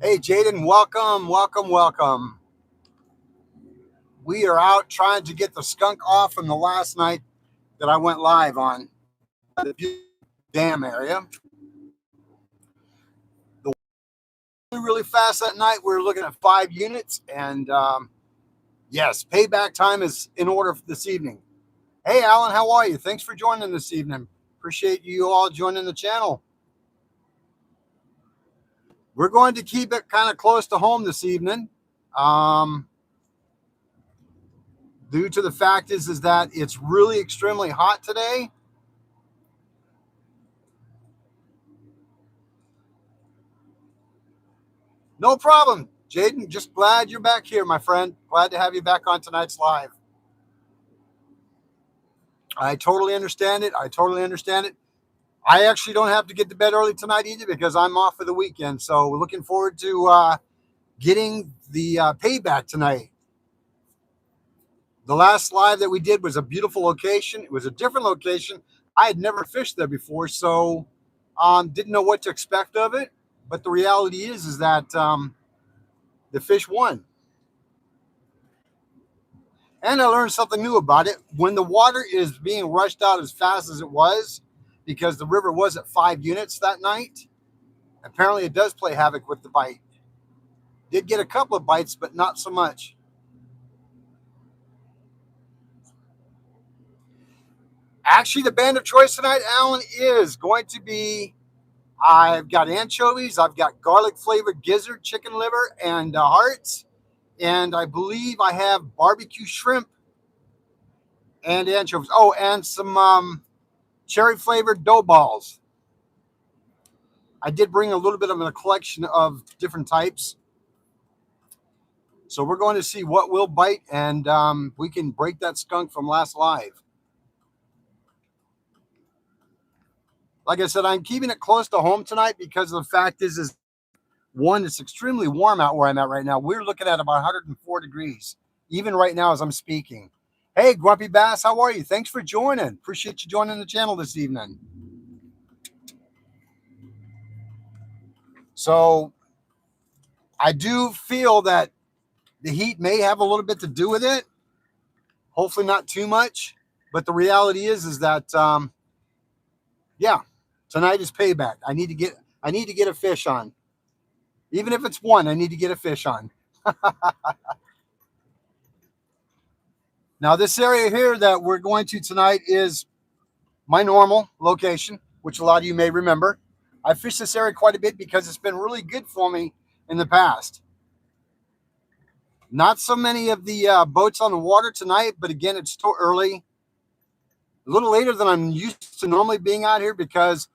Hey, Jaden, welcome, welcome, welcome. We are out trying to get the skunk off from the last night that I went live on the dam area. The really fast that night. We were looking at 5 units, and yes, payback time is in order this evening. Hey, Alan, how are you? Thanks for joining this evening. Appreciate you all joining the channel. We're going to keep it kind of close to home this evening. Due to the fact is that it's really extremely hot today. No problem, Jaden. Just glad you're back here, my friend. Glad to have you back on tonight's live. I totally understand it. I totally understand it. I actually don't have to get to bed early tonight either because I'm off for the weekend. So we're looking forward to getting the payback tonight. The last live that we did was a beautiful location. It was a different location. I had never fished there before, so didn't know what to expect of it. But the reality is that the fish won. And I learned something new about it. When the water is being rushed out as fast as it was, because the river was at 5 units that night, apparently it does play havoc with the bite. Did get a couple of bites, but not so much. Actually, the band of choice tonight, Alan, is going to be I've got anchovies, I've got garlic flavored gizzard, chicken liver, and hearts. And I believe I have barbecue shrimp and anchovies. Oh, and some cherry flavored dough balls. I did bring a little bit of a collection of different types. So we're going to see what will bite, and we can break that skunk from last live. Like I said, I'm keeping it close to home tonight because the fact is one, it's extremely warm out where I'm at right now. We're looking at about 104 degrees, even right now as I'm speaking. Hey, Grumpy Bass, how are you? Thanks for joining. Appreciate you joining the channel this evening. So I do feel that the heat may have a little bit to do with it. Hopefully not too much. But the reality is that yeah, tonight is payback. I need to get a fish on. Even if it's one, I need to get a fish on. Now, this area here that we're going to tonight is my normal location, which a lot of you may remember. I fished this area quite a bit because it's been really good for me in the past. Not so many of the boats on the water tonight, but again, it's still early. A little later than I'm used to normally being out here because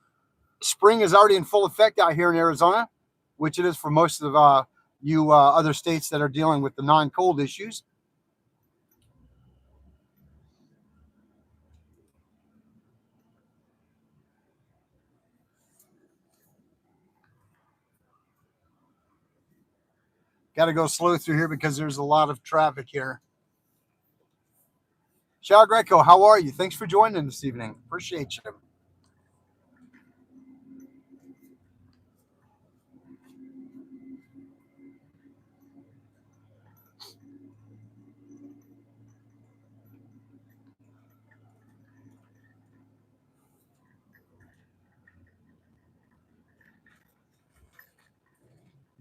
spring is already in full effect out here in Arizona, which it is for most of you other states that are dealing with the non-cold issues. Got to go slow through here because there's a lot of traffic here. Shao Greco, how are you? Thanks for joining this evening. Appreciate you.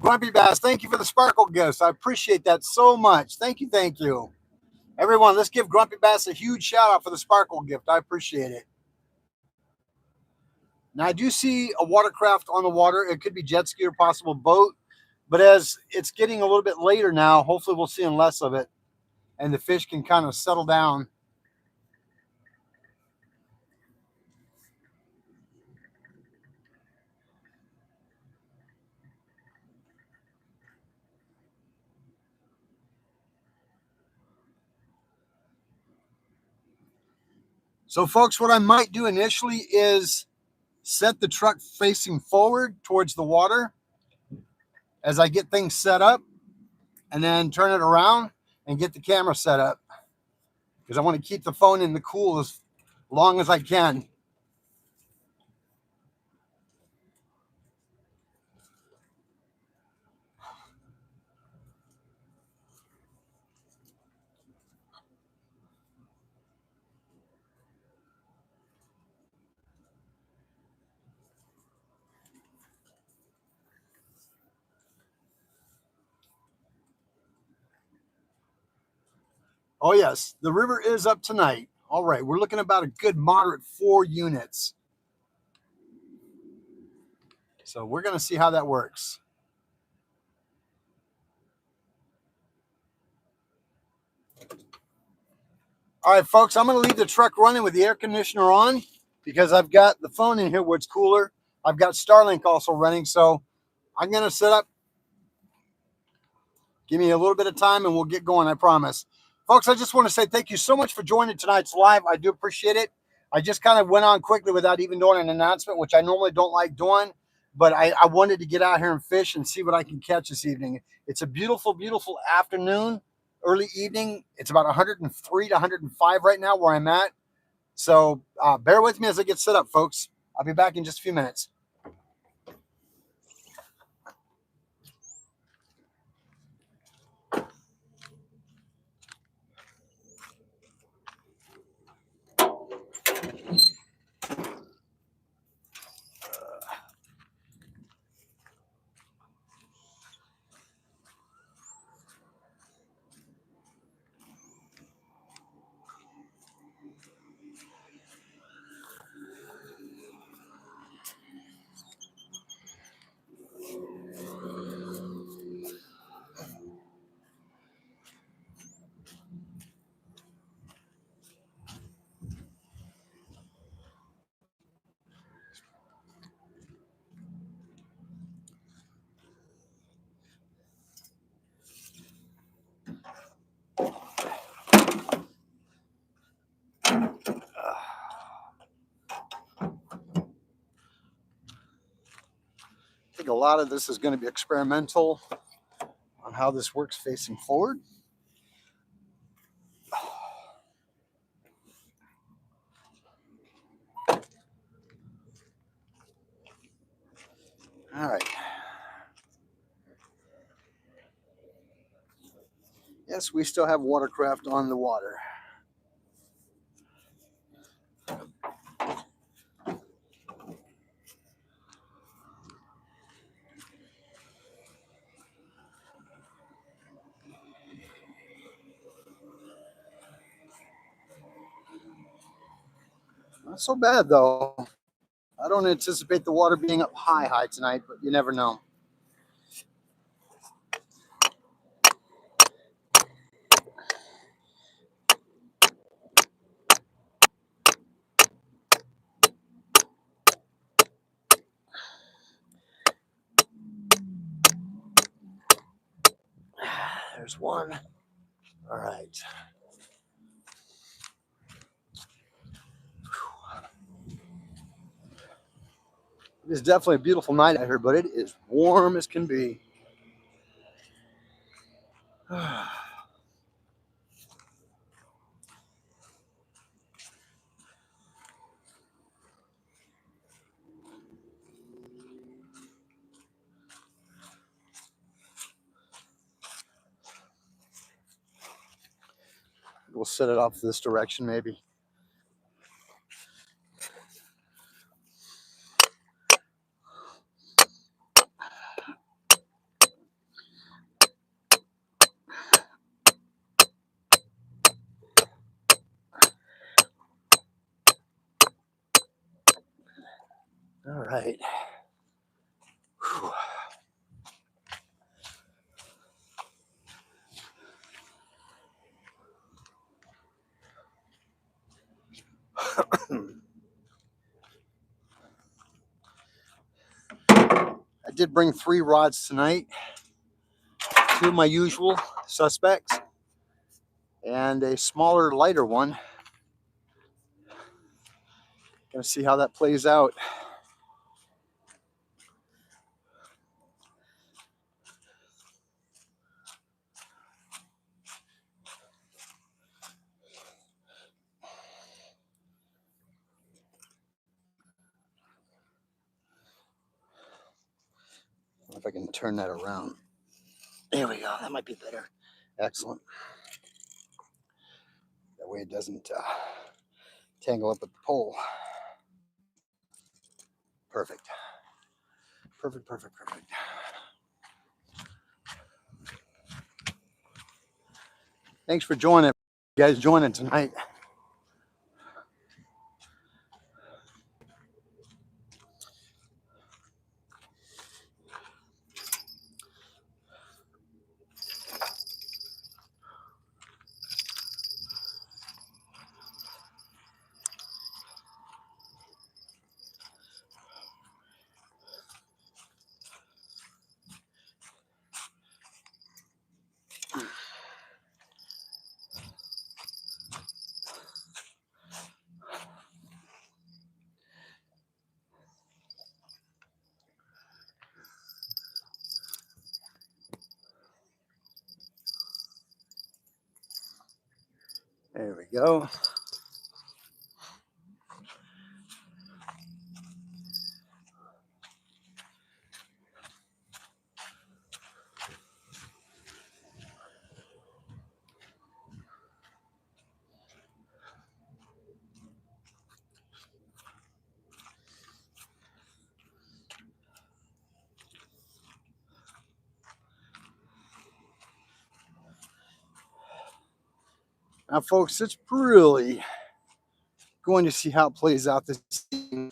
Grumpy Bass, thank you for the sparkle gifts. I appreciate that so much. Thank you, thank you. Everyone, let's give Grumpy Bass a huge shout out for the sparkle gift. I appreciate it. Now, I do see a watercraft on the water. It could be jet ski or possible boat. But as it's getting a little bit later now, hopefully we'll see less of it and the fish can kind of settle down. So, folks, what I might do initially is set the truck facing forward towards the water as I get things set up, and then turn it around and get the camera set up because I want to keep the phone in the cool as long as I can. Oh yes, the river is up tonight. All right, we're looking about a good moderate 4 units. So we're going to see how that works. All right, folks, I'm going to leave the truck running with the air conditioner on because I've got the phone in here where it's cooler. I've got Starlink also running, so I'm going to set up. Give me a little bit of time and we'll get going, I promise. Folks, I just want to say thank you so much for joining tonight's live. I do appreciate it. I just kind of went on quickly without even doing an announcement, which I normally don't like doing, but I wanted to get out here and fish and see what I can catch this evening. It's a beautiful, beautiful afternoon, early evening. It's about 103 to 105 right now where I'm at. So bear with me as I get set up, folks. I'll be back in just a few minutes. I think a lot of this is going to be experimental on how this works facing forward. All right. Yes, we still have watercraft on the water. Not so bad, though. I don't anticipate the water being up high tonight, but you never know. There's one. All right. It is definitely a beautiful night out here, but it is warm as can be. We'll set it off this direction, maybe. All right. I did bring 3 rods tonight. 2 of my usual suspects and a smaller, lighter one. Gonna see how that plays out. If I can turn that around. There we go. That might be better. Excellent. That way it doesn't tangle up with the pole. Perfect. Perfect, perfect, perfect. Thanks for joining. guys joining tonight. There we go. Now, folks, it's really going to see how it plays out this season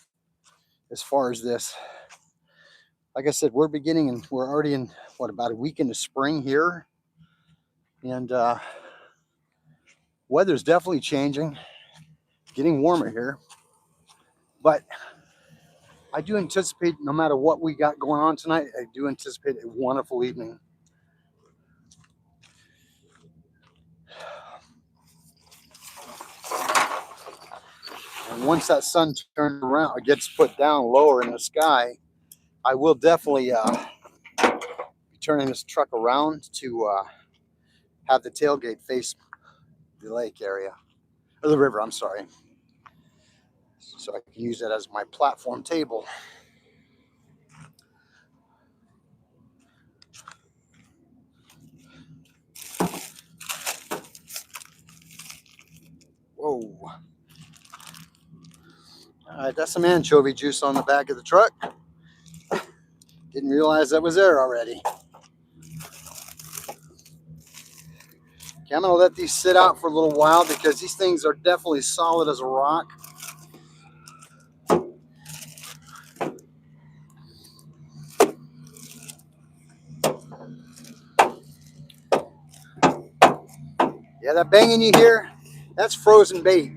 as far as this. Like I said, we're beginning and we're already in, what, about a week into spring here. And weather's definitely changing, getting warmer here. But I do anticipate, no matter what we got going on tonight, I do anticipate a wonderful evening. And once that sun turns around, it gets put down lower in the sky, I will definitely be turning this truck around to have the tailgate face the lake area, or the river, I'm sorry. So I can use that as my platform table. Whoa. All right, that's some anchovy juice on the back of the truck. Didn't realize that was there already. Okay, I'm going to let these sit out for a little while because these things are definitely solid as a rock. Yeah, that banging you hear, that's frozen bait.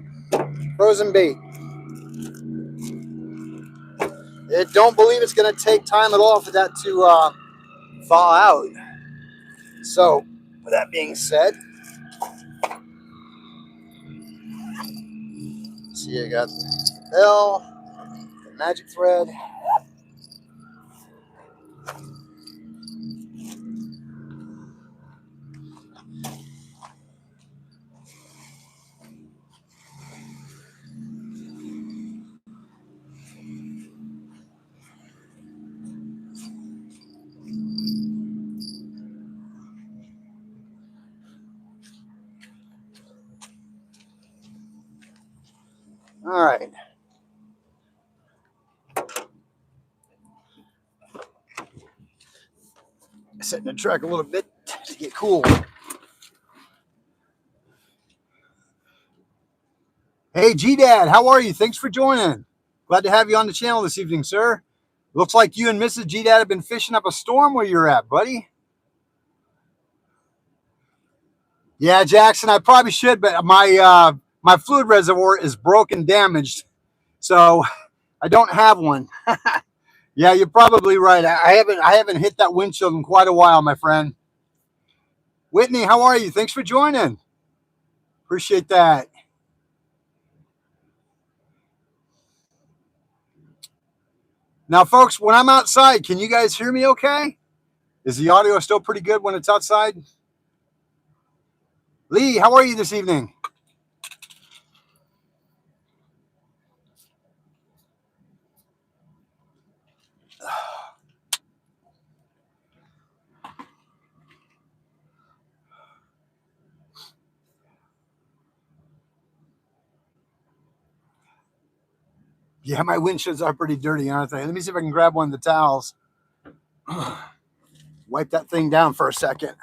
Frozen bait. Don't believe it's going to take time at all for that to thaw out. So, with that being said, see, I got the bell, the magic thread. All right. Setting the truck a little bit to get cool. Hey, G-Dad, how are you? Thanks for joining. Glad to have you on the channel this evening, sir. Looks like you and Mrs. G-Dad have been fishing up a storm where you're at, buddy. Yeah, Jackson, I probably should, but my fluid reservoir is broken, damaged, so I don't have one. Yeah, you're probably right. I haven't hit that windshield in quite a while, my friend. Whitney, how are you? Thanks for joining. Appreciate that. Now, folks, when I'm outside, can you guys hear me okay? Is the audio still pretty good when it's outside? Lee, how are you this evening? Yeah, my windshields are pretty dirty, aren't they? Let me see if I can grab one of the towels. Wipe that thing down for a second.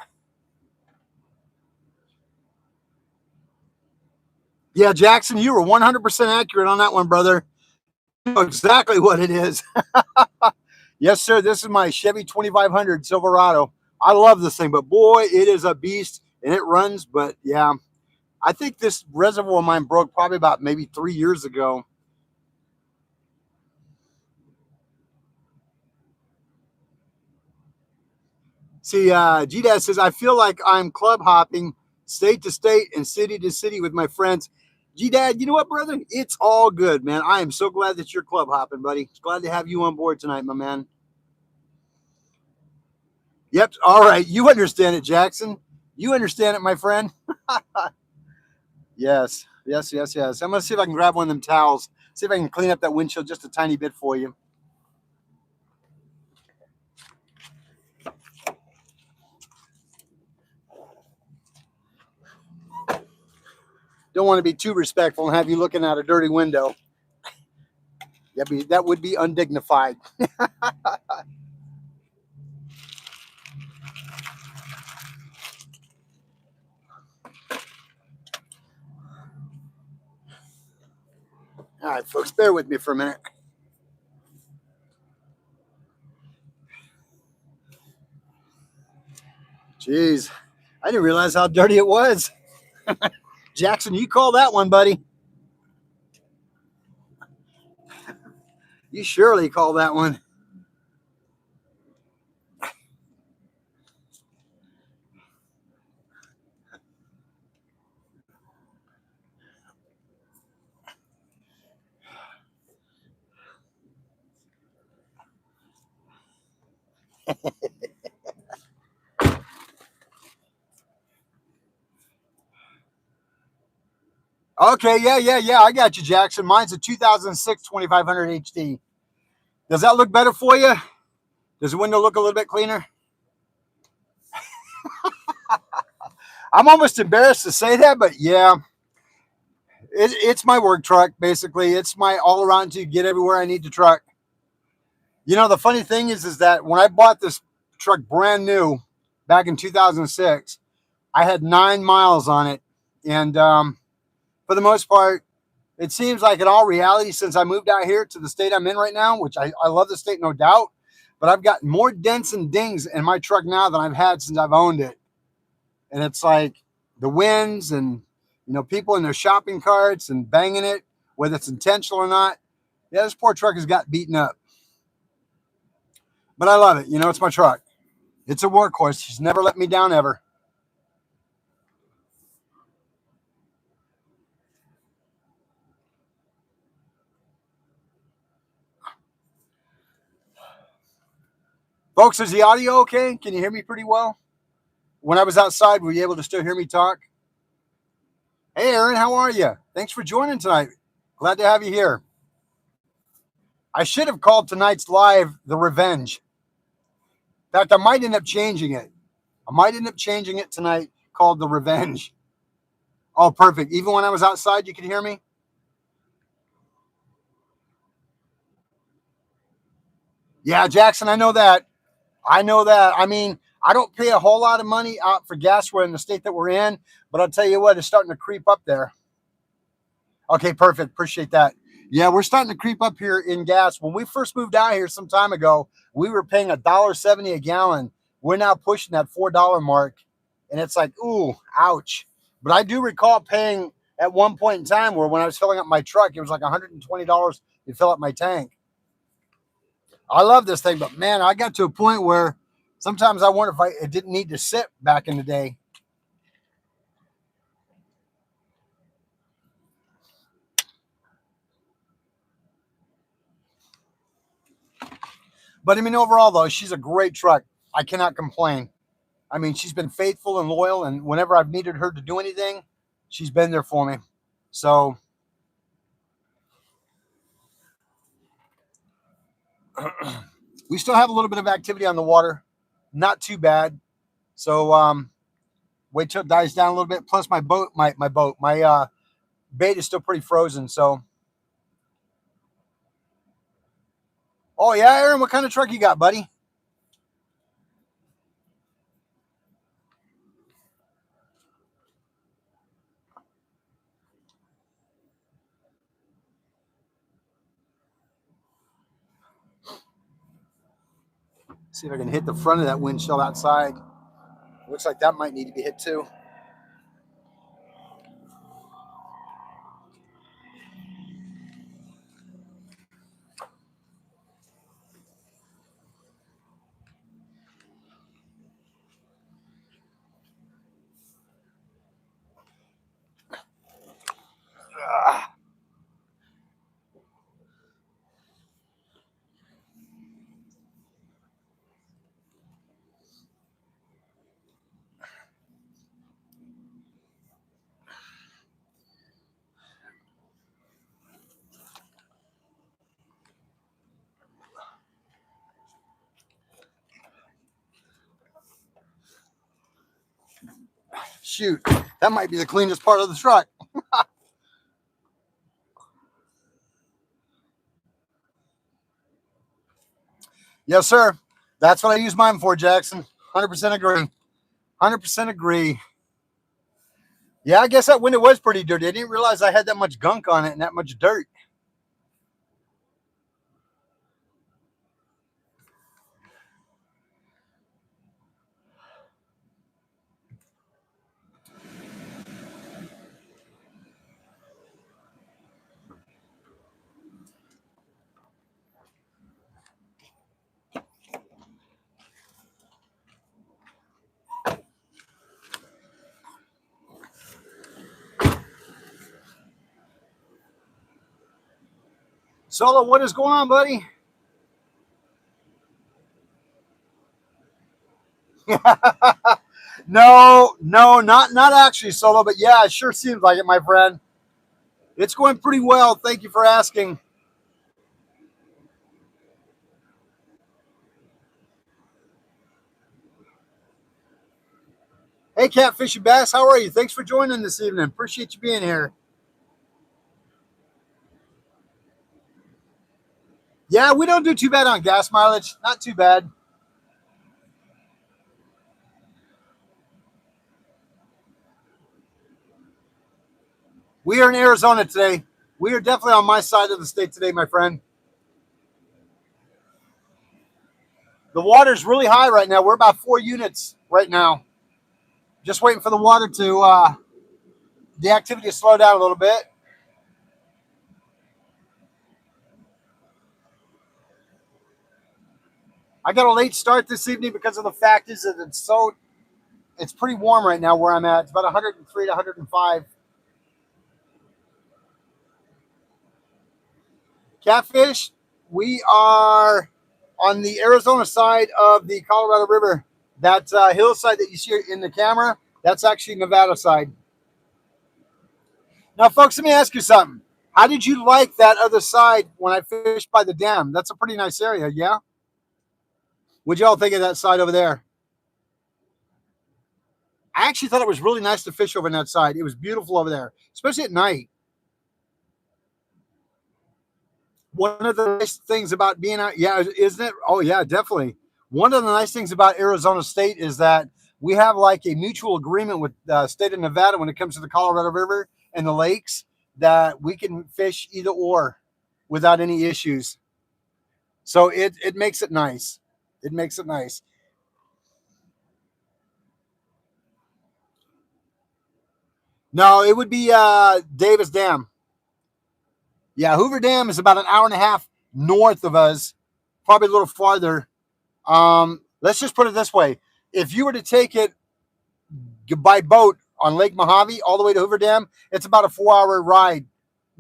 Yeah, Jackson, you were 100% accurate on that one, brother. You know exactly what it is. Yes, sir. This is my Chevy 2500 Silverado. I love this thing, but boy, it is a beast and it runs. But yeah, I think this reservoir of mine broke probably about maybe 3 years ago. See, GDAD says, I feel like I'm club hopping state to state and city to city with my friends. GDAD, you know what, brother? It's all good, man. I am so glad that you're club hopping, buddy. Glad to have you on board tonight, my man. Yep. All right. You understand it, Jackson. You understand it, my friend. Yes. Yes, yes, yes. I'm going to see if I can grab one of them towels. See if I can clean up that windshield just a tiny bit for you. Don't want to be too respectful and have you looking out a dirty window. That would be undignified. All right, folks, bear with me for a minute. Jeez, I didn't realize how dirty it was. Jackson, you call that one, buddy. You surely call that one. Okay, yeah, yeah, yeah. I got you, Jackson. Mine's a 2006 2500 HD. Does that look better for you? Does the window look a little bit cleaner? I'm almost embarrassed to say that, but yeah, it's my work truck, basically. It's my all around to get everywhere I need to truck. You know, the funny thing is that when I bought this truck brand new back in 2006, I had 9 miles on it. And for the most part, it seems like in all reality, since I moved out here to the state I'm in right now, which I love the state, no doubt, but I've got more dents and dings in my truck now than I've had since I've owned it. And it's like the winds and, people in their shopping carts and banging it, whether it's intentional or not. Yeah, this poor truck has got beaten up. But I love it. It's my truck. It's a workhorse. She's never let me down ever. Folks, is the audio okay? Can you hear me pretty well? When I was outside, were you able to still hear me talk? Hey, Aaron, how are you? Thanks for joining tonight. Glad to have you here. I should have called tonight's live the Revenge. In fact, I might end up changing it. I might end up changing it tonight, called the Revenge. Oh, perfect. Even when I was outside, you could hear me? Yeah, Jackson, I know that. I know that. I mean, I don't pay a whole lot of money out for gas. We're in the state that we're in, but I'll tell you what, it's starting to creep up there. Okay, perfect. Appreciate that. Yeah, we're starting to creep up here in gas. When we first moved out here some time ago, we were paying $1.70 a gallon. We're now pushing that $4 mark, and it's like, ooh, ouch. But I do recall paying at one point in time where when I was filling up my truck, it was like $120 to fill up my tank. I love this thing, but man, I got to a point where sometimes I wonder if it didn't need to sit back in the day. But I mean, overall, though, she's a great truck. I cannot complain. I mean, she's been faithful and loyal, and whenever I've needed her to do anything, she's been there for me. So we still have a little bit of activity on the water, not too bad. So wait till it dies down a little bit. Plus, my bait is still pretty frozen. So, oh yeah, Aaron, what kind of truck you got, buddy? See if I can hit the front of that windshield outside. Looks like that might need to be hit too. Shoot, that might be the cleanest part of the truck. Yes, sir. That's what I use mine for, Jackson. 100% agree. 100% agree. Yeah, I guess that window was pretty dirty. I didn't realize I had that much gunk on it and that much dirt. Solo, what is going on, buddy? No, not actually, Solo, but yeah, it sure seems like it, my friend. It's going pretty well. Thank you for asking. Hey, Catfish and Bass, how are you? Thanks for joining this evening. Appreciate you being here. Yeah, we don't do too bad on gas mileage. Not too bad. We are in Arizona today. We are definitely on my side of the state today, my friend. The water's really high right now. We're about 4 units right now. Just waiting for the water to the activity to slow down a little bit. I got a late start this evening because of the fact is that it's pretty warm right now where I'm at. It's about 103 to 105. Catfish, we are on the Arizona side of the Colorado River. That hillside that you see in the camera, that's actually Nevada side. Now, folks, let me ask you something. How did you like that other side when I fished by the dam? That's a pretty nice area, yeah? What'd y'all think of that side over there? I actually thought it was really nice to fish over on that side. It was beautiful over there, especially at night. One of the nice things about being out, yeah, isn't it? Oh, yeah, definitely. One of the nice things about Arizona State is that we have like a mutual agreement with the state of Nevada when it comes to the Colorado River and the lakes that we can fish either or without any issues. So it makes it nice. It makes it nice. No, it would be Davis Dam. Yeah, Hoover Dam is about an hour and a half north of us, probably a little farther. Let's just put it this way: if you were to take it by boat on Lake Mojave all the way to Hoover Dam, it's about a 4 hour ride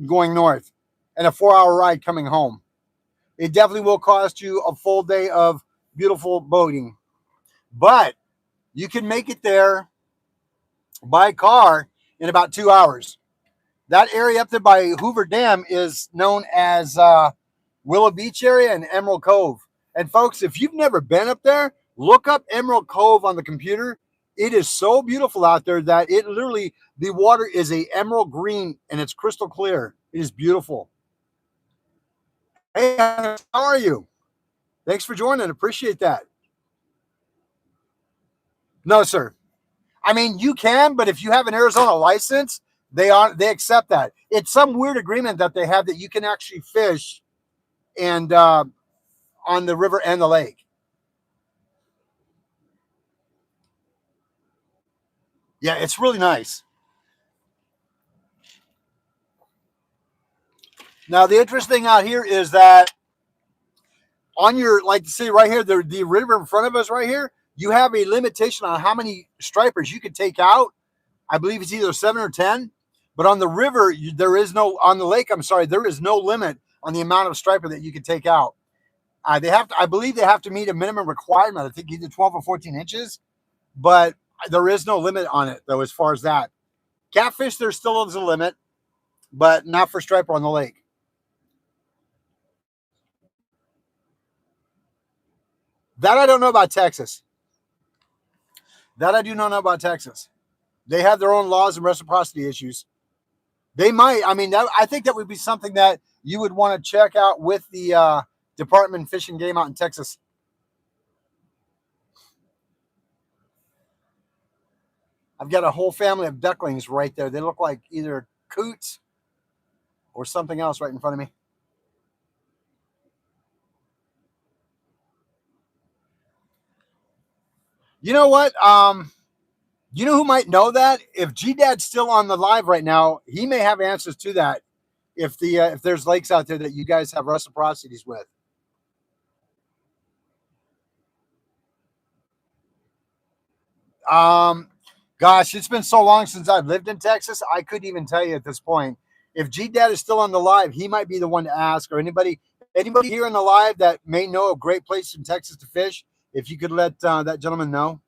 going north and a 4 hour ride coming home. It definitely will cost you a full day of beautiful boating, but you can make it there by car in about 2 hours. That area up there by Hoover Dam is known as Willow Beach area and Emerald Cove. And folks, if you've never been up there, look up Emerald Cove on the computer. It is so beautiful out there that it literally, the water is a emerald green and it's crystal clear. It is beautiful. Hey, how are you? Thanks for joining. Appreciate that. No, sir. I mean, you can, but if you have an Arizona license, they accept that. It's some weird agreement that they have that you can actually fish and on the river and the lake. Yeah, it's really nice. Now, the interesting thing out here is that on your, like, see right here, the river in front of us right here, you have a limitation on how many stripers you can take out. I believe it's either 7 or 10. But on the river, there is no, on the lake, I'm sorry, there is no limit on the amount of striper that you can take out. They have to, I believe they have to meet a minimum requirement. I think either 12 or 14 inches, but there is no limit on it, though, as far as that. Catfish, there still is a limit, but not for striper on the lake. That I don't know about Texas. That I do not know about Texas. They have their own laws and reciprocity issues. They might. I mean, I think that would be something that you would want to check out with the Department of Fish and Game out in Texas. I've got a whole family of ducklings right there. They look like either coots or something else right in front of me. You know what? You know who might know that? If G Dad's still on the live right now, he may have answers to that. If there's lakes out there that you guys have reciprocities with. Um, Gosh, it's been so long since I've lived in Texas. I couldn't even tell you at this point. If G Dad is still on the live, he might be the one to ask, or anybody here in the live that may know a great place in Texas to fish. If you could let that gentleman know,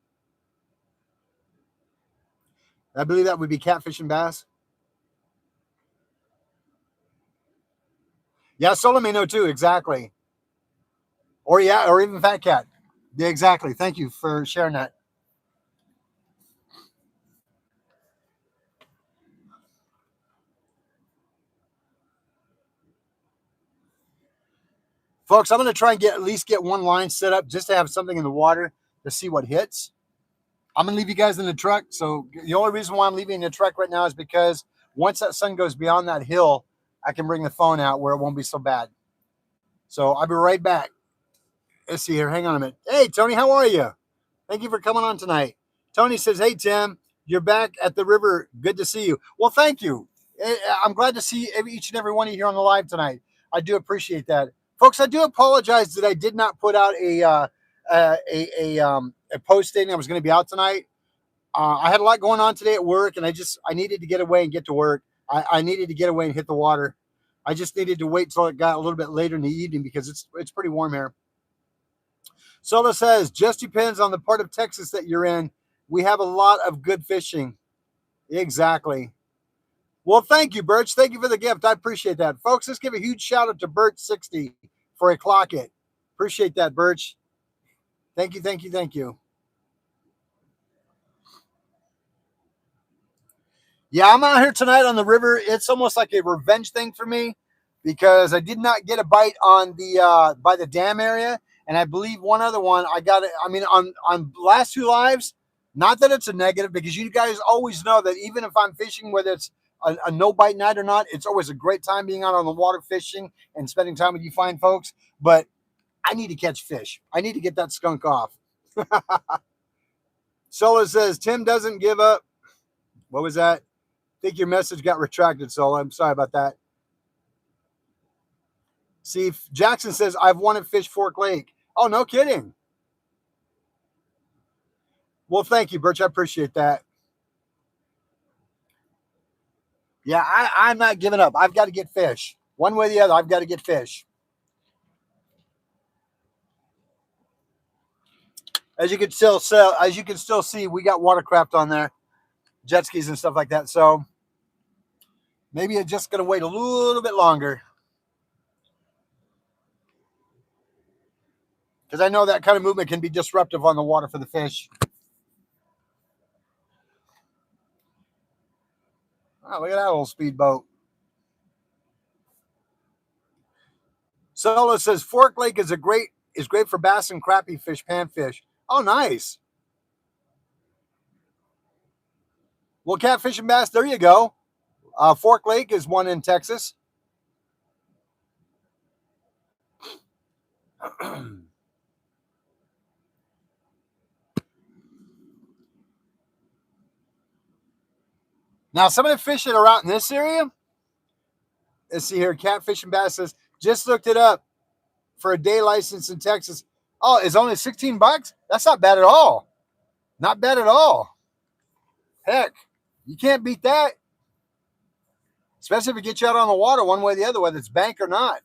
I believe that would be catfish and bass. Yeah, Solo may know too. Exactly. Or yeah, or even Fat Cat. Yeah, exactly. Thank you for sharing that. Folks, I'm going to try and at least get one line set up just to have something in the water to see what hits. I'm going to leave you guys in the truck. So the only reason why I'm leaving in the truck right now is because once that sun goes beyond that hill, I can bring the phone out where it won't be so bad. So I'll be right back. Let's see here. Hang on a minute. Hey, Tony, how are you? Thank you for coming on tonight. Tony says, "Hey, Tim, you're back at the river. Good to see you." Well, thank you. I'm glad to see each and every one of you here on the live tonight. I do appreciate that. Folks, I do apologize that I did not put out a post stating I was going to be out tonight. I had a lot going on today at work, and I needed to get away and get to work. I needed to get away and hit the water. I just needed to wait till it got a little bit later in the evening because it's pretty warm here. Sola says, just depends on the part of Texas that you're in. We have a lot of good fishing. Exactly. Well, thank you, Birch. Thank you for the gift. I appreciate that. Folks, let's give a huge shout out to Birch60 for a clock it. Appreciate that, Birch. Thank you, thank you, thank you. Yeah, I'm out here tonight on the river. It's almost like a revenge thing for me because I did not get a bite on the by the dam area, and I believe one other one I got it. I mean, on last two lives, not that it's a negative because you guys always know that even if I'm fishing, whether it's a no bite night or not, it's always a great time being out on the water fishing and spending time with you fine folks. But I need to catch fish. I need to get that skunk off. Sola says Tim doesn't give up. What was that? Think your message got retracted, so I'm sorry about that. See, Jackson says, I've wanted Fish Fork Lake. Oh, no kidding. Well, thank you, Birch. I appreciate that. Yeah, I'm not giving up. I've got to get fish. One way or the other, I've got to get fish. As you can still see, we got watercraft on there, jet skis and stuff like that. So maybe it's just gonna wait a little bit longer. Because I know that kind of movement can be disruptive on the water for the fish. Oh, look at that little speedboat. Solo says Fork Lake is great for bass and crappie fish, panfish. Oh, nice. Well, catfish and bass, there you go. Fork Lake is one in Texas. Now, some of the fish that are out in this area, let's see here, Catfish and Bass says, just looked it up for a day license in Texas. Oh, it's only 16 bucks? That's not bad at all. Not bad at all. Heck, you can't beat that. Especially if it gets you out on the water one way or the other, whether it's bank or not.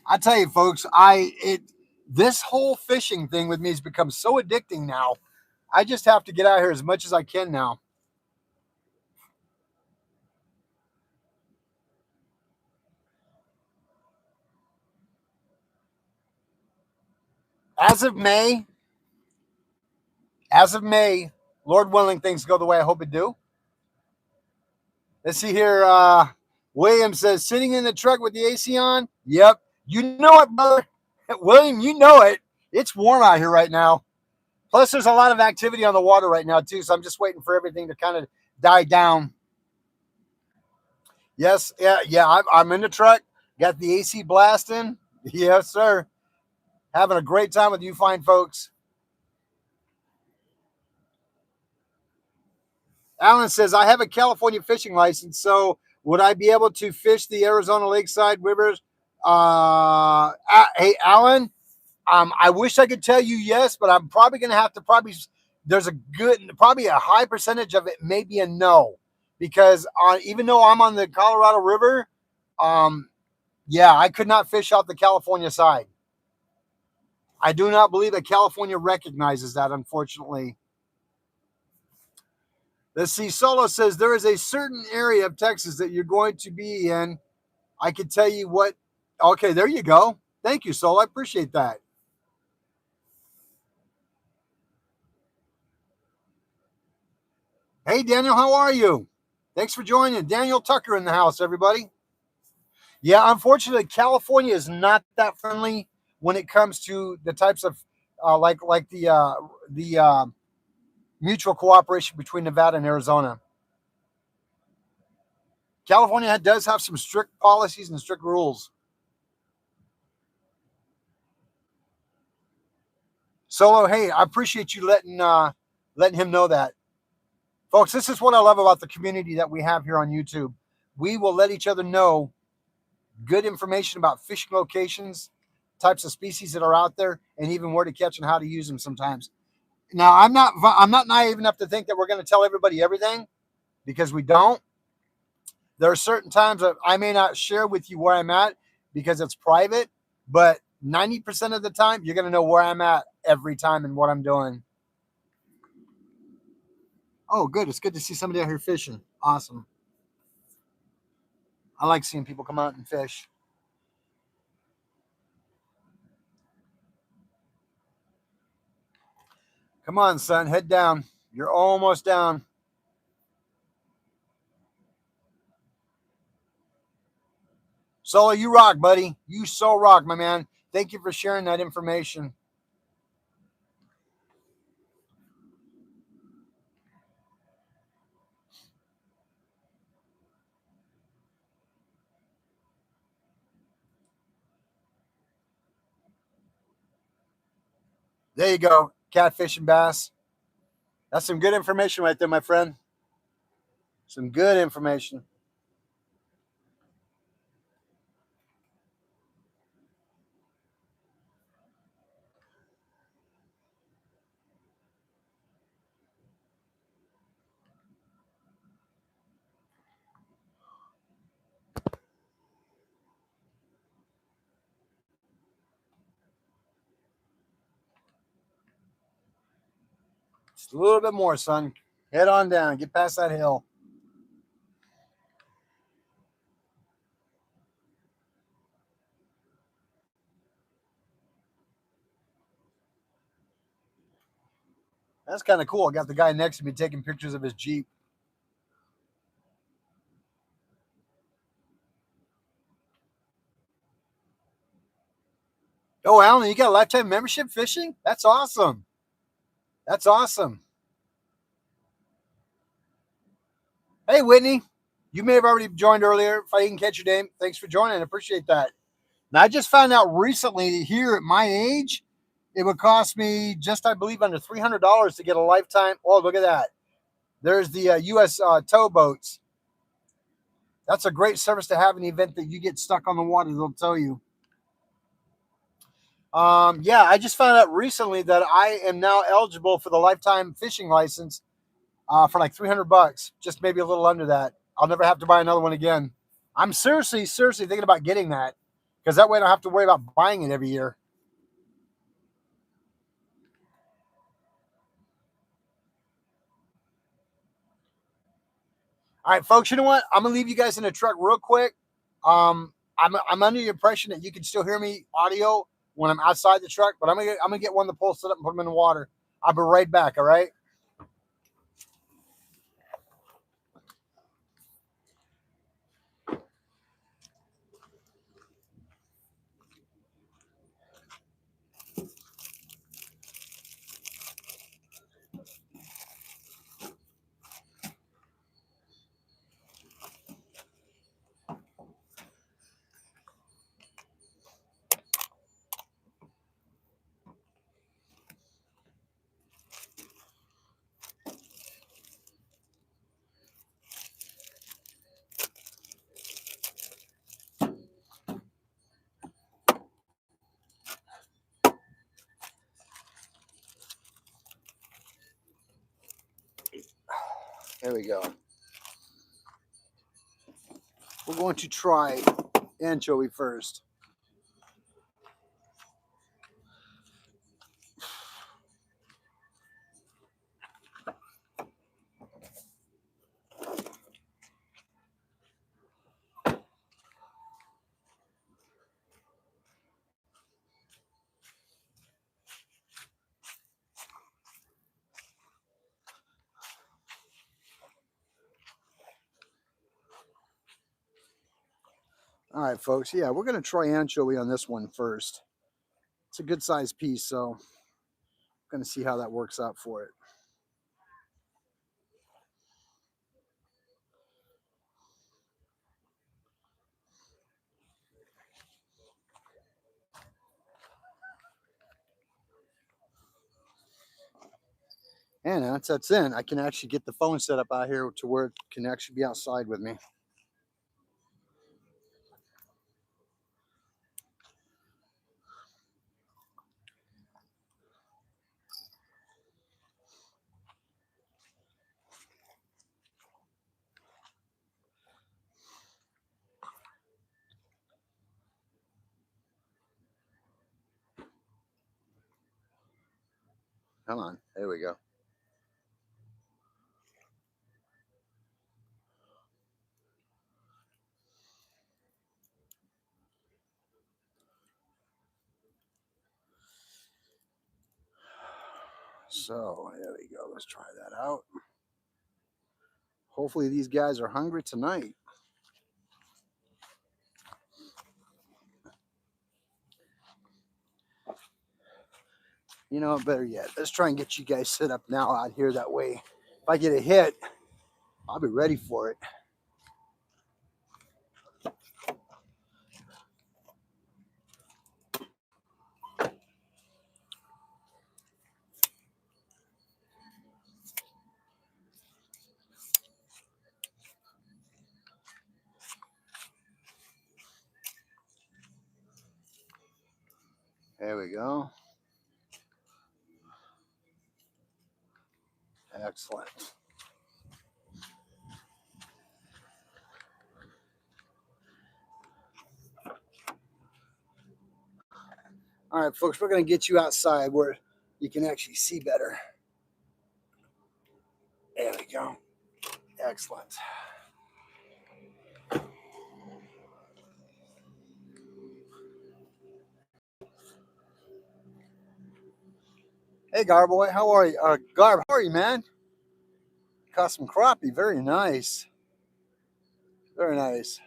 I tell you, folks, this whole fishing thing with me has become so addicting now. I just have to get out here as much as I can now. As of May, as of May, Lord willing, things go the way I hope it do. Let's see here. William says, sitting in the truck with the AC on. Yep. You know it, brother. William, you know it. It's warm out here right now. Plus, there's a lot of activity on the water right now, too. So I'm just waiting for everything to kind of die down. Yes. Yeah. I'm in the truck. Got the AC blasting. Yes, sir. Having a great time with you fine folks. Alan says, I have a California fishing license, so would I be able to fish the Arizona lakeside rivers? Hey, Alan, I wish I could tell you yes, but I'm probably going to have to there's probably a high percentage of it, maybe a no, because even though I'm on the Colorado River, yeah, I could not fish out the California side. I do not believe that California recognizes that, unfortunately. Let's see. Solo says there is a certain area of Texas that you're going to be in. I can tell you what. Okay, there you go. Thank you, Solo. I appreciate that. Hey, Daniel, how are you? Thanks for joining. Daniel Tucker in the house, everybody. Yeah, unfortunately, California is not that friendly when it comes to the types of like the mutual cooperation between Nevada and Arizona. California does have some strict policies and strict rules. Solo, hey, I appreciate you letting him know that. Folks, this is what I love about the community that we have here on YouTube. We will let each other know good information about fishing locations, types of species that are out there, and even where to catch and how to use them sometimes. Now, I'm not naive enough to think that we're going to tell everybody everything, because we don't. There are certain times that I may not share with you where I'm at because it's private, but 90% of the time, you're going to know where I'm at every time and what I'm doing. Oh, good. It's good to see somebody out here fishing. Awesome. I like seeing people come out and fish. Come on, son. Head down. You're almost down. Solo, you rock, buddy. You so rock, my man. Thank you for sharing that information. There you go. Catfish and bass. That's some good information right there, my friend. Some good information. Just a little bit more, son. Head on down. Get past that hill. That's kind of cool. I got the guy next to me taking pictures of his Jeep. Oh, Alan, you got a lifetime membership fishing? That's awesome. That's awesome. Hey, Whitney, you may have already joined earlier. If I didn't catch your name, thanks for joining. I appreciate that. Now, I just found out recently here at my age, it would cost me just, I believe, under $300 to get a lifetime. Oh, look at that. There's the U.S. Towboats. That's a great service to have in the event that you get stuck on the water. They'll tell you. Yeah, I just found out recently that I am now eligible for the lifetime fishing license for like $300, just maybe a little under that. I'll never have to buy another one again. I'm seriously thinking about getting that because that way I don't have to worry about buying it every year. All right, folks, you know what? I'm gonna leave you guys in the truck real quick. I'm under the impression that you can still hear me audio when I'm outside the truck, but I'm gonna get one of the poles set up and put them in the water. I'll be right back. All right. There we go. We're going to try anchovy first. All right, folks. Yeah, we're going to try anchovy on this one first. It's a good sized piece, so I'm going to see how that works out for it. And once that's in, I can actually get the phone set up out here to where it can actually be outside with me. Come on. There we go. So there we go. Let's try that out. Hopefully these guys are hungry tonight. You know, better yet, let's try and get you guys set up now out here. That way, if I get a hit, I'll be ready for it. There we go. Excellent. All right, folks, we're going to get you outside where you can actually see better. There we go. Excellent. Hey, Garboy, how are you? Garb, how are you, man? Caught some crappie. Very nice. Very nice.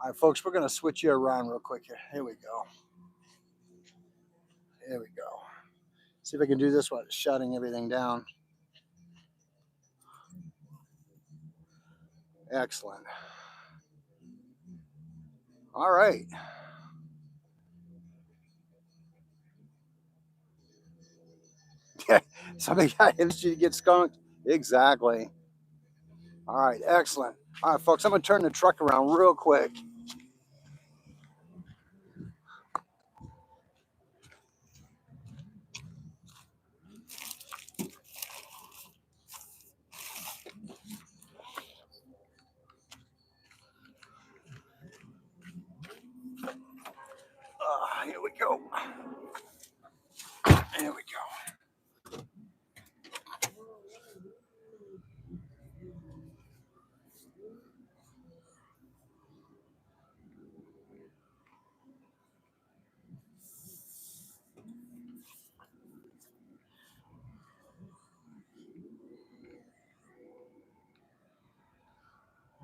All right, folks, we're going to switch you around real quick here. Here we go. Here we go. See if I can do this while shutting everything down. Excellent. All right. Somebody got industry to get skunked. Exactly. All right. Excellent. All right, folks. I'm gonna turn the truck around real quick. Here we go. Here we go.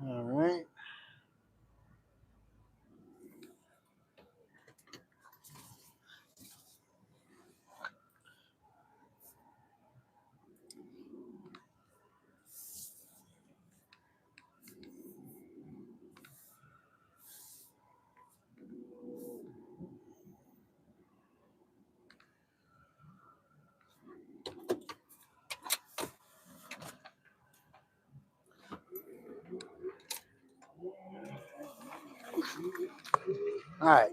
All right. All right.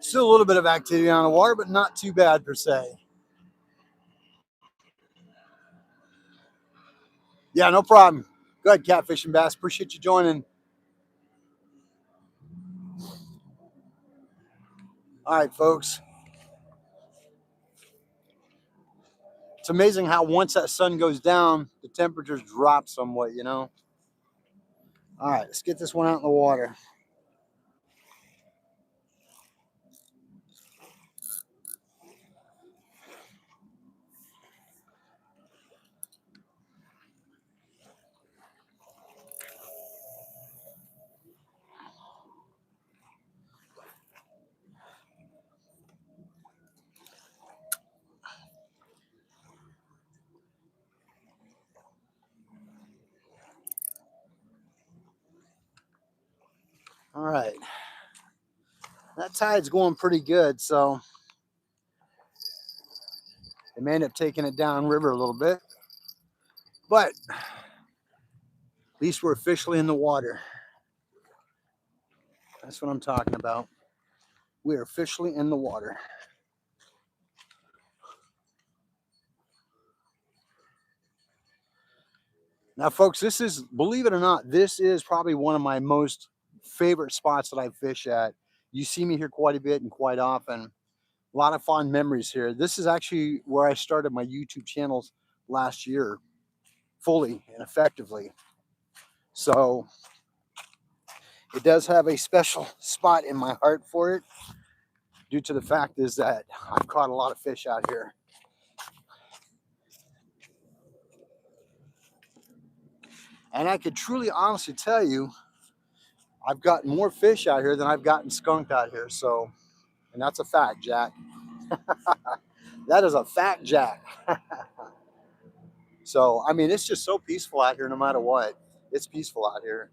Still a little bit of activity on the water, but not too bad per se. Yeah, no problem. Go ahead, Catfish and Bass. Appreciate you joining. All right, folks. It's amazing how once that sun goes down, the temperatures drop somewhat, you know? All right, let's get this one out in the water. All right. That tide's going pretty good, so they may end up taking it down river a little bit. But at least we're officially in the water. That's what I'm talking about. We are officially in the water. Now, folks, this is, believe it or not, this is probably one of my most favorite spots that I fish at. You see me here quite a bit and quite often. A lot of fond memories here. This is actually where I started my YouTube channels last year, fully and effectively. So it does have a special spot in my heart for it, due to the fact is that I've caught a lot of fish out here. And I could truly honestly tell you, I've gotten more fish out here than I've gotten skunked out here. So, and that's a fact, Jack. That is a fact, Jack. So, I mean, it's just so peaceful out here no matter what. It's peaceful out here.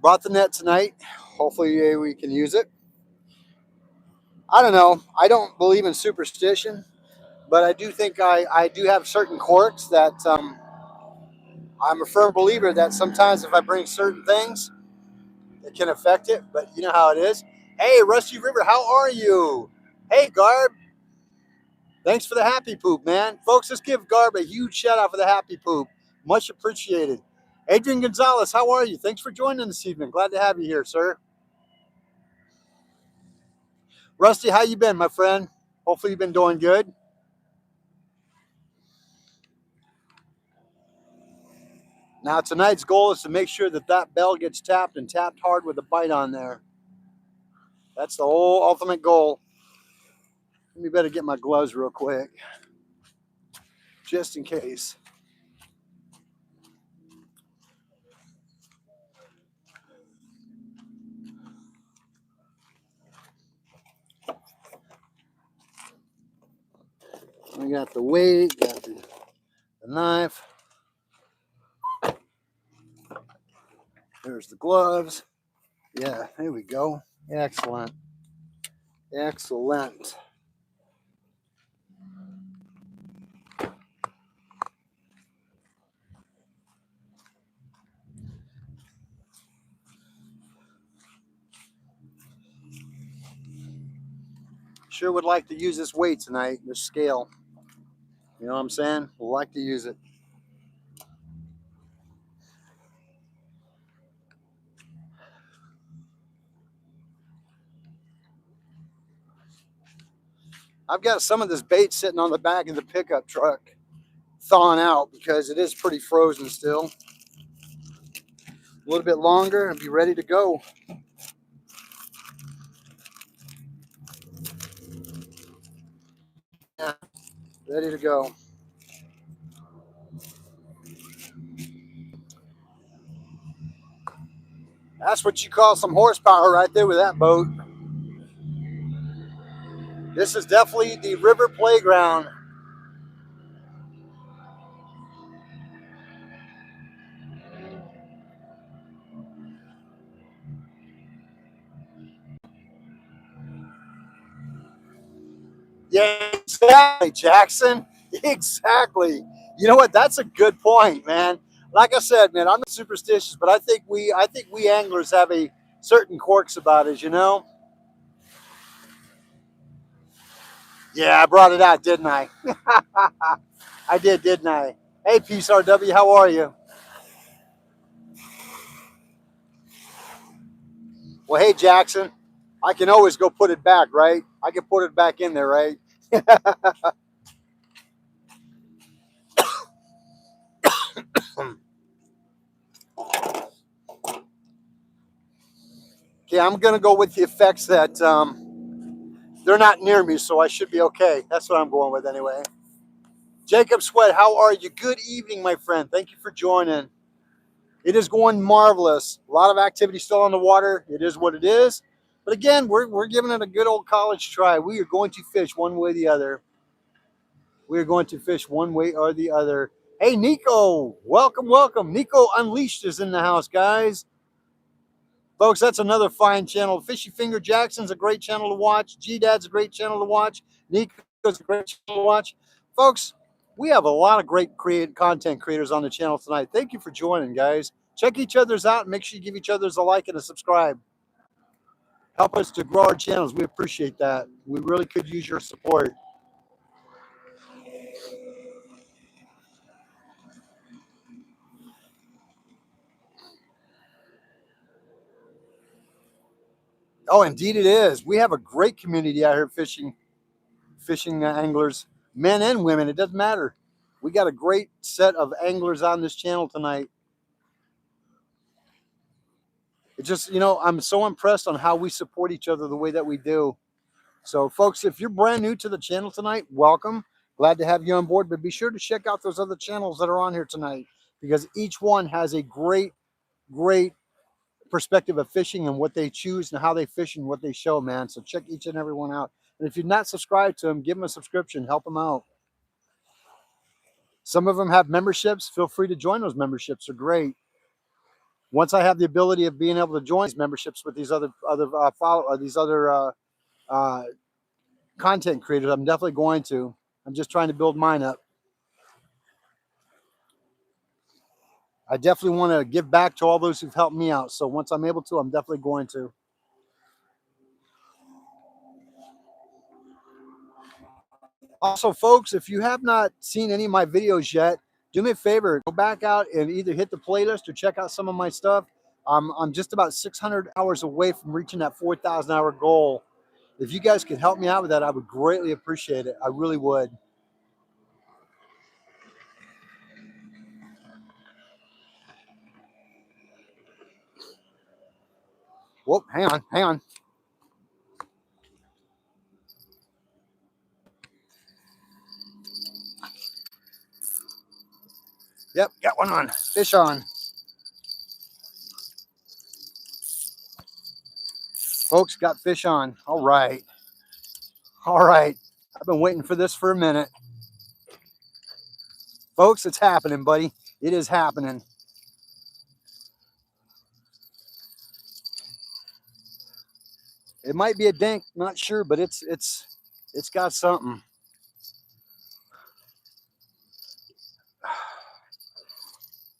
Brought the net tonight. Hopefully we can use it. I don't know. I don't believe in superstition, but I do think I do have certain quirks that I'm a firm believer that sometimes if I bring certain things, it can affect it. But you know how it is. Hey, Rusty River, how are you? Hey, Garb. Thanks for the happy poop, man. Folks, let's give Garb a huge shout out for the happy poop. Much appreciated. Adrian Gonzalez, how are you? Thanks for joining this evening. Glad to have you here, sir. Rusty, how you been, my friend? Hopefully you've been doing good. Now, tonight's goal is to make sure that that bell gets tapped and tapped hard with a bite on there. That's the whole ultimate goal. Let me better get my gloves real quick, just in case. We got the weight, got the knife. There's the gloves. Yeah, there we go. Excellent. Excellent. Sure would like to use this weight tonight, this scale. You know what I'm saying? Would like to use it. I've got some of this bait sitting on the back of the pickup truck, thawing out because it is pretty frozen still. A little bit longer and be ready to go. Yeah, ready to go. That's what you call some horsepower right there with that boat. This is definitely the river playground. Yeah, exactly, Jackson. Exactly. You know what? That's a good point, man. Like I said, man, I'm not superstitious, but I think we anglers have a certain quirks about us, you know? Yeah, I brought it out, didn't I? I did, didn't I? Hey, Peace RW, how are you? Well, hey, Jackson, I can always go put it back, right? I can put it back in there, right? Okay, I'm gonna go with the effects that they're not near me, so I should be okay. That's what I'm going with anyway. Jacob Sweat, how are you? Good evening, my friend. Thank you for joining. It is going marvelous. A lot of activity still on the water. It is what it is. But again, we're giving it a good old college try. We are going to fish one way or the other. We are going to fish one way or the other. Hey, Nico, welcome, welcome. Nico Unleashed is in the house, guys. Folks, that's another fine channel. Fishy Finger Jackson's a great channel to watch. G-Dad's a great channel to watch. Nico's a great channel to watch. Folks, we have a lot of great content creators on the channel tonight. Thank you for joining, guys. Check each other's out and make sure you give each other's a like and a subscribe. Help us to grow our channels. We appreciate that. We really could use your support. Oh, indeed it is. We have a great community out here fishing anglers, men and women. It doesn't matter. We got a great set of anglers on this channel tonight. It just, I'm so impressed on how we support each other the way that we do. So, folks, if you're brand new to the channel tonight, welcome. Glad to have you on board. But be sure to check out those other channels that are on here tonight because each one has a great, great perspective of fishing and what they choose and how they fish and what they show, man. So check each and every one out. And if you're not subscribed to them, give them a subscription. Help them out. Some of them have memberships. Feel free to join those memberships. They're great. Once I have the ability of being able to join these memberships with these other uh, content creators, I'm definitely going to. I'm just trying to build mine up. I definitely want to give back to all those who've helped me out. So once I'm able to, I'm definitely going to. Also, folks, if you have not seen any of my videos yet, do me a favor, go back out and either hit the playlist or check out some of my stuff. I'm just about 600 hours away from reaching that 4,000 hour goal. If you guys could help me out with that, I would greatly appreciate it. I really would. Whoop, hang on, hang on. Yep, got one on. Fish on. Folks, got fish on. All right. All right. I've been waiting for this for a minute. Folks, it's happening, buddy. It is happening. It might be a dink, not sure, but it's got something.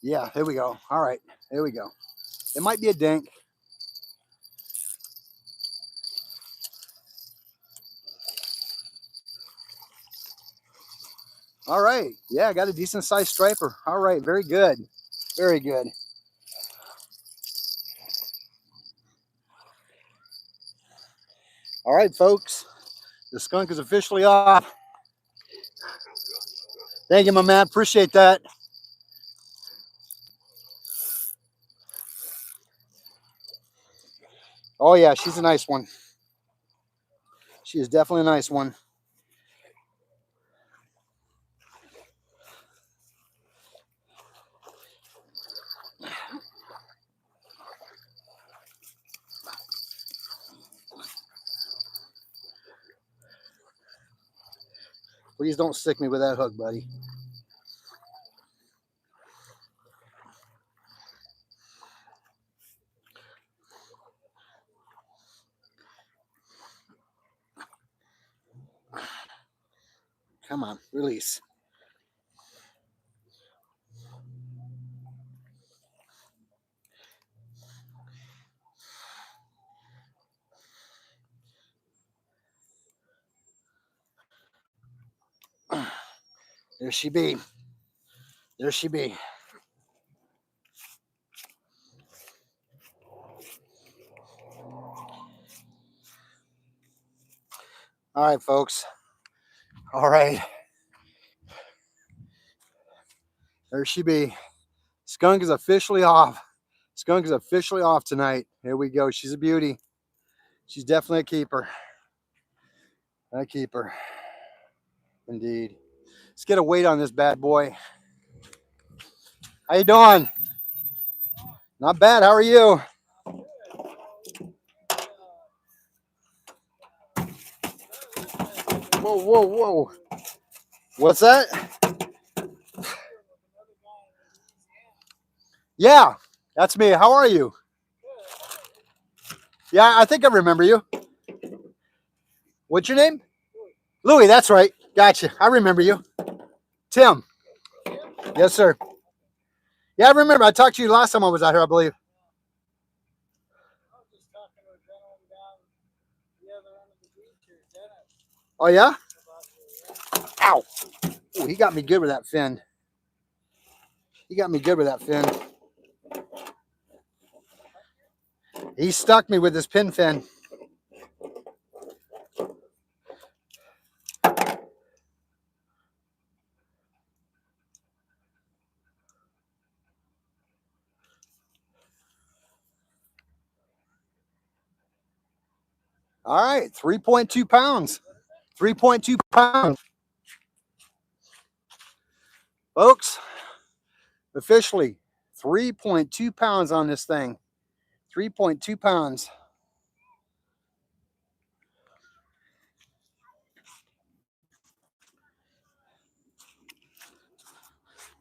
Yeah, here we go. All right, here we go. It might be a dink. All right. Yeah, I got a decent sized striper. All right, very good. Very good. All right, folks. The skunk is officially off. Thank you, my man. Appreciate that. Oh, yeah, she's a nice one. She is definitely a nice one. Please don't stick me with that hook, buddy. Come on, release. There she be. There she be. All right, folks. All right. There she be. Skunk is officially off. Skunk is officially off tonight. Here we go. She's a beauty. She's definitely a keeper. A keeper. Indeed. Let's get a weight on this bad boy. How you doing? Not bad. How are you? Whoa, whoa, whoa. What's that? Yeah, that's me. How are you? Yeah, I think I remember you. What's your name? Louis, that's right. Gotcha. I remember you. Tim. Yes, sir. Yeah, I remember. I talked to you last time I was out here, I believe. Oh, yeah? Ow. Ooh, he got me good with that fin. He got me good with that fin. He stuck me with his pin fin. All right, 3.2 pounds. 3.2 pounds. Folks, officially 3.2 pounds on this thing. 3.2 pounds.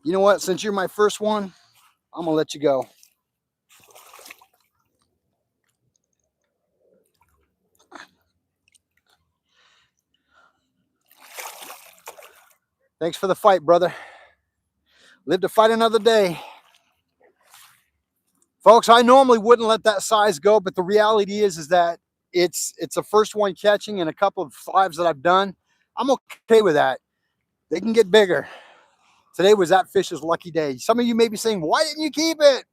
You know what? Since you're my first one, I'm going to let you go. Thanks for the fight, brother. Live to fight another day. Folks, I normally wouldn't let that size go, but the reality is that it's a first one catching and a couple of fives that I've done. I'm okay with that. They can get bigger. Today was that fish's lucky day. Some of you may be saying, why didn't you keep it?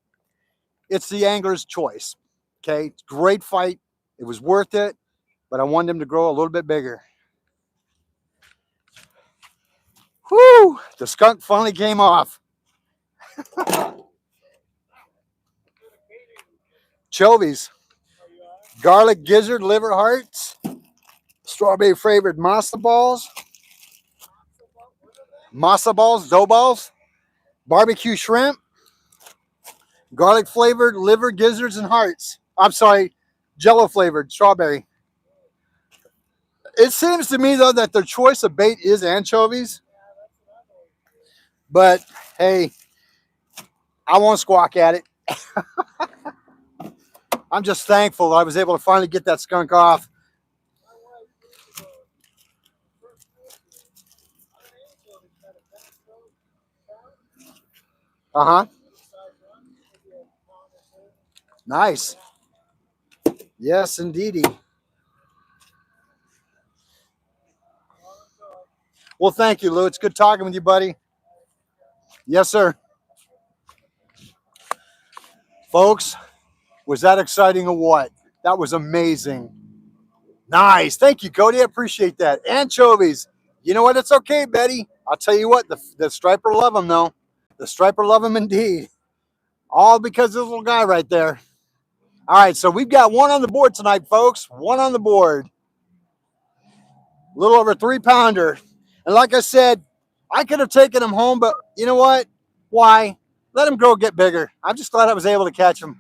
It's the angler's choice. Okay, it's a great fight. It was worth it, but I wanted him to grow a little bit bigger. Whoo! The skunk finally came off. Chovies, garlic gizzard liver hearts, strawberry flavored masa balls, dough balls, barbecue shrimp, garlic flavored liver gizzards and hearts. I'm sorry, jello flavored strawberry. It seems to me though that their choice of bait is anchovies. But hey, I won't squawk at it. I'm just thankful I was able to finally get that skunk off. Uh huh. Nice. Yes, indeedy. Well, thank you, Lou. It's good talking with you, buddy. Yes, sir. Folks, was that exciting or what? That was amazing. Nice. Thank you, Cody. I appreciate that. Anchovies. You know what? It's okay, Betty. I'll tell you what, the striper love them, though. The striper love them indeed. All because of this little guy right there. All right, so we've got one on the board tonight, folks. One on the board. A little over 3 pounder. And like I said, I could have taken him home, but you know what? Why? Let him grow, get bigger. I'm just glad I was able to catch him.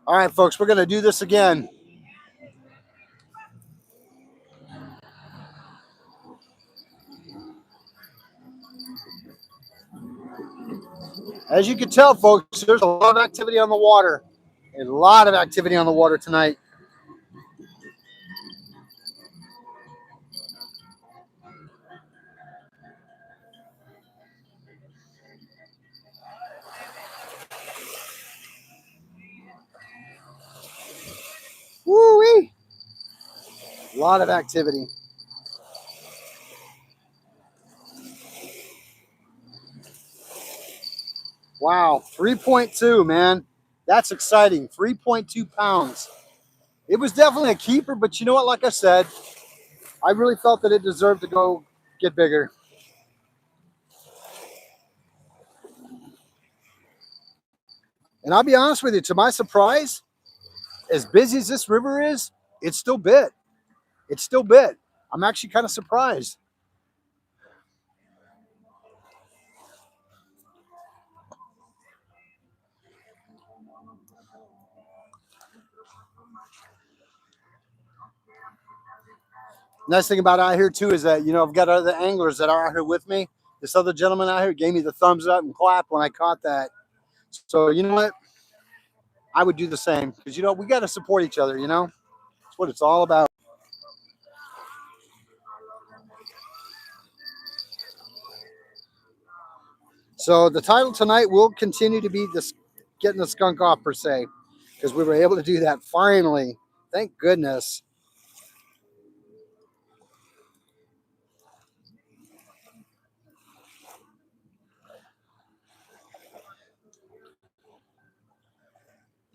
All right, folks, we're going to do this again. As you can tell, folks, there's a lot of activity on the water. A lot of activity on the water tonight. Woo-wee. A lot of activity. Wow, 3.2, man. That's exciting. 3.2 pounds. It was definitely a keeper, but you know what? Like I said, I really felt that it deserved to go get bigger. And I'll be honest with you, to my surprise, as busy as this river is, it's still bit. It's still bit. I'm actually kind of surprised. Nice thing about out here too is that I've got other anglers that are out here with me. This other gentleman out here gave me the thumbs up and clap when I caught that. So you know what? I would do the same because we got to support each other. That's what it's all about. So the title tonight will continue to be this getting the skunk off per se, because we were able to do that finally. Thank goodness.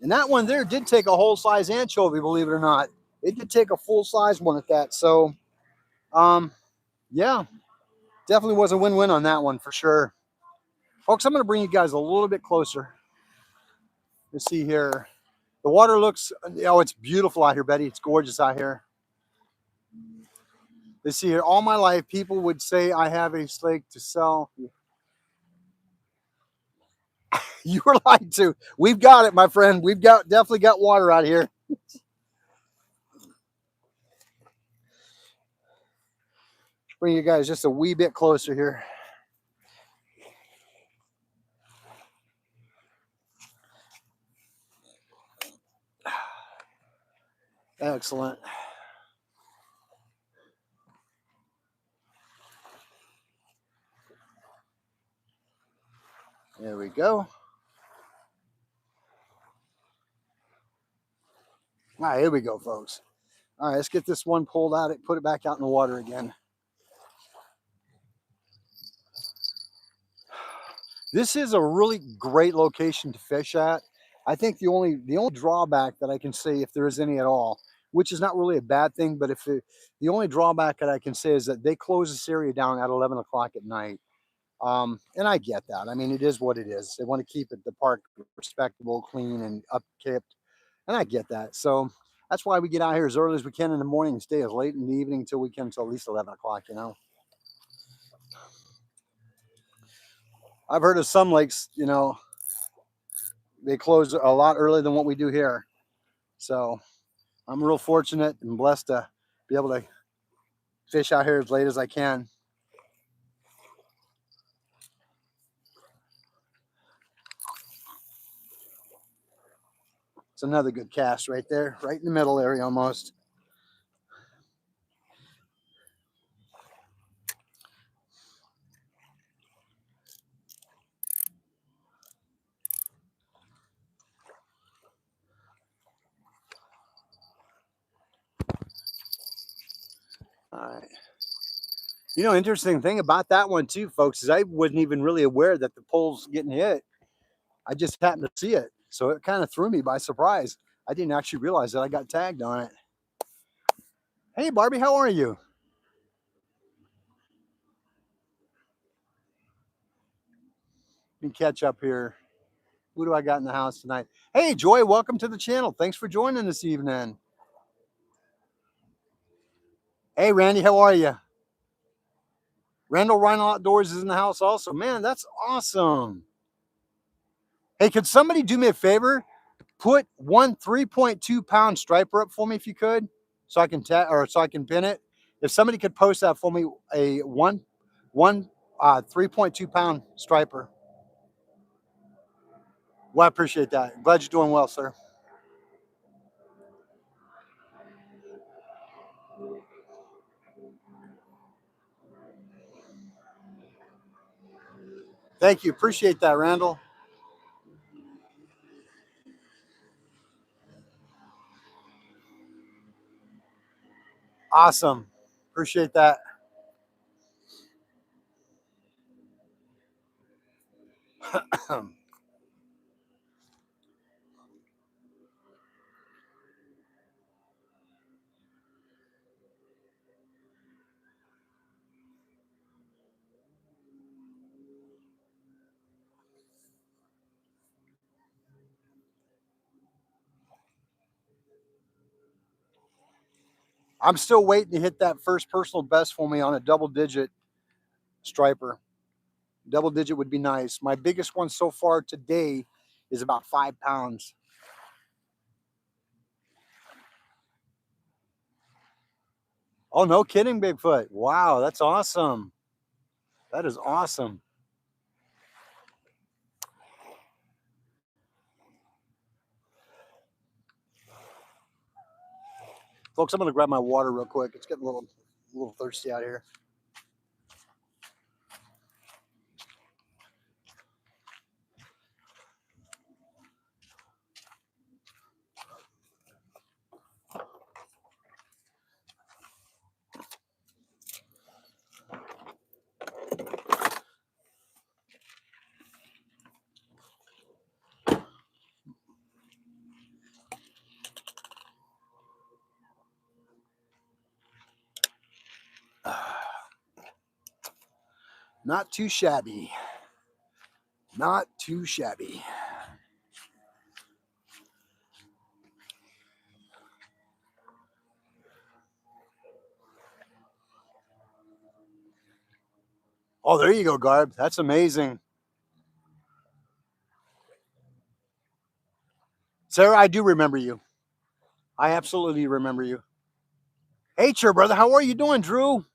And that one there did take a whole size anchovy, believe it or not. It did take a full size one at that. So, um, yeah, definitely was a win-win on that one for sure. Folks, I'm going to bring you guys a little bit closer. Let's see here. The water looks, oh, it's beautiful out here, Betty. It's gorgeous out here. Let's see here. All my life, people would say I have a slake to sell. You were lied to. We've got it, my friend. We've definitely got water out here. Bring you guys just a wee bit closer here. Excellent. There we go. All right, here we go, folks. All right, let's get this one pulled out and put it back out in the water again. This is a really great location to fish at. I think the only drawback that I can say, if there is any at all, which is not really a bad thing, but the only drawback that I can say is that they close this area down at 11 o'clock at night. And I get that. I mean, it is what it is. They want to keep the park respectable, clean, and upkept, and I get that. So that's why we get out here as early as we can in the morning and stay as late in the evening until we can, until at least 11 o'clock. I've heard of some lakes, they close a lot earlier than what we do here. So I'm real fortunate and blessed to be able to fish out here as late as I can. It's another good cast right there, right in the middle area almost. All right. You know, interesting thing about that one too, folks, is I wasn't even really aware that the pole's getting hit. I just happened to see it. So it kind of threw me by surprise. I didn't actually realize that I got tagged on it. Hey, Barbie, how are you? Let me catch up here. Who do I got in the house tonight? Hey, Joy, welcome to the channel. Thanks for joining this evening. Hey, Randy, how are you? Randall Rhino Outdoors is in the house also. Man, that's awesome. Hey, could somebody do me a favor? Put one 3.2 pound striper up for me if you could, so I can so I can pin it. If somebody could post that for me, a one 3.2 pound striper. Well, I appreciate that. I'm glad you're doing well, sir. Thank you. Appreciate that, Randall. Awesome. Appreciate that. I'm still waiting to hit that first personal best for me on a double digit striper. Double digit would be nice. My biggest one so far today is about 5 pounds. Oh, no kidding, Bigfoot. Wow, that's awesome. That is awesome. Folks, I'm going to grab my water real quick. It's getting a little thirsty out here. Not too shabby. Not too shabby. Oh, there you go, Garb. That's amazing. Sarah, I do remember you. I absolutely remember you. Hey, sure, brother. How are you doing, Drew?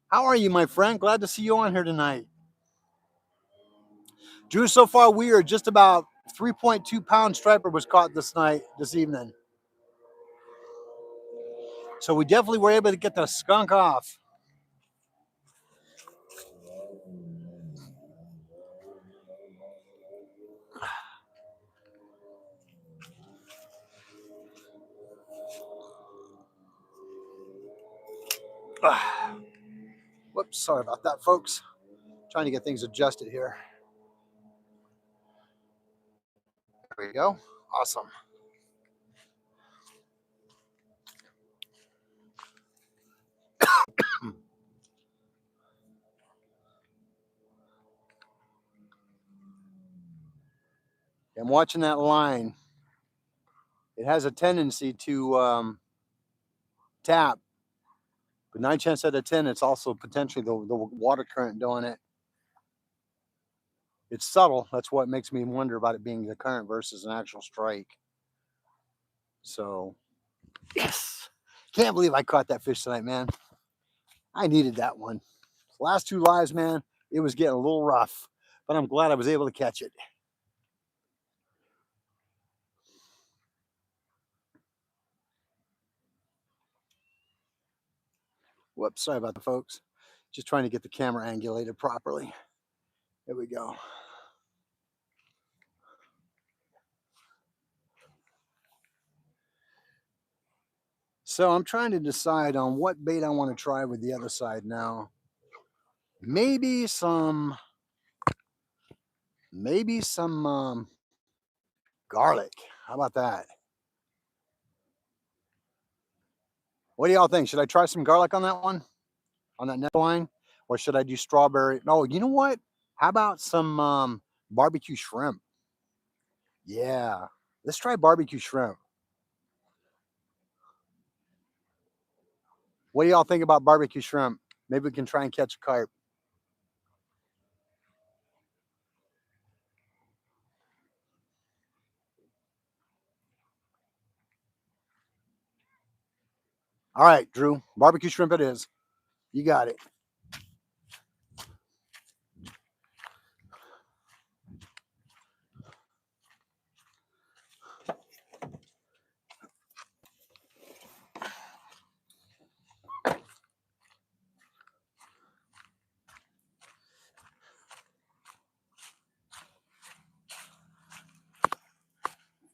How are you, my friend? Glad to see you on here tonight. Drew, so far we are just about 3.2 pound striper was caught this evening. So we definitely were able to get the skunk off. Whoops, sorry about that, folks. Trying to get things adjusted here. There we go. Awesome. I'm watching that line. It has a tendency to tap, but 9 chances out of 10, it's also potentially the water current doing it. It's subtle. That's what makes me wonder about it being the current versus an actual strike. So, yes. Can't believe I caught that fish tonight, man. I needed that one. Last two lives, man, it was getting a little rough, but I'm glad I was able to catch it. Whoops, sorry about that, folks. Just trying to get the camera angulated properly. There we go. So I'm trying to decide on what bait I want to try with the other side now. Maybe some garlic. How about that? What do y'all think? Should I try some garlic on that one? On that next line? Or should I do strawberry? No, you know what? How about some barbecue shrimp? Yeah, let's try barbecue shrimp. What do y'all think about barbecue shrimp? Maybe we can try and catch a carp. All right, Drew, barbecue shrimp it is. You got it.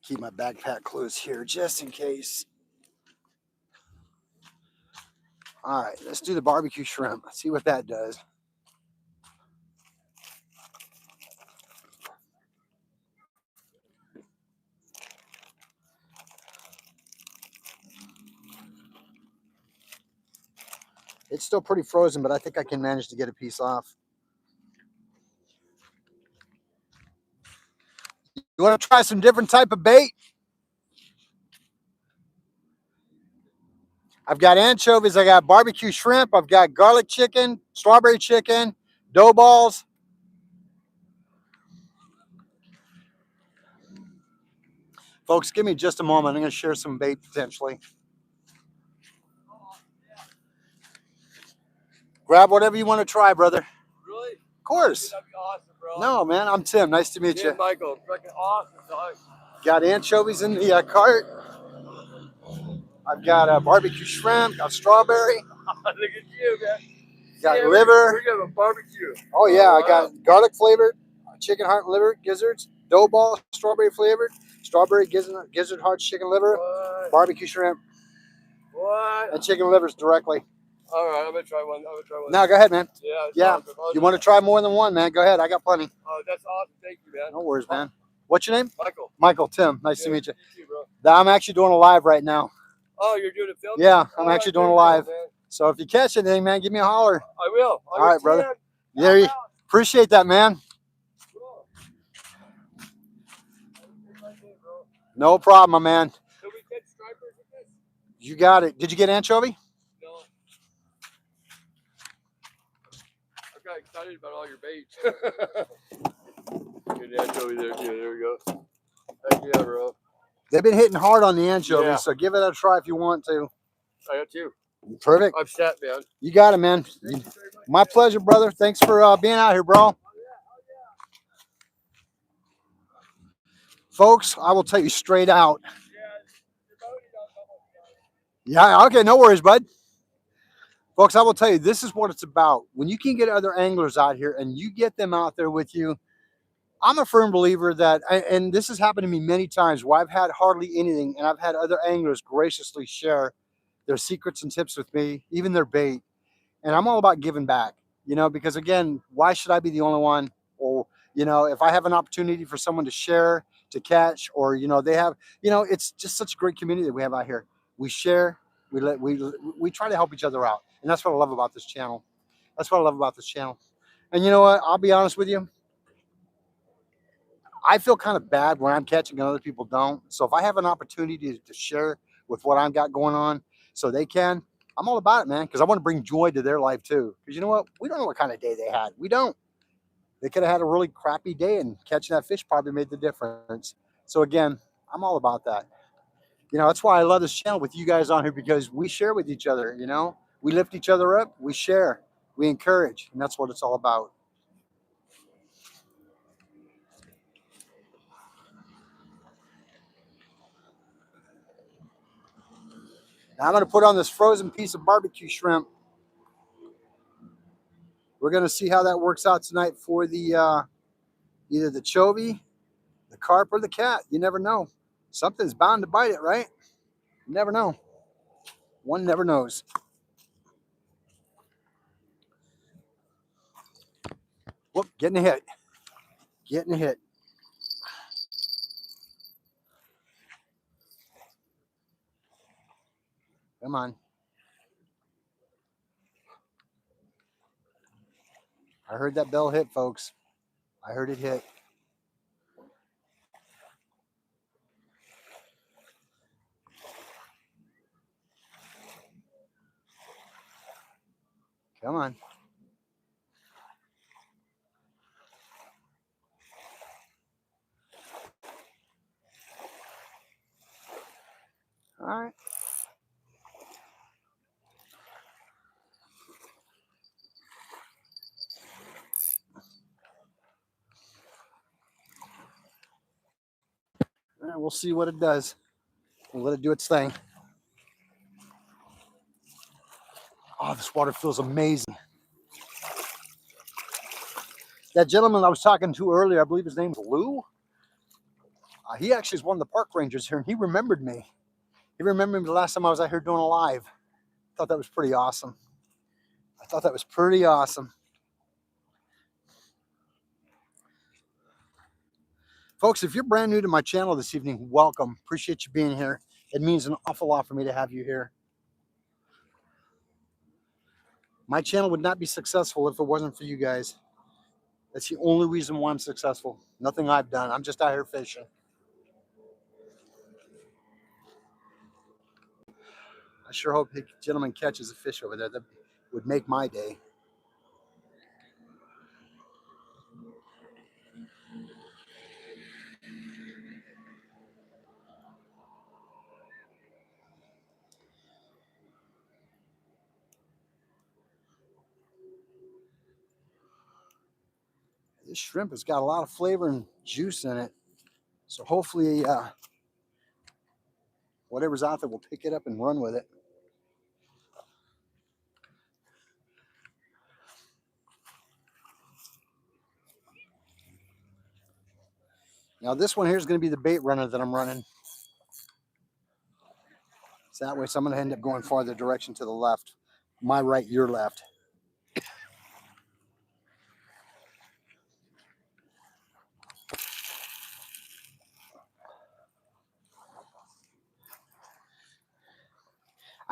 Keep my backpack closed here just in case. All right, let's do the barbecue shrimp. Let's see what that does. It's still pretty frozen, but I think I can manage to get a piece off. You want to try some different type of bait? I've got anchovies, I got barbecue shrimp, I've got garlic chicken, strawberry chicken, dough balls. Folks, give me just a moment. I'm going to share some bait potentially. Grab whatever you want to try, brother. Really? Of course. That'd be awesome, bro. No, man, I'm Tim. Nice to meet you. Michael, freaking awesome, dog. Got anchovies in the cart. I've got barbecue shrimp, got strawberry. Look at you, man. Got liver. We're gonna have a barbecue. Oh yeah, I got garlic flavored chicken heart and liver gizzards, dough ball strawberry flavored, strawberry gizzard heart chicken liver, barbecue shrimp, and chicken livers directly. All right, I'm gonna try one. No, go ahead, man. Yeah. Awesome. You want to try more than one, man? Go ahead. I got plenty. Oh, that's awesome. Thank you, man. No worries, man. What's your name? Michael. Michael. Tim. Nice to meet you. You too, bro. I'm actually doing a live right now. Oh, you're doing a film? Yeah, I'm actually doing a live. So if you catch anything, man, give me a holler. I will. All right, brother. Yeah, you appreciate that, man. No problem, my man. Can we catch stripers with this? You got it. Did you get anchovy? No. I got excited about all your baits. Get anchovy there. Yeah, there we go. Heck yeah, bro. They've been hitting hard on the anchovies, so give it a try if you want to. I got you. Perfect. I'm set, man. You got it, man. My pleasure, brother. Thanks for being out here, bro. Folks, I will tell you straight out. Yeah, okay, no worries, bud. Folks, I will tell you, this is what it's about. When you can get other anglers out here and you get them out there with you, I'm a firm believer that, and this has happened to me many times where I've had hardly anything and I've had other anglers graciously share their secrets and tips with me, even their bait. And I'm all about giving back, because again, why should I be the only one? Or, if I have an opportunity for someone to share, to catch, or, they have, it's just such a great community that we have out here. We share, we try to help each other out. And that's what I love about this channel. And you know what? I'll be honest with you. I feel kind of bad when I'm catching and other people don't. So if I have an opportunity to share with what I've got going on so they can, I'm all about it, man, because I want to bring joy to their life too. Because you know what? We don't know what kind of day they had. We don't. They could have had a really crappy day, and catching that fish probably made the difference. So again, I'm all about that. You know, that's why I love this channel with you guys on here, because we share with each other. You know, we lift each other up, we share, we encourage, and that's what it's all about. Now I'm going to put on this frozen piece of barbecue shrimp. We're going to see how that works out tonight for the either the chovy, the carp, or the cat. You never know. Something's bound to bite it, right? You never know. One never knows. Whoop, getting a hit. Getting a hit. Come on. I heard that bell hit, folks. I heard it hit. Come on. All right. All right, we'll see what it does. We'll let it do its thing. Oh, this water feels amazing. That gentleman I was talking to earlier, I believe his name's Lou. He actually is one of the park rangers here, and he remembered me. He remembered me the last time I was out here doing a live. I thought that was pretty awesome. I thought that was pretty awesome. Folks, if you're brand new to my channel this evening, welcome. Appreciate you being here. It means an awful lot for me to have you here. My channel would not be successful if it wasn't for you guys. That's the only reason why I'm successful. Nothing I've done. I'm just out here fishing. I sure hope the gentleman catches a fish over there. That would make my day. This shrimp has got a lot of flavor and juice in it. So hopefully whatever's out there will pick it up and run with it. Now this one here is going to be the bait runner that I'm running. So that way, so I'm going to end up going farther direction to the left. My right, your left.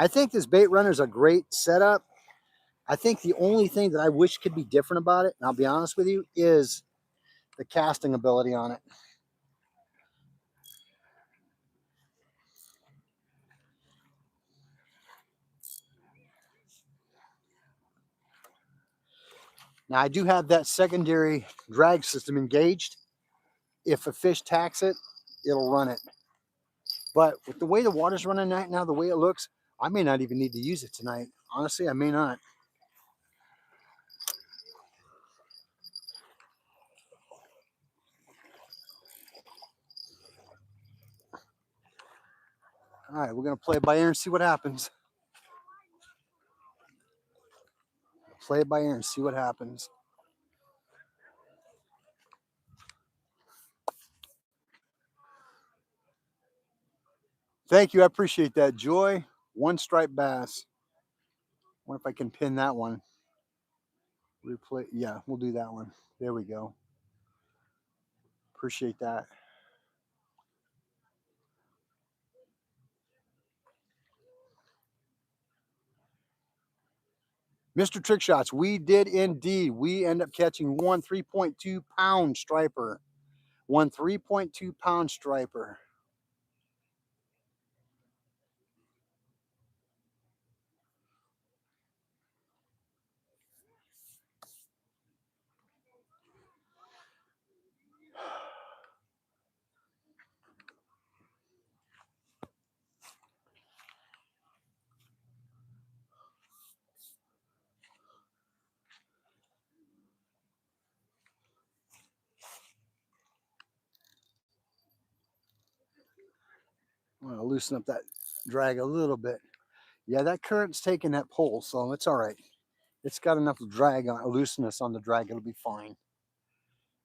I think this bait runner is a great setup. I think the only thing that I wish could be different about it, and I'll be honest with you, is the casting ability on it. Now I do have that secondary drag system engaged. If a fish tacks it, it'll run it. But with the way the water's running right now, the way it looks, I may not even need to use it tonight. Honestly, I may not. All right, we're going to play it by ear and see what happens. Play it by ear and see what happens. Thank you. I appreciate that. Joy, one striped bass. I wonder if I can pin that one. Replay. Yeah, we'll do that one. There we go. Appreciate that. Mr. Trick Shots, we did indeed. We end up catching one 3.2 pound striper. One 3.2 pound striper. I'm going to loosen up that drag a little bit. Yeah, that current's taking that pole, so it's all right. It's got enough drag on looseness on the drag. It'll be fine.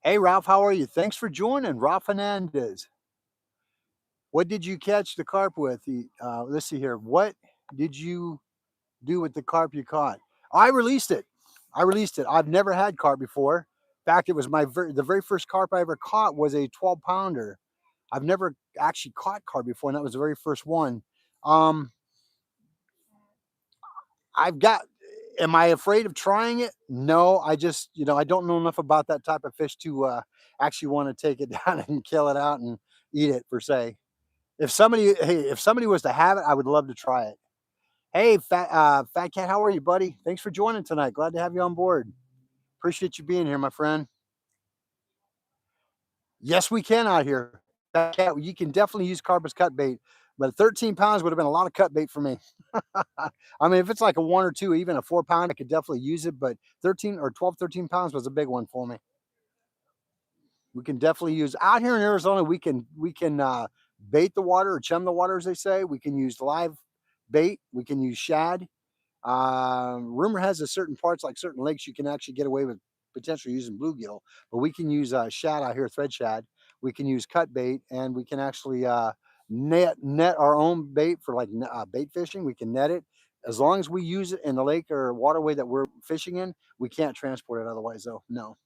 Hey, Ralph, how are you? Thanks for joining, Ralph Hernandez. What did you catch the carp with? Let's see here. What did you do with the carp you caught? I released it. I've never had carp before. In fact, it was the very first carp I ever caught was a 12 pounder. I've never actually caught carp before, and that was the very first one. Um, I've got. Am I afraid of trying it? No, I just I don't know enough about that type of fish to actually want to take it down and kill it out and eat it per se. If somebody was to have it, I would love to try it. Hey, Fat Cat, how are you, buddy? Thanks for joining tonight. Glad to have you on board. Appreciate you being here, my friend. Yes, we can out here. Fat Cat, you can definitely use carp as cut bait, but 13 pounds would have been a lot of cut bait for me. I mean, if it's like a 1 or 2, even a 4 pound, I could definitely use it, but 13 or 12, 13 pounds was a big one for me. We can definitely use out here in Arizona. We can bait the water or chum the water, as they say. We can use live bait. We can use shad. Rumor has a certain parts, like certain lakes, you can actually get away with potentially using bluegill, but we can use shad out here, thread shad. We can use cut bait, and we can actually net our own bait for like bait fishing. We can net it as long as we use it in the lake or waterway that we're fishing in. We can't transport it otherwise, though. No,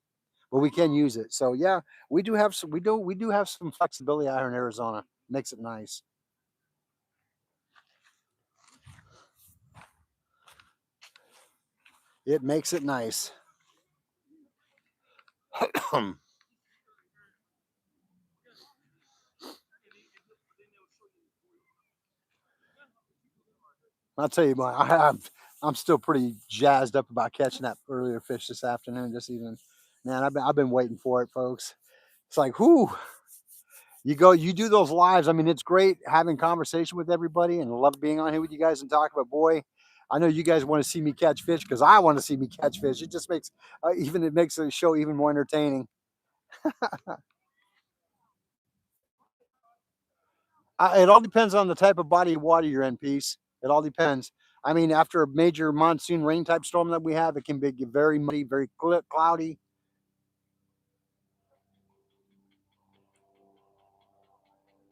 but we can use it. So yeah, we do have some. We do have some flexibility out here in Arizona. Makes it nice. It makes it nice. I'll tell you what, I'm still pretty jazzed up about catching that earlier fish this afternoon, this evening. Man, I've been waiting for it, folks. It's like, whoo, you do those lives. I mean, it's great having conversation with everybody and love being on here with you guys and talk about, boy, I know you guys want to see me catch fish because I want to see me catch fish. It just makes it makes the show even more entertaining. It all depends on the type of body of water you're in, Peace. It all depends. I mean, after a major monsoon rain type storm that we have, it can be very muddy, very cloudy.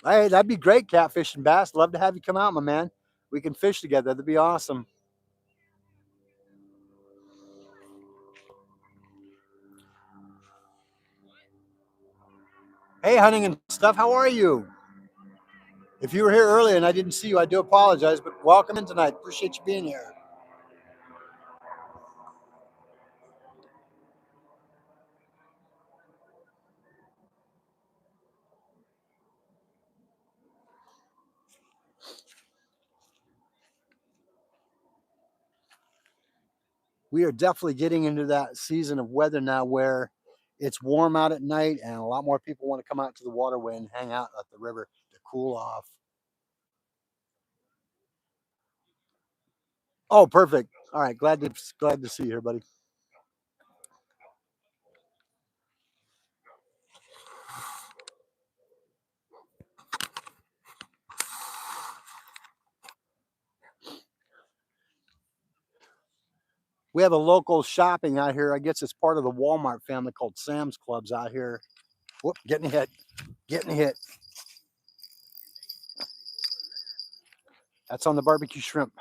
Hey, that'd be great, catfish and bass. Love to have you come out, my man. We can fish together. That'd be awesome. Hey, hunting and stuff. How are you? If you were here earlier and I didn't see you, I do apologize, but welcome in tonight. Appreciate you being here. We are definitely getting into that season of weather now where it's warm out at night and a lot more people want to come out to the waterway and hang out at the river to cool off. Oh, perfect. All right, glad to see you here, buddy. We have a local shopping out here. I guess it's part of the Walmart family called Sam's Clubs out here. Whoop, getting hit. That's on the barbecue shrimp.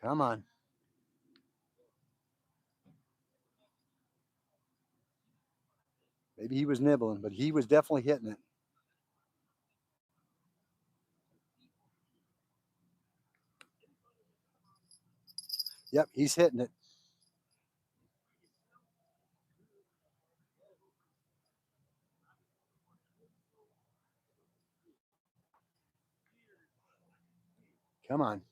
Come on. Maybe he was nibbling, but he was definitely hitting it. Yep, he's hitting it. Come on.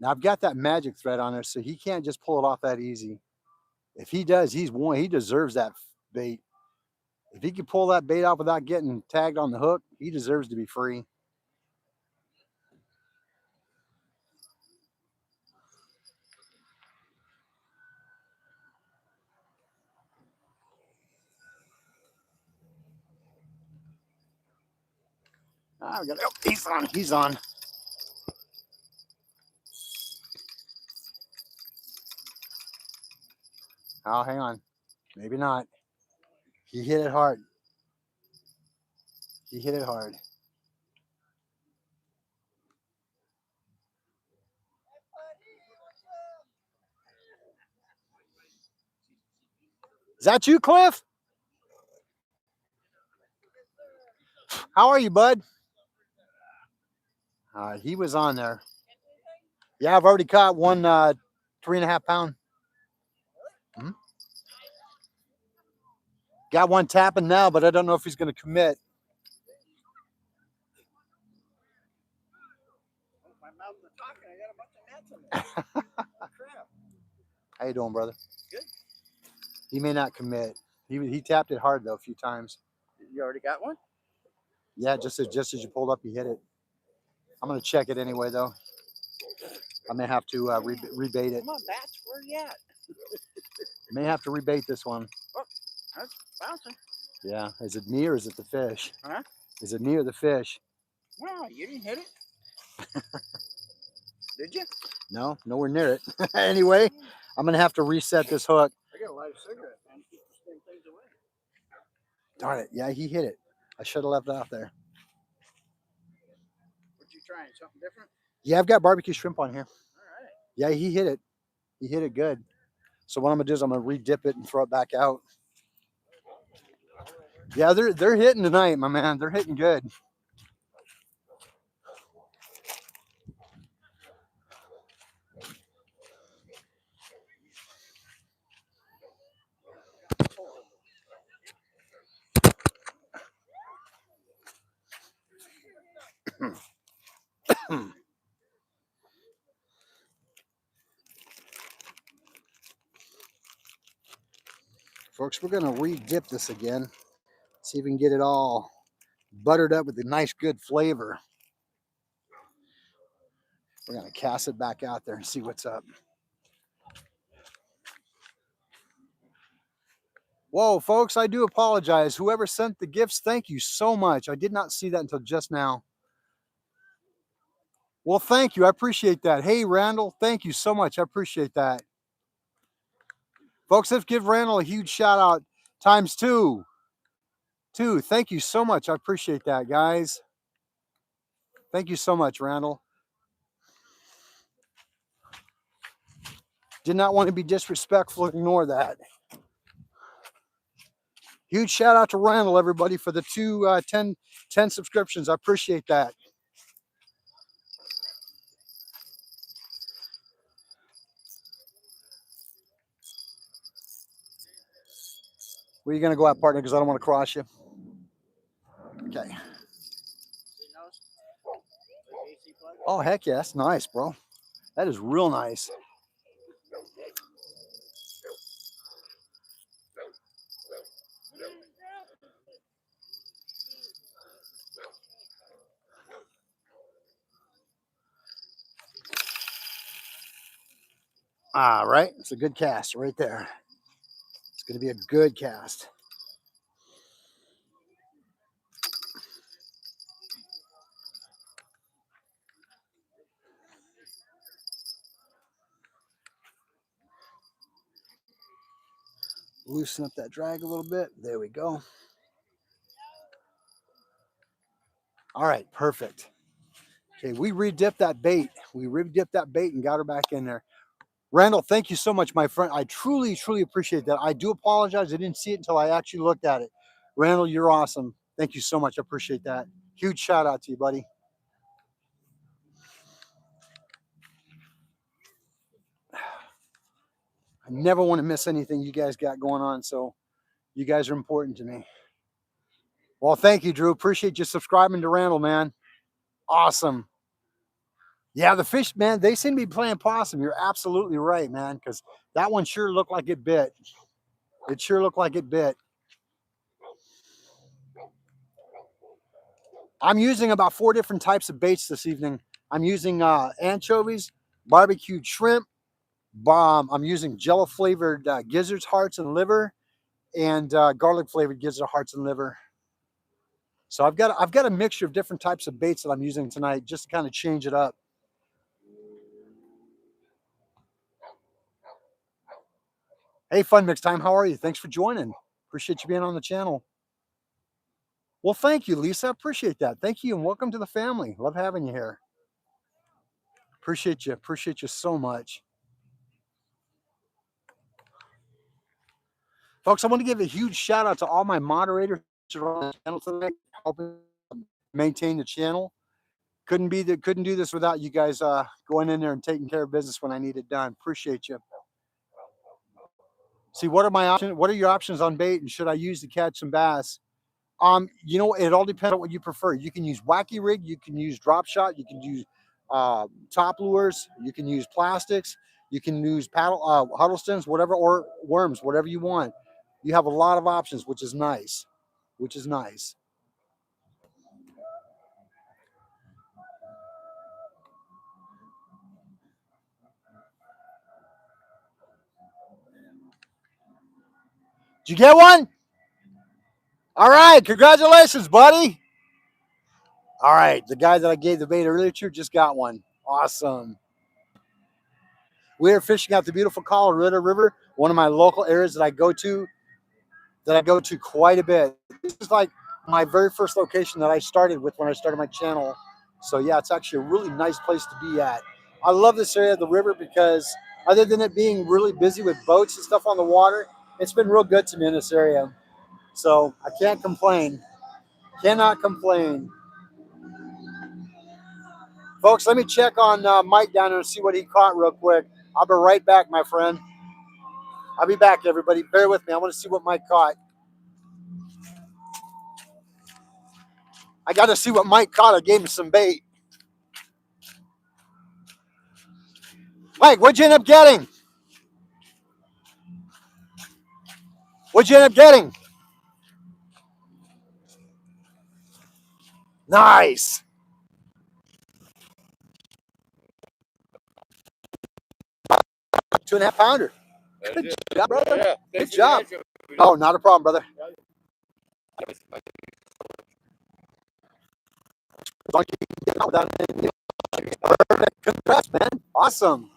Now I've got that magic thread on there, so he can't just pull it off that easy. If he does, he's won. He deserves that bait. If he could pull that bait off without getting tagged on the hook, he deserves to be free. Ah, we got, oh, he's on. He's on. Oh, hang on. Maybe not. He hit it hard. He hit it hard. Is that you, Cliff? How are you, bud? He was on there. Yeah, I've already caught one 3.5 pound. Hmm? Got one tapping now, but I don't know if he's going to commit. My mouth was talking. I got a bunch of gnats in there. Crap. How you doing, brother? Good. He may not commit. He tapped it hard though a few times. You already got one? Yeah, just as you pulled up, he hit it. I'm gonna check it anyway though. I may have to rebait it. Come on, bats, where you at? May have to rebait this one. Oh, that's bouncing. Yeah. Is it me or is it the fish? Huh? Is it me or the fish? Wow, you didn't hit it. Did you? No, nowhere near it. Anyway, I'm gonna have to reset this hook. I got a light cigarette, man. Keep the same things away. Darn it. Yeah, he hit it. I should have left it out there. What you trying? Something different? Yeah, I've got barbecue shrimp on here. All right. Yeah, he hit it. He hit it good. So what I'm gonna do is I'm gonna re-dip it and throw it back out. Yeah, they're hitting tonight, my man. They're hitting good. Folks, we're gonna re-dip this again. See if we can get it all buttered up with a nice good flavor. We're gonna cast it back out there and see what's up. Whoa, folks, I do apologize. Whoever sent the gifts, thank you so much. I did not see that until just now. Well, thank you. I appreciate that. Hey, Randall, thank you so much. I appreciate that. Folks, let's give Randall a huge shout out times two. Thank you so much. I appreciate that, guys. Thank you so much, Randall. Did not want to be disrespectful. Ignore that. Huge shout out to Randall, everybody, for the 10 subscriptions. I appreciate that. Where are you going to go out, partner? Because I don't want to cross you. Okay. Oh, heck yeah. That's nice, bro. That is real nice. All right. It's a good cast right there. It's going to be a good cast. Loosen up that drag a little bit. There we go. All right, perfect. Okay, we re-dipped that bait. We re-dipped that bait and got her back in there. Randall, thank you so much, my friend. I truly, truly appreciate that. I do apologize. I didn't see it until I actually looked at it. Randall, you're awesome. Thank you so much. I appreciate that. Huge shout out to you, buddy. I never want to miss anything you guys got going on, so you guys are important to me. Well, thank you, Drew. Appreciate you subscribing to Randall, man. Awesome. Yeah, the fish, man, they seem to be playing possum. You're absolutely right, man, because that one sure looked like it bit. It sure looked like it bit. I'm using about 4 different types of baits this evening. I'm using anchovies, barbecued shrimp. I'm using jello flavored gizzards, hearts, and liver, and garlic flavored gizzard hearts and liver. So I've got a mixture of different types of baits that I'm using tonight just to kind of change it up. Hey, Fun Mix Time, how are you? Thanks for joining. Appreciate you being on the channel. Well, thank you, Lisa. Appreciate that. Thank you, and welcome to the family. Love having you here. Appreciate you. Appreciate you so much. Folks, I want to give a huge shout out to all my moderators on the channel tonight, helping maintain the channel. Couldn't do this without you guys going in there and taking care of business when I need it done. Appreciate you. See, what are my options? What are your options on bait, and should I use to catch some bass? It all depends on what you prefer. You can use wacky rig, you can use drop shot, you can use top lures, you can use plastics, you can use paddle Huddlestons, whatever, or worms, whatever you want. You have a lot of options, which is nice. Which is nice. Did you get one? All right, congratulations, buddy. All right, the guy that I gave the bait earlier to just got one. Awesome. We are fishing out the beautiful Colorado River, one of my local areas that I go to quite a bit. This is like my very first location that I started with when I started my channel. So yeah, it's actually a really nice place to be at. I love this area of the river because other than it being really busy with boats and stuff on the water, it's been real good to me in this area. So I can't complain. Cannot complain. Folks, let me check on Mike down there and see what he caught real quick. I'll be right back, my friend. I'll be back, everybody. Bear with me. I want to see what Mike caught. I got to see what Mike caught. I gave him some bait. Mike, what'd you end up getting? What'd you end up getting? Nice. Two and a half pounder. Good job, brother. Yeah, Good job. Oh, not a problem, brother. Congrats, man. Awesome.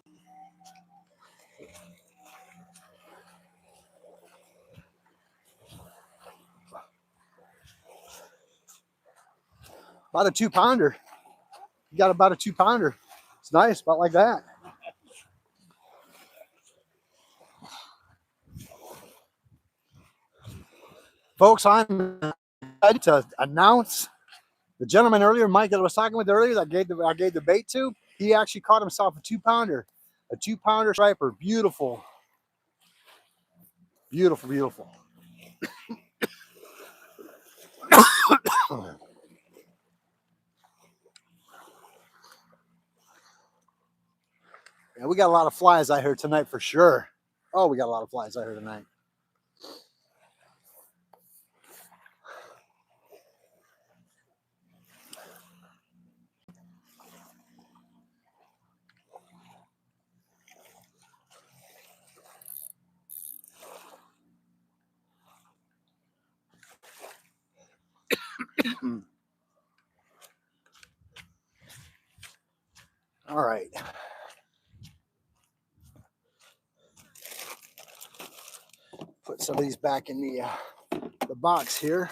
About a 2-pounder. You got about a 2-pounder. It's nice, about like that. Folks, I'm excited to announce the gentleman earlier, Mike, that I was talking with earlier, that I gave the bait to. He actually caught himself a 2-pounder, a 2-pounder striper. Beautiful, beautiful, beautiful. Yeah, we got a lot of flies out here tonight for sure. Oh, we got a lot of flies out here tonight. All right. Put some of these back in the box here.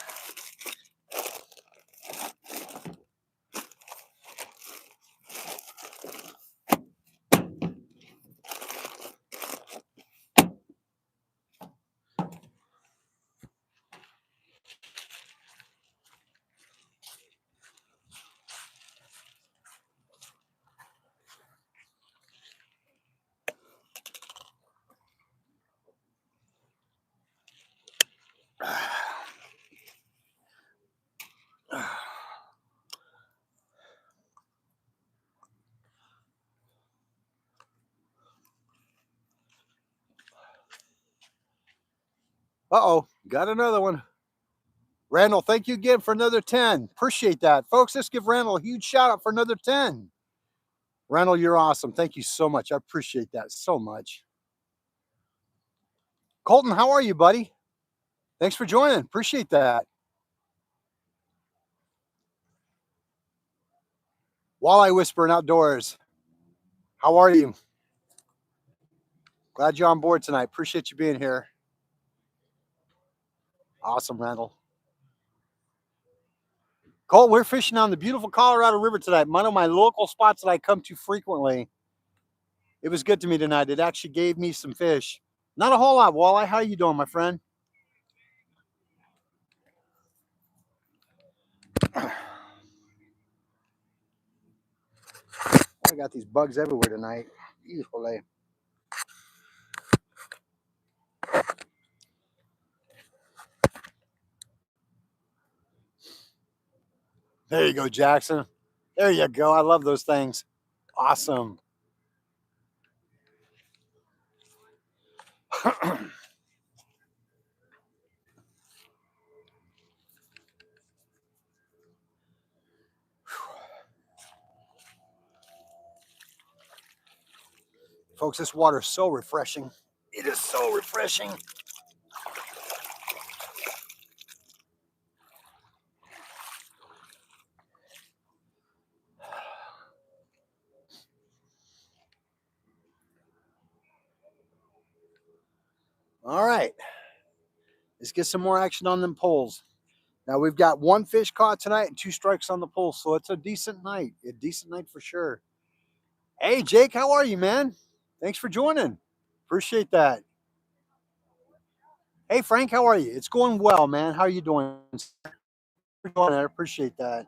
Uh-oh, got another one. Randall, thank you again for another 10. Appreciate that. Folks, let's give Randall a huge shout out for another 10. Randall, you're awesome. Thank you so much. I appreciate that so much. Colton, how are you, buddy? Thanks for joining. Appreciate that. Walleye Whispering Outdoors, how are you? Glad you're on board tonight. Appreciate you being here. Awesome, Randall. Cole, we're fishing on the beautiful Colorado River tonight. One of my local spots that I come to frequently. It was good to me tonight. It actually gave me some fish. Not a whole lot, Walleye. How you doing, my friend? I got these bugs everywhere tonight. Híjole. There you go, Jackson. There you go. I love those things. Awesome. Folks, this water is so refreshing. It is so refreshing. All right. Let's get some more action on them poles. Now we've got one fish caught tonight and 2 strikes on the pole, so it's a decent night. A decent night for sure. Hey, Jake, how are you, man? Thanks for joining. Appreciate that. Hey, Frank, how are you? It's going well, man. How are you doing? I appreciate that.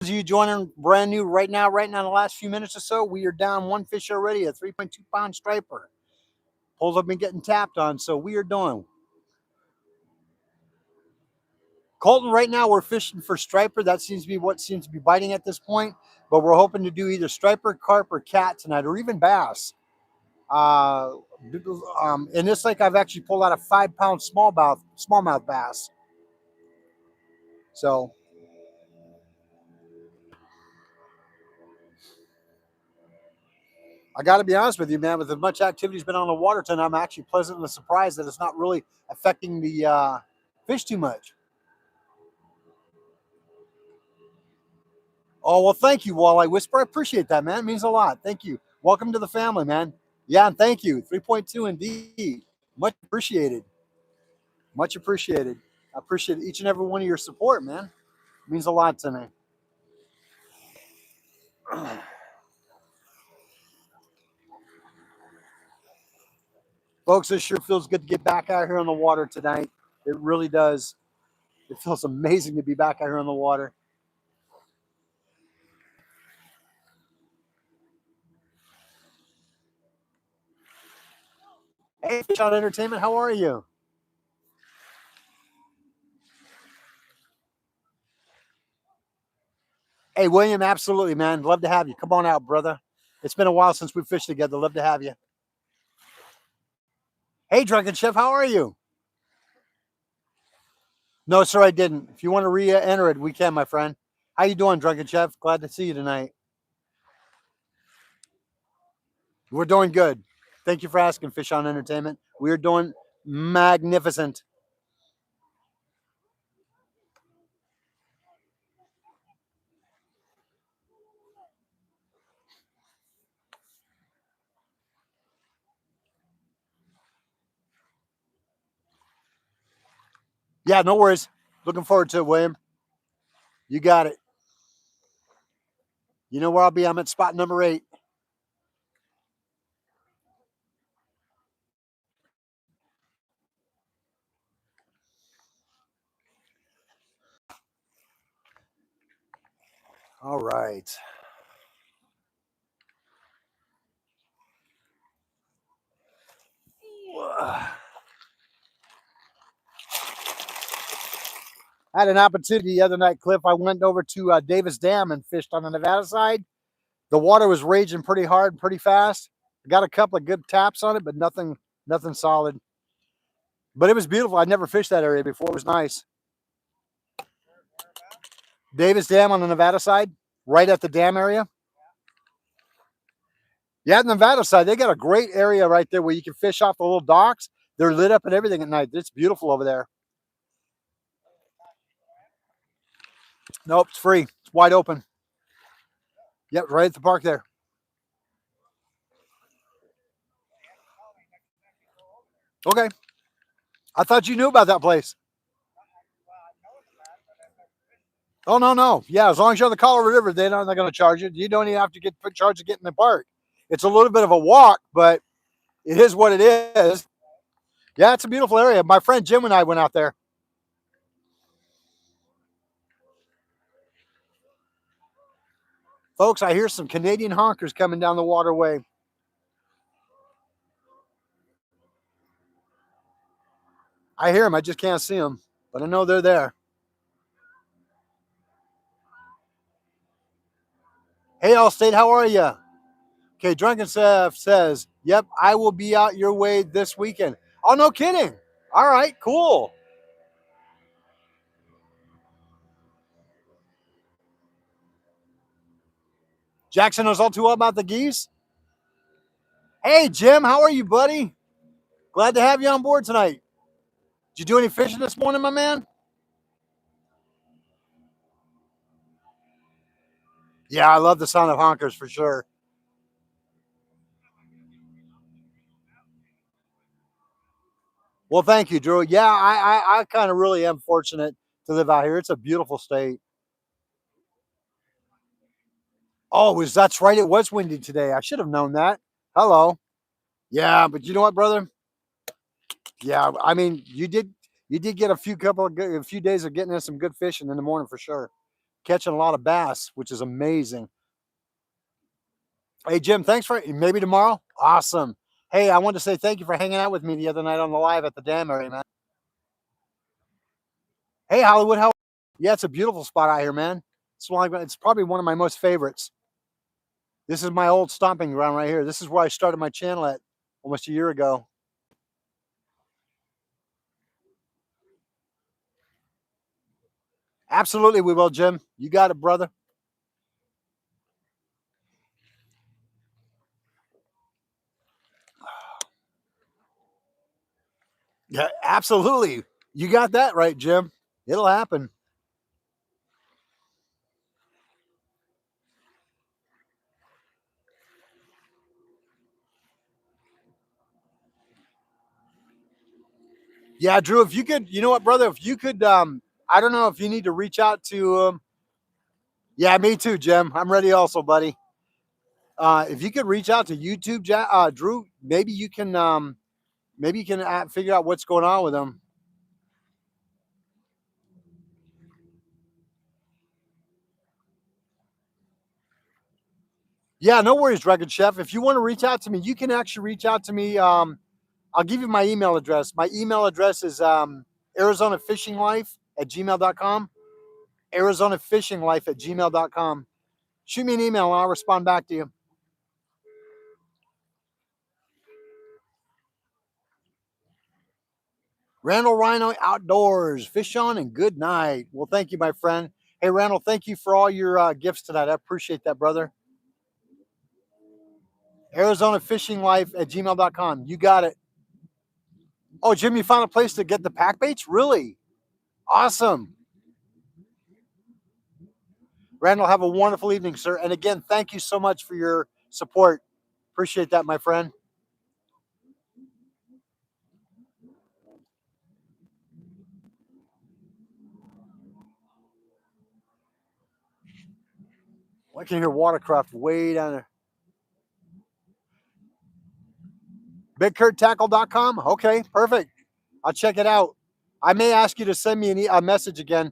Those of you joining brand new right now in the last few minutes or so, we are down one fish already, a 3.2-pound striper. Poles have been getting tapped on, so we are doing. Colton, right now we're fishing for striper. That seems to be what seems to be biting at this point, but we're hoping to do either striper, carp, or cat tonight, or even bass. In this lake, I've actually pulled out a 5-pound smallmouth bass. So I got to be honest with you, man. With as much activity's been on the water tonight, I'm actually pleasantly surprised that it's not really affecting the fish too much. Oh, well, thank you, Walleye Whisper. I appreciate that, man. It means a lot. Thank you. Welcome to the family, man. Yeah, and thank you. 3.2 indeed. Much appreciated. Much appreciated. I appreciate each and every one of your support, man. It means a lot to me. Folks, it sure feels good to get back out here on the water tonight. It really does. It feels amazing to be back out here on the water. Hey, Fish Out Entertainment, how are you? Hey, William, absolutely, man. Love to have you. Come on out, brother. It's been a while since we fished together. Love to have you. Hey, Drunken Chef, how are you? No, sir, I didn't. If you want to re-enter it, we can, my friend. How you doing, Drunken Chef? Glad to see you tonight. We're doing good. Thank you for asking, Fish On Entertainment. We're doing magnificent. Yeah, no worries. Looking forward to it, William. You got it. You know where I'll be. I'm at spot number 8. All right. I had an opportunity the other night, Cliff. I went over to Davis Dam and fished on the Nevada side. The water was raging pretty hard, pretty fast. I got a couple of good taps on it, but nothing Nothing solid. But it was beautiful. I'd never fished that area before. It was nice. Davis Dam on the Nevada side, right at the dam area. Yeah, the Nevada side, they got a great area right there where you can fish off the little docks. They're lit up and everything at night. It's beautiful over there. Nope, it's free. It's wide open. Yep, right at the park there. Okay. I thought you knew about that place. Oh no, no. Yeah, as long as you're on the Colorado River, they're not going to charge you. You don't even have to get charged to get in the park. It's a little bit of a walk, but it is what it is. Yeah, it's a beautiful area. My friend Jim and I went out there. Folks, I hear some Canadian honkers coming down the waterway. I hear them. I just can't see them, but I know they're there. Hey, Allstate, how are you? Okay, Drunken Seth says, yep, I will be out your way this weekend. Oh, no kidding. All right, cool. Jackson knows all too well about the geese. Hey, Jim, how are you, buddy? Glad to have you on board tonight. Did you do any fishing this morning, my man? Yeah, I love the sound of honkers for sure. Well, thank you, Drew. Yeah, I kind of really am fortunate to live out here. It's a beautiful state. Oh, that's right. It was windy today. I should have known that. Hello. Yeah, but you know what, brother? Yeah, I mean, you did get a few days of getting in some good fishing in the morning for sure. Catching a lot of bass, which is amazing. Hey, Jim, thanks for maybe tomorrow. Awesome. Hey, I wanted to say thank you for hanging out with me the other night on the live at the dam area, man. Hey, Hollywood, how? Yeah, it's a beautiful spot out here, man. It's probably one of my most favorites. This is my old stomping ground right here. This is where I started my channel at almost a year ago. Absolutely, we will, Jim. You got it, brother. Yeah, absolutely. You got that right, Jim. It'll happen. Yeah, Drew, if you could, you know what, brother, if you could, I don't know if you need to reach out to, yeah, me too, Jim. I'm ready also, buddy. If you could reach out to YouTube, Drew, maybe you can figure out what's going on with them. Yeah, no worries, Dragon Chef. If you want to reach out to me, you can actually reach out to me. I'll give you my email address. My email address is ArizonaFishingLife at gmail.com. ArizonaFishingLife at gmail.com. Shoot me an email and I'll respond back to you. Randall Rhino Outdoors. Fish on and good night. Well, thank you, my friend. Hey, Randall, thank you for all your gifts tonight. I appreciate that, brother. ArizonaFishingLife at gmail.com. You got it. Oh, Jim, you found a place to get the pack baits? Really? Awesome. Randall, have a wonderful evening, sir. And again, thank you so much for your support. Appreciate that, my friend. Well, I can hear watercraft way down there. BigKurtTackle.com. Okay, perfect. I'll check it out. I may ask you to send me a message again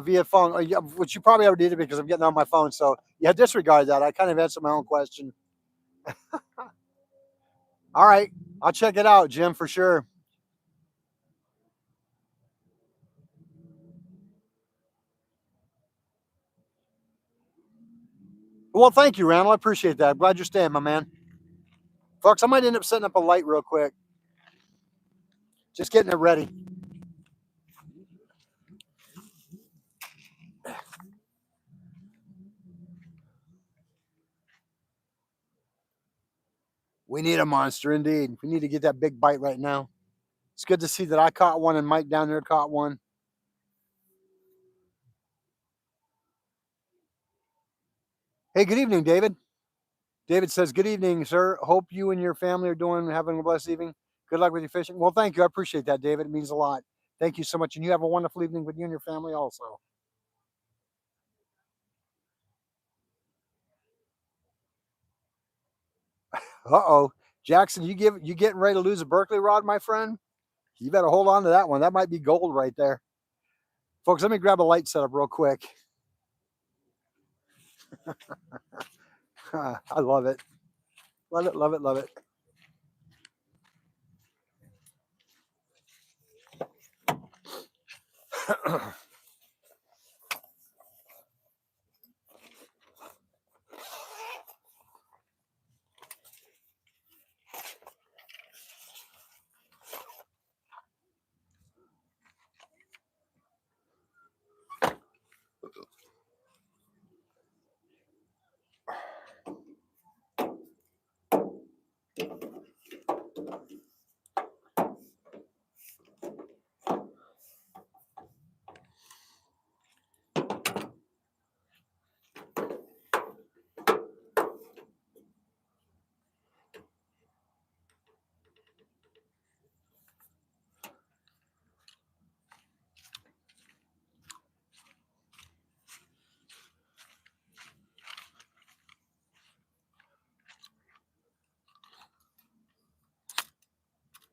via phone, which you probably already did because I'm getting on my phone. So yeah, disregard that. I kind of answered my own question. All right, I'll check it out, Jim, for sure. Well, thank you, Randall. I appreciate that. I'm glad you're staying, my man. Folks, I might end up setting up a light real quick. Just getting it ready. We need a monster indeed. We need to get that big bite right now. It's good to see that I caught one and Mike down there caught one. Hey, good evening, David. David says, good evening, sir. Hope you and your family are having a blessed evening. Good luck with your fishing. Well, thank you. I appreciate that, David. It means a lot. Thank you so much. And you have a wonderful evening with you and your family also. Uh-oh. Jackson, you getting ready to lose a Berkeley rod, my friend? You better hold on to that one. That might be gold right there. Folks, let me grab a light setup real quick. I love it. Love it, love it, love it.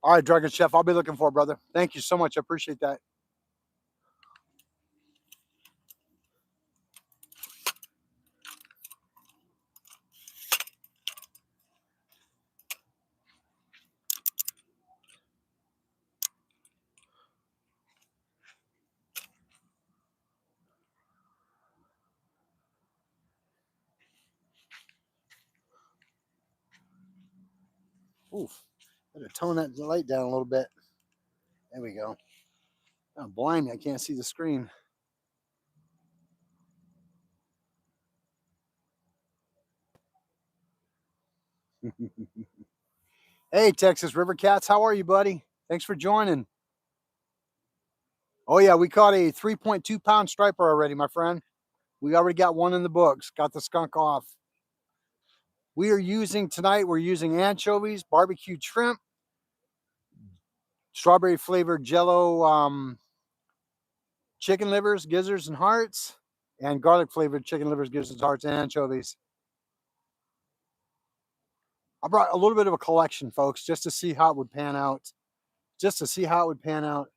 All right, Dragon Chef, I'll be looking for it, brother. Thank you so much. I appreciate that. Oof. Better tone that light down a little bit. There we go. Oh, blind me. I can't see the screen. Hey, Texas River Cats. How are you, buddy? Thanks for joining. Oh, yeah. We caught a 3.2-pound striper already, my friend. We already got one in the books. Got the skunk off. We're using anchovies, barbecued shrimp, strawberry flavored jello chicken livers, gizzards, and hearts, and garlic flavored chicken livers, gizzards, hearts, and anchovies. I brought a little bit of a collection, folks, just to see how it would pan out. Just to see how it would pan out.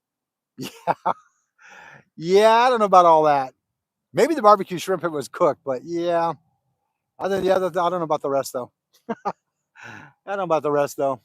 Yeah. Yeah, I don't know about all that. Maybe the barbecue shrimp it was cooked, but yeah. I don't know about the rest though. I don't know about the rest though.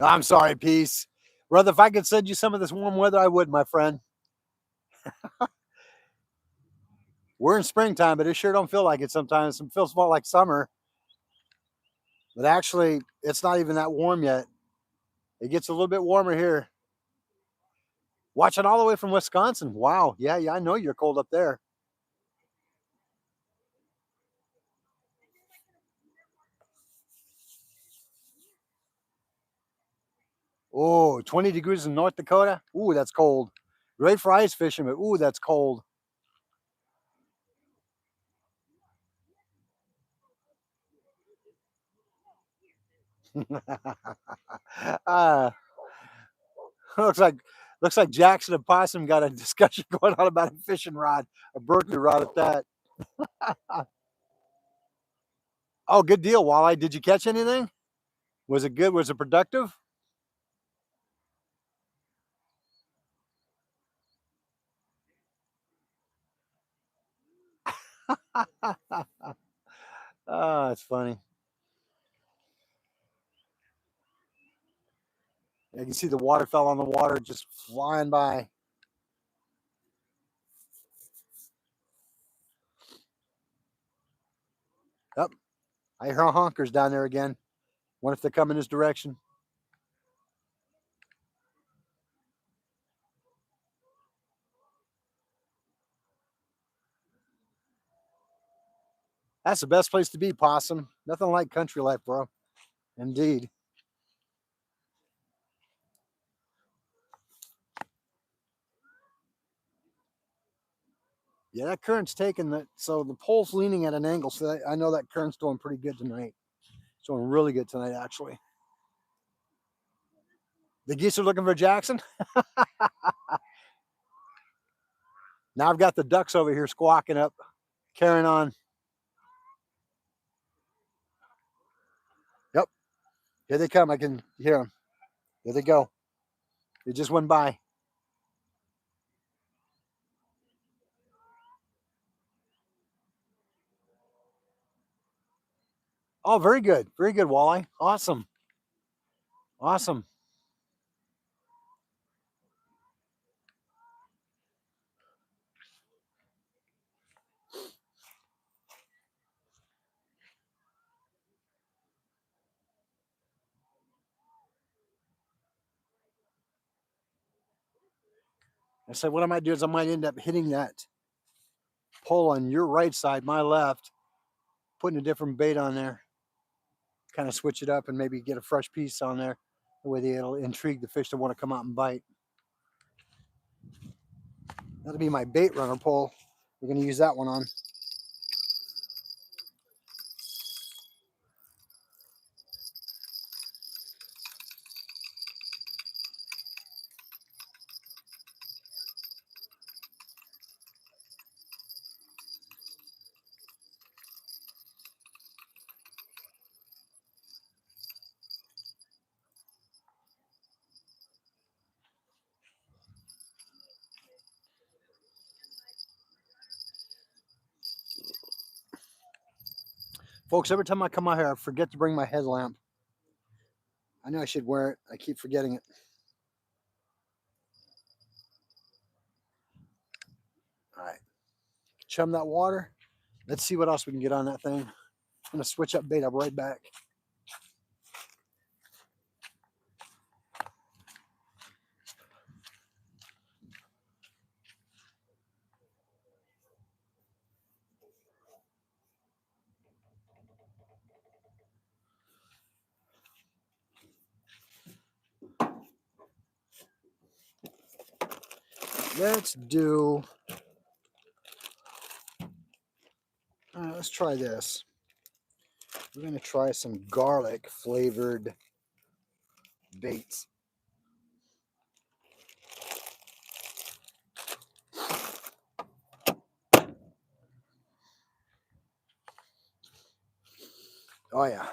I'm sorry, peace. Brother, if I could send you some of this warm weather, I would, my friend. We're in springtime, but it sure don't feel like it sometimes. It feels more like summer. But actually, it's not even that warm yet. It gets a little bit warmer here. Watching all the way from Wisconsin. Wow. Yeah, I know you're cold up there. Oh, 20 degrees in North Dakota. Ooh, that's cold. Great for ice fishing, but ooh, that's cold. uh, looks like Jackson and Possum got a discussion going on about a fishing rod, a Berkeley rod at that. Oh, good deal, Walleye. Did you catch anything? Was it good? Was it productive? Oh, it's funny. You can see the waterfowl on the water just flying by. Yep. I hear honkers down there again. Wonder if they're coming this direction. That's the best place to be, Possum. Nothing like country life, bro. Indeed. Yeah, that current's taking the so the pole's leaning at an angle, so I know that current's doing pretty good tonight. It's doing really good tonight, actually. The geese are looking for Jackson. Now I've got the ducks over here squawking up, carrying on. Yep, here they come. I can hear them. There they go. They just went by. Oh, very good, Walleye. Awesome, awesome. I said, what I might do is I might end up hitting that pole on your right side, my left, putting a different bait on there, kind of switch it up and maybe get a fresh piece on there. The way it'll intrigue the fish to want to come out and bite. That'll be my bait runner pole. We're going to use that one on. Folks, every time I come out here, I forget to bring my headlamp. I know I should wear it. I keep forgetting it. All right. Chum that water. Let's see what else we can get on that thing. I'm going to switch up bait. I'll be right back. Let's do, let's try this. We're going to try some garlic flavored baits. Oh, yeah.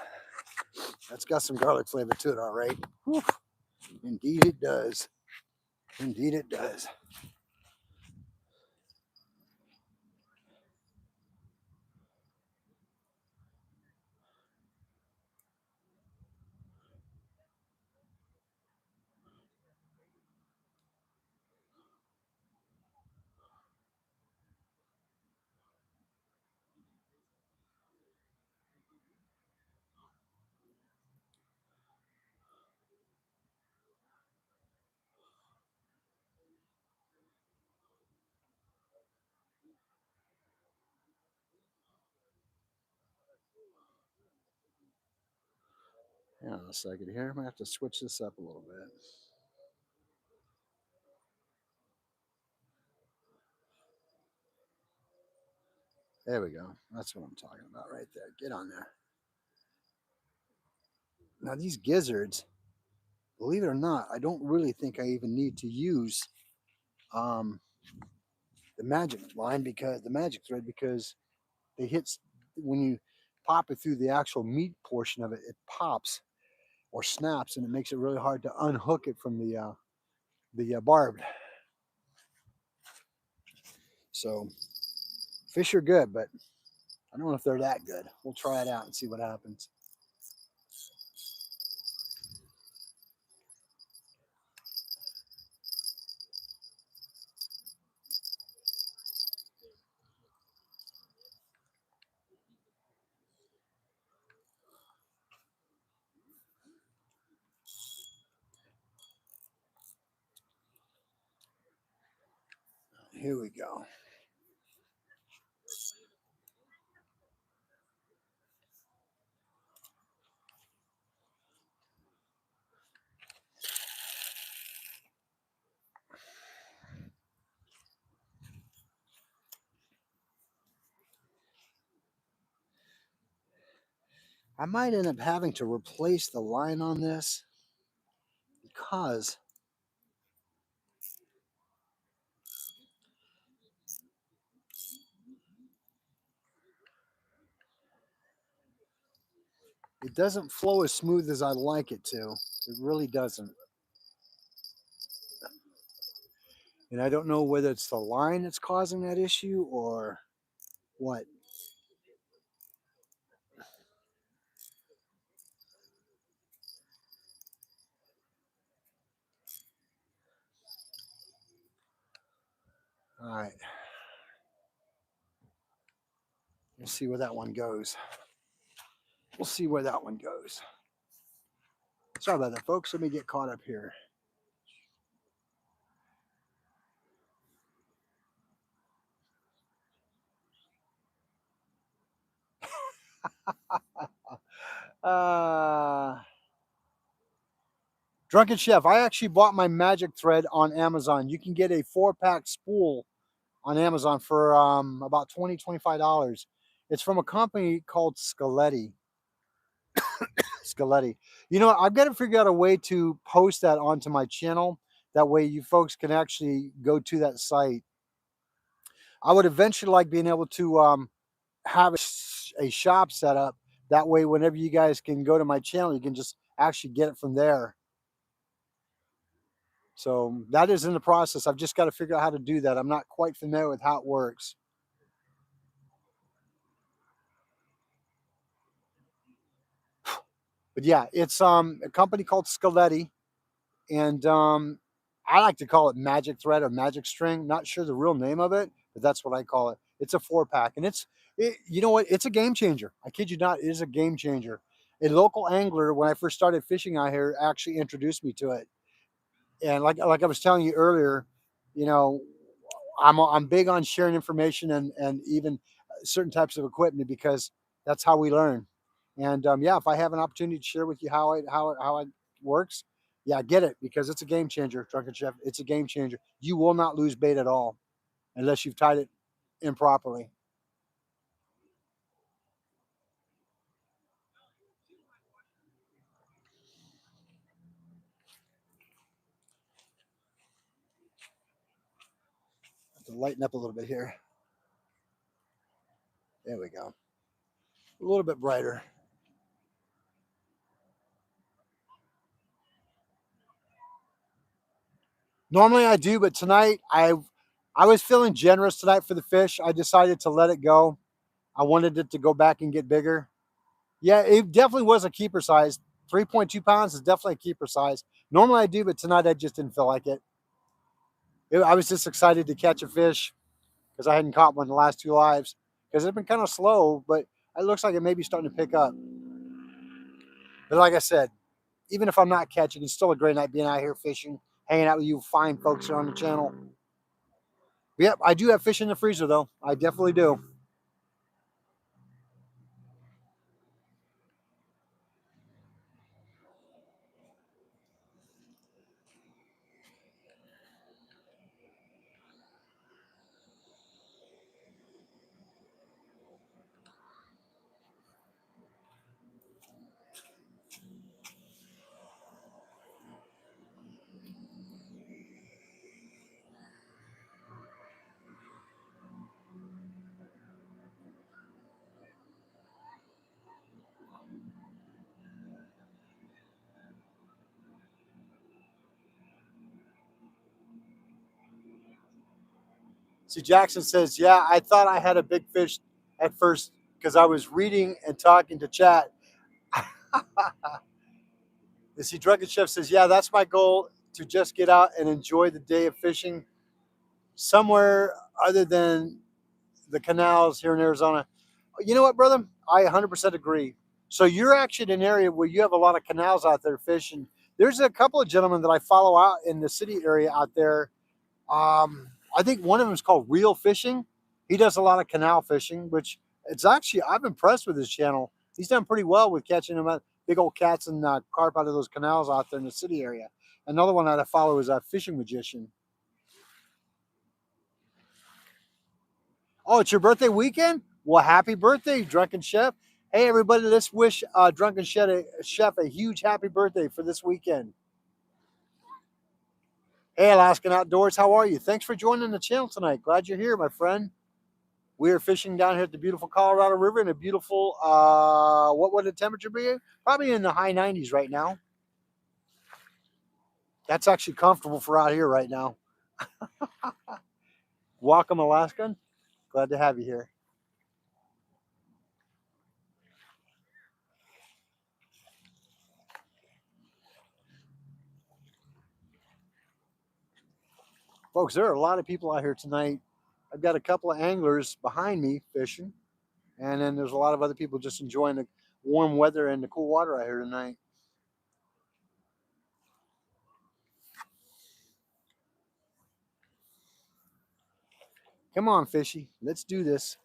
That's got some garlic flavor to it, all right. Whew. Indeed it does. Indeed it does. Hang on a second here. I might have to switch this up a little bit. There we go. That's what I'm talking about right there. Get on there. Now these gizzards, believe it or not, I don't really think I even need to use um, the magic line because the magic thread because they hit when you pop it through the actual meat portion of it, it pops or snaps, and it makes it really hard to unhook it from the barbed. So fish are good, but I don't know if they're that good. We'll try it out and see what happens. Here we go. I might end up having to replace the line on this because it doesn't flow as smooth as I'd like it to. It really doesn't. And I don't know whether it's the line that's causing that issue or what. All right. We'll see where that one goes. We'll see where that one goes. Sorry about that, folks. Let me get caught up here. Uh, Drunken Chef, I actually bought my magic thread on Amazon. You can get a 4-pack spool on Amazon for about $25. It's from a company called Scaletti. Scaletti. You know, I've got to figure out a way to post that onto my channel. That way, you folks can actually go to that site. I would eventually like being able to have a shop set up. That way, whenever you guys can go to my channel, you can just actually get it from there. So that is in the process. I've just got to figure out how to do that. I'm not quite familiar with how it works. But yeah, it's a company called Scaletti, and I like to call it magic thread or magic string. Not sure the real name of it, but that's what I call it. It's a 4-pack, and you know what? It's a game changer. I kid you not, it is a game changer. A local angler, when I first started fishing out here, actually introduced me to it. And like I was telling you earlier, you know, I'm big on sharing information and even certain types of equipment because that's how we learn. And yeah, if I have an opportunity to share with you how it works, yeah, get it because it's a game changer, Drunken Chef. It's a game changer. You will not lose bait at all unless you've tied it improperly. Have to lighten up a little bit here. There we go. A little bit brighter. Normally I do, but tonight I was feeling generous tonight for the fish. I decided to let it go. I wanted it to go back and get bigger. Yeah, it definitely was a keeper size. 3.2 pounds is definitely a keeper size. Normally I do, but tonight I just didn't feel like I was just excited to catch a fish because I hadn't caught one in the last 2 lives because it's been kind of slow, but it looks like it may be starting to pick up. But like I said, even if I'm not catching, it's still a great night being out here fishing, hanging out with you fine folks here on the channel. Yep, I do have fish in the freezer though. I definitely do. See, Jackson says, yeah, I thought I had a big fish at first because I was reading and talking to chat. You see, Drunken Chef says, yeah, that's my goal, to just get out and enjoy the day of fishing somewhere other than the canals here in Arizona. You know what, brother? I 100% agree. So you're actually in an area where you have a lot of canals out there fishing. There's a couple of gentlemen that I follow out in the city area out there. I think one of them is called Real Fishing. He does a lot of canal fishing, which it's actually, I'm impressed with his channel. He's done pretty well with catching them big old cats and carp out of those canals out there in the city area. Another one that I follow is a Fishing Magician. Oh, it's your birthday weekend? Well, happy birthday, Drunken Chef. Hey, everybody, let's wish Drunken Chef a huge happy birthday for this weekend. Hey, Alaskan Outdoors, how are you? Thanks for joining the channel tonight. Glad you're here, my friend. We are fishing down here at the beautiful Colorado River in a beautiful, what would the temperature be? Probably in the high 90s right now. That's actually comfortable for out here right now. Welcome, Alaskan. Glad to have you here. Folks, there are a lot of people out here tonight. I've got a couple of anglers behind me fishing, and then there's a lot of other people just enjoying the warm weather and the cool water out here tonight. Come on, fishy. Let's do this.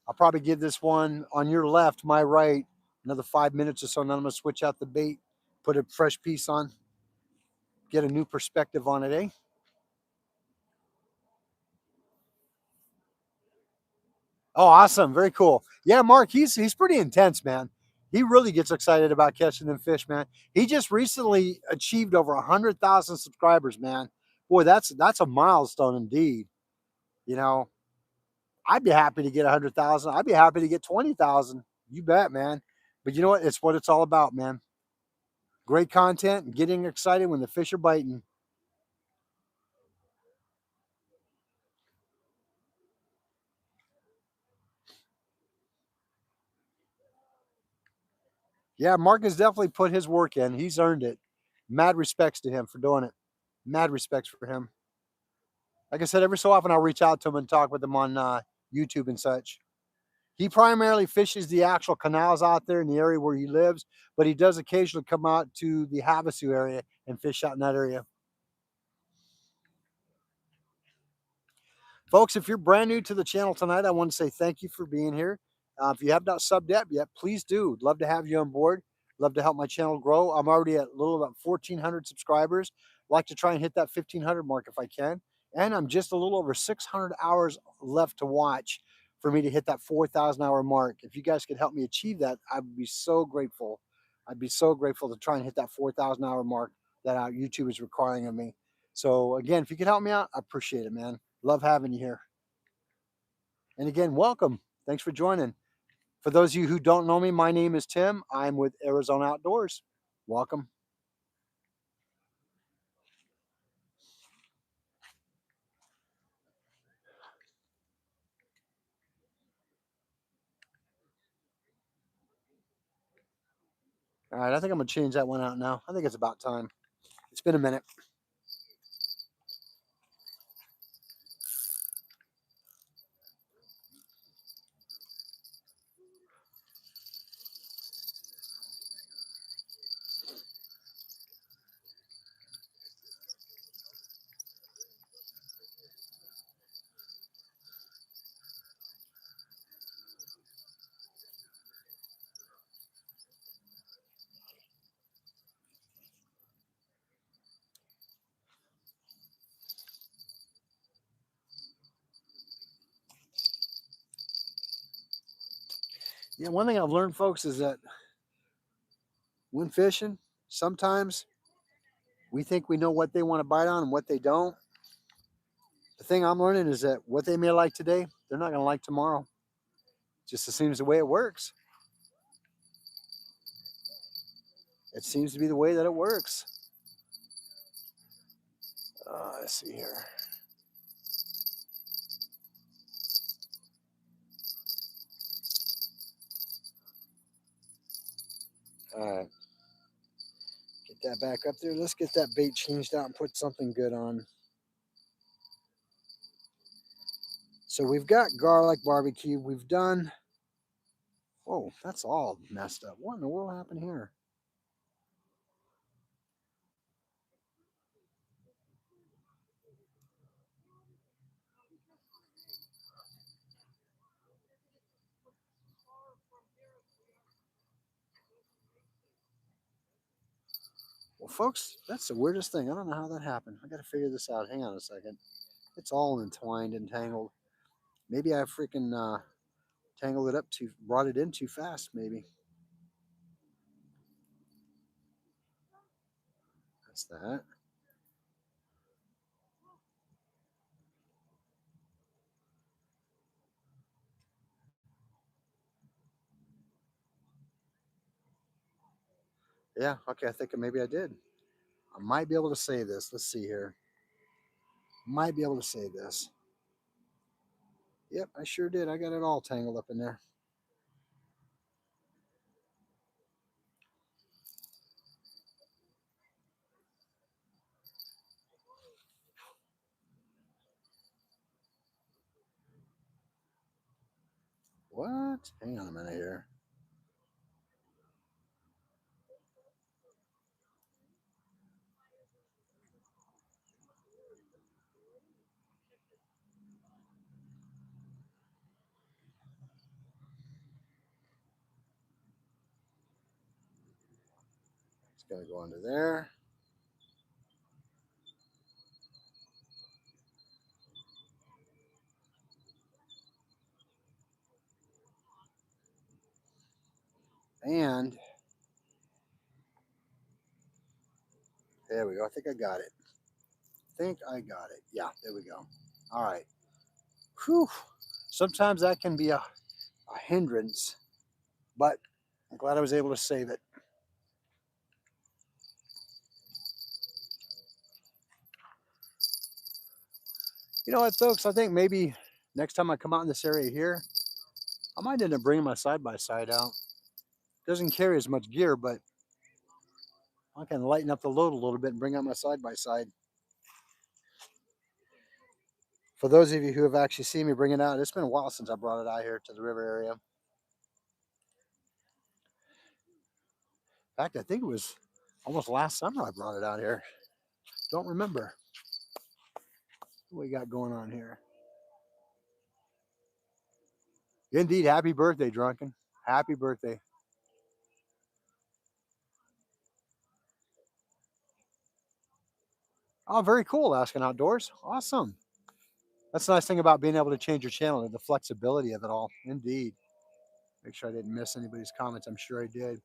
I'll probably give this one on your left, my right, another 5 minutes or so, and then I'm going to switch out the bait, put a fresh piece on, get a new perspective on it, eh? Oh, awesome. Very cool. Yeah, Mark, he's pretty intense, man. He really gets excited about catching them fish, man. He just recently achieved over 100,000 subscribers, man. Boy, that's a milestone indeed. You know, I'd be happy to get 100,000. I'd be happy to get 20,000. You bet, man. But you know what? It's what it's all about, man. Great content and getting excited when the fish are biting. Yeah, Mark has definitely put his work in. He's earned it. Mad respects to him for doing it. Mad respects for him. Like I said, every so often I'll reach out to him and talk with him on YouTube and such. He primarily fishes the actual canals out there in the area where he lives, but he does occasionally come out to the Havasu area and fish out in that area. Folks, if you're brand new to the channel tonight, I want to say thank you for being here. If you have not subbed yet, please do. Love to have you on board. Love to help my channel grow. I'm already at a little about 1,400 subscribers. Like to try and hit that 1,500 mark if I can. And I'm just a little over 600 hours left to watch for me to hit that 4,000 hour mark. If you guys could help me achieve that, I would be so grateful. I'd be so grateful to try and hit that 4,000 hour mark that YouTube is requiring of me. So again, if you could help me out, I appreciate it, man. Love having you here. And again, welcome. Thanks for joining. For those of you who don't know me, my name is Tim. I'm with Arizona Outdoors. Welcome. All right, I think I'm going to change that one out now. I think it's about time. It's been a minute. Yeah, one thing I've learned, folks, is that when fishing, sometimes we think we know what they want to bite on and what they don't. The thing I'm learning is that what they may like today, they're not going to like tomorrow. Just seems the way it works. It seems to be the way that it works. Let's see here. All right. Get that back up there. Let's get that bait changed out and put something good on. So we've got garlic barbecue. We've done. Oh, that's all messed up. What in the world happened here? Well, folks, that's the weirdest thing. I don't know how that happened. I got to figure this out. Hang on a second. It's all entwined and tangled. Maybe I freaking tangled it up brought it in too fast, maybe. That's that. Yeah, okay, I think maybe I did. I might be able to say this. Let's see here. Might be able to say this. Yep, I sure did. I got it all tangled up in there. What? Hang on a minute here. It's going to go under there. And there we go. I think I got it. Yeah, there we go. All right. Whew. Sometimes that can be a hindrance, but I'm glad I was able to save it. You know what, folks? I think maybe next time I come out in this area here, I might end up bringing my side-by-side out. Doesn't carry as much gear, but I can lighten up the load a little bit and bring out my side-by-side. For those of you who have actually seen me bring it out, it's been a while since I brought it out here to the river area. In fact, I think it was almost last summer I brought it out here. Don't remember. What we got going on here? Indeed, happy birthday, Drunken. Happy birthday. Oh, very cool, Asking Outdoors. Awesome. That's the nice thing about being able to change your channel, the flexibility of it all. Indeed. Make sure I didn't miss anybody's comments. I'm sure I did.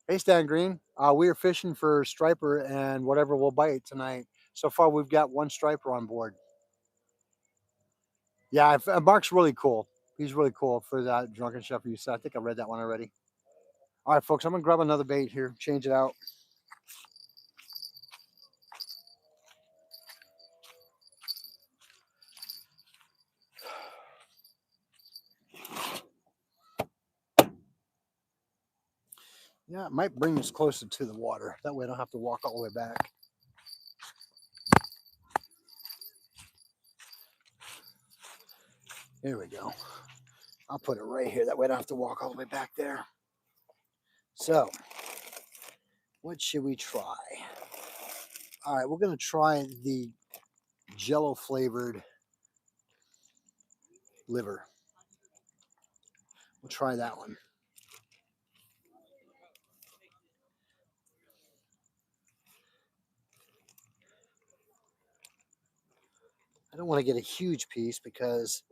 Hey, Stan Green. We are fishing for striper and whatever we'll bite tonight. So far, we've got one striper on board. Yeah, Mark's really cool. He's really cool for that Drunken Shepherd you said. I think I read that one already. All right, folks, I'm going to grab another bait here, change it out. Yeah, it might bring us closer to the water. That way I don't have to walk all the way back. There we go. I'll put it right here. That way I don't have to walk all the way back there. So, what should we try? All right, we're going to try the Jello flavored liver. We'll try that one. I don't want to get a huge piece because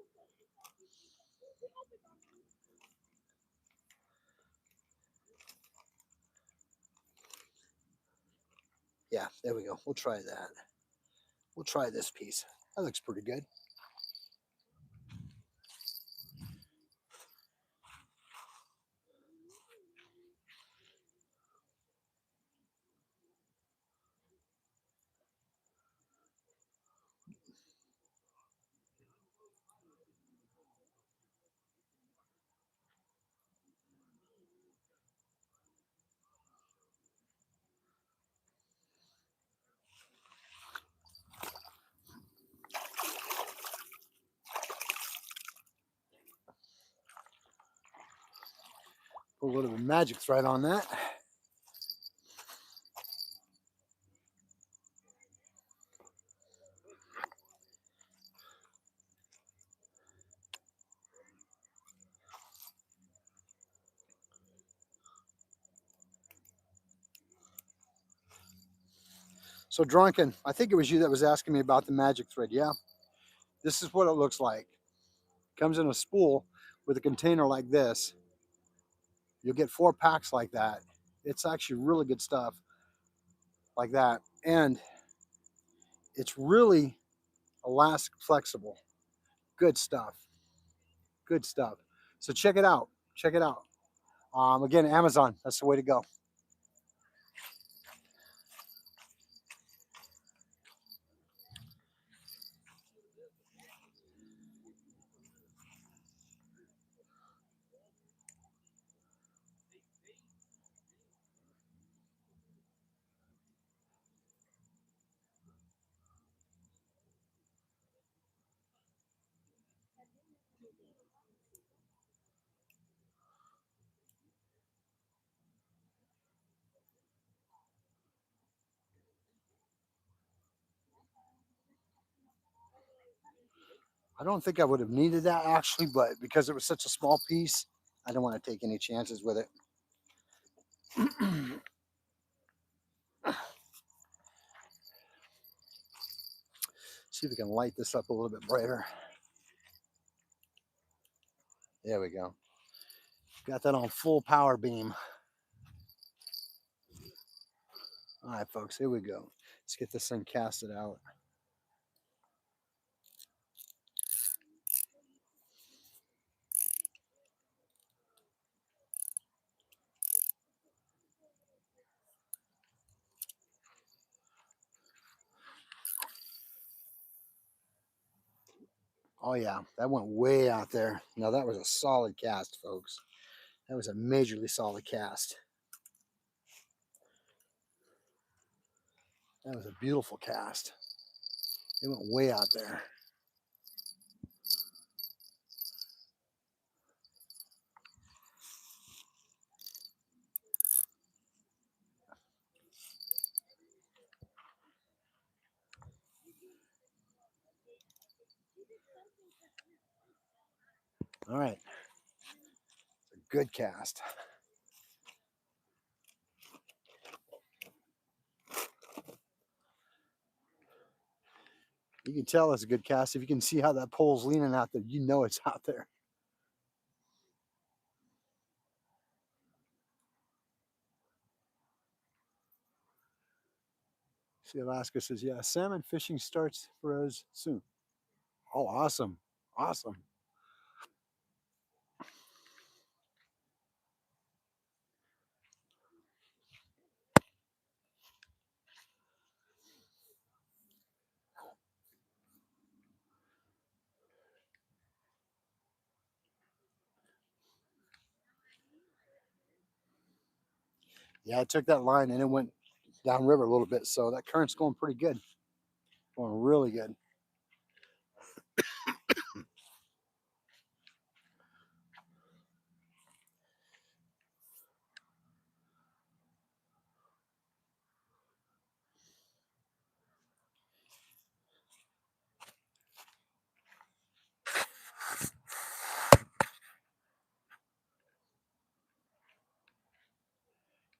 yeah, there we go. We'll try that. We'll try this piece. That looks pretty good. Put a little bit of magic thread on that. So Drunken, I think it was you that was asking me about the magic thread. Yeah, this is what it looks like. Comes in a spool with a container like this. You'll get 4 packs like that. It's actually really good stuff like that. And it's really elastic flexible. Good stuff. Good stuff. So check it out. Check it out. Again, Amazon. That's the way to go. I don't think I would have needed that actually, but because it was such a small piece, I don't want to take any chances with it. See if we can light this up a little bit brighter. There we go. Got that on full power beam. All right, folks, here we go. Let's get this thing casted out. Oh yeah, that went way out there. Now that was a solid cast, folks. That was a majorly solid cast. That was a beautiful cast. It went way out there. All right, it's a good cast. You can tell it's a good cast. If you can see how that pole's leaning out there, you know it's out there. See, Alaska says, yeah, salmon fishing starts for us soon. Oh, awesome. Awesome. Yeah, I took that line and it went downriver a little bit. So that current's going pretty good. Going really good.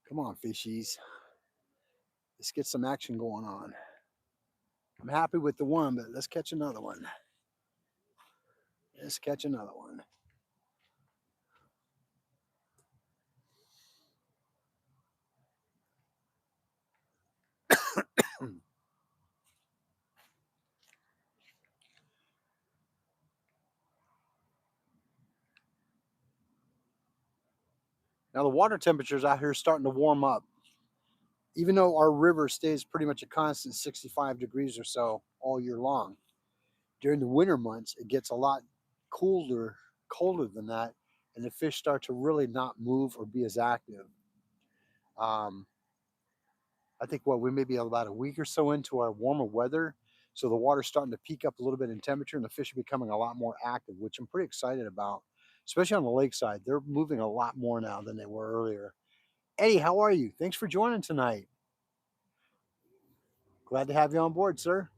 Come on, fishies. Let's get some action going on. I'm happy with the one, but let's catch another one. Let's catch another one. Now the water temperatures out here are starting to warm up. Even though our river stays pretty much a constant 65 degrees or so all year long, during the winter months, it gets a lot colder than that, and the fish start to really not move or be as active. Um, I think we may be about a week or so into our warmer weather, so the water's starting to peak up a little bit in temperature, and the fish are becoming a lot more active, which I'm pretty excited about. especially on the lakeside. They're moving a lot more now than they were earlier. Eddie, how are you? Thanks for joining tonight. Glad to have you on board, sir.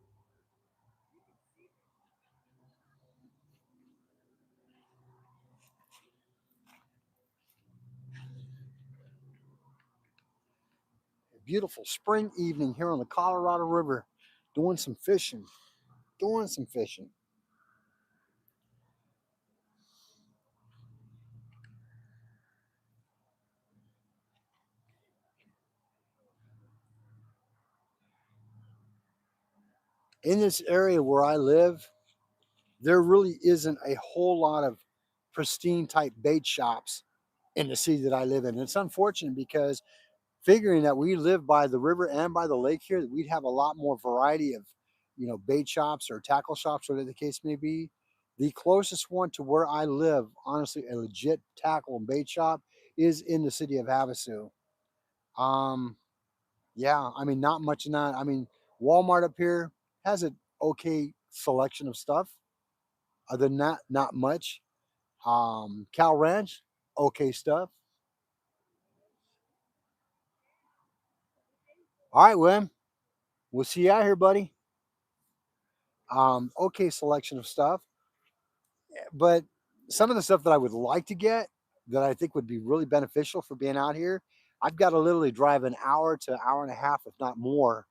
A beautiful spring evening here on the Colorado River, doing some fishing. Doing some fishing. In this area where I live, there really isn't a whole lot of pristine type bait shops in the city that I live in. It's unfortunate because figuring that we live by the river and by the lake here, that we'd have a lot more variety of, bait shops or tackle shops, whatever the case may be. The closest one to where I live, honestly, a legit tackle and bait shop is in the city of Havasu. Um, yeah, I mean, not much in that. I mean, Walmart up here has an okay selection of stuff. Other than that, not much. Cal Ranch, okay stuff. All right, William, we'll see you out here, buddy. Okay selection of stuff, but some of the stuff that I would like to get that I think would be really beneficial for being out here, I've got to literally drive an hour to hour and a half, if not more,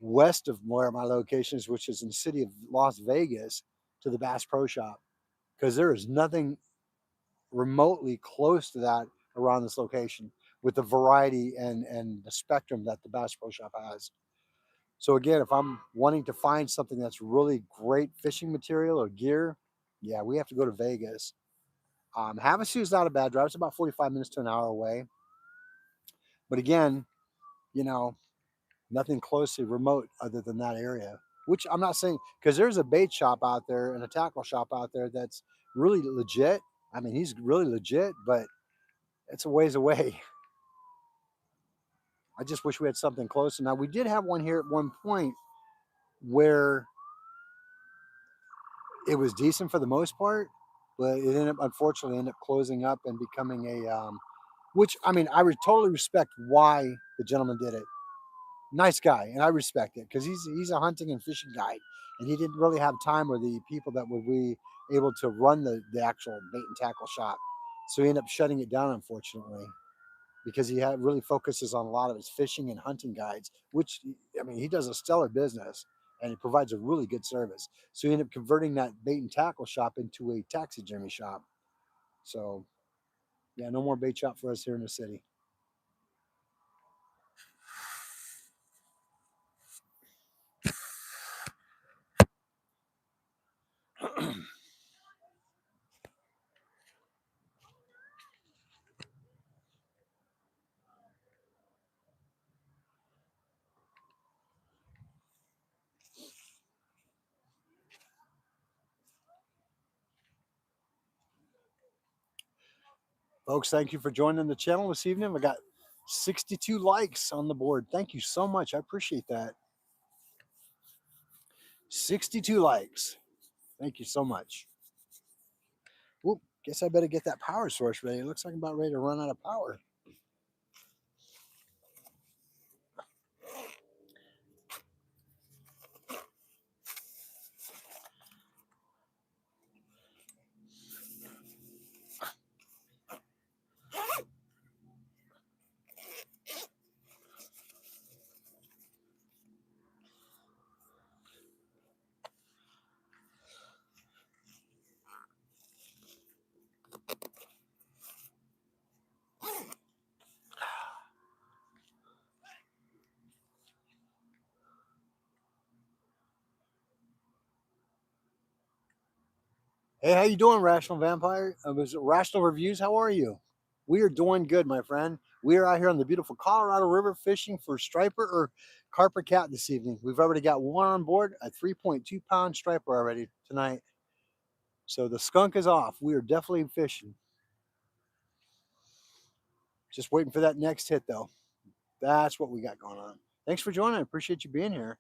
west of where my location is, which is in the city of Las Vegas, to the Bass Pro Shop, because there is nothing remotely close to that around this location with the variety and the spectrum that the Bass Pro Shop has. So again, if I'm wanting to find something that's really great fishing material or gear, yeah, we have to go to Vegas. Havasu is not a bad drive. It's about 45 minutes to an hour away. But again, you know, nothing closely remote other than that area. Which I'm not saying, because there's a bait shop out there and a tackle shop out there that's really legit. I mean, he's really legit, but it's a ways away. I just wish we had something closer. Now, we did have one here at one point where it was decent for the most part, but it ended up, unfortunately, ended up closing up and becoming a, which, I mean, I would totally respect why the gentleman did it. Nice guy, and I respect it because he's a hunting and fishing guide, and he didn't really have time or the people that would be able to run the actual bait and tackle shop. So he ended up shutting it down, unfortunately, because really focuses on a lot of his fishing and hunting guides, which, I mean, he does a stellar business and he provides a really good service. So he ended up converting that bait and tackle shop into a taxidermy shop. So yeah, no more bait shop for us here in the city. Folks, thank you for joining the channel this evening. We got 62 likes on the board. Thank you so much. I appreciate that. 62 likes. Thank you so much. Whoop, guess I better get that power source ready. It looks like I'm about ready to run out of power. Hey, how you doing, Rational Vampire? Was it Rational Reviews? How are you? We are doing good, my friend. We are out here on the beautiful Colorado River fishing for striper or carper cat this evening. We've already got one on board, a 3.2 pound striper already tonight. So the skunk is off. We are definitely fishing. Just waiting for that next hit, though. That's what we got going on. Thanks for joining. I appreciate you being here.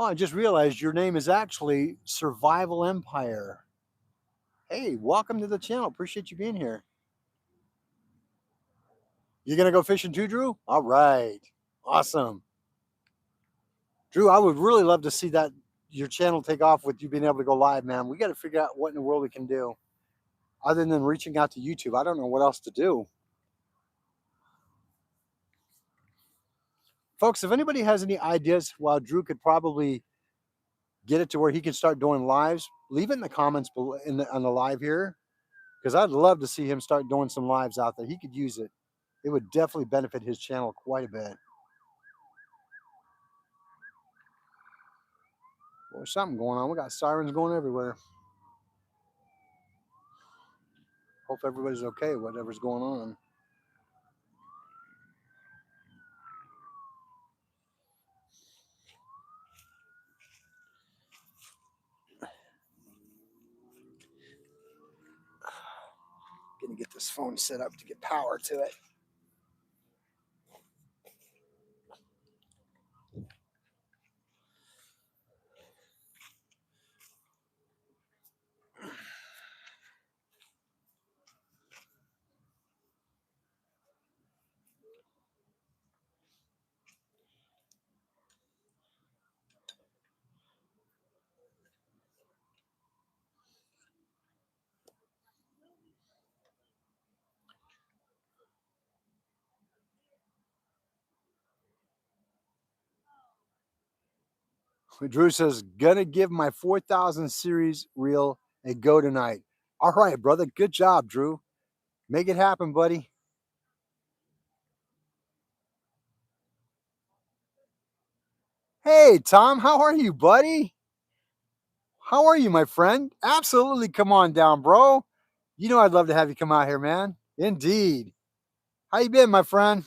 Oh, I just realized your name is actually Survival Empire. Hey, welcome to the channel. Appreciate you being here. You gonna go fishing too, Drew? All right. Awesome. Drew, I would really love to see that your channel take off with you being able to go live, man. We got to figure out what in the world we can do other than reaching out to YouTube. I don't know what else to do. Folks, if anybody has any ideas, while Drew could probably get it to where he can start doing lives, leave it in the comments below on the live here, because I'd love to see him start doing some lives out there. He could use it. It would definitely benefit his channel quite a bit. Well, there's something going on. We got sirens going everywhere. Hope everybody's okay, whatever's going on. Gonna get this phone set up to get power to it. Drew says, gonna give my 4,000 series reel a go tonight. All right, brother. Good job, Drew. Make it happen, buddy. Hey, Tom, how are you, buddy? How are you, my friend? Absolutely. Come on down, bro. You know I'd love to have you come out here, man. Indeed. How you been, my friend?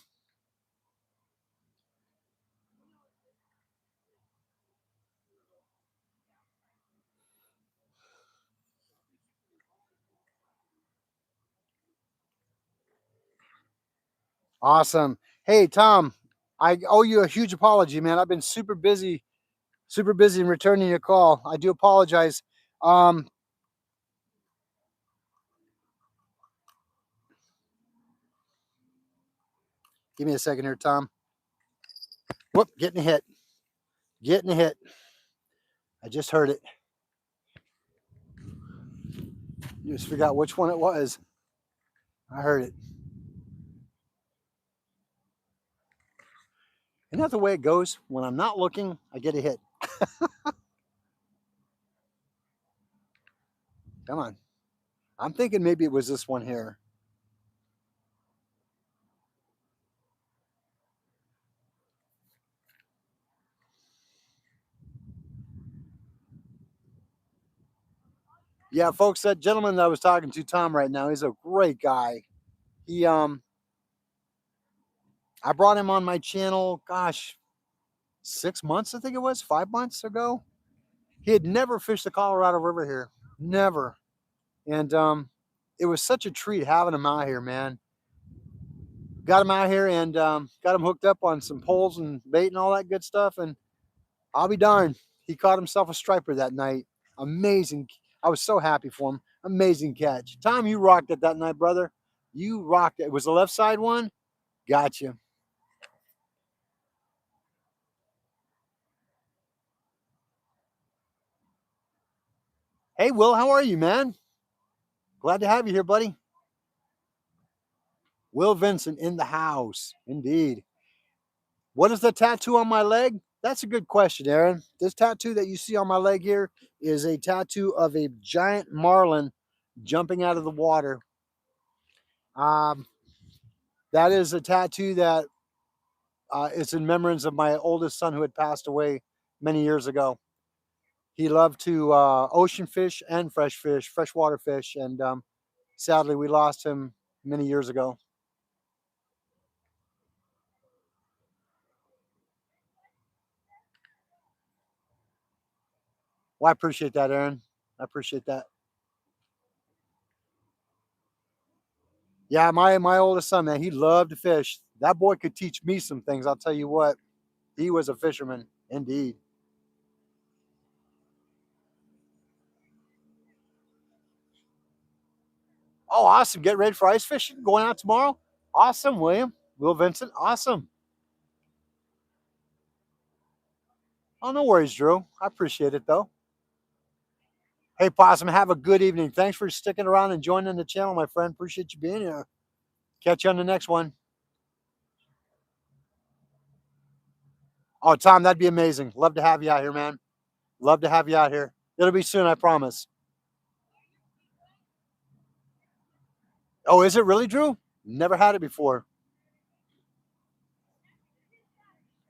Awesome. Hey, Tom, I owe you a huge apology, man. I've been super busy in returning your call. I do apologize. Um, Give me a second here, Tom. Whoop, getting a hit. Getting a hit. I just heard it. You just figure out which one it was. I heard it. Isn't that the way it goes? When I'm not looking, I get a hit. Come on. I'm thinking maybe it was this one here. Yeah, folks, that gentleman that I was talking to, Tom, right now, he's a great guy. He I brought him on my channel, gosh, 6 months, I think it was, 5 months ago. He had never fished the Colorado River here. Never. And it was such a treat having him out here, man. Got him out here and got him hooked up on some poles and bait and all that good stuff. And I'll be darned, he caught himself a striper that night. Amazing. I was so happy for him. Amazing catch. Tom, you rocked it that night, brother. You rocked it. It was the left side one? Gotcha. Hey, Will, how are you, man? Glad to have you here, buddy. Will Vincent in the house. Indeed. What is the tattoo on my leg? That's a good question, Aaron. This tattoo that you see on my leg here is a tattoo of a giant marlin jumping out of the water. Um, that is a tattoo that is in remembrance of my oldest son who had passed away many years ago. He loved to ocean fish and fresh fish, freshwater fish, and sadly we lost him many years ago. Well, I appreciate that, Aaron. I appreciate that. Yeah, my oldest son, man, he loved to fish. That boy could teach me some things. I'll tell you what, he was a fisherman, indeed. Oh, awesome. Get ready for ice fishing. Going out tomorrow. Awesome, William. Will Vincent. Awesome. Oh, no worries, Drew. I appreciate it, though. Hey, Possum, have a good evening. Thanks for sticking around and joining the channel, my friend. Appreciate you being here. Catch you on the next one. Oh, Tom, that'd be amazing. Love to have you out here, man. Love to have you out here. It'll be soon, I promise. Oh, is it really, Drew? Never had it before.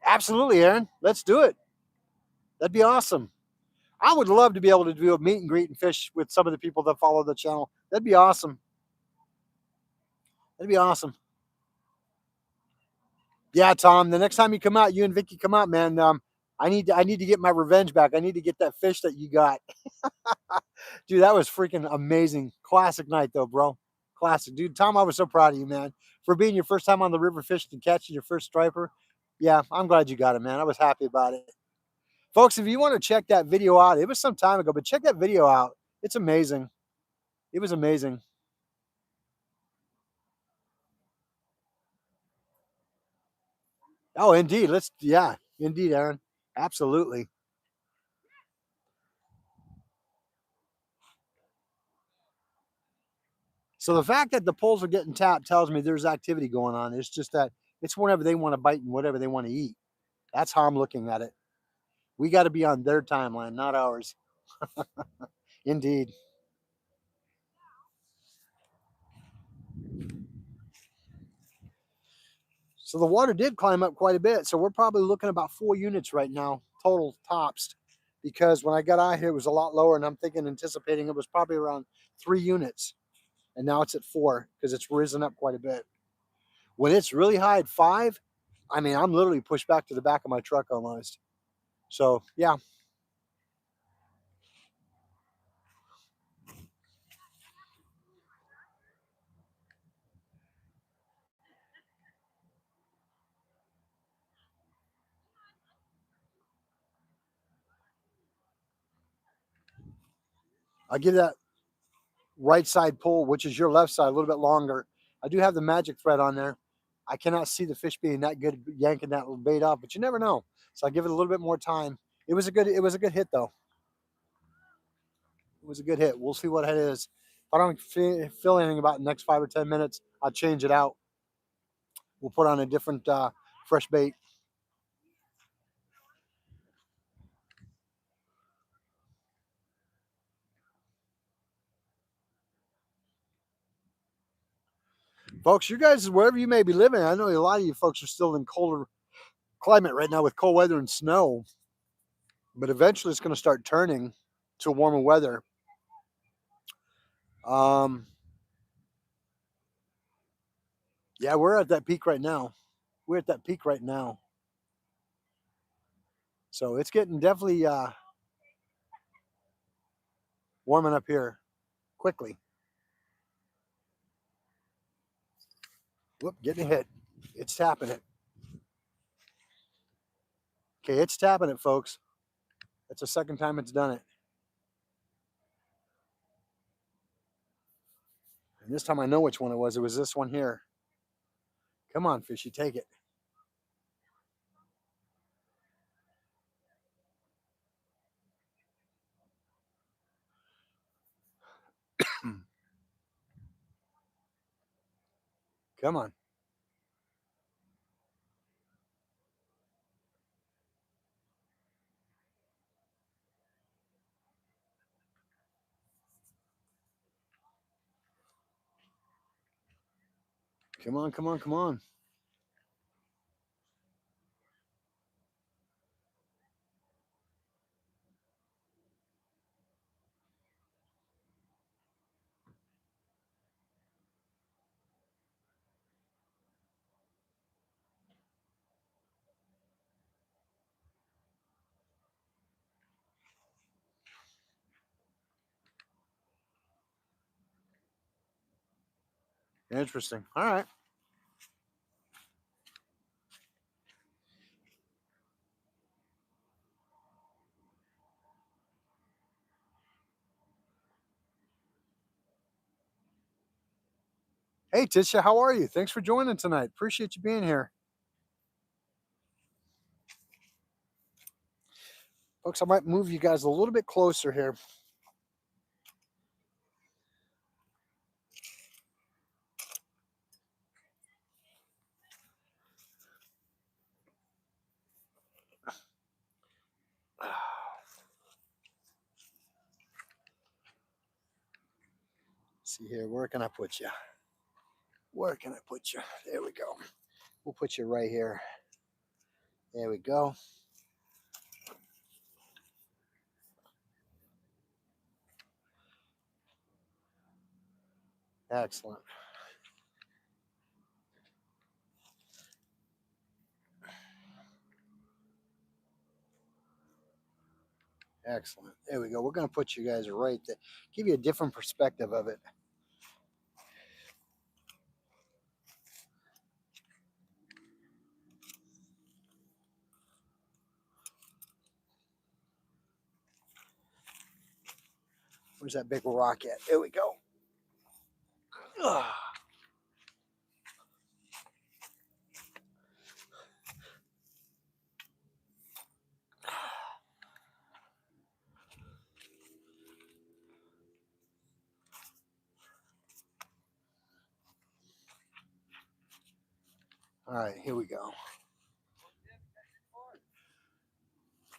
Absolutely, Aaron. Let's do it. That'd be awesome. I would love to be able to do a meet and greet and fish with some of the people that follow the channel. That'd be awesome. That'd be awesome. Yeah, Tom. The next time you come out, you and Vicky come out, man. I need to get my revenge back. I need to get that fish that you got. Dude, that was freaking amazing. Classic night though, bro. Classic. Dude, Tom, I was so proud of you, man. For being your first time on the river fishing and catching your first striper. Yeah, I'm glad you got it, man. I was happy about it. Folks, if you want to check that video out, it was some time ago, but check that video out. It's amazing. It was amazing. Oh, indeed. Yeah, indeed, Aaron. Absolutely. So the fact that the poles are getting tapped tells me there's activity going on. It's just that it's whenever they want to bite and whatever they want to eat. That's how I'm looking at it. We got to be on their timeline, not ours. Indeed. So the water did climb up quite a bit. So we're probably looking about 4 units right now, total tops. Because when I got out here, it was a lot lower, and I'm thinking, anticipating it was probably around 3 units. And now it's at 4 because it's risen up quite a bit. When it's really high at 5, I mean, I'm literally pushed back to the back of my truck almost. So, yeah, I give that right side pull, which is your left side, a little bit longer. I do have the magic thread on there. I cannot see the fish being that good yanking that bait off, but you never know. So I give it a little bit more time. It was a good hit though. It was a good hit. We'll see what it is. If I don't feel anything about the next 5 or 10 minutes, I'll change it out. We'll put on a different fresh bait. Folks, you guys, wherever you may be living, I know a lot of you folks are still in colder climate right now with cold weather and snow, but eventually it's going to start turning to warmer weather. Um, yeah, we're at that peak right now. We're at that peak right now. So it's getting definitely warming up here quickly. Whoop, getting a hit. It's tapping it. Okay, it's tapping it, folks. That's the second time it's done it. And this time I know which one it was. It was this one here. Come on, fishy, take it. Come on. Come on, come on, come on. Interesting. All right. Hey, Tisha, how are you? Thanks for joining tonight. Appreciate you being here. Folks, I might move you guys a little bit closer here. See here, where can I put you? Where can I put you? There we go. We'll put you right here. There we go. Excellent. Excellent. There we go. We're going to put you guys right there. Give you a different perspective of it. Where's that big rock at? There we go. Ugh. All right, here we go.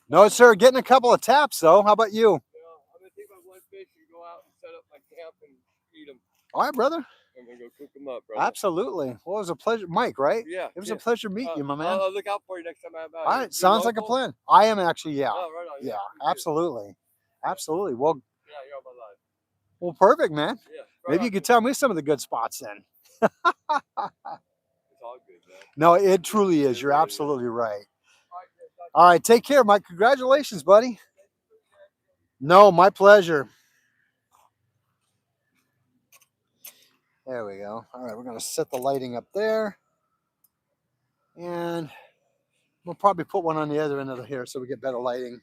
No, sir. Getting a couple of taps, though. How about you? Yeah, I'm gonna take my one fish and go out and set up my camp and eat them. All right, brother. I'm gonna go cook them up, brother. Absolutely. Well, it was a pleasure. Mike, right? Yeah. It was a pleasure meeting you, my man. I'll look out for you next time I'm out. All right, sounds like a plan. I am actually, yeah. Oh, right on. Yeah, good. absolutely. Absolutely. Well, Yeah, you're on my line. well, perfect, man. Yeah. Maybe you could tell me some of the good spots then. It's all good, man. No, it truly is. You're absolutely right. All right, take care, Mike. Congratulations, buddy. No, my pleasure. There we go. All right, we're going to set the lighting up there. And we'll probably put one on the other end of here so we get better lighting.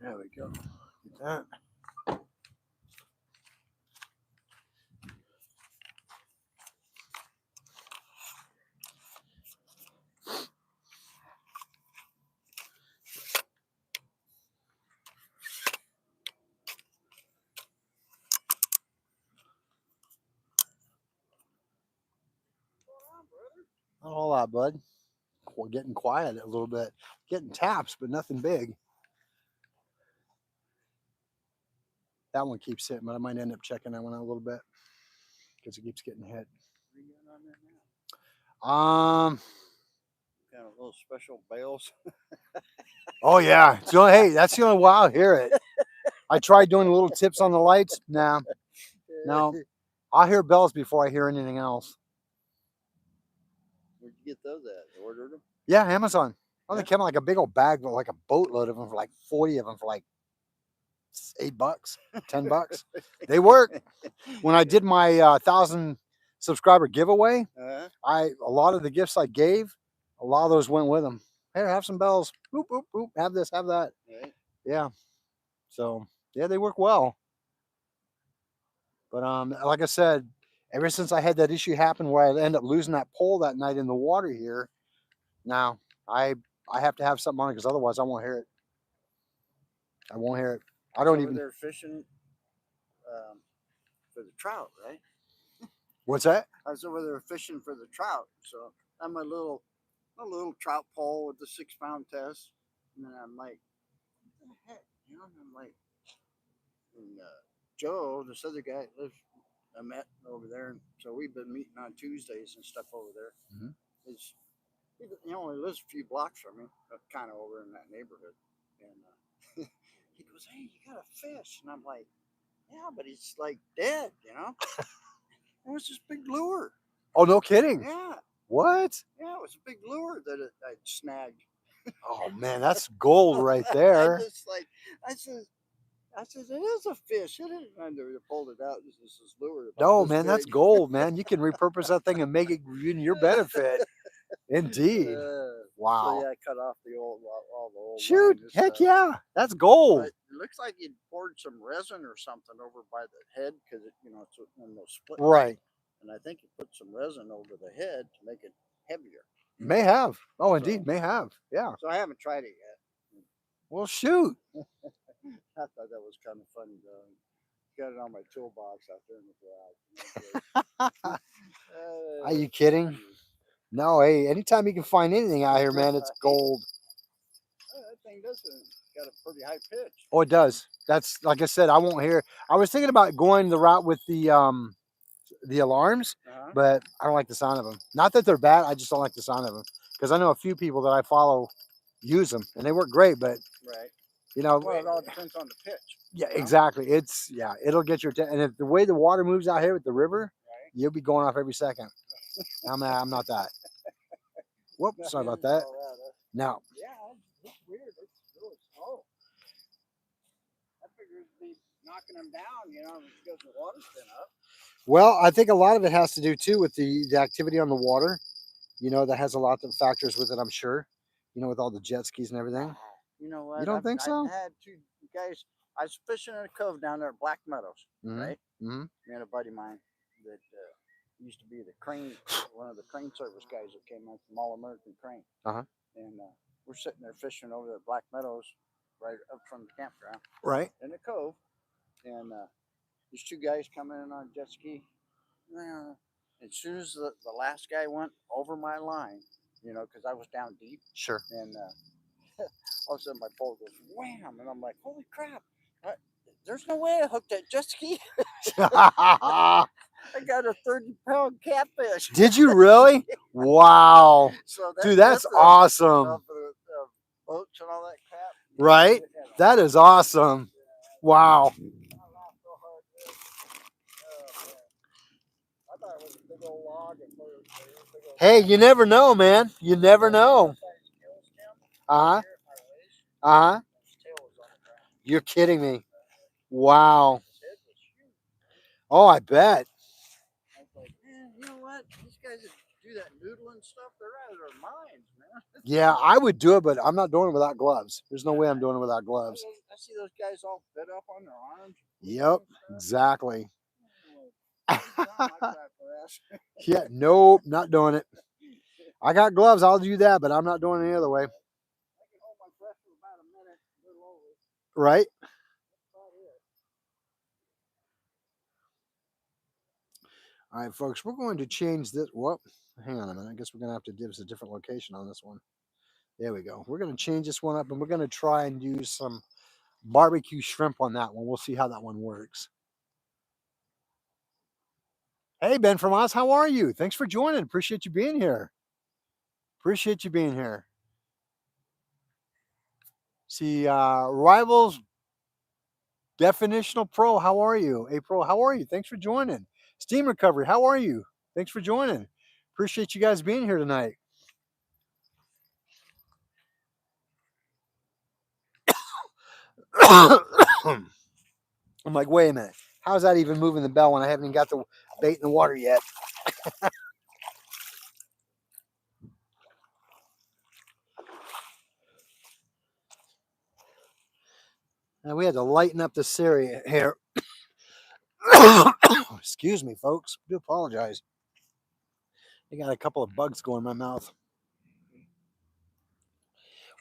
There we go. Get that. Not a whole lot, bud. We're getting quiet a little bit. Getting taps, but nothing big. That one keeps hitting, but I might end up checking that one out a little bit because it keeps getting hit. Kind of little special bales. Oh yeah. So hey, that's the only way I'll hear it. I tried doing little tips on the lights. Nah, no. I'll hear bells before I hear anything else. Where'd you get those at? You ordered them? Yeah, Amazon. Oh, Yeah. they came in like a big old bag with like a boatload of them for like 40 of them for like $8, $10. They work. When I did my 1,000 subscriber giveaway, a lot of the gifts I gave, a lot of those went with them. Here, have some bells. Boop, boop, boop. Have this, have that. Right. Yeah. So yeah, they work well. But like I said, ever since I had that issue happen where I ended up losing that pole that night in the water here, now I have to have something on it because otherwise I won't hear it. I won't hear it. I don't even. They're fishing for the trout, right? What's that? I was over there fishing for the trout, so I'm a little trout pole with the 6-pound test. And then I'm like, what the heck? You know, and I'm like, and Joe, this other guy lives, I met over there, and so we've been meeting on Tuesdays and stuff over there. Mhm. Is he only lives a few blocks from me, kind of over in that neighborhood, and he goes, "Hey, you got a fish?" And I'm like, "Yeah, but he's like dead, you know." It was this big lure. Oh, no kidding. Yeah, What? yeah, it was a big lure that I snagged. Oh man, that's gold right I there. just like, I said, it is a fish. It is. And they pulled it out. This is this lure about No, this man, that's big. gold, man. You can repurpose that thing and make it in your benefit. Indeed. So Wow. yeah, I cut off the old all the old Shoot. line and Heck stuff. yeah. That's But gold. it looks like you poured some resin or something over by the head because it's one of those split. Right. And I think you put some resin over the head to make it heavier. May have. Oh, So, indeed. May have. Yeah. so I haven't tried it yet. Well, shoot. I thought that was kind of funny though. Got it on my toolbox out there in the garage. Are you kidding? No, hey, anytime you can find anything out here, man, it's gold. That thing does got a pretty high pitch. Oh, it does. That's like I said, I won't hear. I was thinking about going the route with the alarms, but I don't like the sound of them. Not that they're bad, I just don't like the sound of them because I know a few people that I follow use them and they work great, but Right. you know, Well, it all depends on the pitch. yeah, exactly. It's it'll get your attention. And if the way the water moves out here with the river, Right. you'll be going off every second. I'm not that. Whoops, sorry about that. No. Yeah, it's weird. It's really slow. I figured it'd be knocking them down, because the water's been up. Well, I think a lot of it has to do too with the activity on the water. You know, that has a lot of factors with it, I'm sure. You know, with all the jet skis and everything. You know what? You don't think so? I had two guys. I was fishing in a cove down there at Black Meadows, right? Mm-hmm. Me and a buddy of mine that used to be the crane, one of the crane service guys that came out from All American Crane. Uh-huh. And we're sitting there fishing over there at Black Meadows, right up from the campground, Right. in the cove. And these two guys come in on a jet ski. As soon as the last guy went over my line, because I was down deep. Sure. And all of a sudden my pole goes wham, and I'm like, holy crap! There's no way I hooked that jet ski. I got a 30-pound catfish. Did you really? Wow. So dude, that's awesome. Of boats and all that crap. Right? That is awesome. Wow. I thought it was a big old log. Hey, you never know, man. You never know. Uh-huh. Uh-huh. You're kidding me. Wow. Oh, I bet. I was like, man, you know what? These guys that do that noodling stuff, they're out of their minds, man. Yeah, I would do it, but I'm not doing it without gloves. There's no way I'm doing it without gloves. I see those guys all bit up on their arms. Yep, exactly. Yeah, nope, not doing it. I got gloves, I'll do that, but I'm not doing it any other way. I can hold my breath for about a minute, a little over. Right? All right, folks, we're going to change this. Well, hang on a minute. I guess we're going to have to give us a different location on this one. There we go. We're going to change this one up, and we're going to try and use some barbecue shrimp on that one. We'll see how that one works. Hey, Ben from Oz, how are you? Thanks for joining. Appreciate you being here. Appreciate you being here. See, Rivals Definitional Pro, how are you? April, how are you? Thanks for joining. Steam Recovery, how are you? Thanks for joining. Appreciate you guys being here tonight. I'm like, wait a minute. How's that even moving the bell when I haven't even got the bait in the water yet? Now we had to lighten up this area here. Excuse me, folks. I do apologize. I got a couple of bugs going in my mouth.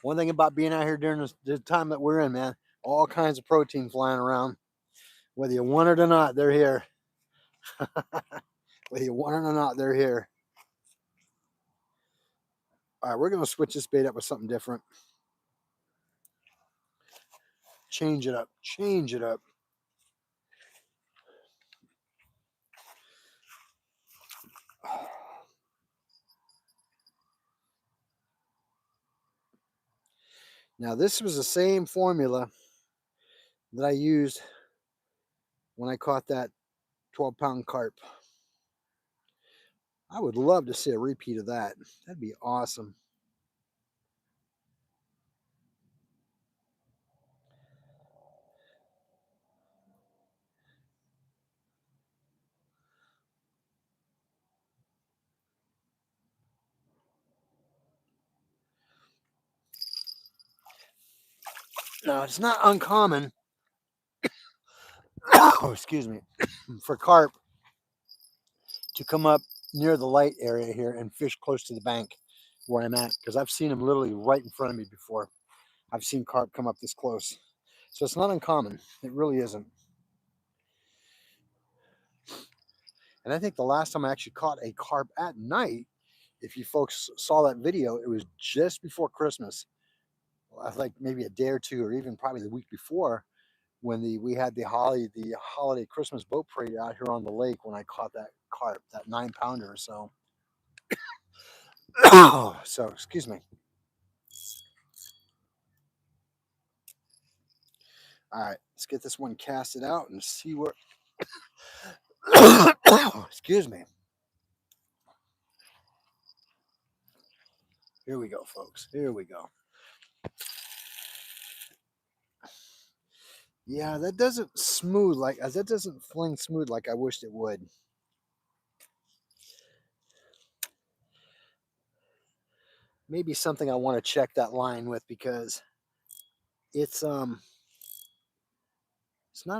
One thing about being out here during the time that we're in, man, all kinds of protein flying around. Whether you want it or not, they're here. Whether you want it or not, they're here. All right, we're going to switch this bait up with something different. Change it up. Change it up. Now, this was the same formula that I used when I caught that 12-pound carp. I would love to see a repeat of that. That'd be awesome. Now, it's not uncommon, oh, excuse me, for carp to come up near the light area here and fish close to the bank where I'm at, because I've seen them literally right in front of me before. I've seen carp come up this close. So it's not uncommon. It really isn't. And I think the last time I actually caught a carp at night, if you folks saw that video, it was just before Christmas. I think maybe a day or two, or even probably the week before, when we had the holiday Christmas boat parade out here on the lake, when I caught that carp, that 9-pounder or so. So excuse me. All right, let's get this one casted out and see where. Excuse me. Here we go, folks. Here we go. Yeah, that doesn't fling smooth like I wished it would. Maybe something I want to check that line with, because it's not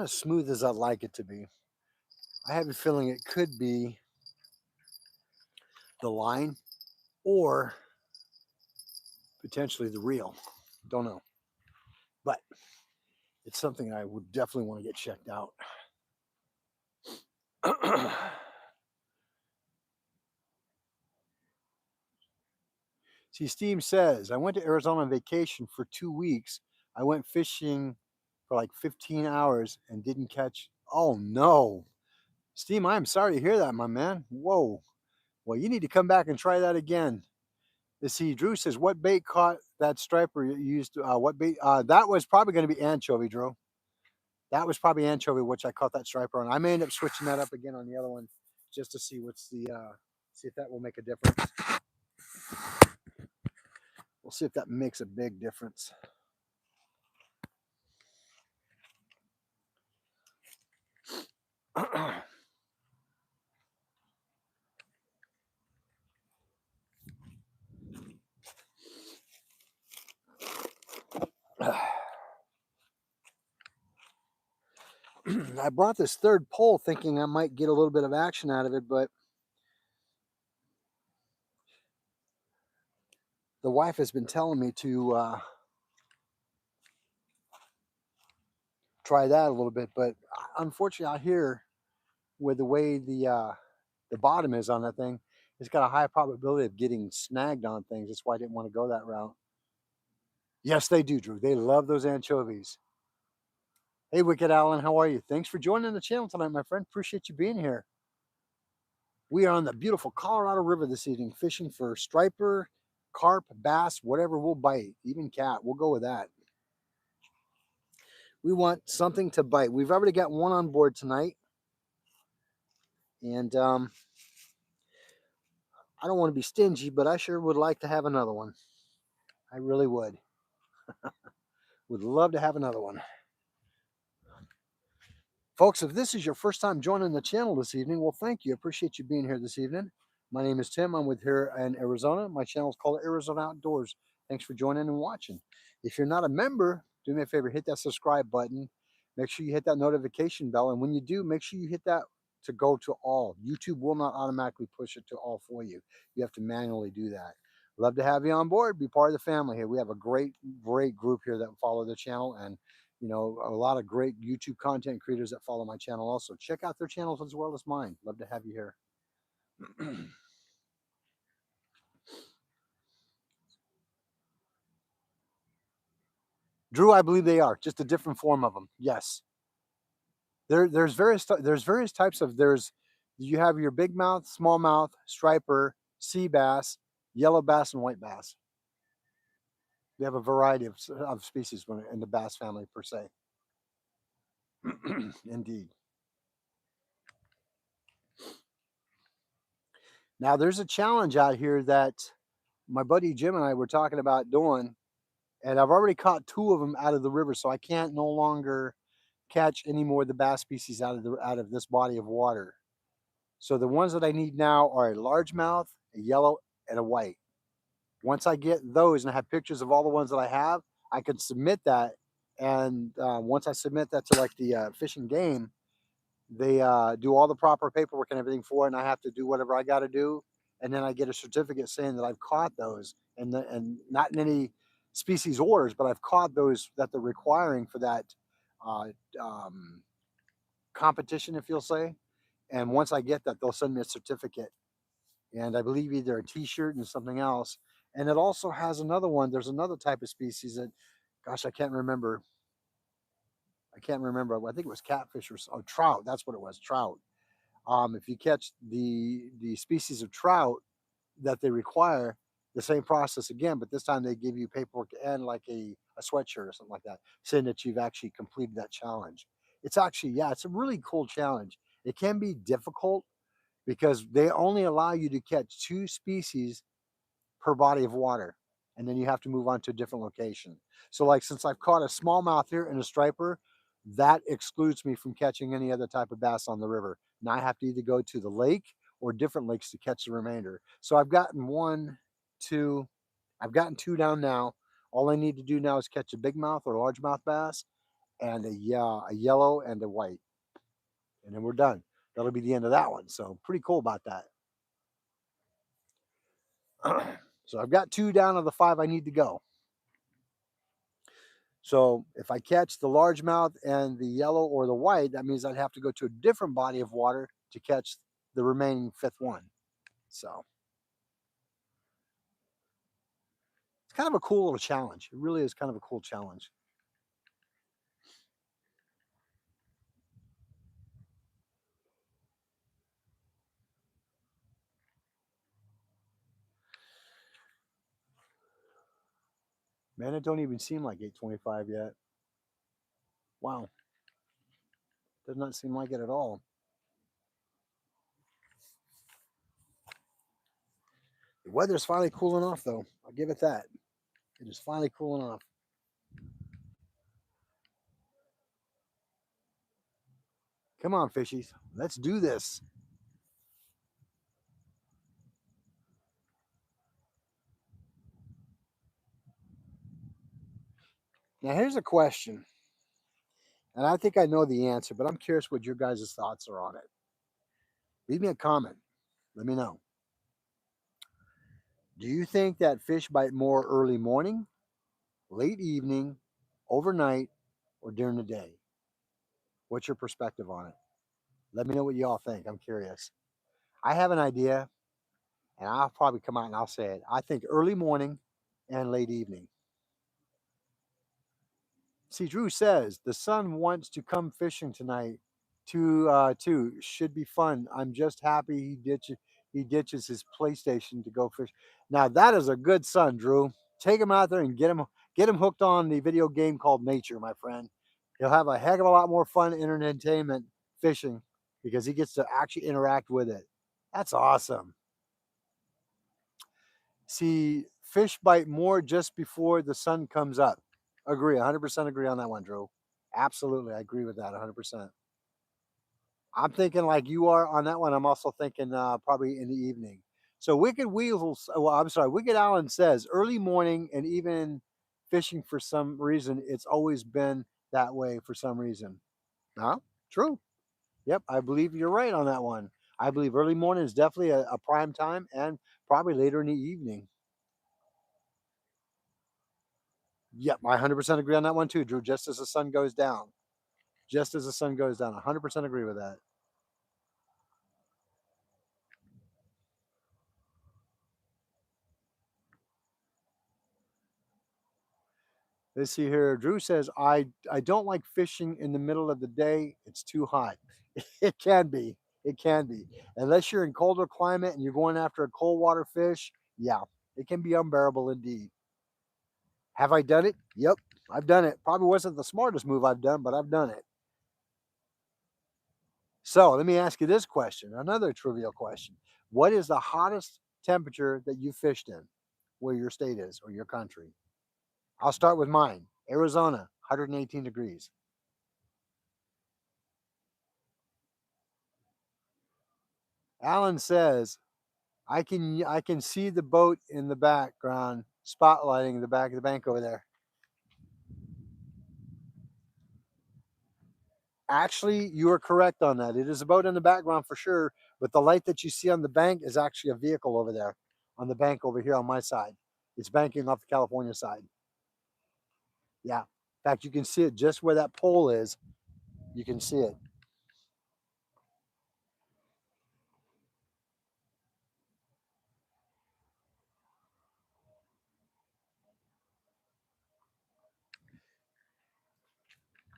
as smooth as I'd like it to be. I have a feeling it could be the line or potentially the reel. Don't know. But it's something I would definitely want to get checked out. See, Steve says, I went to Arizona on vacation for 2 weeks. I went fishing for like 15 hours and didn't catch. Oh, no. Steve, I'm sorry to hear that, my man. Whoa. Well, you need to come back and try that again. You see, Drew says, what bait caught that striper you used? What bait? That was probably going to be anchovy, Drew. That was probably anchovy, which I caught that striper on. I may end up switching that up again on the other one just to see see if that will make a difference. We'll see if that makes a big difference. I brought this third pole thinking I might get a little bit of action out of it, but the wife has been telling me to try that a little bit. But unfortunately, out here, with the way the bottom is on that thing, it's got a high probability of getting snagged on things. That's why I didn't want to go that route. Yes, they do, Drew. They love those anchovies. Hey, Wicked Alan, how are you? Thanks for joining the channel tonight, my friend. Appreciate you being here. We are on the beautiful Colorado River this evening, fishing for striper, carp, bass, whatever we'll bite, even cat. We'll go with that. We want something to bite. We've already got one on board tonight. And I don't want to be stingy, but I sure would like to have another one. I really would. Would love to have another one. Folks, if this is your first time joining the channel this evening, well, thank you. Appreciate you being here this evening. My name is Tim. I'm with here in Arizona. My channel is called Arizona Outdoors. Thanks for joining and watching. If you're not a member, do me a favor, hit that subscribe button. Make sure you hit that notification bell. And when you do, make sure you hit that to go to all. YouTube will not automatically push it to all for you. You have to manually do that. Love to have you on board. Be part of the family here. We have a great group here that follow the channel, and a lot of great YouTube content creators that follow my channel also. Check out their channels as well as mine. Love to have you here. Drew, I believe they are just a different form of them. Yes, there's various types of there's you have your big mouth, smallmouth, striper, sea bass, yellow bass, and white bass. They have a variety of species in the bass family per se. Indeed. Now there's a challenge out here that my buddy Jim and I were talking about doing, and I've already caught two of them out of the river, so I can't no longer catch any more of the bass species out of this body of water. So the ones that I need now are a largemouth, a yellow, and a white. Once I get those and I have pictures of all the ones that I have, I can submit that. And once I submit that to like the Fish and Game, they do all the proper paperwork and everything for it, and I have to do whatever I got to do, and then I get a certificate saying that I've caught those, and not in any species orders, but I've caught those that they're requiring for that uh, um, competition, if you'll say. And once I get that, they'll send me a certificate, and I believe either a T-shirt and something else. And it also has another one. There's another type of species that, gosh, I can't remember. I can't remember. I think it was catfish or trout. That's what it was, trout. If you catch the species of trout that they require, the same process again, but this time they give you paperwork and like a sweatshirt or something like that, saying that you've actually completed that challenge. It's actually, yeah, it's a really cool challenge. It can be difficult because they only allow you to catch two species per body of water. And then you have to move on to a different location. So, like, since I've caught a smallmouth here and a striper, that excludes me from catching any other type of bass on the river. Now I have to either go to the lake or different lakes to catch the remainder. So I've gotten one, two, I've gotten two down now. All I need to do now is catch a big mouth or largemouth bass and a yellow and a white. And then we're done. That'll be the end of that one. So pretty cool about that. So I've got two down of the five I need to go. So if I catch the largemouth and the yellow or the white, that means I'd have to go to a different body of water to catch the remaining fifth one. So it's kind of a cool little challenge. It really is kind of a cool challenge. Man, it don't even seem like 8:25 yet. Wow, does not seem like it at all. The weather's finally cooling off, though. I'll give it that. It is finally cooling off. Come on, fishies. Let's do this. Now, here's a question, and I think I know the answer, but I'm curious what your guys' thoughts are on it. Leave me a comment. Let me know. Do you think that fish bite more early morning, late evening, overnight, or during the day? What's your perspective on it? Let me know what you all think. I'm curious. I have an idea, and I'll probably come out and I'll say it. I think early morning and late evening. See, Drew says the son wants to come fishing tonight. Too should be fun. I'm just happy he ditches his PlayStation to go fish. Now that is a good son, Drew. Take him out there and get him hooked on the video game called Nature, my friend. He'll have a heck of a lot more fun and entertainment fishing because he gets to actually interact with it. That's awesome. See, fish bite more just before the sun comes up. Agree, 100% agree on that one, Drew. Absolutely, I agree with that 100%. I'm thinking like you are on that one. I'm also thinking probably in the evening. So Wicked Wheels, well, I'm sorry, Wicked Allen says early morning and even fishing for some reason. It's always been that way for some reason. Huh? True. Yep, I believe you're right on that one. I believe early morning is definitely a prime time and probably later in the evening. Yep, I 100% agree on that one too, Drew. Just as the sun goes down. Just as the sun goes down. 100% agree with that. Let's see here. Drew says, I don't like fishing in the middle of the day. It's too hot. It can be. It can be. Unless you're in colder climate and you're going after a cold water fish, yeah, it can be unbearable indeed. Have I done it? Yep, I've done it. Probably wasn't the smartest move I've done, but I've done it. So let me ask you this question, another trivial question. What is the hottest temperature that you fished in, where your state is or your country? I'll start with mine. Arizona, 118 degrees. Alan says, I can see the boat in the background spotlighting the back of the bank over there. Actually, you are correct on that. It is a boat in the background for sure, but the light that you see on the bank is actually a vehicle over there on the bank over here on my side. It's banking off the California side. Yeah. In fact, you can see it just where that pole is. You can see it.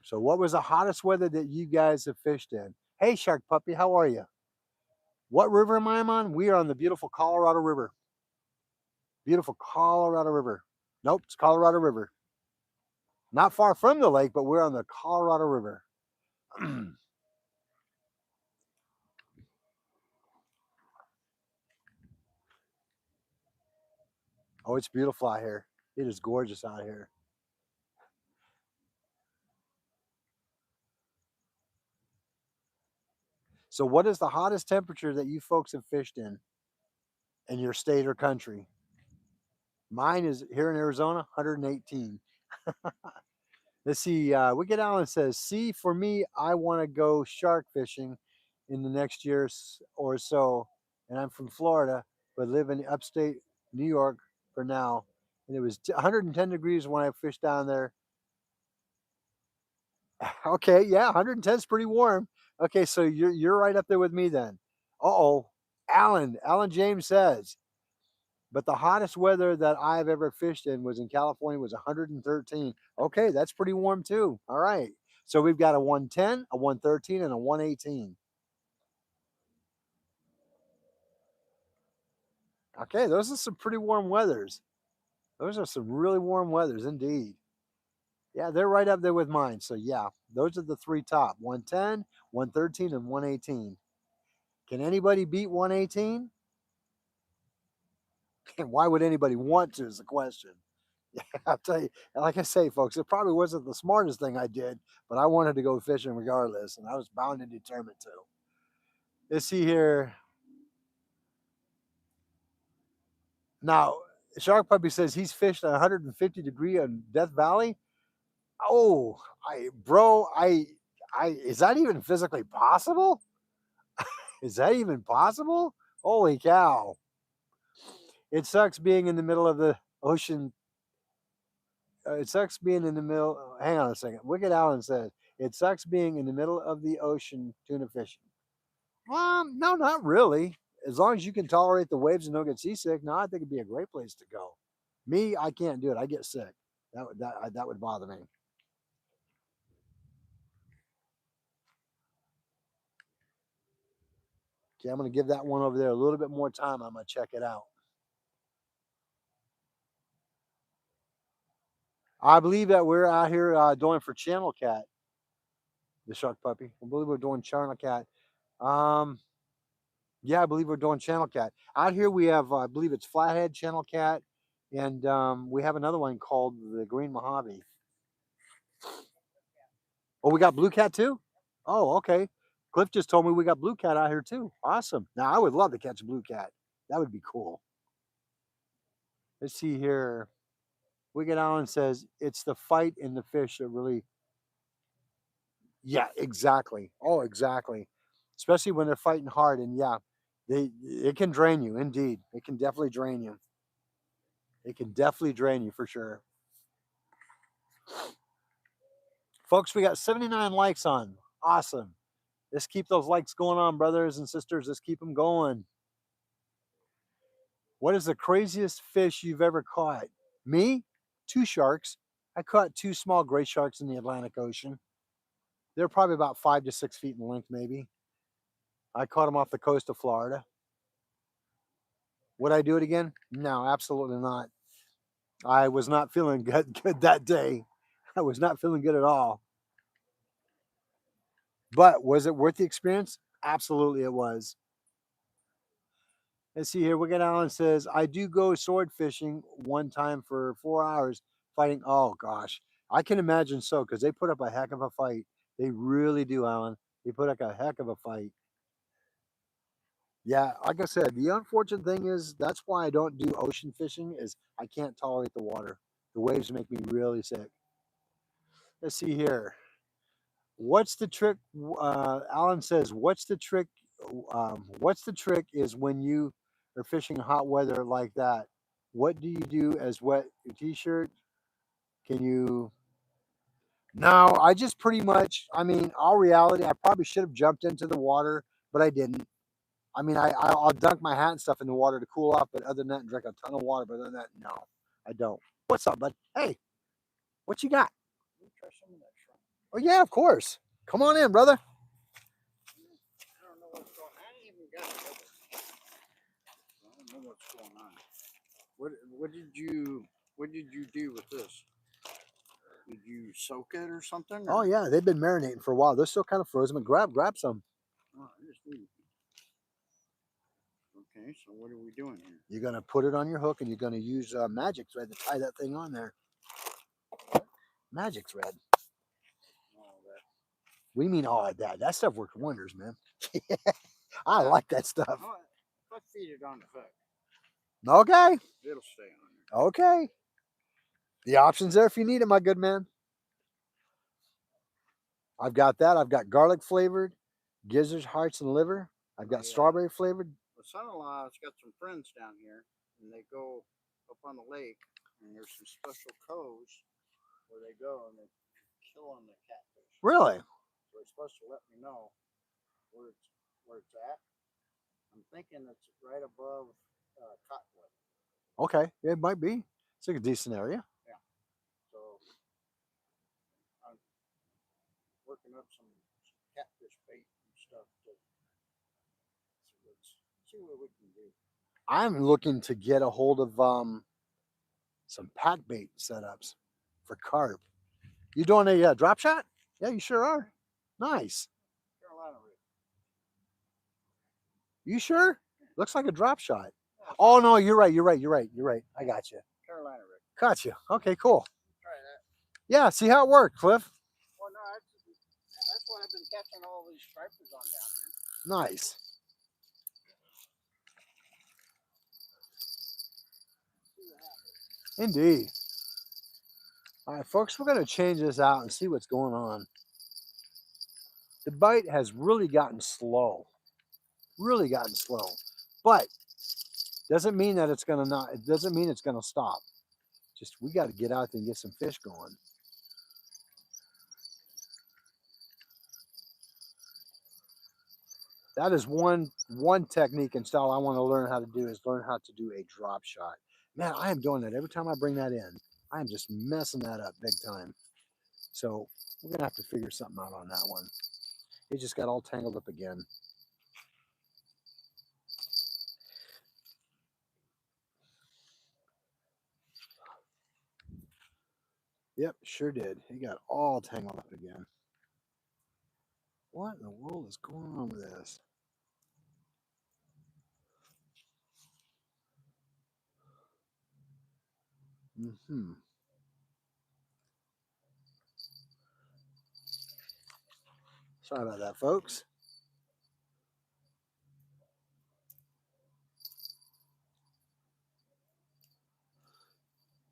So, what was the hottest weather that you guys have fished in? Hey, Shark Puppy, how are you? What river am I on? We are on the beautiful Colorado River. Beautiful Colorado River. Nope, it's Colorado River. Not far from the lake, but we're on the Colorado River. Oh, it's beautiful out here. It is gorgeous out here. So, what is the hottest temperature that you folks have fished in your state or country? Mine is here in Arizona, 118. Let's see. Wicked Allen says, "See, for me, I want to go shark fishing in the next year or so, and I'm from Florida, but live in upstate New York for now. And it was 110 degrees when I fished down there. Okay, yeah, 110 is pretty warm. Okay, so you're right up there with me then. Uh-oh. Alan James says, but the hottest weather that I've ever fished in was in California was 113. Okay, that's pretty warm too. All right. So we've got a 110, a 113, and a 118. Okay, those are some pretty warm weathers. Those are some really warm weathers indeed. Yeah, they're right up there with mine. So yeah, those are the three top: 110, 113, and 118. Can anybody beat 118? And why would anybody want to is the question. Yeah, I'll tell you, like I say, folks, it probably wasn't the smartest thing I did, but I wanted to go fishing regardless, and I was bound and determined to. Let's see here. Now, Shark Puppy says he's fished at 150-degree on Death Valley. Oh, is that even physically possible? Is that even possible? Holy cow! It sucks being in the middle of the ocean. It sucks being in the middle. Hang on a second. Wicked Allen says it sucks being in the middle of the ocean tuna fishing. No, not really. As long as you can tolerate the waves and don't get seasick, no, I think it'd be a great place to go. Me, I can't do it. I get sick. That would bother me. Okay, I'm gonna give that one over there a little bit more time. I'm gonna check it out. I believe that we're out here doing for Channel Cat, the Shark Puppy. I believe we're doing Channel Cat. Um, yeah, I believe we're doing Channel Cat. Out here we have, I believe it's Flathead Channel Cat, and we have another one called the Green Mojave. Oh, we got Blue Cat too? Oh, okay. Cliff just told me we got Blue Cat out here too. Awesome. Now I would love to catch a Blue Cat. That would be cool. Let's see here. Wicked Allen says it's the fight in the fish that really. Yeah, exactly. Oh, exactly. Especially when they're fighting hard, and yeah, it can drain you. Indeed, it can definitely drain you. It can definitely drain you for sure. Folks, we got 79 likes on. Awesome. Let's keep those likes going on, brothers and sisters. Let's keep them going. What is the craziest fish you've ever caught? Me? Two sharks. I caught 2 small gray sharks in the Atlantic Ocean. They're probably about 5 to 6 feet in length, maybe. I caught them off the coast of Florida. Would I do it again? No, absolutely not. I was not feeling good that day. I was not feeling good at all. But was it worth the experience? Absolutely, it was. Let's see here. We got Alan says, I do go sword fishing one time for 4 hours fighting. Oh, gosh. I can imagine so because they put up a heck of a fight. They really do, Alan. They put up a heck of a fight. Yeah, like I said, the unfortunate thing is that's why I don't do ocean fishing is I can't tolerate the water. The waves make me really sick. Let's see here. What's the trick? Alan says, "What's the trick? What's the trick is when you are fishing hot weather like that. What do you do as wet your t-shirt? Can you?" No, I just pretty much. I mean, all reality, I probably should have jumped into the water, but I didn't. I mean, I'll dunk my hat and stuff in the water to cool off, but other than that, drink a ton of water. But other than that, no, I don't. What's up, bud? Hey, what you got? Let me try some of that shrimp. Oh yeah, of course. Come on in, brother. I don't know what's going on. I ain't even got it open. I don't know what's going on. What did you do with this? Did you soak it or something? Oh Or? yeah, they've been marinating for a while. They're still kind of frozen, but grab some. Oh, I just need. Okay, so what are we doing here? You're gonna put it on your hook, and you're gonna use magic thread to tie that thing on there. Magic thread. Oh, that. We mean all that. That stuff works wonders, man. I like that stuff. Oh, let's feed it on the hook. Okay. It'll stay on there. Okay. The option's there if you need it, my good man. I've got that. I've got garlic flavored, gizzards, hearts, and liver. I've got strawberry flavored. My son-in-law's got some friends down here, and they go up on the lake, and there's some special coves where they go and they kill on the catfish. Really? So they're supposed to let me know where it's at. I'm thinking it's right above Cottonwood. Okay. Yeah, it might be. It's like a decent area. Yeah. So I'm working up some catfish bait and stuff to see what we can do. I'm looking to get a hold of some pack bait setups for carp. You doing a drop shot? Yeah, you sure are. Nice. Carolina rig. You sure? Looks like a drop shot. Oh no, you're right. You're right. You're right. You're right. I got you. Carolina rig. Got you. Okay, cool. Try that. Yeah, see how it worked, Cliff. Well, no, that's what I've been catching all these stripers on down here. Nice. Indeed. All right, folks, we're going to change this out and see what's going on. The bite has really gotten slow. Really gotten slow. But doesn't mean that it's going to not, it doesn't mean it's going to stop. Just we got to get out there and get some fish going. That is one technique and style I want to learn how to do is learn how to do a drop shot. Man, I am doing that every time I bring that in. I am just messing that up big time. So we're gonna have to figure something out on that one. It just got all tangled up again. Yep, sure did. It got all tangled up again. What in the world is going on with this? Mm-hmm. Sorry about that, folks.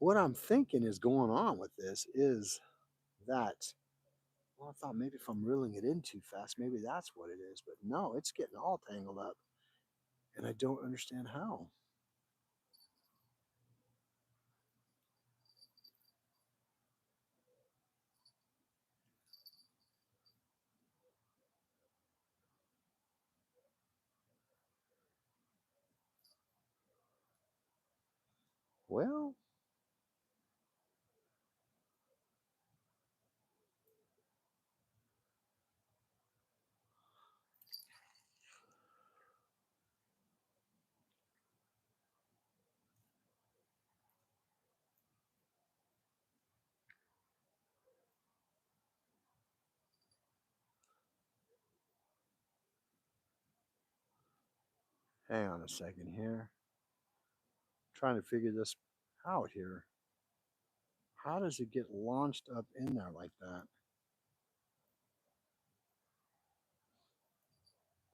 What I'm thinking is going on with this is that, well, I thought maybe if I'm reeling it in too fast, maybe that's what it is. But no, it's getting all tangled up. And I don't understand how. Well, Hang on a second here. Trying to figure this out here. How does it get launched up in there like that?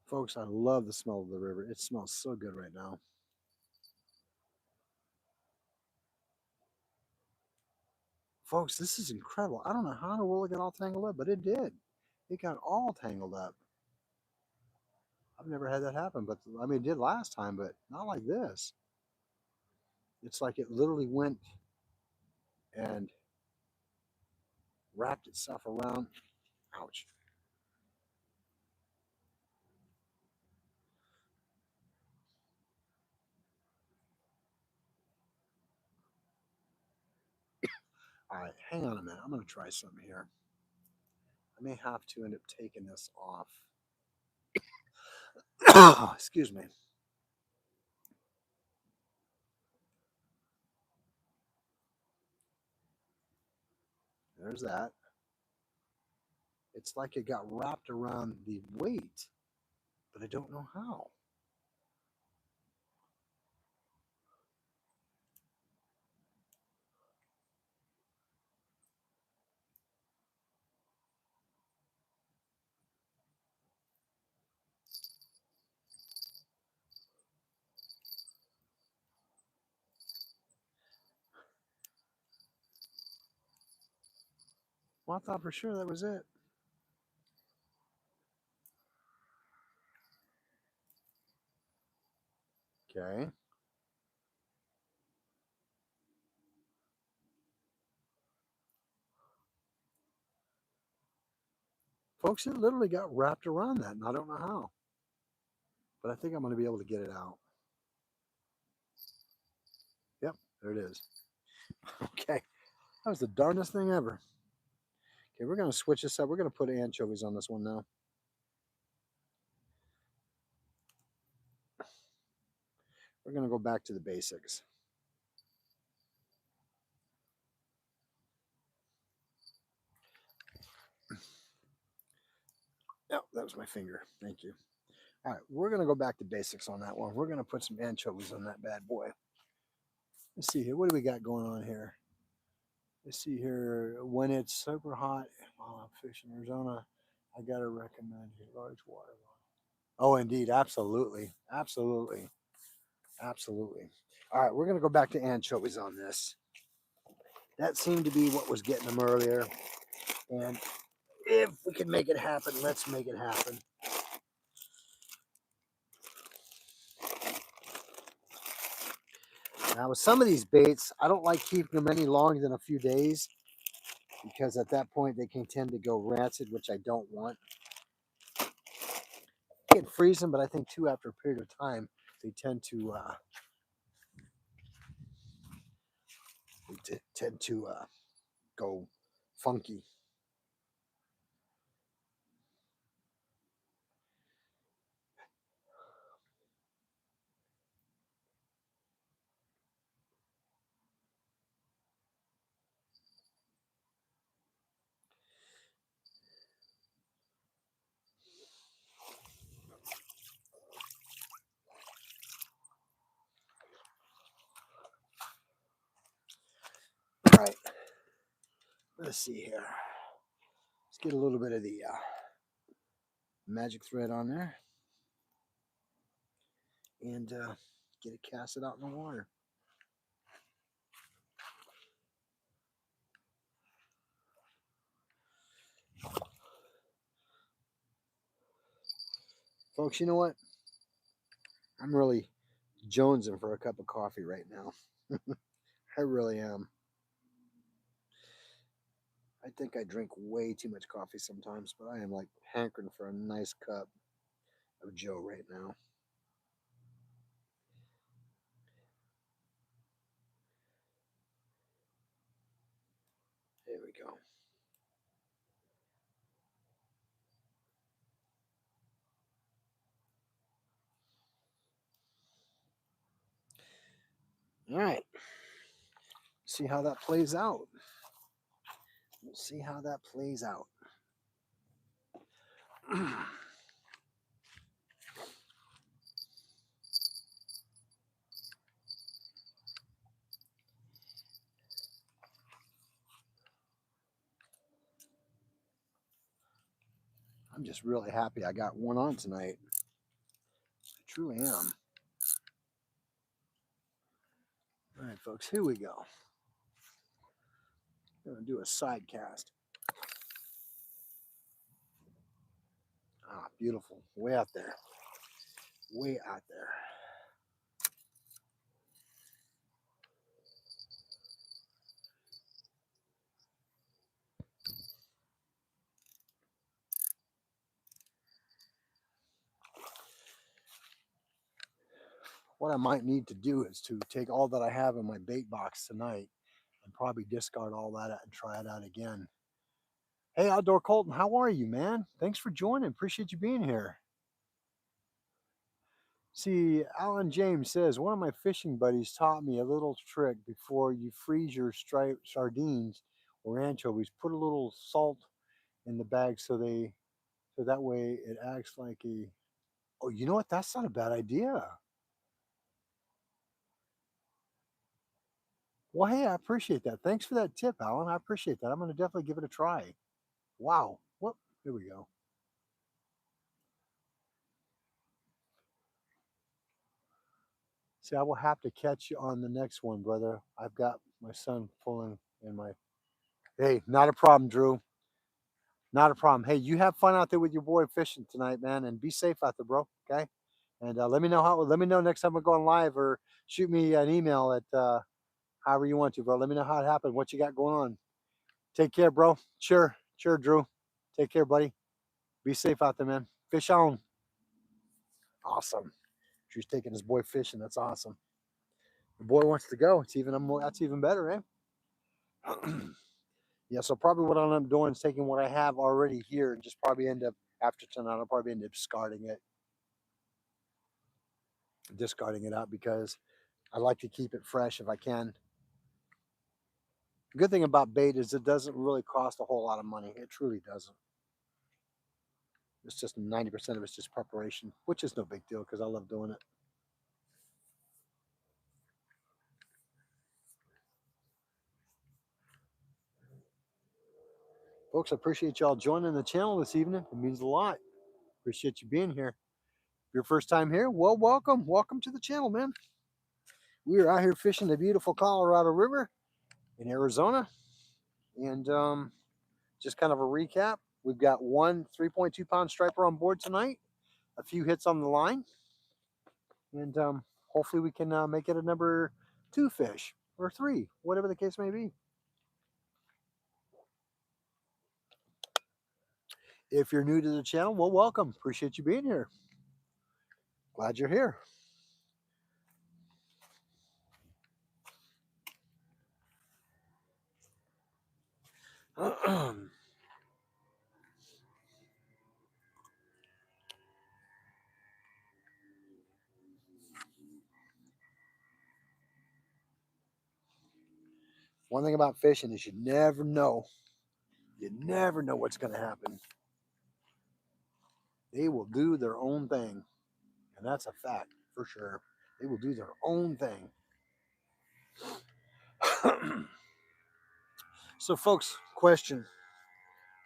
Folks, I love the smell of the river. It smells so good right now. Folks, this is incredible. I don't know how in the world it got all tangled up, but it did. It got all tangled up. I've never had that happen, but I mean, it did last time, but not like this. It's like it literally went and wrapped itself around. Ouch. All right, hang on a minute. I'm going to try something here. I may have to end up taking this off. Excuse me. There's that. It's like it got wrapped around the weight, but I don't know how. Well, I thought for sure that was it. Okay. Folks, it literally got wrapped around that, and I don't know how. But I think I'm going to be able to get it out. Yep, there it is. Okay. That was the darndest thing ever. Okay, we're going to switch this up. We're going to put anchovies on this one now. We're going to go back to the basics. Yep, that was my finger. Thank you. All right, we're going to go back to basics on that one. We're going to put some anchovies on that bad boy. Let's see here. What do we got going on here? Let's see here. When it's super hot while I'm fishing Arizona, I got to recommend a large water line. Oh, indeed. Absolutely. Absolutely. Absolutely. All right, we're going to go back to anchovies on this. That seemed to be what was getting them earlier. And if we can make it happen, let's make it happen. Now, with some of these baits, I don't like keeping them any longer than a few days because at that point they can tend to go rancid, which I don't want. You can freeze them, but I think too, after a period of time, they tend to go funky. All right, let's see here. Let's get a little bit of the magic thread on there and get it casted out in the water. Folks, you know what? I'm really jonesing for a cup of coffee right now. I really am. I think I drink way too much coffee sometimes, but I am like hankering for a nice cup of Joe right now. There we go. All right. See how that plays out. We'll see how that plays out. I'm just really happy I got one on tonight. I truly am. All right, folks, here we go. I'm going to do a side cast. Ah, beautiful. Way out there. Way out there. What I might need to do is to take all that I have in my bait box tonight and probably discard all that and try it out again. Hey, Outdoor Colton, how are you, man? Thanks for joining. Appreciate you being here. See, Alan James says, one of my fishing buddies taught me a little trick before you freeze your striped sardines or anchovies. Put a little salt in the bag so that way it acts like a, oh, you know what? That's not a bad idea. Well, hey, I appreciate that. Thanks for that tip, Alan. I appreciate that. I'm going to definitely give it a try. Wow. Whoop. Here we go. See, I will have to catch you on the next one, brother. I've got my son pulling in my. Hey, not a problem, Drew. Not a problem. Hey, you have fun out there with your boy fishing tonight, man, and be safe out there, bro. Okay. And let me know how. Let me know next time we're going live, or shoot me an email at however you want to, bro. Let me know how it happened, what you got going on. Take care, bro. Sure, Drew. Take care, buddy. Be safe out there, man. Fish on. Awesome. Drew's taking his boy fishing. That's awesome. The boy wants to go. It's even more. That's even better, eh? Yeah. So probably what I'm doing is taking what I have already here and just probably end up after tonight. I'll probably end up discarding it out because I like to keep it fresh if I can. The good thing about bait is it doesn't really cost a whole lot of money. It truly doesn't. It's just 90% of it's just preparation, which is no big deal because I love doing it. Folks, I appreciate y'all joining the channel this evening. It means a lot. Appreciate you being here. If your first time here, well, welcome. Welcome to the channel, man. We are out here fishing the beautiful Colorado River in Arizona. And just kind of a recap. We've got one 3.2 pound striper on board tonight, a few hits on the line, and hopefully we can make it a number 2 fish or 3, whatever the case may be. If you're new to the channel, well, welcome. Appreciate you being here. Glad you're here. One thing about fishing is you never know. You never know what's going to happen. They will do their own thing. And that's a fact for sure. They will do their own thing. So, folks, question.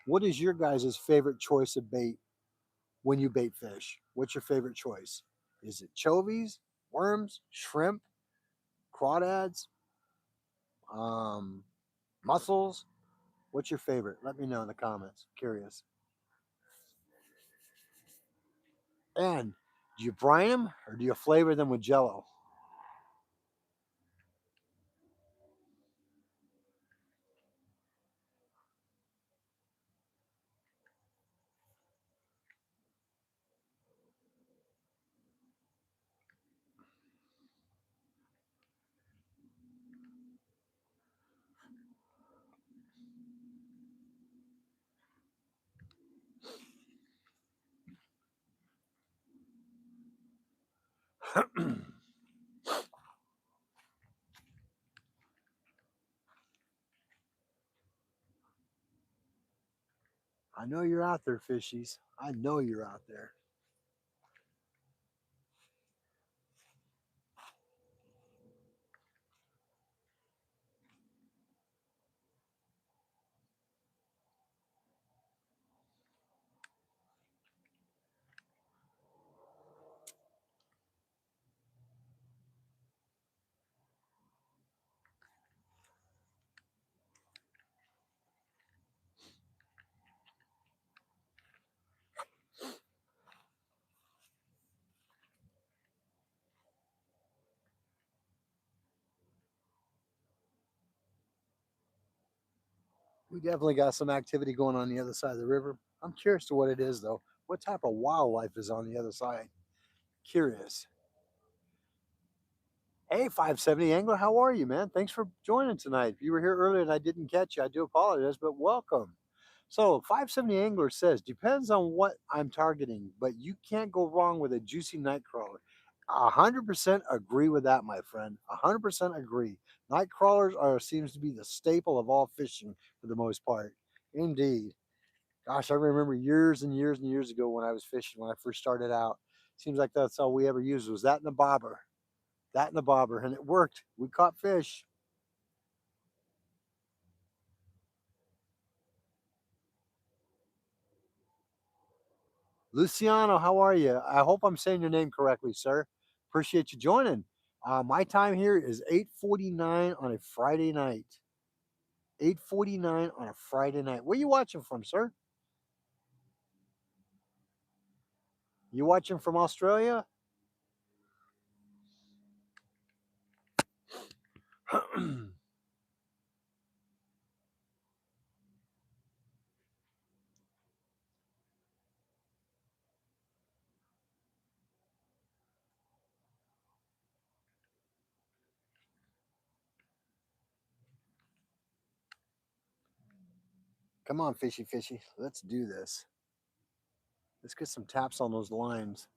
What is your guys' favorite choice of bait when you bait fish? What's your favorite choice? Is it chovies, worms, shrimp, crawdads, mussels? What's your favorite? Let me know in the comments. Curious. And do you brine them or do you flavor them with Jello? I know you're out there, fishies. I know you're out there. We definitely got some activity going on the other side of the river. I'm curious to what it is, though. What type of wildlife is on the other side? Curious. Hey, 570 Angler, how are you, man? Thanks for joining tonight. If you were here earlier and I didn't catch you, I do apologize, but welcome. So, 570 Angler says, depends on what I'm targeting, but you can't go wrong with a juicy night crawler. 100% agree with that, my friend. 100% agree. Night crawlers seems to be the staple of all fishing for the most part. Indeed. Gosh, I remember years and years and years ago when I was fishing, when I first started out. Seems like that's all we ever used was that and a bobber. That and a bobber, and it worked. We caught fish. Luciano, how are you? I hope I'm saying your name correctly, sir. Appreciate you joining. My time here is 8:49 on a Friday night. 8:49 on a Friday night. Where you watching from, sir? You watching from Australia? Come on, fishy, fishy. Let's do this. Let's get some taps on those lines.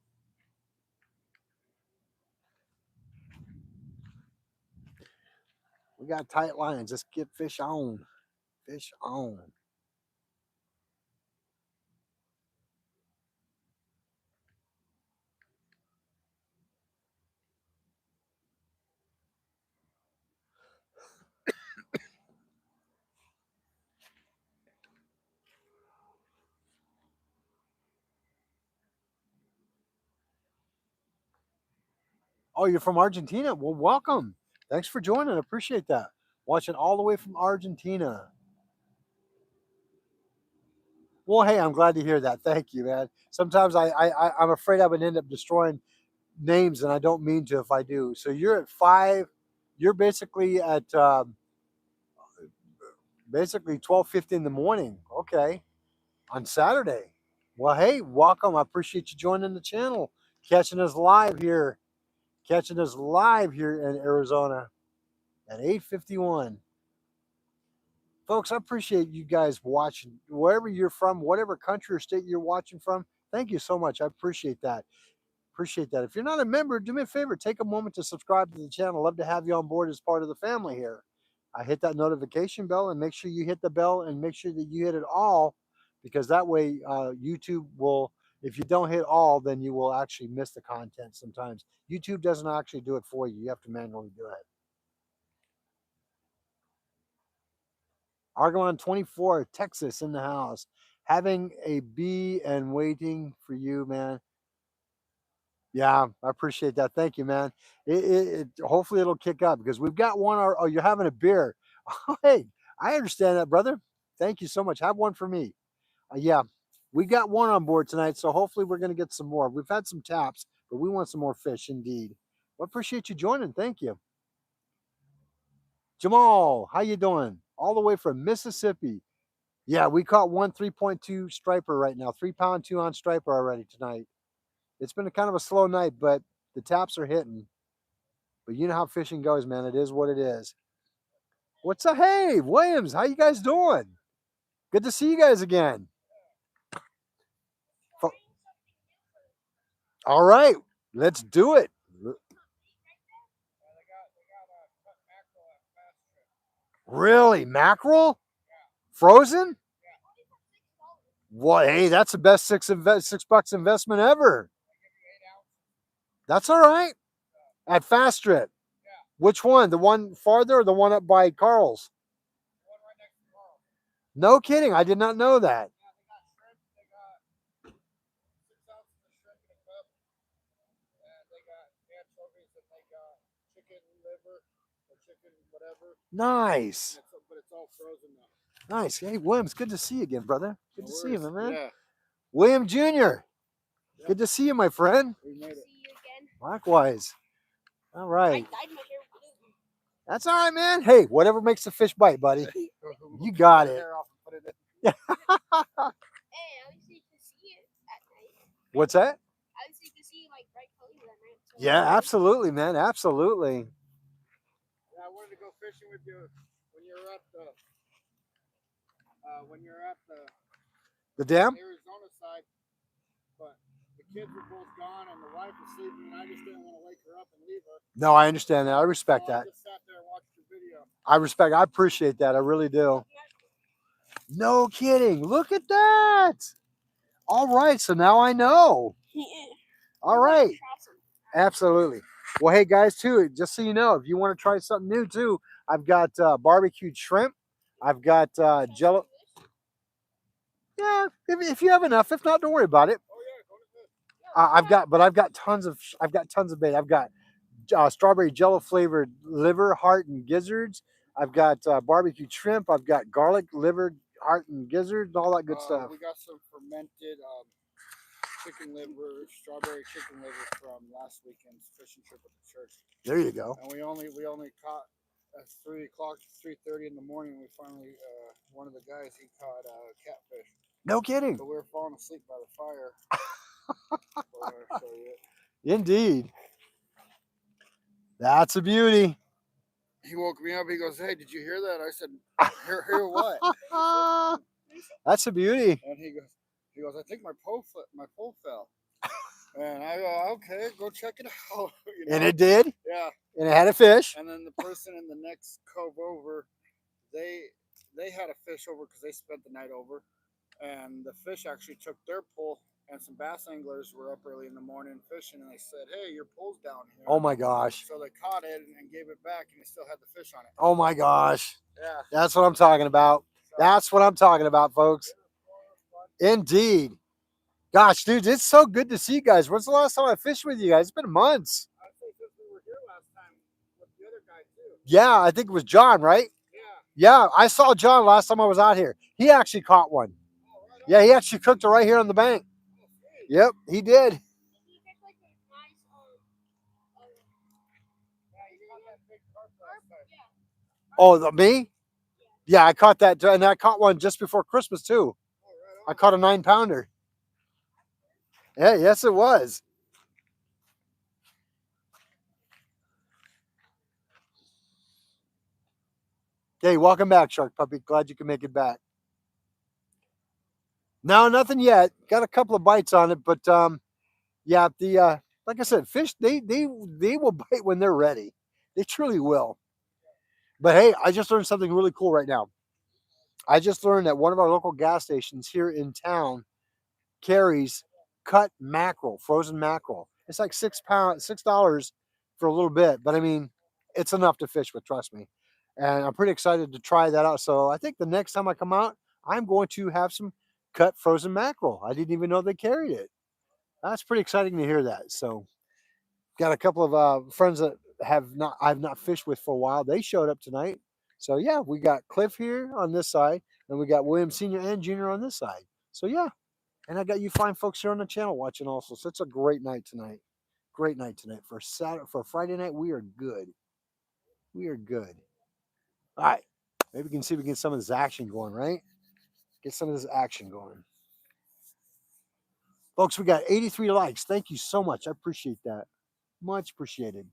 We got tight lines. Let's get fish on. Fish on. Oh, you're from Argentina? Well, welcome. Thanks for joining. I appreciate that. Watching all the way from Argentina. Well, hey, I'm glad to hear that. Thank you, man. Sometimes I'm afraid I would end up destroying names, and I don't mean to if I do. So you're at 5. You're basically at basically 12:50 in the morning. Okay, on Saturday. Well, hey, welcome. I appreciate you joining the channel, catching us live here, in Arizona at 8:51. Folks, I appreciate you guys watching wherever you're from, whatever country or state you're watching from. Thank you so much. I appreciate that. Appreciate that. If you're not a member, do me a favor, take a moment to subscribe to the channel. Love to have you on board as part of the family here. Hit that notification bell and make sure you hit the bell and make sure that you hit it all, because that way YouTube will, if you don't hit all, then you will actually miss the content sometimes. YouTube doesn't actually do it for you. You have to manually do it. Argonne 24, Texas in the house. Having a bee and waiting for you, man. Yeah, I appreciate that. Thank you, man. Hopefully it'll kick up because we've got one. Oh, you're having a beer. Oh, hey, I understand that, brother. Thank you so much. Have one for me. Yeah, we got one on board tonight, so hopefully we're going to get some more. We've had some taps, but we want some more fish indeed. Well, appreciate you joining. Thank you. Jamal, how you doing? All the way from Mississippi. Yeah, we caught one 3.2 striper right now, 3-pound, 2-ounce striper already tonight. It's been a kind of a slow night, but the taps are hitting. But you know how fishing goes, man. It is what it is. What's up? Hey, Williams, how you guys doing? Good to see you guys again. All right, let's do it. Really? Mackerel? Frozen? Well, hey, that's the best $6 investment ever. That's all right. At Fast Strip. Which one? The one farther or the one up by Carl's? No kidding. I did not know that. Nice. But it's all frozen now. Nice. Hey, Williams, good to see you again, brother. Good to see you, man. Yeah. William Jr., good to see you, my friend. We made it. See you again. Likewise. All right. I dyed my hair blue. That's all right, man. Hey, whatever makes the fish bite, buddy. You got it. Yeah. Hey, at least you can see it at night. What's that? At least you can see like bright colors at night. So Yeah, absolutely, man. Absolutely. Yeah, I wanted to go fishing with you when you're at the The dam? Arizona side, but the kids were both gone and the wife was sleeping, and I just didn't want to wake her up and leave her. No, I understand that. I respect So I that. just sat there and watched your video. I appreciate that. I really do. No kidding. Look at that. All right. So now I know. All right. Absolutely. Well, hey guys, too, just so you know, if you want to try something new too, I've got barbecued shrimp. I've got jello. Yeah, if you have enough. If not, don't worry about it. Oh yeah, go to bed. I've got tons of bait. I've got strawberry jello flavored liver, heart, and gizzards. I've got barbecued shrimp. I've got garlic liver, heart, and gizzards, all that good stuff. We got some fermented chicken liver, strawberry chicken liver from last weekend's fishing trip at the church. There you go. And we only caught at 3:00, 3:30 in the morning. We finally one of the guys he caught catfish. No kidding. But we were falling asleep by the fire. So, Indeed. That's a beauty. he woke me up. He goes, "Hey, did you hear that?" I said, "Hear what?" That's a beauty. And he goes, "I think my pole fell." And I go, "Okay, go check it out." You know? And it did. Yeah. And it had a fish. And then the person in the next cove over, they had a fish over because they spent the night over, and the fish actually took their pole. And some bass anglers were up early in the morning fishing, and they said, "Hey, your pole's down here." Oh my gosh. So they caught it and gave it back, and it still had the fish on it. Oh my gosh. Yeah. That's what I'm talking about. That's what I'm talking about, folks. Indeed. Gosh, dude, it's so good to see you guys. When's the last time I fished with you guys? It's been months. I think since we were here last time with the other guy too. Yeah, I think it was John, right? Yeah. Yeah, I saw John last time I was out here. He actually caught one. Oh, right on. Yeah, he actually cooked it right here on the bank. Oh, sweet. Yep, he did. Yeah, you caught that big carp last time. Oh, me? Yeah, I caught that, and I caught one just before Christmas too. Oh, right on. I caught a 9-pounder. Yeah, yes, it was. Okay, welcome back, Shark Puppy. Glad you can make it back. No, nothing yet. Got a couple of bites on it, but yeah, the like I said, fish they will bite when they're ready. They truly will. But hey, I just learned something really cool right now. I just learned that one of our local gas stations here in town carries cut mackerel, frozen mackerel. It's like $6 for a little bit, but I mean, it's enough to fish with. Trust me. And I'm pretty excited to try that out. So I think the next time I come out, I'm going to have some cut frozen mackerel. I didn't even know they carried it. That's pretty exciting to hear that. So got a couple of friends that I've not fished with for a while. They showed up tonight. So yeah, we got Cliff here on this side, and we got William Senior and Junior on this side. So yeah, and I got you fine folks here on the channel watching also. So it's a great night tonight. Great night tonight for Friday night. We are good. We are good. All right, maybe we can see if we can get some of this action going. Right, get some of this action going. Folks, we got 83 likes. Thank you so much. I appreciate that. Much appreciated.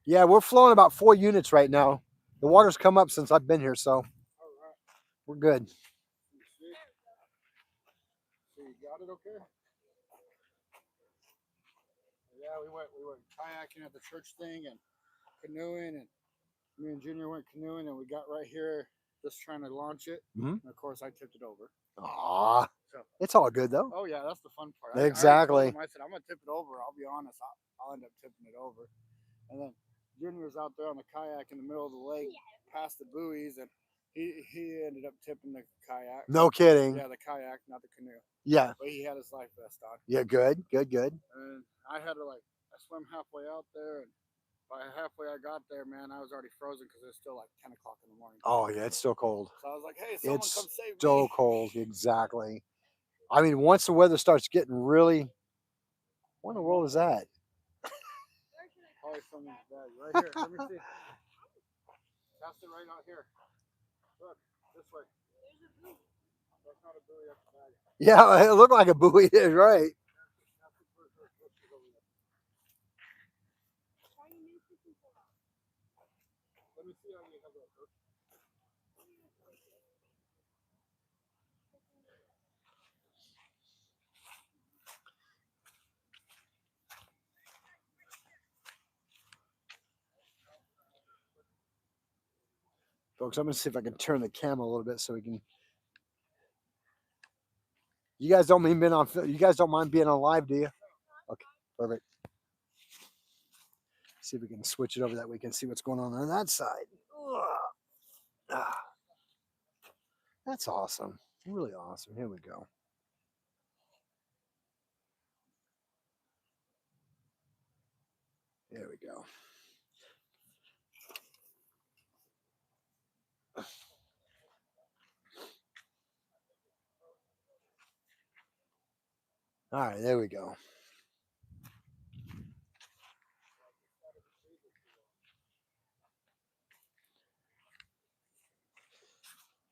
Yeah, we're flowing about 4 units right now. The water's come up since I've been here, so All right. we're good. So you got it okay? Yeah, we went kayaking at the church thing and canoeing, and me and Junior went canoeing, and we got right here just trying to launch it. Mhm. And of course, I tipped it over. Aw, So, it's all good though. oh yeah, that's the fun part. Exactly. I said I'm gonna tip it over. I'll be honest, I'll end up tipping it over. And then Junior's out there on the kayak in the middle of the lake, past the buoys, and he ended up tipping the kayak. No kidding. Yeah, the kayak, not the canoe. Yeah. But he had his life vest on. Yeah, good. And I had to I swam halfway out there, and by halfway I got there, man, I was already frozen because it was still like 10 o'clock in the morning. Oh yeah, it's still cold. So I was like, hey, someone It's come save me. so cold. Exactly. I mean, once the weather starts getting really, what in the world is that? Probably something bad. Right here. Let me see. Cast it right out here. Look, this way. There's a buoy. That's not a buoy, that's a bag. Yeah, it looked like a buoy. It is right. Cast it towards her. Look, she's over there. Why are you fishing for that? Let me see how you have that, Coach. Folks, I'm going to see if I can turn the camera a little bit so we can. You guys don't mind being on. You guys don't mind being on live, do you? Okay, perfect. See if we can switch it over that we can see what's going on that side. Ah, that's awesome. Really awesome. Here we go. There we go. All right, there we go.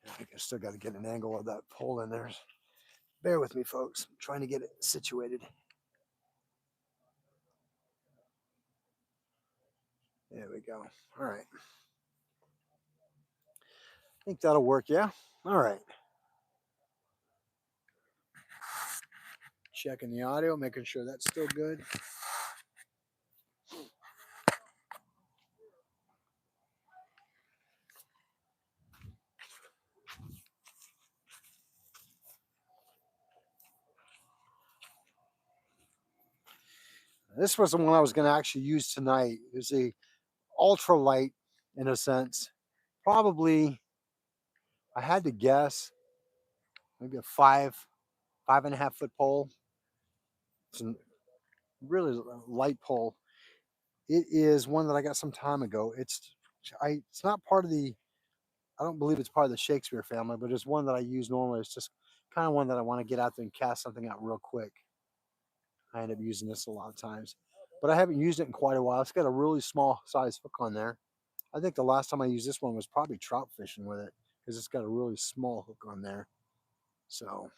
I still got to get an angle of that pole in there. Bear with me, folks. I'm trying to get it situated. There we go. All right. I think that'll work, yeah? All right. Checking the audio, making sure that's still good. This was the one I was going to actually use tonight. It's a ultralight in a sense. Probably, I had to guess, maybe a 5.5 foot pole. It's a really light pole. It is one that I got some time ago. It's not part of the, I don't believe it's part of the Shakespeare family, but it's one that I use normally. It's just kind of one that I want to get out there and cast something out real quick. I end up using this a lot of times, but I haven't used it in quite a while. It's got a really small size hook on there. I think the last time I used this one was probably trout fishing with it because it's got a really small hook on there. So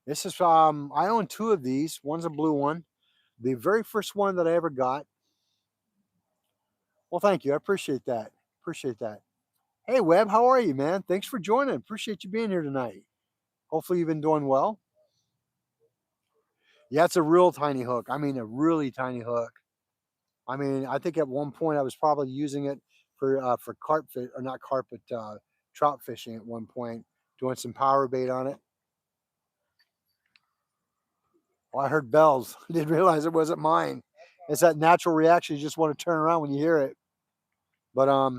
this is I own two of these. One's a blue one. The very first one that I ever got. Well, thank you. I appreciate that. Appreciate that. Hey, Webb, how are you, man? Thanks for joining. Appreciate you being here tonight. Hopefully, you've been doing well. Yeah, it's a real tiny hook. I mean, a really tiny hook. I mean, I think at one point I was probably using it for carp fish, or not carp, but trout fishing at one point, doing some power bait on it. Well, I heard bells. I didn't realize it wasn't mine. It's that natural reaction. You just want to turn around when you hear it. But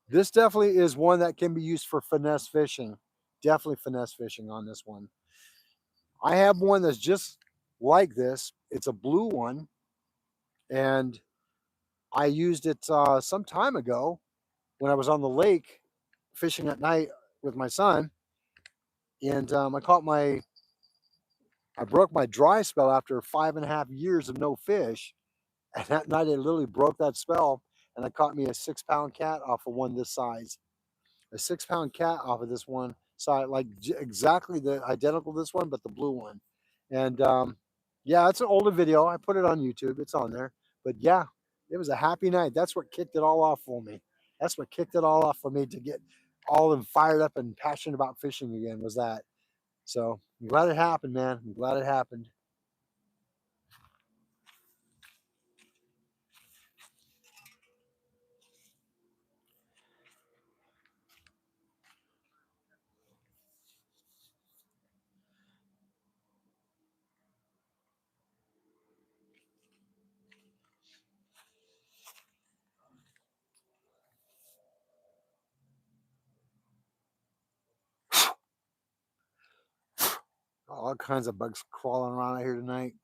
this definitely is one that can be used for finesse fishing. Definitely finesse fishing on this one. I have one that's just like this. It's a blue one, and I used it some time ago when I was on the lake fishing at night with my son, and I broke my dry spell after 5.5 years of no fish, and that night I literally broke that spell, and I caught me a 6 pound cat off of one this size. A 6 pound cat off of this one side, like exactly the identical to this one, but the blue one. And yeah, it's an older video. I put it on YouTube. It's on there. But yeah, it was a happy night. That's what kicked it all off for me. That's what kicked it all off for me to get all fired up and passionate about fishing again, was that. So I'm glad it happened, man. I'm glad it happened. All kinds of bugs crawling around out here tonight.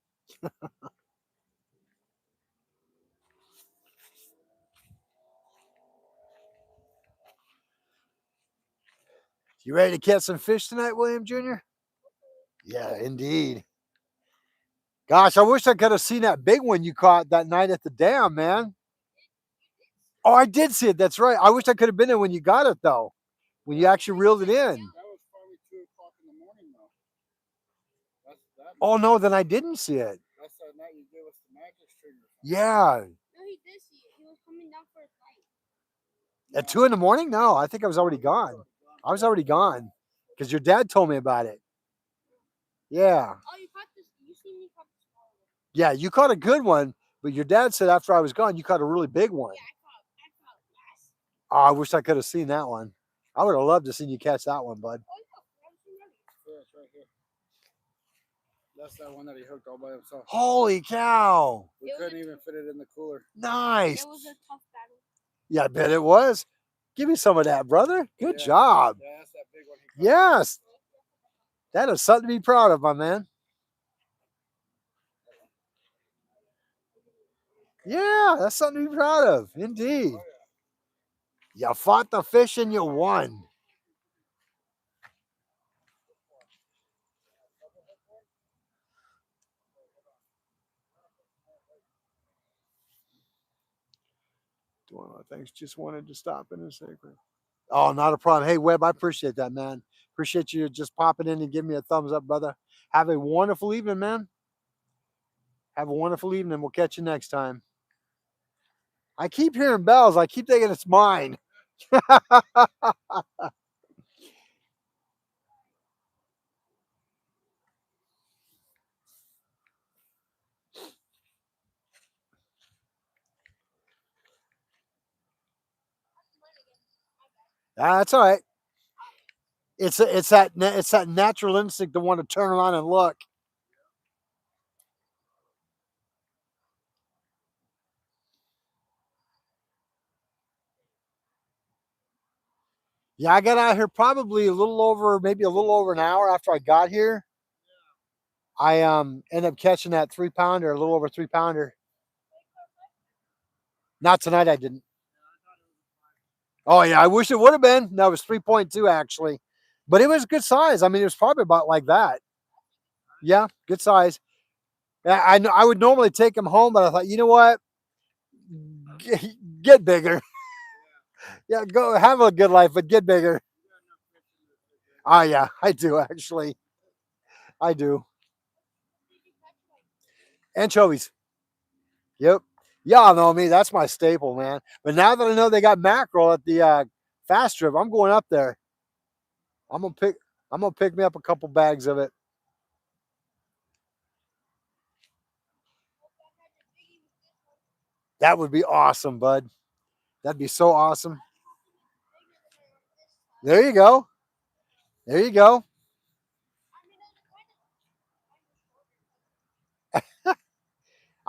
You ready to catch some fish tonight, William Jr.? Yeah, indeed. Gosh, I wish I could have seen that big one you caught that night at the dam, man. Oh, I did see it. That's right. I wish I could have been there when you got it, though. When you actually reeled it in. That was probably 2 o'clock in the morning, though. That Oh no, then I didn't see it. That's that night you gave us the magic string. Yeah, No, he did see it. He was coming down for a fight. at 2 in the morning. No, I think I was already gone. I was already gone because your dad told me about it. Yeah, Oh, you caught this. You seen me caught the small one. yeah, you caught a good one, but your dad said after I was gone, you caught a really big one. Yeah, I caught last. Oh, I wish I could have seen that one. I would have loved to seen you catch that one, bud. Oh, yeah. I seen that. Yeah, it's right here. That's that one that he hooked all by himself. Holy cow! We couldn't even fit it in the cooler. Nice. It was a tough battle. Yeah, I bet it was. Give me some of that, brother. Good Yeah. job. Yeah, that's that big one. Yes, that is something to be proud of, my man. Yeah, that's something to be proud of, indeed. You fought the fish and you won. Doing all things. Just wanted to stop in and say, oh, not a problem. Hey, Webb, I appreciate that, man. Appreciate you just popping in and giving me a thumbs up, brother. Have a wonderful evening, man. Have a wonderful evening. We'll catch you next time. I keep hearing bells. I keep thinking it's mine. That's all right. It's that natural instinct to want to turn around and look. Yeah, I got out here probably maybe a little over an hour after I got here. I ended up catching that 3 pounder, a little over 3 pounder. Not tonight, I didn't. Oh yeah, I wish it would have been. No, it was 3.2 actually, but it was good size. I mean, it was probably about like that. Yeah, good size. I know I would normally take them home, but I thought, you know what, get bigger. Yeah, go have a good life, but get bigger. Oh yeah, I do actually. I do. Anchovies. Yep. Y'all know me. That's my staple, man. But now that I know they got mackerel at the fast trip, I'm going up there. I'm gonna pick. I'm gonna pick me up a couple bags of it. That would be awesome, bud. That'd be so awesome. There you go. There you go.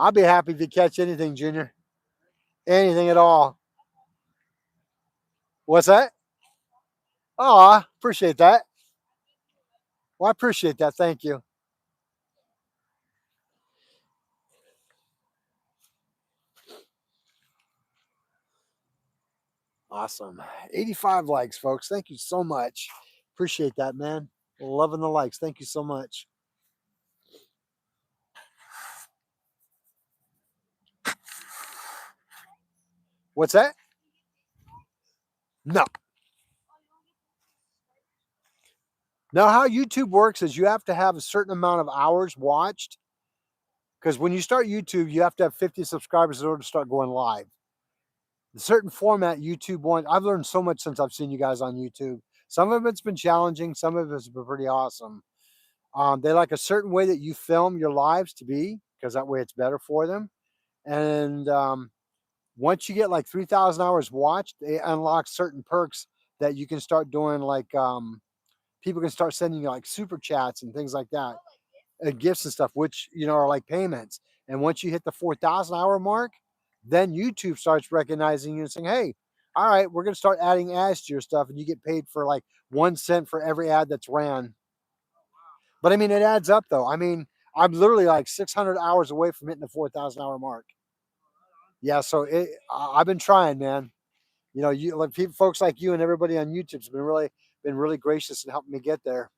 I'll be happy if you catch anything, Junior. Anything at all. What's that? Oh, appreciate that. Well, I appreciate that. Thank you. Awesome. 85 likes, folks. Thank you so much. Appreciate that, man. Loving the likes. Thank you so much. What's that? No. Now, how YouTube works is you have to have a certain amount of hours watched. Because when you start YouTube, you have to have 50 subscribers in order to start going live. The certain format YouTube wants, I've learned so much since I've seen you guys on YouTube. Some of it's been challenging, some of it's been pretty awesome. They like a certain way that you film your lives to be, because that way it's better for them. And once you get like 3,000 hours watched, they unlock certain perks that you can start doing, like people can start sending you like super chats and things like that, and gifts and stuff, which are like payments. And once you hit the 4,000 hour mark, then YouTube starts recognizing you and saying, "Hey, all right, we're going to start adding ads to your stuff, and you get paid for like 1 cent for every ad that's ran." But I mean, it adds up though. I mean, I'm literally like 600 hours away from hitting the 4,000 hour mark. Yeah, so I've been trying, man. You like people, folks like you and everybody on YouTube's been really gracious in helping me get there.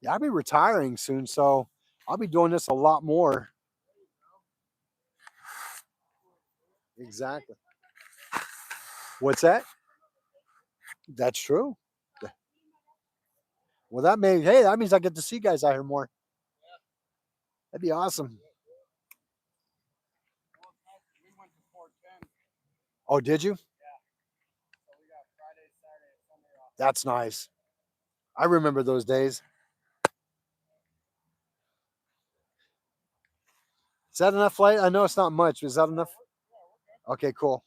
Yeah, I'll be retiring soon, so I'll be doing this a lot more. Exactly. What's that? That's true. Well, that means I get to see guys out here more. That'd be awesome. We went to 410. Oh, did you? So we got Friday, Saturday, and Sunday off. That's nice. I remember those days. Is that enough light? I know it's not much. Is that enough? Okay, cool.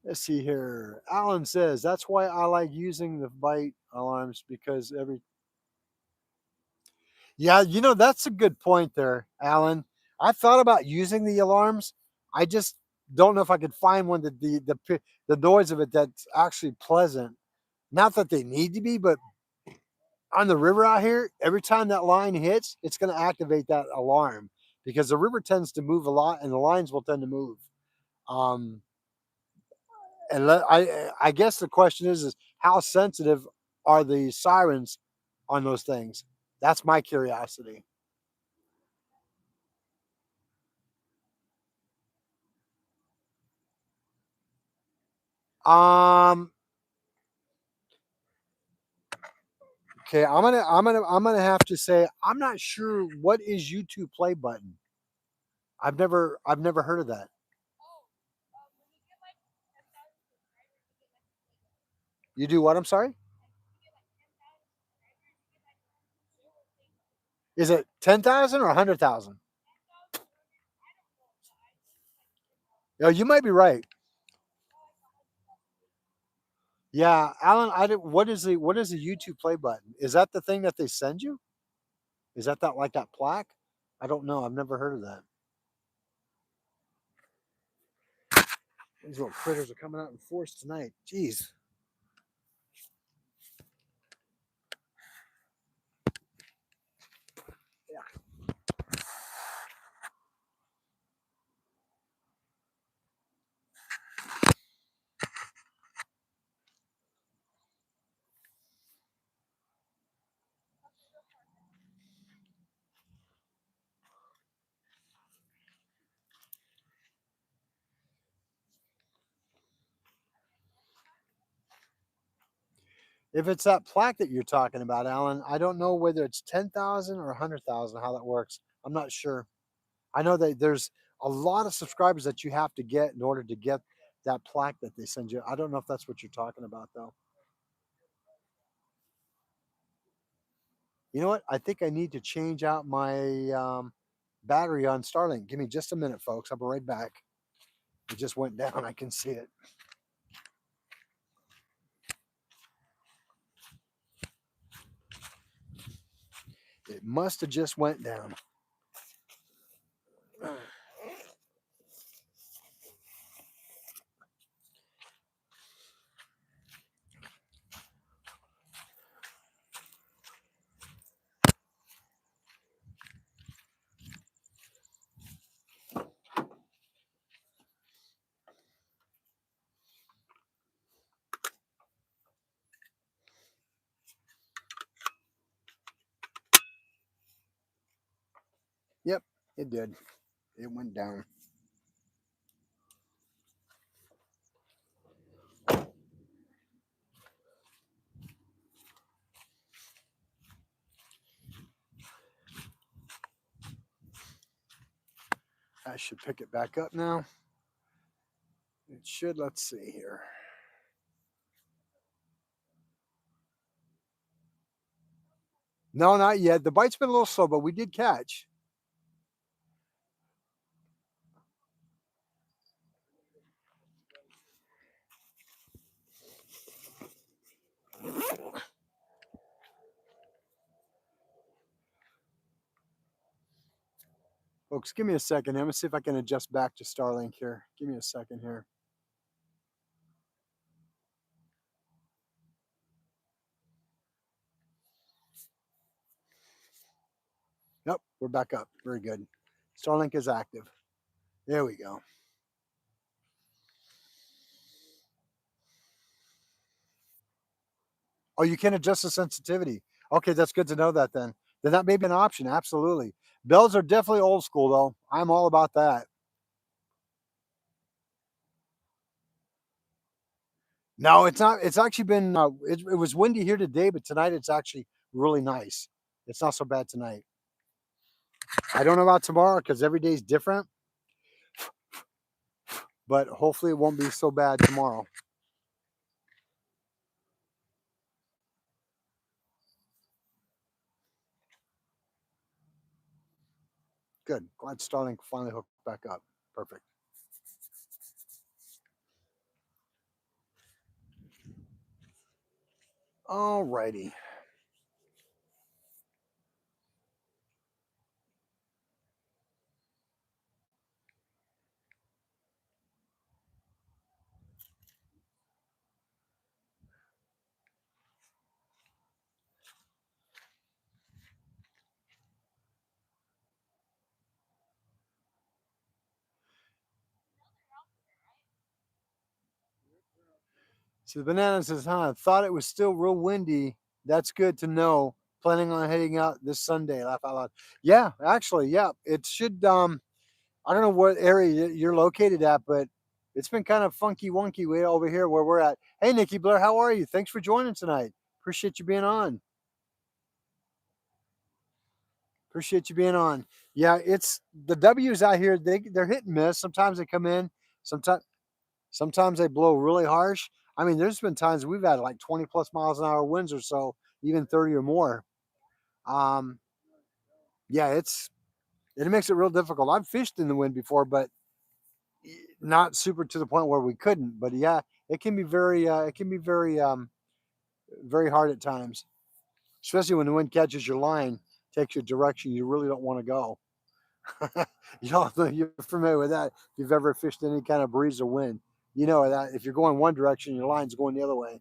Let's see here. Alan says that's why I like using the bite alarms because every. Yeah, that's a good point there, Alan. I thought about using the alarms. I just don't know if I could find one that the noise of it that's actually pleasant. Not that they need to be, but on the river out here, every time that line hits, it's going to activate that alarm because the river tends to move a lot, and the lines will tend to move. Um, I guess the question is how sensitive are the sirens on those things? That's my curiosity. Um, okay, I'm gonna have to say I'm not sure what is YouTube play button. I've never heard of that. When you get like 10,000 subscribers, you get like a play button. You do what? I'm sorry. When you get like 10,000 subscribers, you get like a super play button. Is it 10,000 or 100,000? 10,000 or 100, I don't know, but I think it's like 10,000. Yeah, you might be right. Or like 100,000 maybe. Yeah, Alan, I did, what is the YouTube play button? Is that the thing that they send you? Is that like that plaque? I don't know. I've never heard of that. These little critters are coming out in force tonight. Jeez. Yeah. If it's that plaque that you're talking about, Alan, I don't know whether it's 10,000 or 100,000, how that works. I'm not sure. I know that there's a lot of subscribers that you have to get in order to get that plaque that they send you. I don't know if that's what you're talking about, though. You know what? I think I need to change out my battery on Starlink. Give me just a minute, folks. I'll be right back. It just went down. I can see it. It must have just went down. Yep, it did. It went down. I should pick it back up now. It should. Let's see here. No, not yet. The bite's been a little slow, but we did catch. Folks, give me a second. I'm going to see if I can adjust back to Starlink here. Give me a second here. Nope, we're back up. Very good. Starlink is active. There we go. Oh, you can adjust the sensitivity. Okay, that's good to know that then. Then that may be an option. Absolutely. Bells are definitely old school though. I'm all about that. No, it's not. It's actually been. It was windy here today, but tonight it's actually really nice. It's not so bad tonight. I don't know about tomorrow because every day's different, but hopefully it won't be so bad tomorrow. Good. Glad Starlink finally hooked back up. Perfect. All righty. So the banana says, huh? Thought it was still real windy. That's good to know. Planning on heading out this Sunday. Laugh out loud. Yeah, actually, yeah. It should I don't know what area you're located at, but it's been kind of funky wonky way over here where we're at. Hey Nikki Blair, how are you? Thanks for joining tonight. Appreciate you being on. Appreciate you being on. Yeah, it's the W's out here, they're hit and miss. Sometimes they come in, sometimes they blow really harsh. I mean, there's been times we've had like 20 plus miles an hour winds or so, even 30 or more. Um, yeah, it makes it real difficult. I've fished in the wind before, but not super to the point where we couldn't. But yeah, it can be very hard at times, especially when the wind catches your line, takes you a direction you really don't want to go. You know, you're familiar with that. If you've ever fished any kind of breeze or wind, you know that if you're going one direction, your line's going the other way.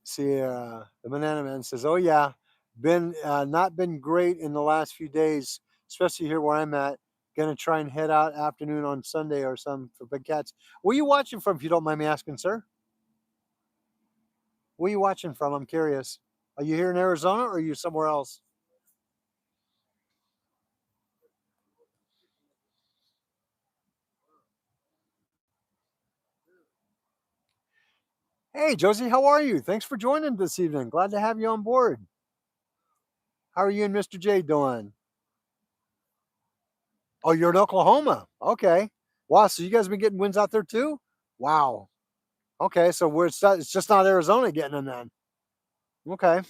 See, the banana man says, "Oh yeah, been not been great in the last few days, especially here where I'm at. Gonna try and head out afternoon on Sunday or some for big cats. Where are you watching from, if you don't mind me asking, sir? Where are you watching from? I'm curious. Are you here in Arizona or are you somewhere else? Hey, Josie, how are you? Thanks for joining this evening. Glad to have you on board. How are you and Mr. J doing? Oh, you're in Oklahoma. Okay. Wow. So you guys been getting winds out there too? Wow. Okay. So it's just not Arizona getting them then. Okay.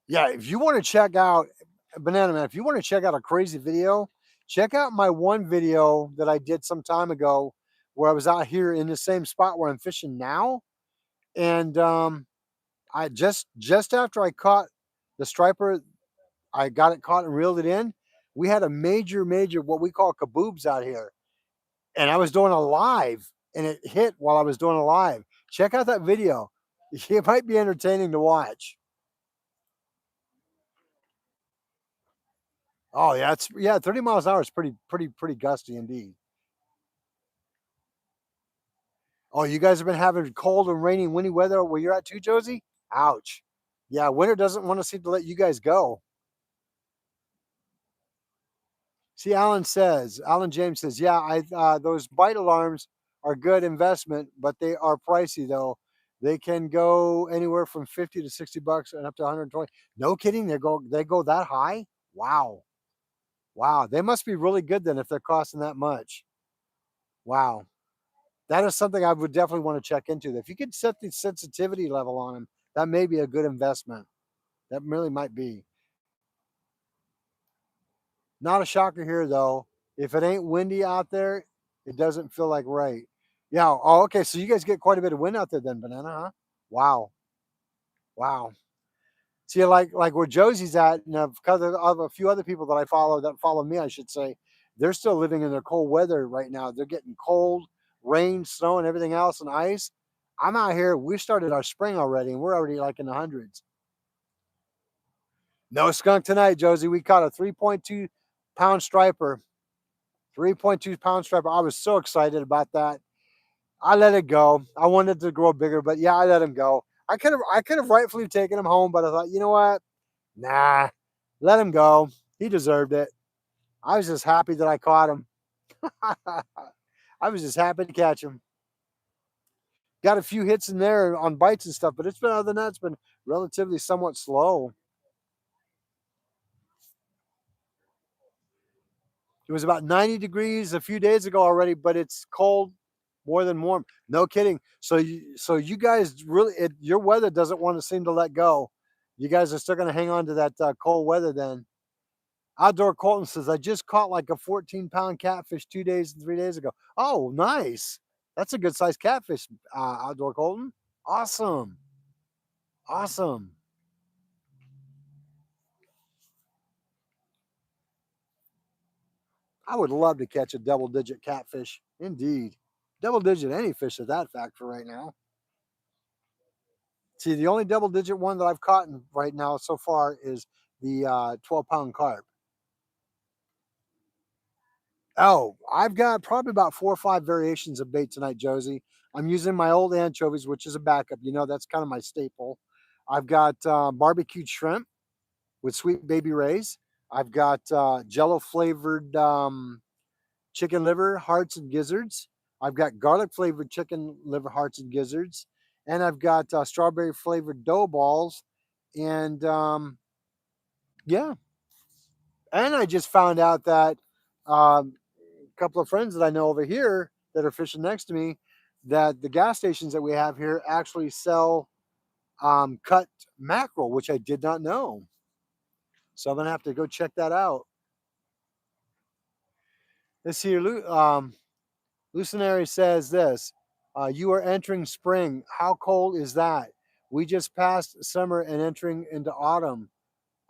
Yeah. If you want to check out Banana Man, if you want to check out a crazy video, check out my one video that I did some time ago where I was out here in the same spot where I'm fishing now. And I just after I caught the striper, I got it caught and reeled it in. We had a major what we call kaboobs out here, and I was doing a live, and it hit while I was doing a live. Check out that video; it might be entertaining to watch. Oh yeah, it's yeah, 30 miles an hour is pretty gusty indeed. Oh, you guys have been having cold and rainy, windy weather where you're at too, Josie. Ouch. Yeah, winter doesn't want to seem to let you guys go. See, Alan James says, yeah, those bite alarms are good investment, but they are pricey though. They can go anywhere from 50 to 60 bucks and up to 120. No kidding, they go that high? Wow. Wow. They must be really good then if they're costing that much. Wow. That is something I would definitely want to check into. If you could set the sensitivity level on them, that may be a good investment. That really might be. Not a shocker here though. If it ain't windy out there, it doesn't feel like right. Yeah. Oh, okay. So you guys get quite a bit of wind out there then, Banana, huh? Wow. Wow. See, like where Josie's at, and of a few other people that I follow that follow me, I should say, they're still living in their cold weather right now. They're getting cold. rain, snow, and everything else and ice. I'm out here. We started our spring already, and we're already like in the hundreds. No skunk tonight, Josie. We caught a 3.2 pound striper. 3.2 pound striper. I was so excited about that. I let it go. I wanted it to grow bigger, but yeah, I let him go. I could have rightfully taken him home, but I thought, you know what? Nah, let him go. He deserved it. I was just happy that I caught him. I was just happy to catch him. Got a few hits in there on bites and stuff, but it's been other than that, it's been relatively somewhat slow. It was about 90 degrees a few days ago already, but it's cold more than warm. No kidding. So you guys really, your weather doesn't want to seem to let go. You guys are still going to hang on to that cold weather then. Outdoor Colton says, I just caught like a 14-pound catfish 2 days and 3 days ago. Oh, nice. That's a good sized catfish, Outdoor Colton. Awesome. Awesome. I would love to catch a double digit catfish. Indeed. Double digit any fish at that fact for right now. See, the only double digit one that I've caught right now so far is the 12-pound carp. Oh, I've got probably about 4 or 5 variations of bait tonight, Josie. I'm using my old anchovies, which is a backup. You know, that's kind of my staple. I've got barbecued shrimp with sweet baby rays. I've got jello flavored chicken liver, hearts, and gizzards. I've got garlic flavored chicken liver, hearts, and gizzards. And I've got strawberry flavored dough balls. And yeah. And I just found out that a couple of friends that I know over here that are fishing next to me, that the gas stations that we have here actually sell cut mackerel, which I did not know. So I'm going to have to go check that out. Let's see here. Lucinary says this, you are entering spring. How cold is that? We just passed summer and entering into autumn.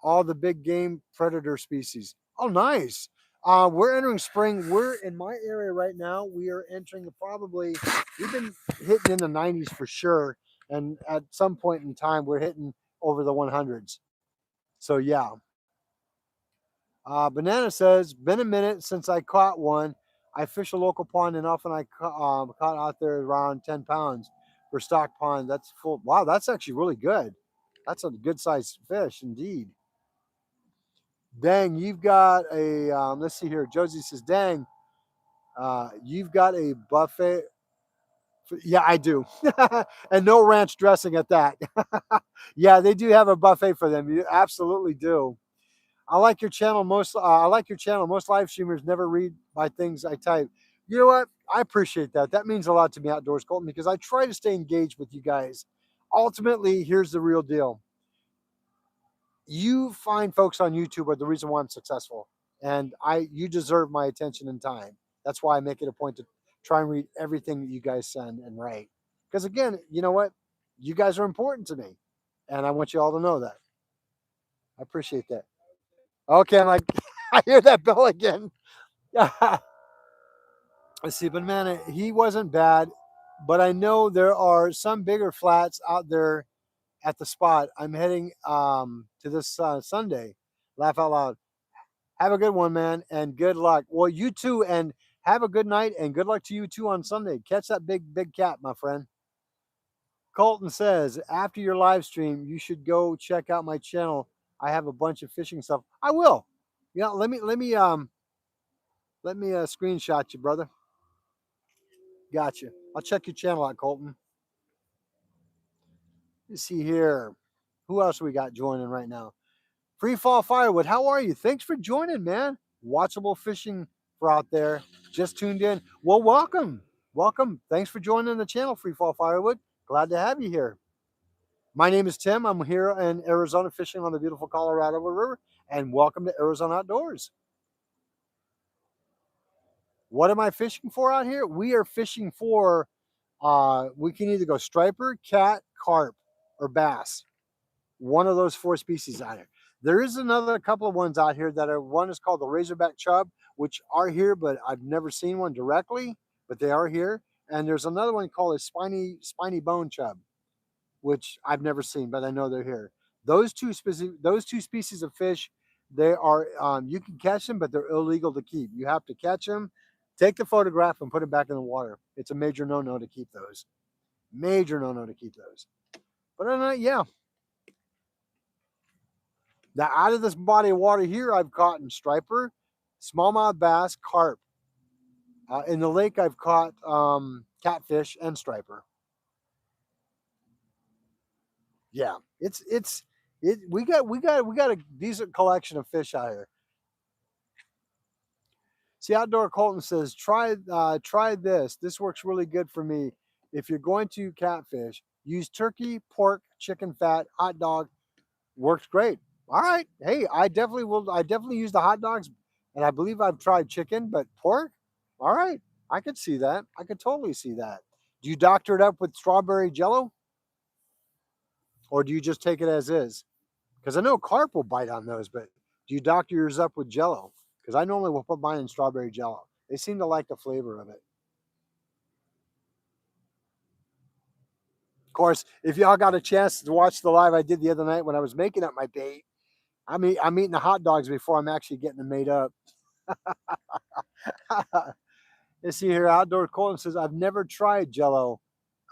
All the big game predator species. Oh, nice. We're entering spring. We're in my area right now. We are entering probably, we've been hitting in the 90s for sure. And at some point in time, we're hitting over the 100s. So, yeah. Banana says, been a minute since I caught one. I fish a local pond and often I caught out there around 10 pounds for stock pond. That's full. Wow, that's actually really good. That's a good sized fish indeed. Dang, you've got a, let's see here. Josie says, dang, you've got a buffet. Yeah, I do. And no ranch dressing at that. Yeah, they do have a buffet for them. You absolutely do. I like your channel most. I like your channel. Most live streamers never read my things I type. You know what? I appreciate that. That means a lot to me, Outdoors Colton, because I try to stay engaged with you guys. Ultimately, here's the real deal. You find folks on YouTube are the reason why I'm successful, and you deserve my attention and time. That's why I make it a point to try and read everything that you guys send and write. Because again, you know what? You guys are important to me, and I want you all to know that. I appreciate that. Okay, I'm like, I hear that bell again. Let's see, but man, he wasn't bad. But I know there are some bigger flats out there at the spot. I'm heading to this Sunday. Laugh out loud. Have a good one, man, and good luck. Well, you too, and have a good night, and good luck to you too on Sunday. Catch that big cat, my friend. Colton says, after your live stream, you should go check out my channel. I have a bunch of fishing stuff. I will. Yeah, let me screenshot you, brother. Gotcha. I'll check your channel out, Colton. Let's see here. Who else we got joining right now? Free Fall Firewood. How are you? Thanks for joining, man. Watchable fishing for out there. Just tuned in. Well, welcome. Welcome. Thanks for joining the channel, Free Fall Firewood. Glad to have you here. My name is Tim. I'm here in Arizona fishing on the beautiful Colorado River. And welcome to Arizona Outdoors. What am I fishing for out here? We are fishing for, we can either go striper, cat, carp, or bass. One of those 4 species out here. There is another couple of ones out here that are, one is called the razorback chub, which are here, but I've never seen one directly, but they are here. and there's another one called a spiny bone chub, which I've never seen, but I know they're here. Those two species of fish, they are you can catch them, but they're illegal to keep. You have to catch them, take the photograph, and put it back in the water. It's a major no-no to keep those. Major no-no to keep those. But yeah, now out of this body of water here, I've caught in striper, smallmouth bass, carp. In the lake, I've caught catfish and striper. Yeah, we got a decent collection of fish out here. See, Outdoor Colton says, try this. This works really good for me. If you're going to catfish, use turkey, pork, chicken fat, hot dog. Works great. All right. Hey, I definitely will. I definitely use the hot dogs, and I believe I've tried chicken, but pork. All right. I could see that. I could totally see that. Do you doctor it up with strawberry jello, or do you just take it as is? Because I know carp will bite on those, but do you doctor yours up with jello? Because I normally will put mine in strawberry jello. They seem to like the flavor of it. Of course, if y'all got a chance to watch the live I did the other night when I was making up my bait, I'm eating the hot dogs before I'm actually getting them made up. Let's see here. Outdoor Colton says, I've never tried jello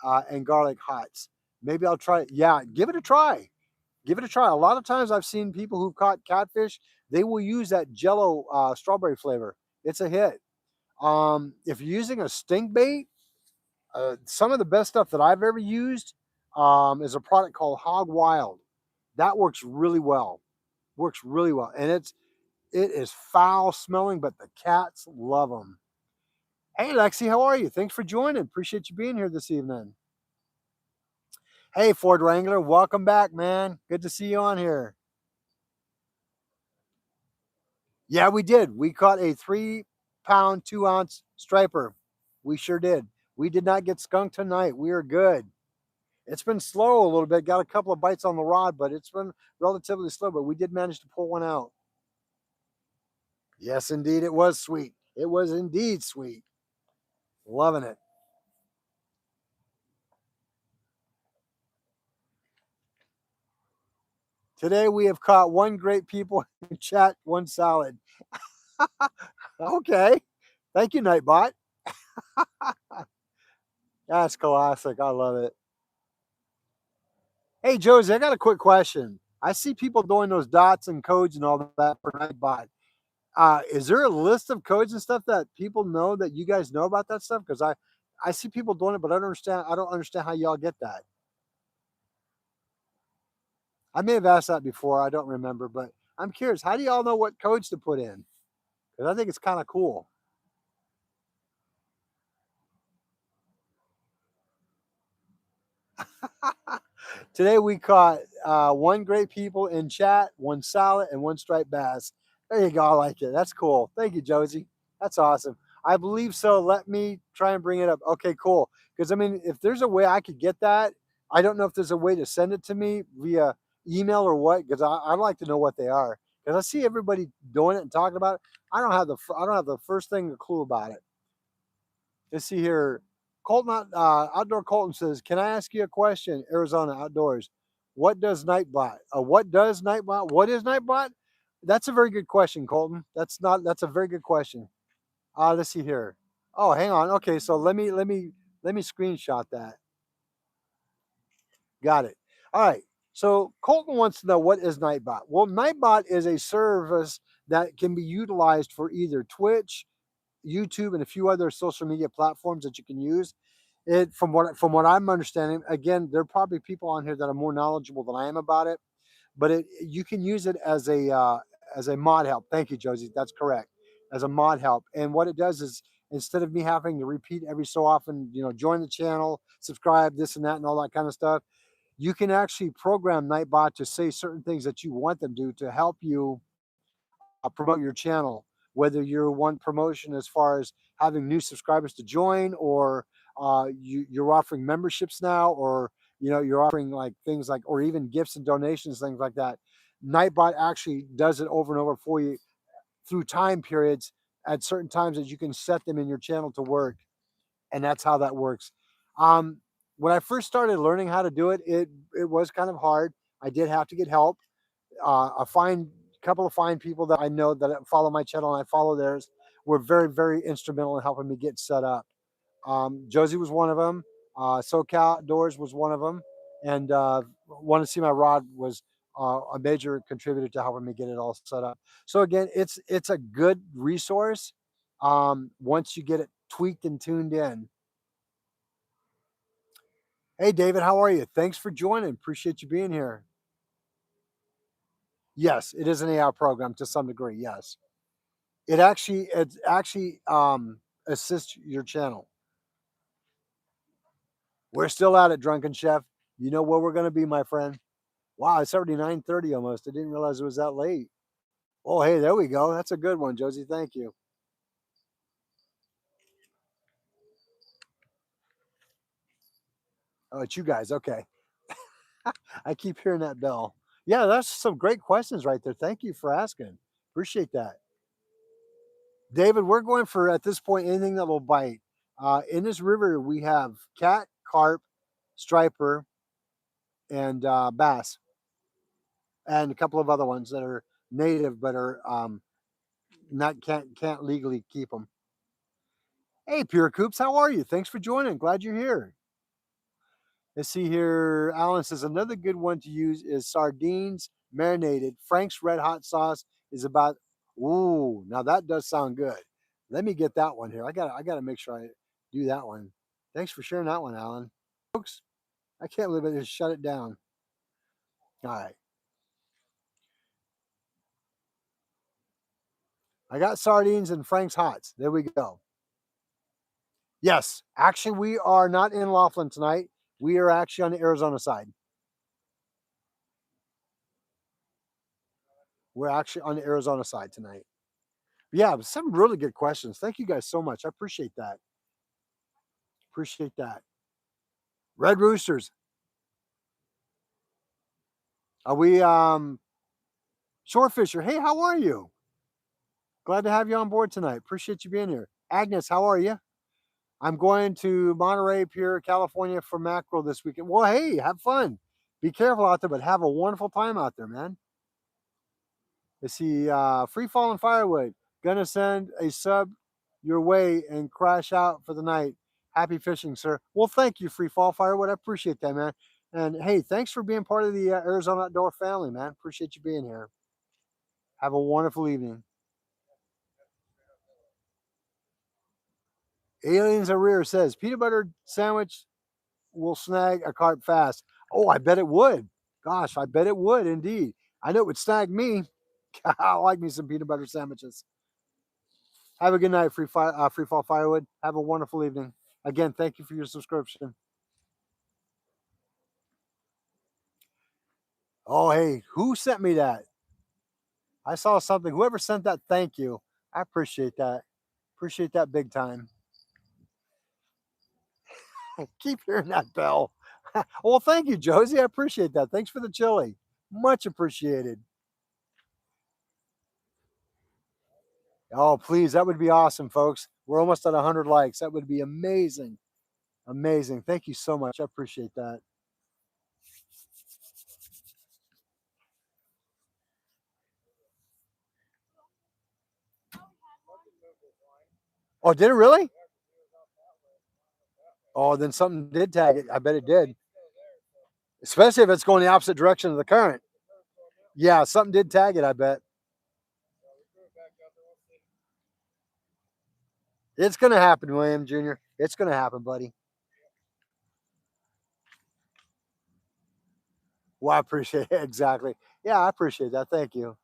and garlic hots. Maybe I'll try it. Yeah, give it a try. Give it a try. A lot of times I've seen people who've caught catfish, they will use that jello strawberry flavor. It's a hit. If you're using a stink bait, some of the best stuff that I've ever used is a product called Hog Wild. That works really well. Works really well, and it is foul smelling, but the cats love them. Hey, Lexi, how are you? Thanks for joining. Appreciate you being here this evening. Hey, Ford Wrangler, welcome back, man. Good to see you on here. Yeah, we did. We caught a 3 pound, 2 ounce striper. We sure did. We did not get skunked tonight. We are good. It's been slow a little bit. Got a couple of bites on the rod, but it's been relatively slow. But we did manage to pull one out. Yes, indeed. It was sweet. It was indeed sweet. Loving it. Today we have caught one great people in chat, one salad. Okay. Thank you, Nightbot. That's classic. I love it. Hey, Josie, I got a quick question. I see people doing those dots and codes and all that for Nightbot. Is there a list of codes and stuff that people know that you guys know about that stuff? Because I see people doing it, but I don't understand how y'all get that. I may have asked that before. I don't remember, but I'm curious. How do y'all know what codes to put in? Because I think it's kind of cool. Today we caught one great people in chat, one salad, and one striped bass. There you go. I like it. That's cool. Thank you, Josie. That's awesome. I believe so. Let me try and bring it up. Okay, cool. Because I mean, if there's a way I could get that, I don't know if there's a way to send it to me via email or what. Because I'd like to know what they are. Because I see everybody doing it and talking about it. I don't have the first thing a clue about it. Let's see here. Colton Outdoor Colton says, "Can I ask you a question?" Arizona Outdoors. What does Nightbot? What is Nightbot? That's a very good question, Colton. That's a very good question. Let's see here. Oh, hang on. Okay, so let me screenshot that. Got it. All right. So Colton wants to know, what is Nightbot? Well, Nightbot is a service that can be utilized for either Twitch, YouTube, and a few other social media platforms that you can use. It from what I'm understanding, again, there are probably people on here that are more knowledgeable than I am about it, but you can use it as a mod help. Thank you, Josie. That's correct. As a mod help, and what it does is, instead of me having to repeat every so often, join the channel, subscribe, this and that, and all that kind of stuff, you can actually program Nightbot to say certain things that you want them to help you promote your channel, whether you want promotion as far as having new subscribers to join, or you're offering memberships now, or you're offering like things like, or even gifts and donations, things like that. Nightbot actually does it over and over for you through time periods at certain times that you can set them in your channel to work. and that's how that works. Um, when I first started learning how to do it, it was kind of hard. I did have to get help. A fine couple of fine people that I know that follow my channel and I follow theirs were very instrumental in helping me get set up. Josie was one of them. SoCal Outdoors was one of them, and Want to See My Rod was a major contributor to helping me get it all set up. So again, it's a good resource once you get it tweaked and tuned in. Hey David, how are you? Thanks for joining. Appreciate you being here. Yes, it is an AI program to some degree. Yes, it actually assists your channel. We're still at it, Drunken Chef. You know where we're going to be, my friend. Wow, it's already 9:30 almost. I didn't realize it was that late. Oh, hey, there we go. That's a good one, Josie. Thank you. Oh, it's you guys. Okay. I keep hearing that bell. Yeah, that's some great questions right there. Thank you for asking. Appreciate that. David, we're going for at this point anything that will bite. In this river, we have cat, carp, striper, and bass, and a couple of other ones that are native but are not can't legally keep them. Hey, Pure Coops, how are you? Thanks for joining. Glad you're here. Let's see here. Alan says another good one to use is sardines marinated. Frank's Red Hot Sauce is about. Ooh, now that does sound good. Let me get that one here. I gotta make sure I do that one. Thanks for sharing that one, Alan. Folks, I can't believe I just shut it down. All right. I got sardines and Frank's Hots. There we go. Yes, actually, we are not in Laughlin tonight. We are actually on the Arizona side. We're actually on the Arizona side tonight. Yeah, some really good questions. Thank you guys so much. I appreciate that. Appreciate that. Red Roosters. Are we Shorefisher? Hey, how are you? Glad to have you on board tonight. Appreciate you being here. Agnes, how are you? I'm going to Monterey Pier, California for mackerel this weekend. Well, hey, have fun. Be careful out there, but have a wonderful time out there, man. Let's see, Free Falling Firewood. Gonna send a sub your way and crash out for the night. Happy fishing, sir. Well, thank you, Free Fall Firewood. I appreciate that, man. And hey, thanks for being part of the Arizona Outdoor family, man. Appreciate you being here. Have a wonderful evening. Aliens are Rear says peanut butter sandwich will snag a carp fast. Oh, I bet it would. Gosh, I bet it would indeed. I know it would snag me. I like me some peanut butter sandwiches. Have a good night, Free Fall Firewood. Have a wonderful evening. Again, thank you for your subscription. Oh, hey, who sent me that? I saw something. Whoever sent that, thank you. I appreciate that. Appreciate that big time. Keep hearing that bell. Well, thank you, Josie. I appreciate that. Thanks for the chili. Much appreciated. Oh, please, that would be awesome, folks. We're almost at 100 likes. That would be amazing. Amazing. Thank you so much. I appreciate that. Oh, did it really? Oh, then something did tag it. I bet it did. Especially if it's going the opposite direction of the current. Yeah, something did tag it, I bet. It's going to happen, William Jr. It's going to happen, buddy. Well, I appreciate it. Exactly. Yeah, I appreciate that. Thank you.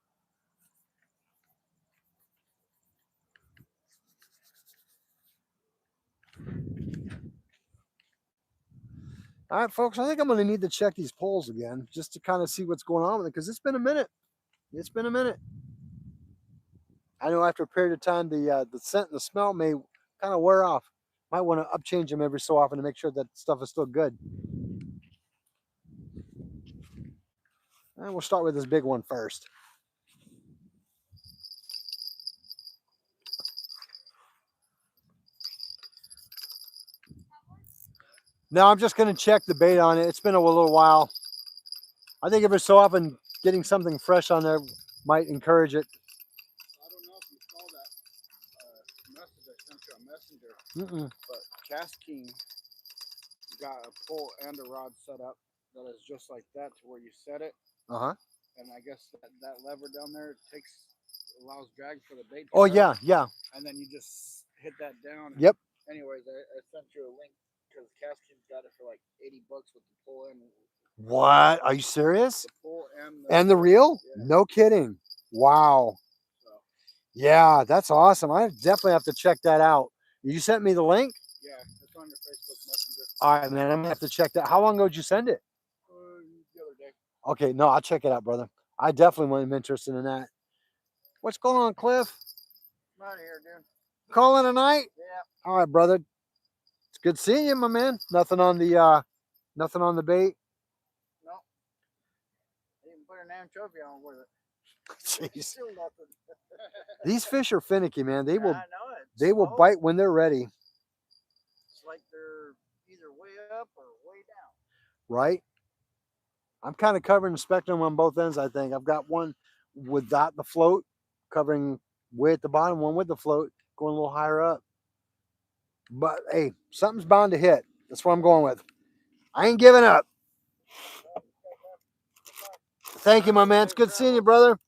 All right, folks, I think I'm going to need to check these polls again just to kind of see what's going on with it because it's been a minute. It's been a minute. I know after a period of time, the scent and the smell may kind of wear off. Might want to upchange them every so often to make sure that stuff is still good. And we'll start with this big one first. No, I'm just gonna check the bait on it. It's been a little while. I think every so often getting something fresh on there might encourage it. I don't know if you saw that message I sent you on Messenger, Mm-mm. but Cast King got a pole and a rod set up that is just like that, to where you set it, Uh-huh. and I guess that lever down there allows drag for the bait to Oh go, yeah, yeah. and then you just hit that down. And Yep. anyways, I sent you a link because Cast King's got it for like $80 with the pole and What? Are you serious? the pole and And the reel? Yeah. No kidding. Wow. So Yeah, that's awesome. I definitely have to check that out. You sent me the link? yeah, it's on your Facebook Messenger. All right, man. I'm gonna have to check that. How long ago did you send it? The other day. Okay, no, I'll check it out, brother. I definitely am interested in that. What's going on, Cliff? I'm out of here, dude. Calling a night? Yeah. All right, brother. It's good seeing you, my man. Nothing on the bait. No. I didn't put an anchovy on with it. Jeez. Still nothing. These fish are finicky, man. They will I know it. they will Slow. bite when they're ready, It's like they're either way up or way down. right? I'm kind of covering the spectrum on both ends, I think. I've got one without the float, covering way at the bottom, one with the float, going a little higher up. But hey, something's bound to hit. That's what I'm going with. I ain't giving up. Thank you, my man. It's good seeing you, brother.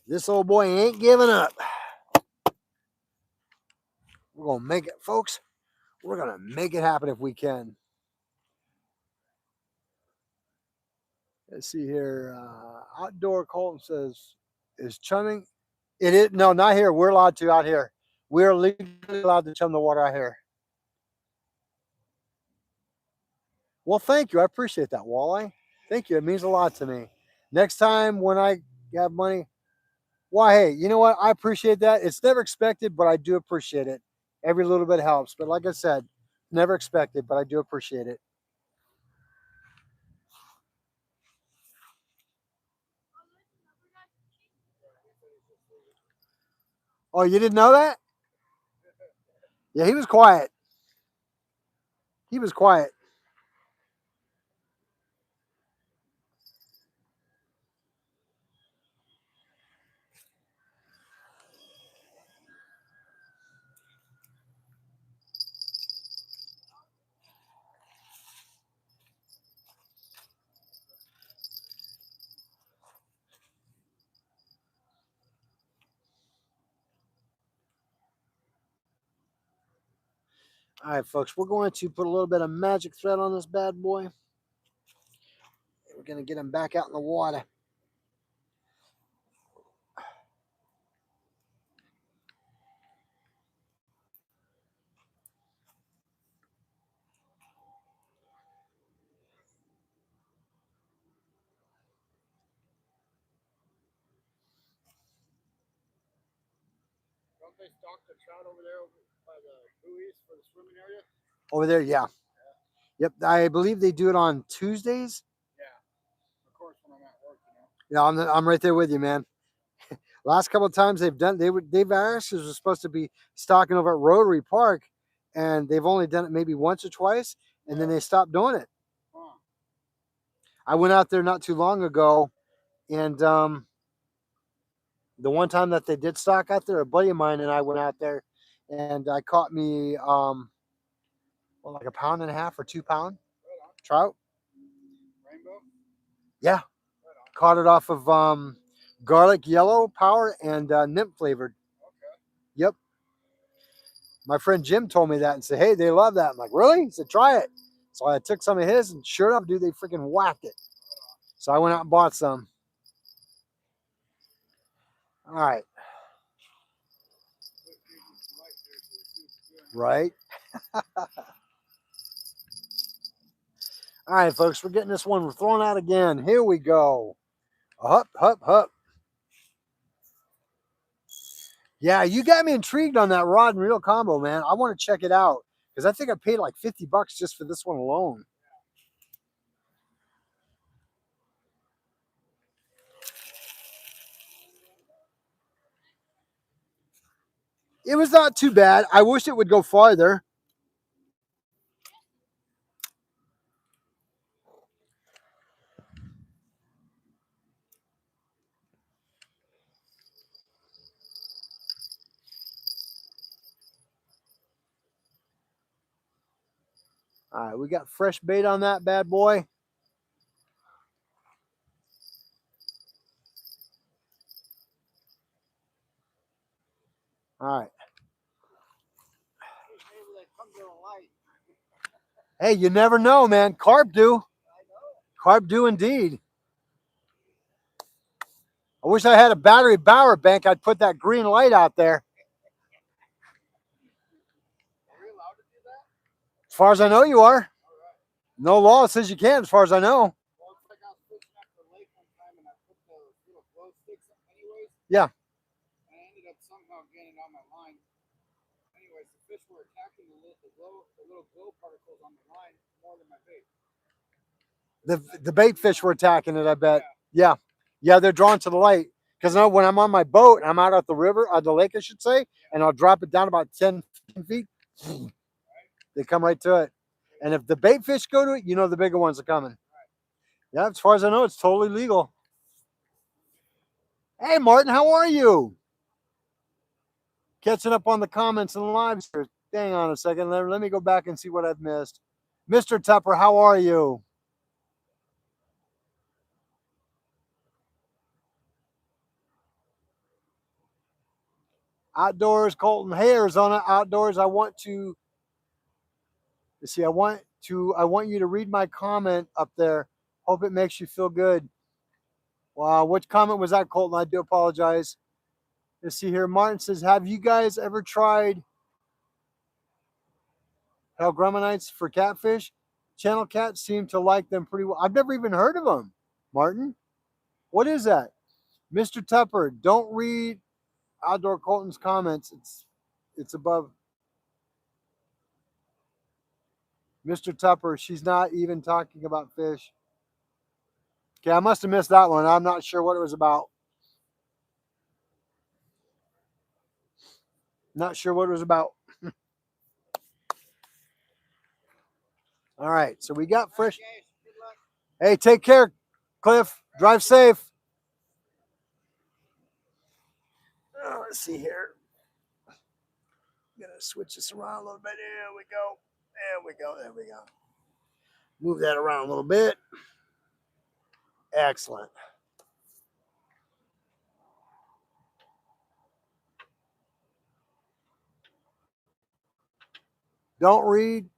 This old boy ain't giving up. We're going to make it, folks. We're going to make it happen if we can. Let's see here. Outdoor Colton says, is chumming? It is. No, not here. We're allowed to out here. We're legally allowed to chum the water out here. Well, thank you. I appreciate that, Walleye. Thank you. It means a lot to me. Next time when I have money, why, hey, you know what? I appreciate that. It's never expected, but I do appreciate it. Every little bit helps. But like I said, never expected, but I do appreciate it. Oh, you didn't know that? Yeah, he was quiet. He was quiet. All right, folks, we're going to put a little bit of magic thread on this bad boy. We're going to get him back out in the water. Don't they stock the trout over there by the buoys for the swimming area? Over there, yeah. Yep, I believe they do it on Tuesdays. Yeah. Of course, when I'm at work, Yeah, I'm right there with you, man. Last couple of times they've actually was supposed to be stocking over at Rotary Park, and they've only done it maybe once or twice, and then they stopped doing it. Huh. I went out there not too long ago, and the one time that they did stock out there, a buddy of mine and I went out there, and I caught me well, like a pound and a half or 2 pound trout. Rainbow? Yeah, caught it off of garlic yellow power and nymph flavored. Okay. Yep. My friend Jim told me that and said, hey, they love that. I'm like, really? He said, try it. So I took some of his, and sure enough, dude, they freaking whacked it. So I went out and bought some. All right. Right. All right, folks, we're getting this one. We're throwing out again. Here we go. Hup, hup, hup. Yeah, you got me intrigued on that rod and reel combo, man. I want to check it out because I think I paid like $50 just for this one alone. It was not too bad. I wish it would go farther. All right, we got fresh bait on that bad boy. All right. Maybe they come to the light. Hey, you never know, man. Carp do. I know. Carp do indeed. I wish I had a battery power bank. I'd put that green light out there. Are we allowed to do that? As far as I know, you are. All right. No law says you can't, as far as I know. Well, it's like I was fishing at the lake one time and I put the little glow sticks up anyways. Yeah. And I ended up somehow getting on my line. Anyways, the fish were attacking the little glow particles on the line more than my bait. The bait fish were attacking it, I bet. Yeah. Yeah, they're drawn to the light. Because when I'm on my boat, I'm out at the river, the lake, I should say, and I'll drop it down about 10, 15 feet. They come right to it. And if the bait fish go to it, you know the bigger ones are coming. Yeah, as far as I know, it's totally legal. Hey, Martin, how are you? Catching up on the comments and lives here. Hang on a second. Let me go back and see what I've missed. Mr. Tupper, how are you? Outdoors, Colton. Hey, Arizona Outdoors. I want you to read my comment up there. Hope it makes you feel good. Wow, which comment was that, Colton? I do apologize. Let's see here. Martin says, have you guys ever tried Helgramites for catfish? Channel cats seem to like them pretty well. I've never even heard of them. Martin, what is that? Mr. Tupper, don't read Outdoor Colton's comments. It's above. Mr. Tupper, she's not even talking about fish. Okay, I must have missed that one. I'm not sure what it was about. Not sure what it was about. All right, so we got fresh. Guys, good luck. Hey, take care, Cliff. Drive safe. Let's see here. I'm gonna switch this around a little bit. There we go. There we go. There we go. Move that around a little bit. Excellent. Don't read.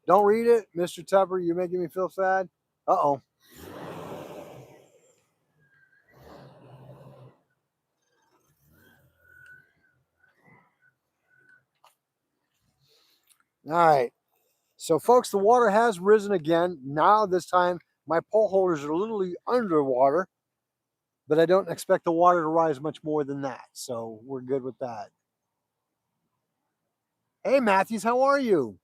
Don't read it, Mr. Tupper. You're making me feel sad. Uh-oh. All right. So, folks, the water has risen again. Now, this time, my pole holders are literally underwater, but I don't expect the water to rise much more than that. So, we're good with that. Hey, Matthews, how are you?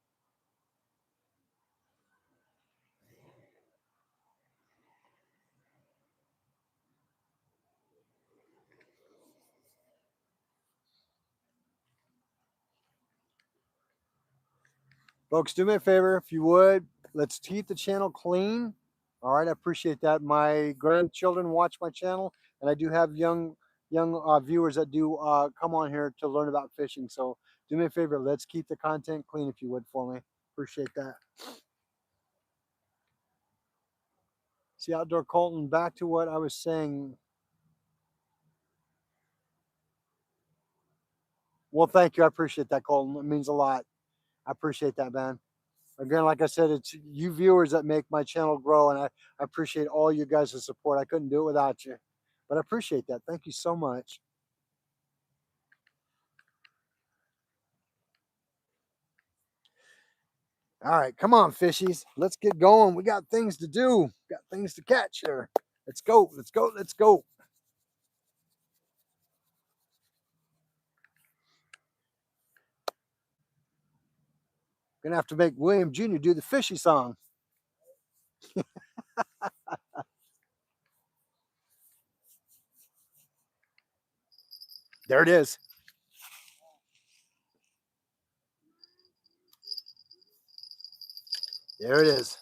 Folks, do me a favor, if you would, let's keep the channel clean. All right, I appreciate that. My grandchildren watch my channel, and I do have young viewers that do come on here to learn about fishing. So do me a favor, let's keep the content clean, if you would, for me. Appreciate that. See, Outdoor Colton, back to what I was saying. Well, thank you. I appreciate that, Colton. It means a lot. I appreciate that, man. Again, like I said, it's you viewers that make my channel grow, and I appreciate all you guys' support. I couldn't do it without you, but I appreciate that. Thank you so much. All right, come on, fishies. Let's get going. We got things to do. Got things to catch here. Let's go. Let's go. Let's go. Gonna have to make William Jr. do the fishy song. There it is. There it is.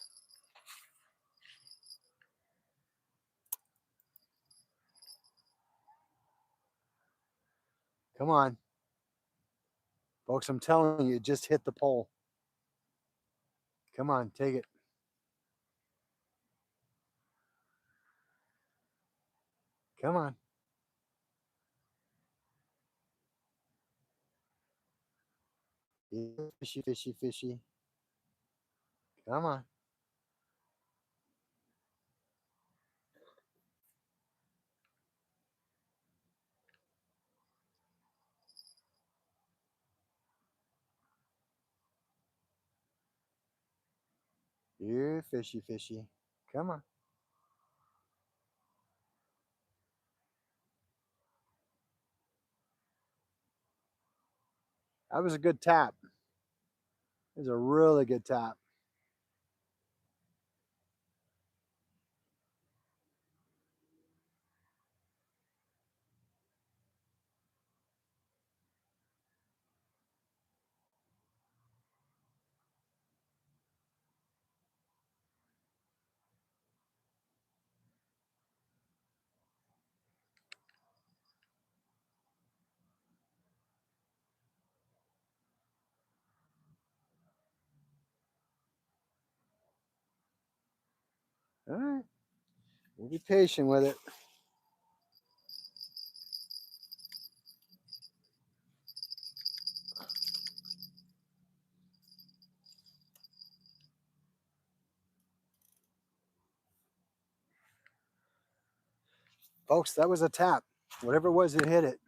Come on. Folks, I'm telling you, it just hit the pole. Come on, take it. Come on. Fishy, fishy, fishy. Come on. You fishy, fishy. Come on. That was a good tap. It was a really good tap. All right. We'll be patient with it. Folks, that was a tap. Whatever it was, it hit it.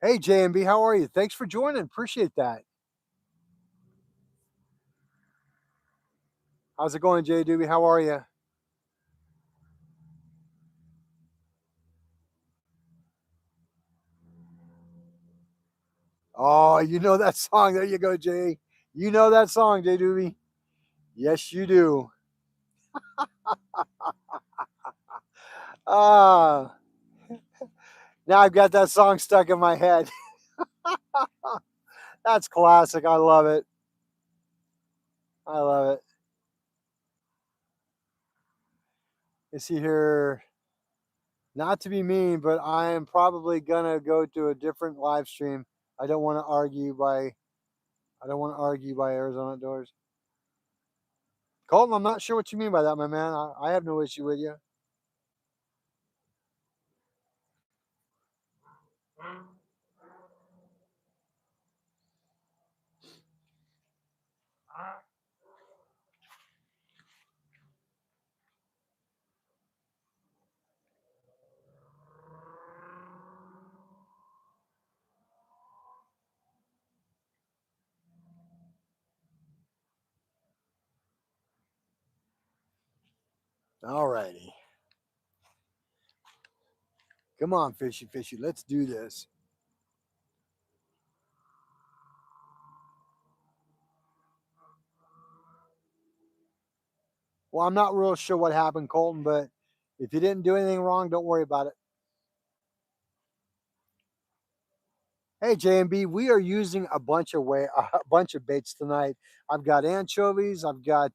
Hey, JMB, how are you? Thanks for joining. Appreciate that. How's it going, J Doobie? How are you? Oh, you know that song. There you go, Jay. You know that song, J Doobie. Yes, you do. Ah, now I've got that song stuck in my head. That's classic. I love it. I love it. You see here, not to be mean, but I am probably gonna go to a different live stream. I don't want to argue by Arizona Doors. Colton, I'm not sure what you mean by that, my man. I have no issue with you. All righty. Come on, fishy, fishy. Let's do this. Well, I'm not real sure what happened, Colton, but if you didn't do anything wrong, don't worry about it. Hey, JMB, we are using a bunch of baits tonight. I've got anchovies. I've got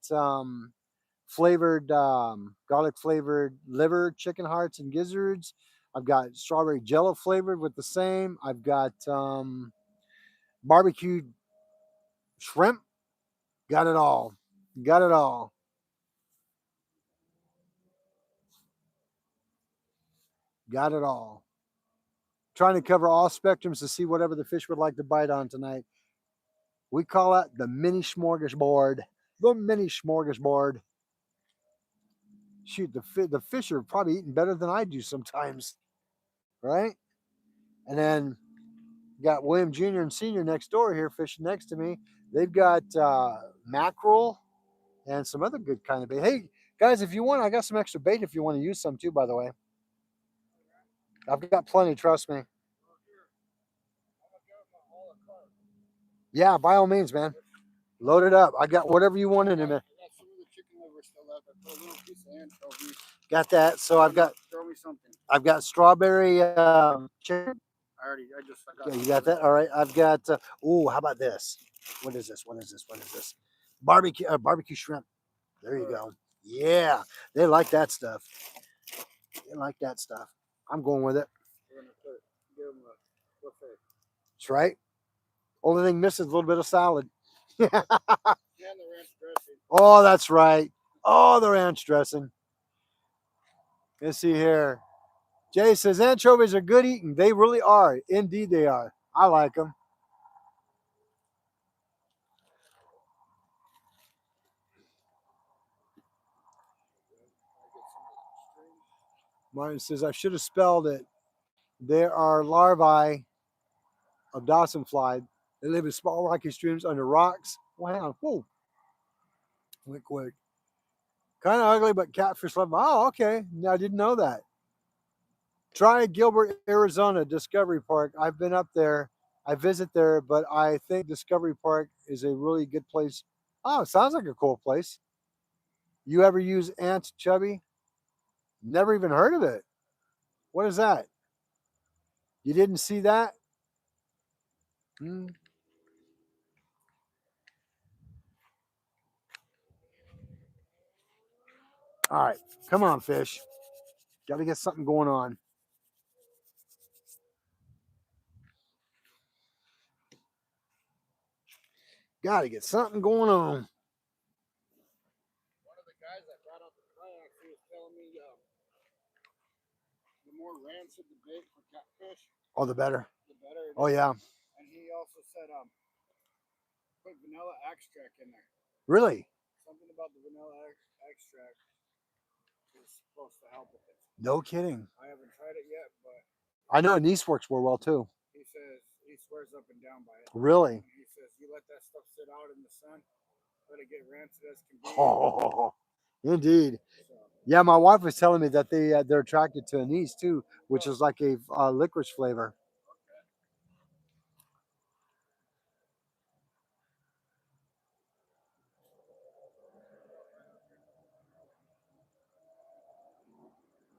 flavored garlic flavored liver, chicken hearts, and gizzards. I've got strawberry jello flavored with the same. I've got barbecued shrimp. Got it all. Got it all. Got it all. Trying to cover all spectrums to see whatever the fish would like to bite on tonight. We call that the mini smorgasbord. The mini smorgasbord. Shoot, the fish are probably eating better than I do sometimes, right? And then got William Jr. and Senior next door here fishing next to me. They've got mackerel and some other good kind of bait. Hey guys, if you want, I got some extra bait if you want to use some too. By the way, I've got plenty. Trust me. Yeah, by all means, man. Load it up. I got whatever you want in it, man. I got some of the chicken liver still left. I put a little piece of anchovy. Got that. So I've got Throw me something. strawberry chicken. I got Yeah, you some got of it. that? All right. I've got. How about this? What is this? What is this? What is this? Barbecue shrimp. There you Good. go. Yeah, they like that stuff. They like that stuff. I'm going with it. We're gonna give them a buffet. That's right. Only thing missing is a little bit of salad. And the ranch dressing. Oh, that's right. Oh, the ranch dressing. Let's see here. Jay says anchovies are good eating. They really are. Indeed, they are. I like them. Martin says I should have spelled it. There are larvae of Dawson fly. They live in small rocky streams under rocks. Well, hang on. Whoa. Went quick. Kind of ugly, but catfish love. Oh, okay. I didn't know that. Try Gilbert, Arizona Discovery Park. I've been up there. I visit there, but I think Discovery Park is a really good place. Oh, sounds like a cool place. You ever use Aunt Chubby? Never even heard of it. What is that? You didn't see that? Hmm. All right. Come on, fish. Got to get something going on. Got to get something going on. One of the guys that brought out the kayak, he was telling me the more rancid the bait for catfish, Oh, the better. the better it Oh, is. yeah. And he also said put vanilla extract in there. Really? Something about the vanilla extract is supposed to help with it. No kidding. I haven't tried it yet, but I know anise works well too. he says he swears up and down by it. Really? He says you let that stuff sit out in the sun, let it get rancid as can be. Oh, indeed. So, Yeah, my wife was telling me that they're attracted to anise too, which is like a licorice flavor.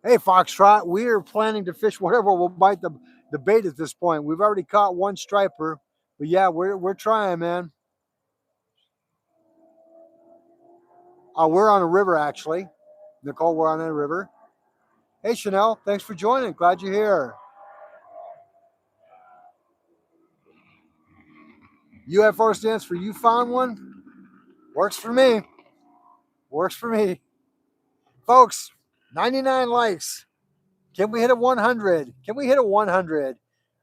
Hey, Foxtrot, we are planning to fish whatever will bite the bait at this point. We've already caught one striper, but yeah, we're trying, man. We're on a river actually, Nicole. We're on a river. Hey, Chanel, thanks for joining. Glad you're here. UFO stands for you found one. Works for me. Works for me, folks. 99 likes. Can we hit a 100? Can we hit a 100?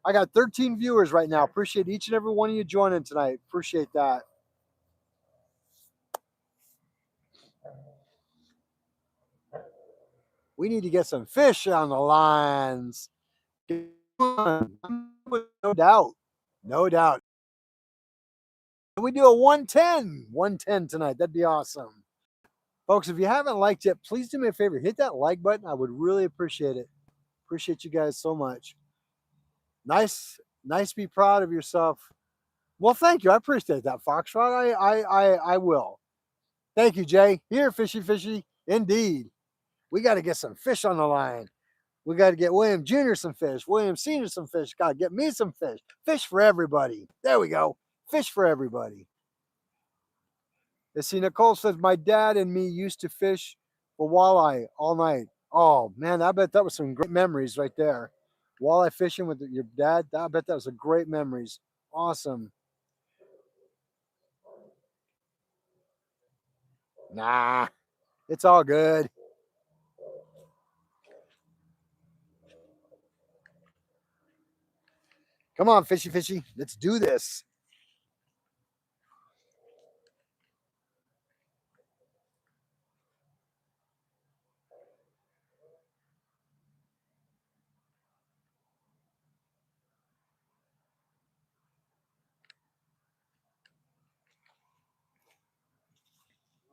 I got 13 viewers right now. Appreciate each and every one of you joining tonight. Appreciate that. We need to get some fish on the lines. No doubt. No doubt. Can we do a 110? 110 tonight. That'd be awesome. Folks, if you haven't liked yet, please do me a favor. Hit that like button. I would really appreciate it. Appreciate you guys so much. Nice to be proud of yourself. Well, thank you. I appreciate that, Foxtrot. I will. Thank you, Jay. Here, fishy. Indeed. We got to get some fish on the line. We got to get William Jr. some fish, William Sr. some fish. Got to get me some fish. Fish for everybody. There we go. Fish for everybody. Let's see, Nicole says, my dad and me used to fish for walleye all night. Oh, man, I bet that was some great memories right there. Walleye fishing with your dad, I bet that was a great memories. Awesome. Nah, it's all good. Come on, fishy. Let's do this.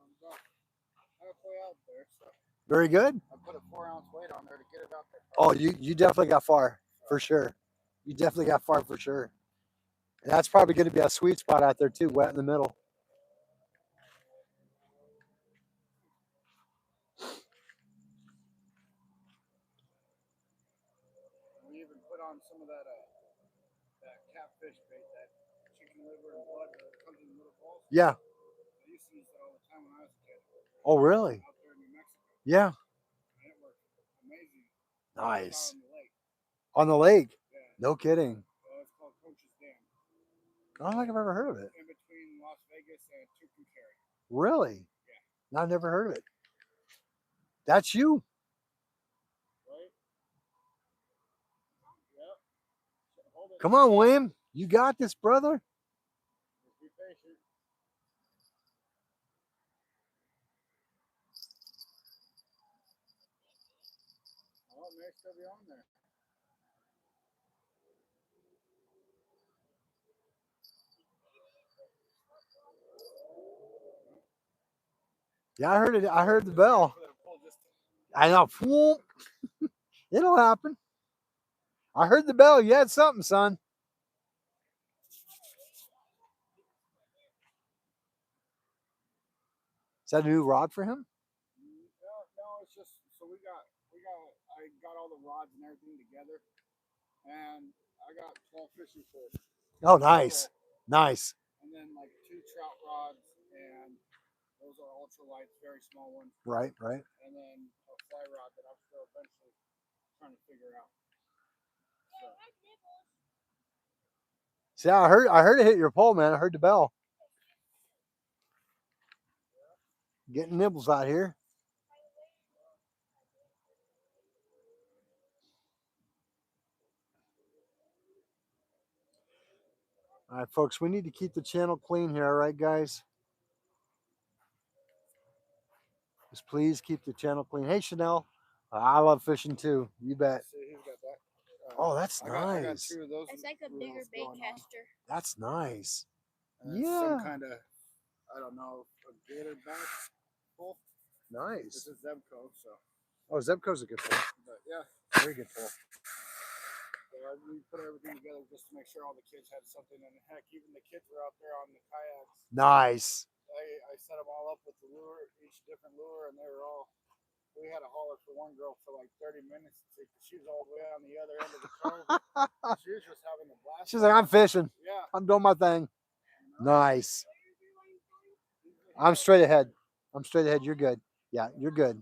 I'm about halfway out there. So Very good. I put a 4-ounce weight on there to get it out there. Oh, you definitely got far for sure. You definitely got far for sure. And that's probably going to be a sweet spot out there too, wet in the middle. We even put on some of that Yeah. I used to use that all the time when I was a kid Oh, really? out there in New Mexico, Yeah. and it worked amazing. Nice. On the lake. On the lake? Yeah. No kidding. It's called Coach's Dam. I don't think I've ever heard of it. In between Las Vegas and Tucumcari. Really? Yeah. No, I've never heard of it. That's you. Right? Yep. So hold it. Come on, William. You got this, brother. Just be patient. Oh, it may still be on there. Yeah, I heard it. I heard the bell. I know. It'll happen. I heard the bell. You had something, son. Is that a new rod for him? No, it's just so I got all the rods and everything together, and I got 12 fishing poles. Oh, nice. Nice. And then like 2 trout rods, and those are ultralights, very small ones. Right, right. And then a fly rod that I'm still eventually trying to figure out. See, I heard it hit your pole, man. I heard the bell. Getting nibbles out here. All right, folks, we need to keep the channel clean here, all right, guys? Just please keep the channel clean. Hey, Chanel, I love fishing too. You bet. See, he's got that. Oh, that's I got nice. 2 of those. It's like a bigger reels bait going on. caster. That's nice. And it's Yeah. some kind of, I don't know, a gator bass pull. Nice. This is Zebco, so. Oh, Zebco's a good pull. But yeah, Very good pull. so we put everything together just to make sure all the kids had something. And heck, even the kids were out there on the kayaks. Nice. I set them all up with the lure, each different lure, and they were all. We had a holler for one girl for like 30 minutes. She was all the way on the other end of the cove. She was just having a blast. She's like, I'm fishing. Yeah. I'm doing my thing. Nice. I'm straight ahead. I'm straight ahead. You're good. Yeah, you're good.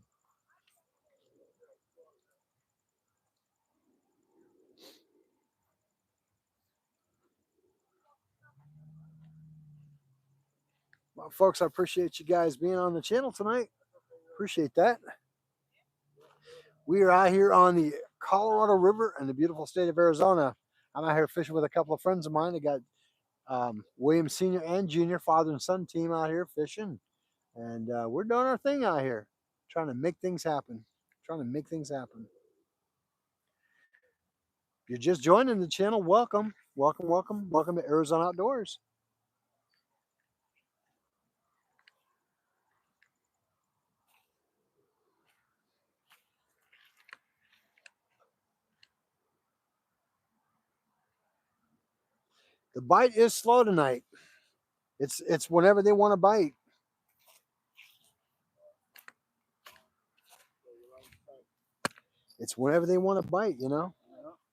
Well, folks, I appreciate you guys being on the channel tonight. Appreciate that. We are out here on the Colorado River in the beautiful state of Arizona. I'm out here fishing with a couple of friends of mine. I got William Sr. and Jr., father and son team out here fishing. And we're doing our thing out here, trying to make things happen. Trying to make things happen. If you're just joining the channel, welcome. Welcome, welcome, welcome to Arizona Outdoors. The bite is slow tonight. It's whenever they want to bite. It's whenever they want to bite, you know.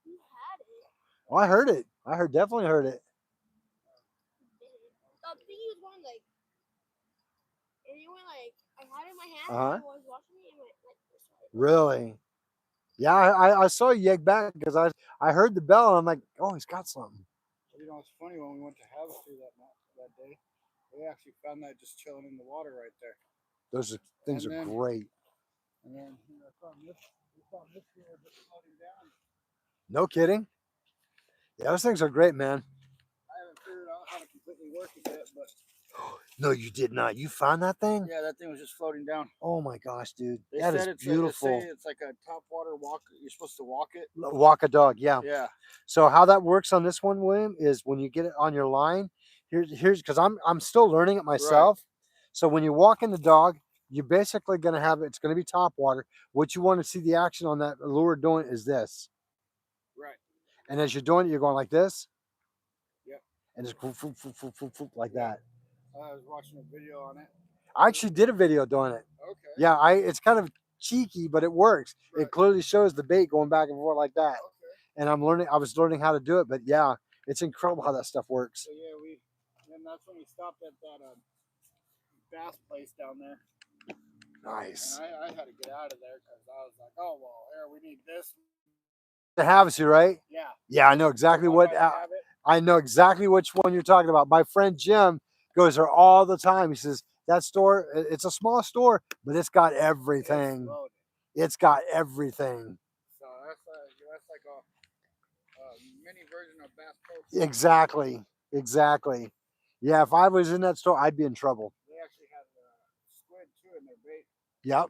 You had it. Oh, I heard it. I definitely heard it. The thing is one like, and it went like, I had it in my hand, Uh-huh. and I was watching it, and it went like this way. Really? Yeah, I saw you yank back because I heard the bell and I'm like, oh, he's got something. You know, it's funny when we went to Havasu that day, we actually found that just chilling in the water right there. Those things are great. And then we found this here just floating down. No kidding. Yeah, those things are great, man. I haven't figured out how to completely work it yet, but No, you did not. You found that thing? yeah, that thing was just floating down. Oh my gosh, dude. They That said is it's beautiful. it's like a top water walk. You're supposed to walk it. Walk a dog, yeah. Yeah. So how that works on this one, William, is when you get it on your line, here's because I'm still learning it myself. Right. So when you're walking the dog, you're basically gonna have it's gonna be top water. What you want to see the action on that lure doing is this. Right. And as you're doing it, you're going like this. Yep. And just foop, foop, foop, foop, foop, foop, like that. I was watching a video on it. I actually did a video doing it. Okay. Yeah, it's kind of cheeky, but it works. Right. It clearly shows the bait going back and forth like that. Okay. And I was learning how to do it, but yeah, it's incredible how that stuff works. So yeah, then then that's when we stopped at that bass place down there. Nice. And I had to get out of there because I was like, oh well, here we need this. The Havasu, right? Yeah. Yeah, I know exactly what. I know exactly which one you're talking about. My friend Jim goes there all the time. He says that store. It's a small store, but it's got everything. It's got everything. So that's like a mini version of Bass Pro. Exactly. Exactly. Yeah, if I was in that store, I'd be in trouble. They actually have squid too in their bait. Yep.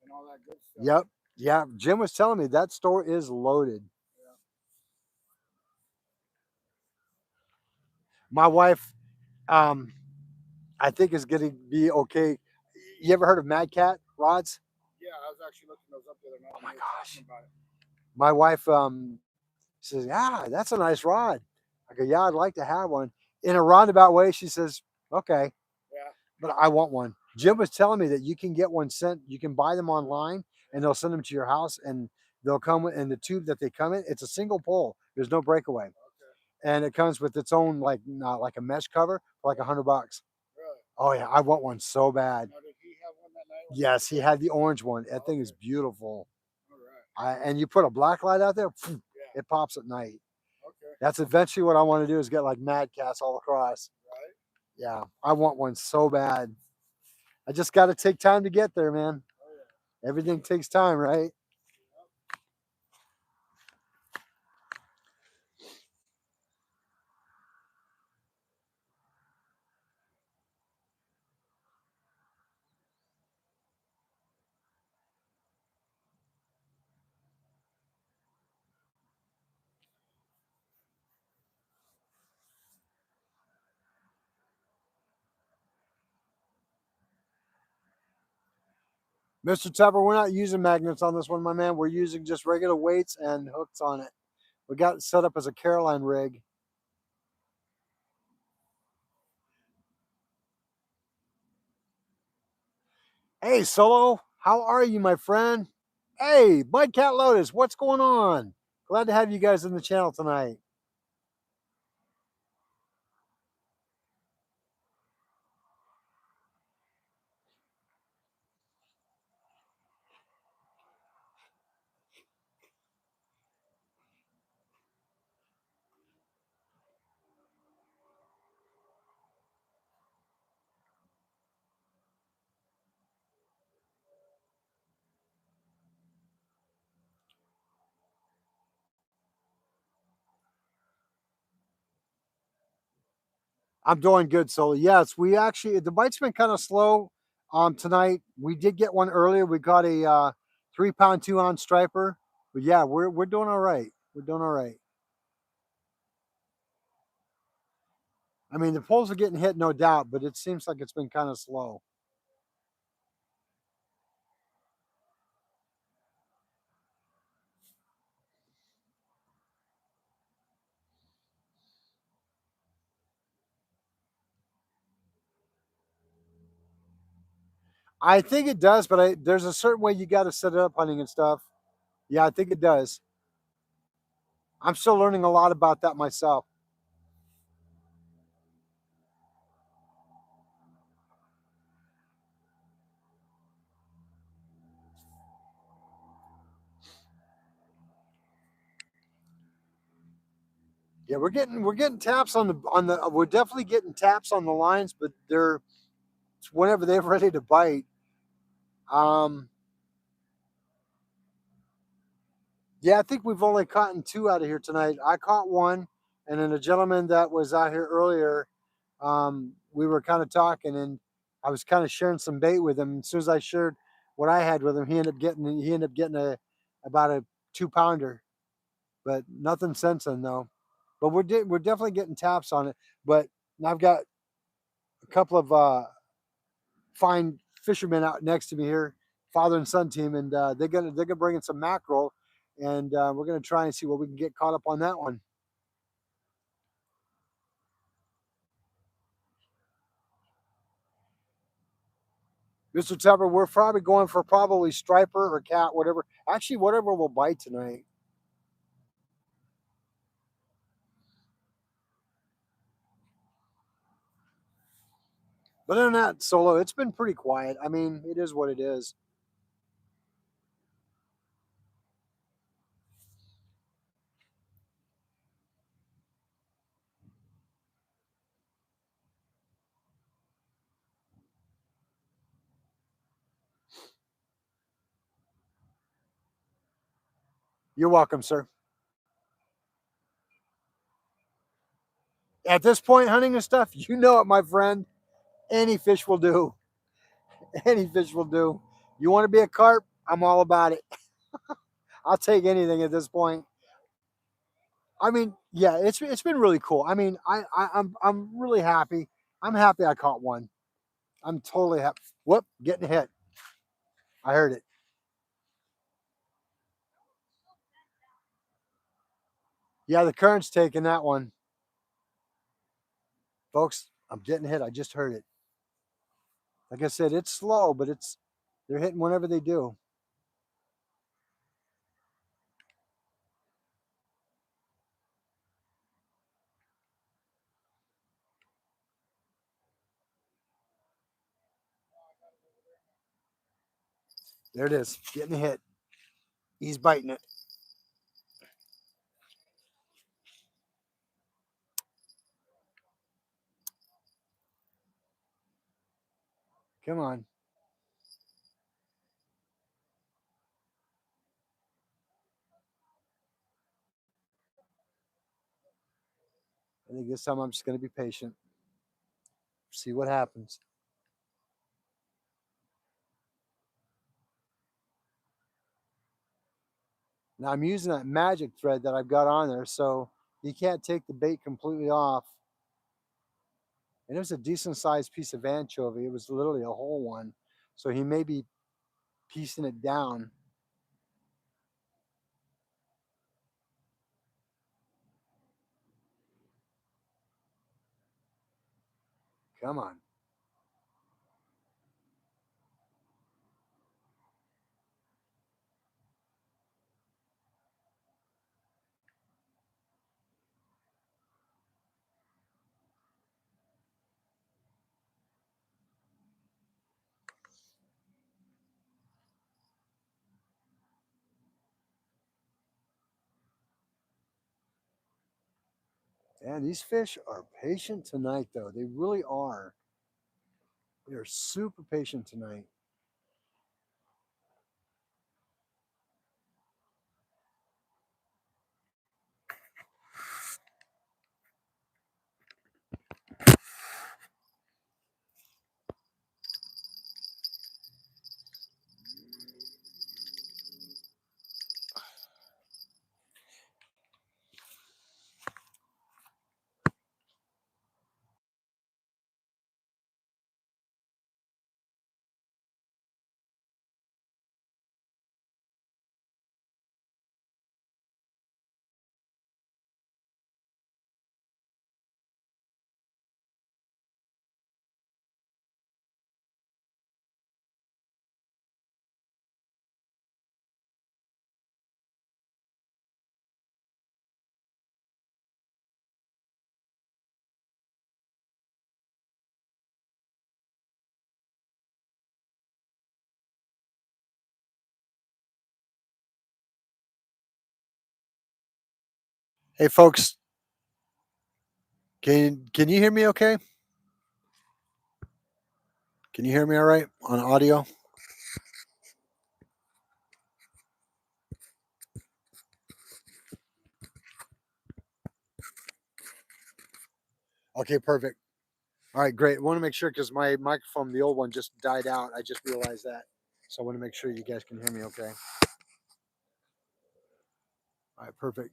And all that good stuff. Yep. Yeah. Jim was telling me that store is loaded. Yeah. My wife, I think is going to be okay. You ever heard of Mad Cat rods? Yeah, I was actually looking those up the other night. Oh my gosh. About it. My wife says, "Yeah, that's a nice rod." I go, "Yeah, I'd like to have one." In a roundabout way, she says, "Okay, Yeah. but I want one." Jim was telling me that you can get one sent. You can buy them online, and they'll send them to your house, and they'll come in the tube that they come in. It's a single pole. There's no breakaway, and it comes with its own like not like a mesh cover for like $100. Really? Oh yeah, I want one so bad. Now, did he have one that night? Yes, he had the orange one. That thing is beautiful. All right. And you put a black light out there, Yeah. it pops at night. Okay. That's eventually what I want to do is get like Mad Cats all across. Right. Yeah, I want one so bad. I just got to take time to get there, man. Oh yeah. Everything takes time, right? Mr. Tepper, we're not using magnets on this one, my man. We're using just regular weights and hooks on it. We got it set up as a Caroline rig. Hey, Solo, how are you, my friend? Hey, Bud Cat Lotus, what's going on? Glad to have you guys in the channel tonight. I'm doing good, Solo. Yes, we actually the bite's been kind of slow tonight. We did get one earlier. We got a 3 pound 2 ounce striper. But yeah, we're doing all right. We're doing all right. I mean, the poles are getting hit, no doubt, but it seems like it's been kind of slow. I think it does, but there's a certain way you got to set it up hunting and stuff. Yeah, I think it does. I'm still learning a lot about that myself. Yeah, we're getting taps on the we're definitely getting taps on the lines, but they're whenever they're ready to bite. Um, yeah, I think we've only caught two out of here tonight. I caught one, and then a gentleman that was out here earlier, we were kind of talking, and I was kind of sharing some bait with him. As soon as I shared what I had with him, he ended up getting about a 2 pounder, but nothing since then though. But we're definitely getting taps on it. But I've got a couple of fine fishermen out next to me here, father and son team, and they're gonna bring in some mackerel, and we're gonna try and see what we can get caught up on that one. Mr. Tepper, we're probably going for probably striper or cat, whatever. Actually, whatever will bite tonight. But other than that, Solo, it's been pretty quiet. I mean, it is what it is. You're welcome, sir. At this point, hunting and stuff, you know it, my friend. Any fish will do. Any fish will do. You want to be a carp? I'm all about it. I'll take anything at this point. I mean, yeah, it's been really cool. I mean, I'm really happy. I'm happy I caught one. I'm totally happy. Whoop, getting hit. I heard it. Yeah, the current's taking that one. Folks, I'm getting hit. I just heard it. Like I said, it's slow, but they're hitting whenever they do. There it is. Getting hit. He's biting it. Come on. I think this time I'm just going to be patient. See what happens. Now I'm using that magic thread that I've got on there, so you can't take the bait completely off. And it was a decent sized piece of anchovy. It was literally a whole one. So he may be piecing it down. Come on. And these fish are patient tonight, though. They really are. They're super patient tonight. Hey, folks, can you hear me okay? Can you hear me all right on audio? Okay, perfect. All right, great. I want to make sure because my microphone, the old one, just died out. I just realized that. So I want to make sure you guys can hear me okay. All right, perfect.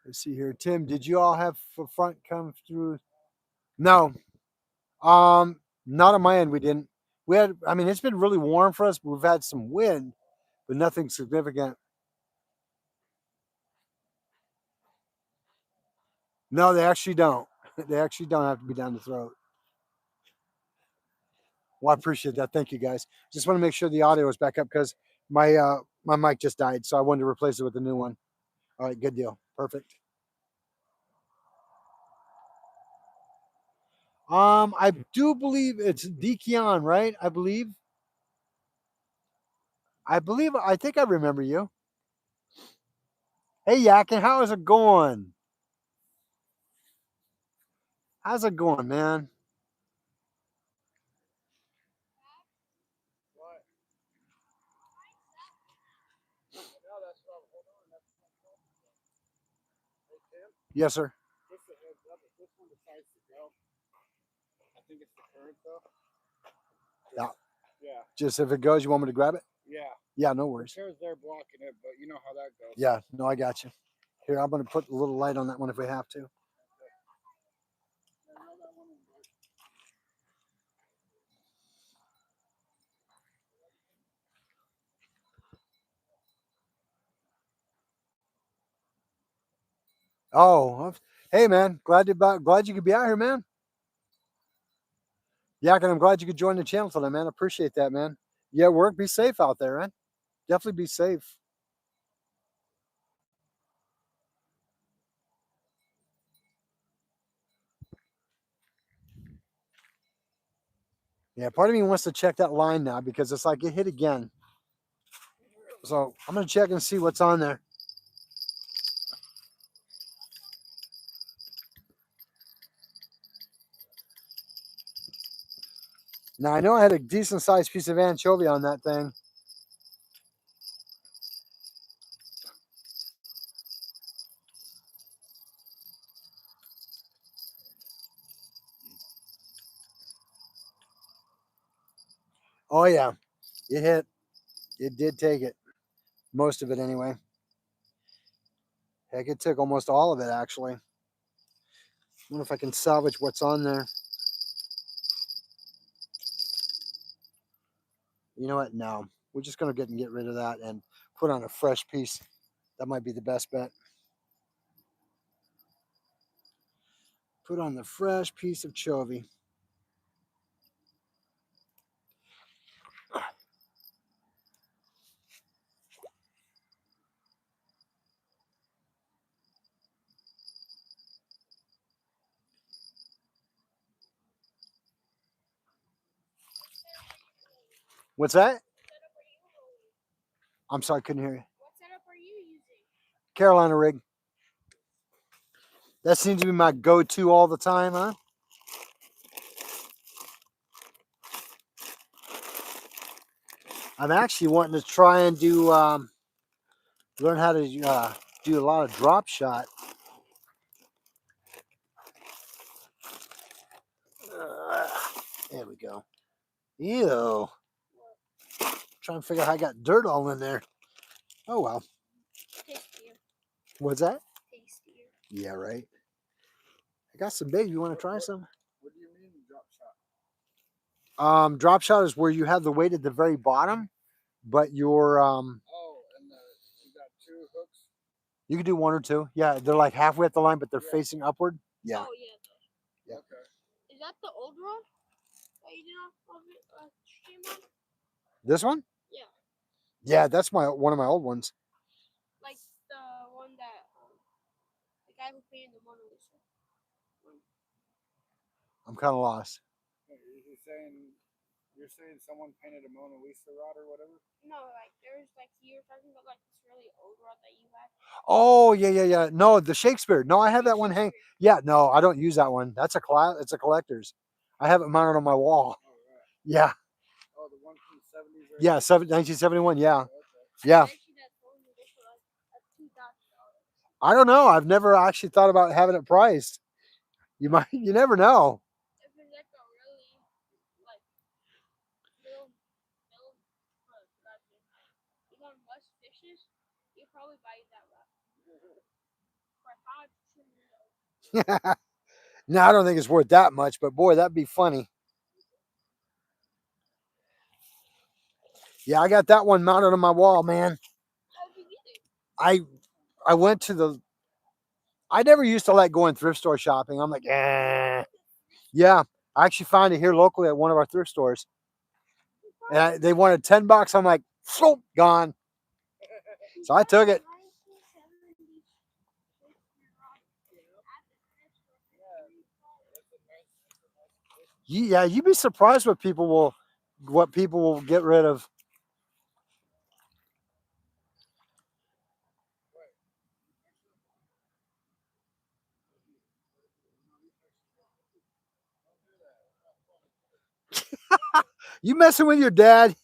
Let's see here. Tim, did you all have a front come through? No. Not on my end, we didn't. We had, I mean, it's been really warm for us. We've had some wind, but nothing significant. No, they actually don't. They actually don't have to be down the throat. Well, I appreciate that. Thank you, guys. Just want to make sure the audio is back up because my mic just died, so I wanted to replace it with a new one. All right, good deal. Perfect. I do believe it's Dekion, right? I think I remember you. Hey, Yakin, how is it going? How's it going, man? What? No, that's what I'm holding on. That's hey, Tim. Yes, sir. Just a heads up. If this one decides to go, I think it's the current though. Yeah. Yeah. Just if it goes, you want me to grab it? Yeah. Yeah, no The worries. chair's there blocking it, but you know how that goes. Yeah, no, I got you. Here, I'm going to put a little light on that one if we have to. Oh, hey, man. Glad you could be out here, man. Yeah, and I'm glad you could join the channel today, man. Appreciate that, man. Yeah, work. Be safe out there, man. Definitely be safe. Yeah, part of me wants to check that line now because it's like it hit again. So I'm gonna check and see what's on there. Now I know I had a decent sized piece of anchovy on that thing. Oh yeah, it hit. It did take it. Most of it anyway. Heck, it took almost all of it actually. I wonder if I can salvage what's on there. You know what? No. We're just gonna get rid of that and put on a fresh piece. That might be the best bet. Put on the fresh piece of chovy. What's that? I'm sorry, I couldn't hear you. What setup are you using? Carolina rig. That seems to be my go-to all the time, huh? I'm actually wanting to try and learn how to do a lot of drop shot. There we go. Ew. Trying to figure out how I got dirt all in there. Oh well. Tastier. What's that? Tastier. Yeah, right. I got some big. You want to try some? What do you mean drop shot? Drop shot is where you have the weight at the very bottom, but you're Oh, and you got two hooks. you can do one or two. Yeah, they're like halfway at the line, but they're facing upward. Yeah. Oh yeah. Yep. Okay. Is that the old one that you did stream on? This one? Yeah. Yeah, that's one of my old ones. Like the one that the guy who painted the Mona Lisa. I'm kind of lost. You're saying someone painted a Mona Lisa rod or whatever? No, like there's like you were talking about like this really old rod that you had. Oh yeah. No, the Shakespeare. No, I have that one hang. Yeah, no, I don't use that one. That's a It's a collector's. I have it mounted on my wall. Oh, right. Yeah. Oh, the one from the 70s or Yeah, 1971. Yeah. okay. Yeah. Actually, that phone you get for like $2,000. I don't know. I've never actually thought about having it priced. You might. You never know. If it's like a really like real you want much fishes, you probably buy that rod for $5 to $10. No, I don't think it's worth that much, but boy, that'd be funny. Yeah, I got that one mounted on my wall, man. How did you get it? I went to the. I never used to like going thrift store shopping. I'm like, yeah. I actually found it here locally at one of our thrift stores, and they wanted $10. I'm like, gone. So I took it. Yeah, you'd be surprised what people will get rid of. You messing with your dad?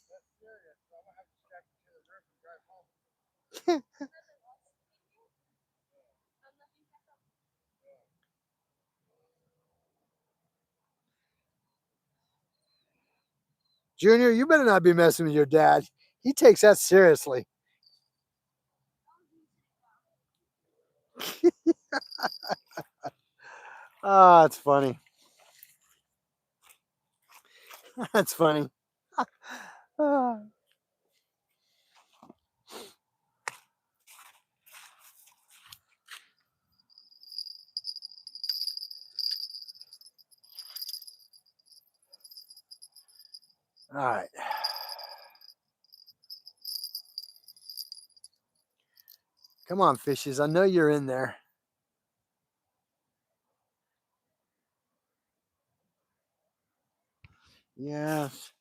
Junior, you better not be messing with your dad. He takes that seriously. Ah, it's funny. That's funny. Ah. All right. Come on, fishes. I know you're in there. Yes.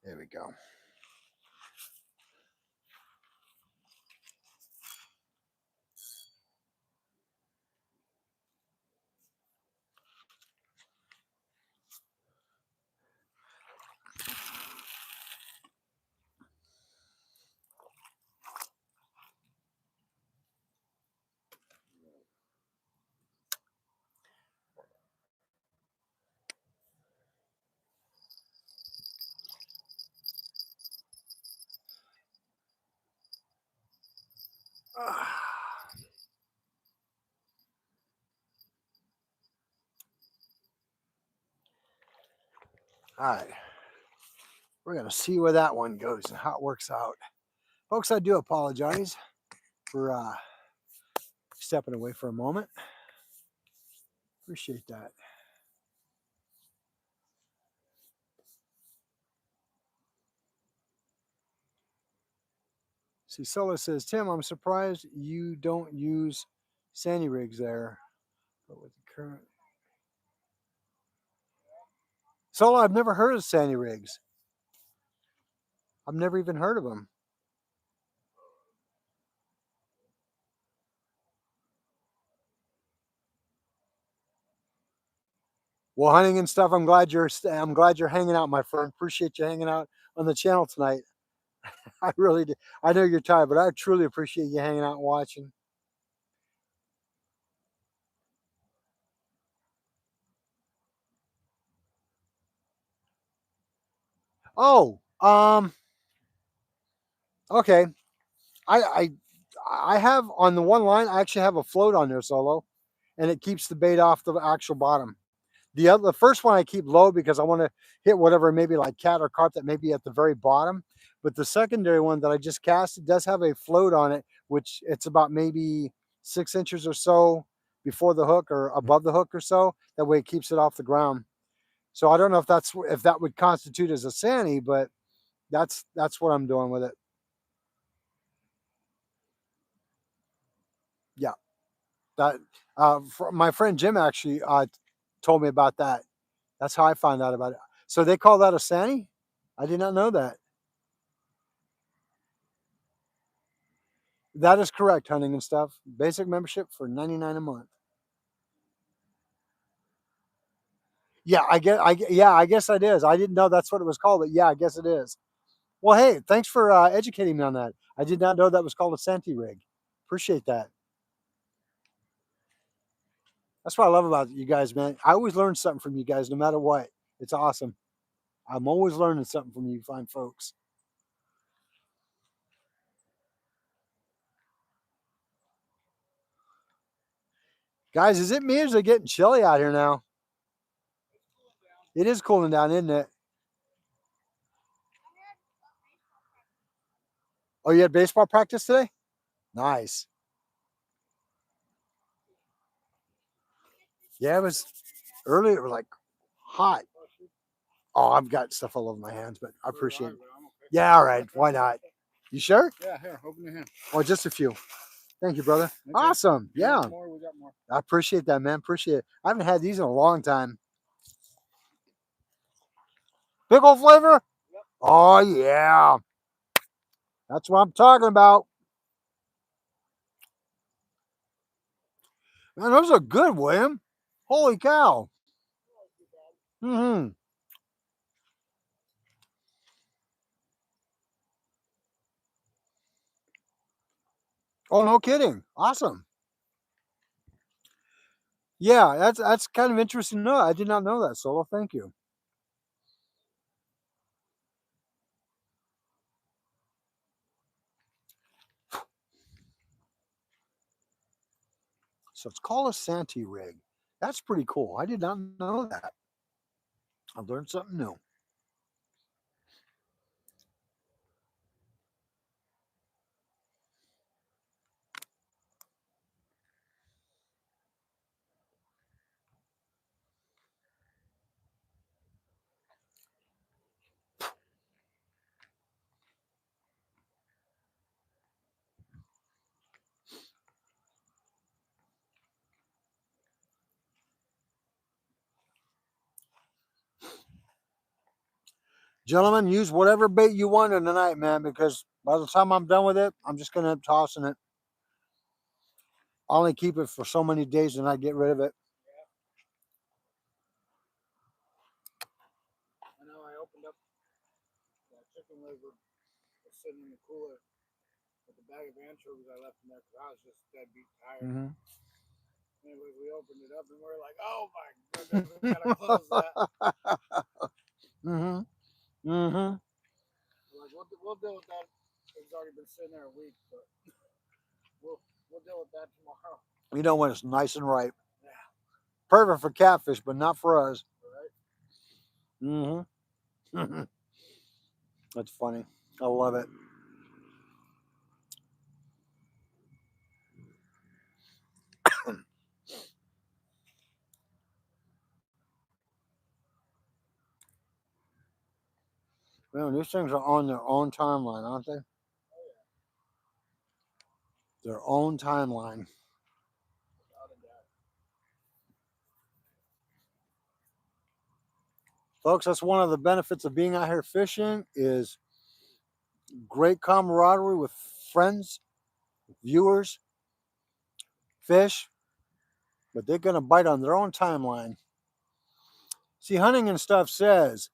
There we go. All right. We're going to see where that one goes and how it works out. Folks, I do apologize for stepping away for a moment. Appreciate that. See, Solo says, Tim, I'm surprised you don't use Sandy rigs there. But with the current Solo, I've never heard of Sandy rigs. I've never even heard of them. Well, hunting and stuff. I'm glad you're hanging out, my friend. Appreciate you hanging out on the channel tonight. I really do. I know you're tired, but I truly appreciate you hanging out and watching. Oh, okay. I I I have on the one line. I actually have a float on there, Solo, and it keeps the bait off the actual bottom. The first one I keep low because I want to hit whatever maybe like cat or carp that may be at the very bottom. But the secondary one that I just cast, it does have a float on it, which it's about maybe 6 inches or so before the hook or above the hook or so. That way it keeps it off the ground. So I don't know if that would constitute as a Sandy, but that's what I'm doing with it. Yeah, that my friend Jim actually told me about that. That's how I found out about it. So they call that a Sandy? I did not know that. That is correct, hunting and stuff. Basic membership for 99 a month. Yeah, yeah, I guess that is. I didn't know that's what it was called, but yeah, I guess it is. Well, hey, thanks for educating me on that. I did not know that was called a Senti rig. Appreciate that. That's what I love about you guys, man. I always learn something from you guys, no matter what. It's awesome. I'm always learning something from you fine folks. Guys, is it me or is it getting chilly out here now? It is cooling down, isn't it? Oh, you had baseball practice today? Nice. Yeah, it was early. It was like hot. Oh, I've got stuff all over my hands, but I appreciate it. Yeah, all right. Why not? You sure? Yeah, here, open your hand. Or just a few? Thank you, brother. Okay. Awesome. You Yeah. want more? We got more. I appreciate that, man. Appreciate it. I haven't had these in a long time. Pickle flavor? Yep. Oh, yeah. That's what I'm talking about. Man, those are good, William. Holy cow. Mm-hmm. Oh, no kidding. Awesome. Yeah, that's kind of interesting to know. I did not know that, Solo. Thank you. So it's called a Santee rig. That's pretty cool. I did not know that. I learned something new. Gentlemen, use whatever bait you want in the night, man, because by the time I'm done with it, I'm just going to end up tossing it. I only keep it for so many days and I get rid of it. I know I opened up that chicken liver was sitting in the cooler with the bag of anchovies I left in there because I was just dead beat tired. Mm-hmm. Anyways, we opened it up and we are like, oh my goodness, we gotta close that. Mm-hmm. Mm-hmm. We're like, we'll deal with that. It's already been sitting there a week, but we'll deal with that tomorrow. You know when it's nice and ripe. Yeah. Perfect for catfish, but not for us. Right. Mm-hmm. That's funny. I love it. Man, these things are on their own timeline, aren't they? Their own timeline. Folks, that's one of the benefits of being out here fishing is great camaraderie with friends, viewers, fish, but they're going to bite on their own timeline. See, Hunting and Stuff says,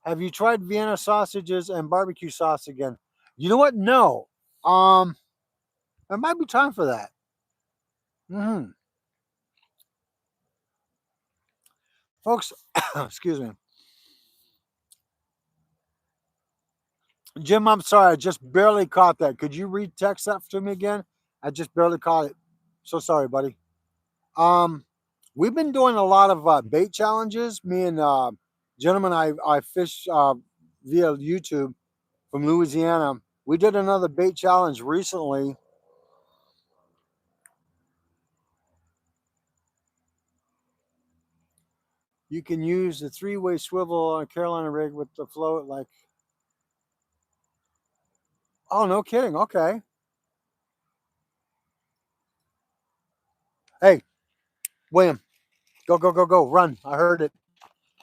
have you tried Vienna sausages and barbecue sauce again? You know what? No. It might be time for that. Mm-hmm. Folks, excuse me. Jim, I'm sorry. I just barely caught that. Could you read text that to me again? I just barely caught it. So sorry, buddy. Um, we've been doing a lot of bait challenges. Me and gentlemen I fish via YouTube from Louisiana. We did another bait challenge recently. You can use the three-way swivel on a Carolina rig with the float. Like, oh, no kidding. Okay. Hey, William, go, go, go, go, run. I heard it.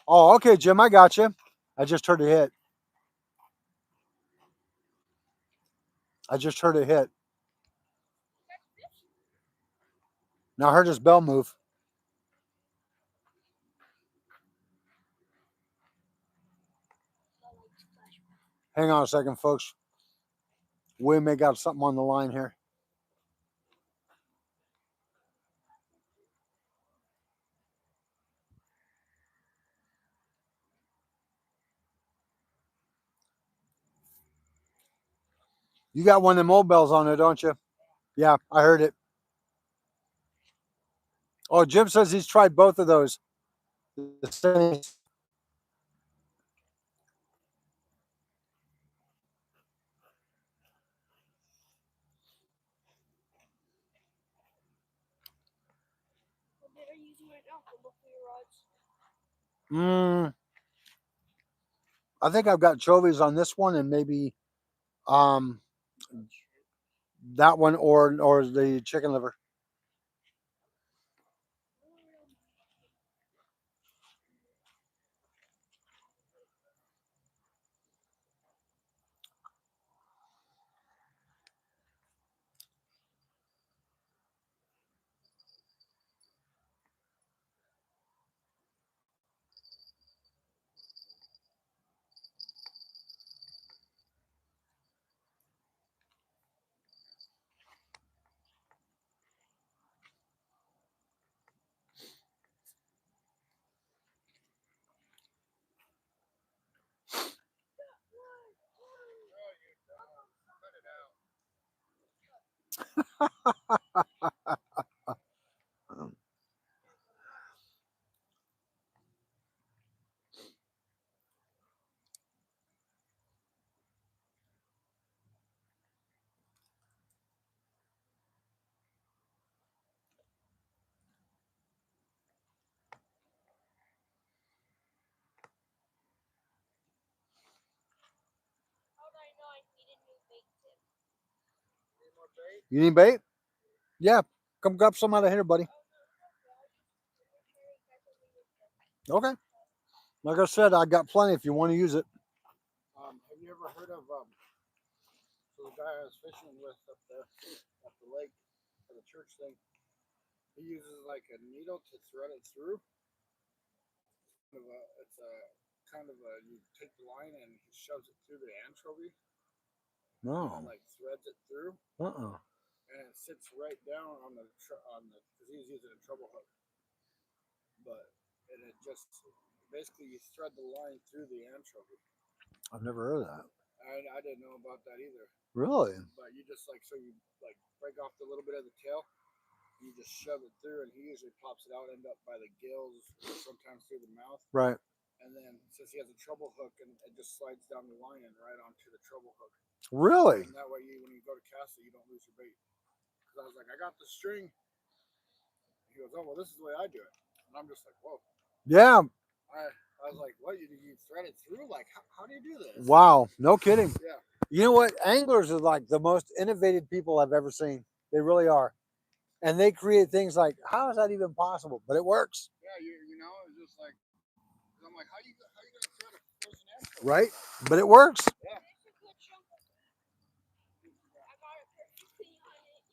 Oh, okay, Jim, I got you. I just heard it hit. I just heard it hit. Now I heard his bell move. Hang on a second, folks. We may got something on the line here. You got one of them old bells on there, don't you? Yeah, I heard it. Oh, Jim says he's tried both of those. The same. What bait are you using right now for both of your rods? I think I've got chovies on this one and maybe Um, that one or the chicken liver. How do I know I need a new bait tip? Need more bait? You need bait? Yeah, come grab some out of here, buddy. Okay. Like I said, I got plenty if you want to use it. Have you ever heard of so the guy I was fishing with up there at the lake for the church thing? He uses like a needle to thread it through. It's a kind of a you take the line and he shoves it through the anchovy and No. like threads it through Uh-uh. and it sits right down on the because he's using a treble hook, but and it just basically you thread the line through the anchovy. I've never heard of that. I didn't know about that either, Really? but you just like so you like break off the little bit of the tail. You just shove it through, and he usually pops it out, end up by the gills, or sometimes through the mouth. Right. And then since he has a treble hook, and it just slides down the line and right onto the treble hook. Really? And that way, when you go to cast it, you don't lose your bait. Because I was like, I got the string. He goes, oh well, this is the way I do it, and I'm just like, whoa. Yeah. I was like, what? You thread it through? Like, how do you do this? Wow. No kidding. Yeah. You know what? Anglers are like the most innovative people I've ever seen. They really are. And they create things like, how is that even possible? But it works. Yeah, you know, it's just like, I'm like, how you gonna thread a frozen anchovy? Right? But it works. Yeah. There's a good chunk of it. I got it perfectly on it.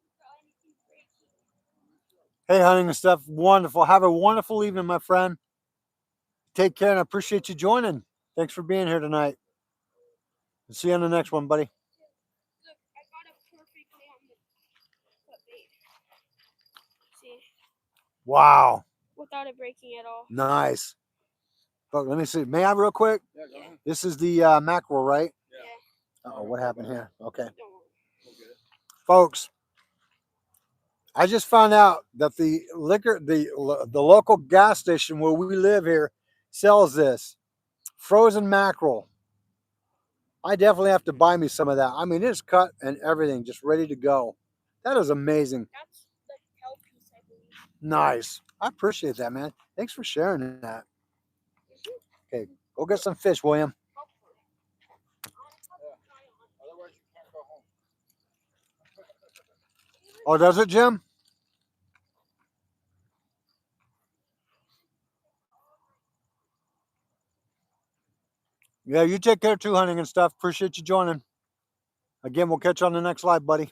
Without anything breaking. Hey, hunting and stuff. Wonderful. Have a wonderful evening, my friend. Take care, and I appreciate you joining. Thanks for being here tonight. See you on the next one, buddy. Look, I got it perfectly on the bait. See, Wow. without it breaking at all. Nice. Look, let me see. May I real quick? Yeah, go ahead. This is the mackerel, right? Yeah. Uh-oh, what happened here? Okay. Don't worry. We'll get it. Folks, I just found out that the local gas station where we live here sells this frozen mackerel. I definitely have to buy me some of that. I mean, it's cut and everything, just ready to go. That is amazing. That's the tail piece, I believe. Nice. I appreciate that, man. Thanks for sharing that. Okay, go get some fish, William. Hopefully. Otherwise, you can't go home. Oh, does it, Jim? Yeah, you take care too, hunting and stuff. Appreciate you joining. Again, we'll catch you on the next live, buddy.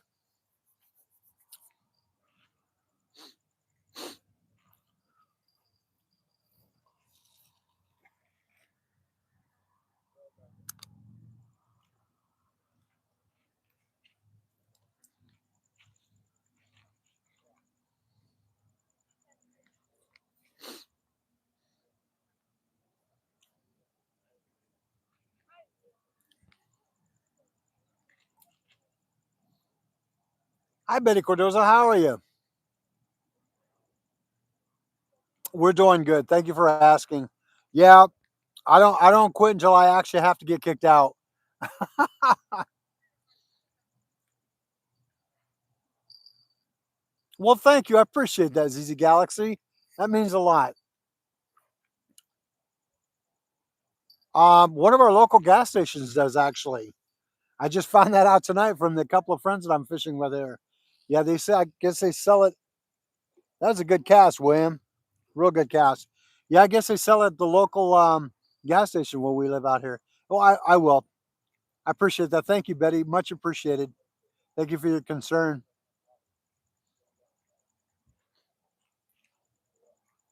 Hi, Betty Cordoza. How are you? We're doing good. Thank you for asking. Yeah, I don't quit until I actually have to get kicked out. Well, thank you. I appreciate that, ZZ Galaxy. That means a lot. One of our local gas stations does actually. I just found that out tonight from the couple of friends that I'm fishing with here. Yeah, they say I guess they sell it. That's a good cast, William. Real good cast. Yeah, I guess they sell it at the local gas station where we live out here. Well, I will. I appreciate that. Thank you, Betty. Much appreciated. Thank you for your concern.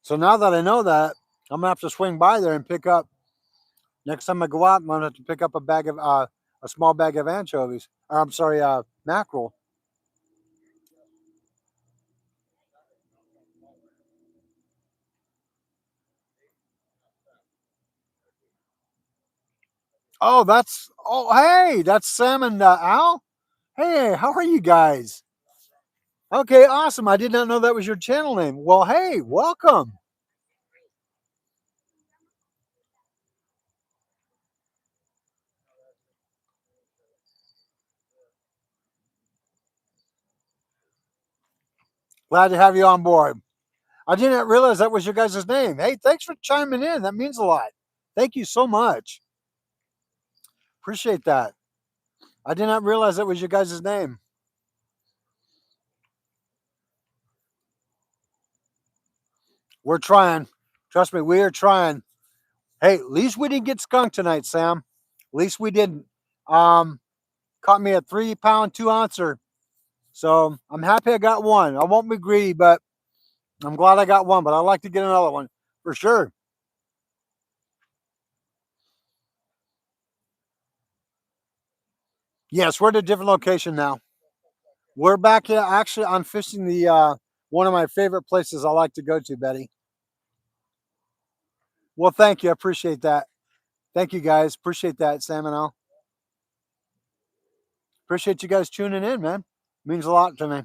So now that I know that, I'm gonna have to swing by there and pick up. Next time I go out, I'm gonna have to pick up a small bag of anchovies. Or I'm sorry, mackerel. Hey, that's Sam and Al. Hey, how are you guys? Okay, awesome. I did not know that was your channel name. Well, hey, welcome. Glad to have you on board. I didn't realize that was your guys' name. Hey, thanks for chiming in. That means a lot. Thank you so much. Appreciate that. I did not realize that was your guys' name. We're trying. Trust me, we are trying. Hey, at least we didn't get skunked tonight, Sam. At least we didn't. Um, Caught me a 3 pound, 2 ouncer. So I'm happy I got one. I won't be greedy, but I'm glad I got one. But I'd like to get another one for sure. Yes, we're at a different location now. We're back here. Actually, I'm fishing the one of my favorite places I like to go to, Betty. Well, thank you. I appreciate that. Thank you, guys. Appreciate that, Sam and Al. Appreciate you guys tuning in, man. Means a lot to me.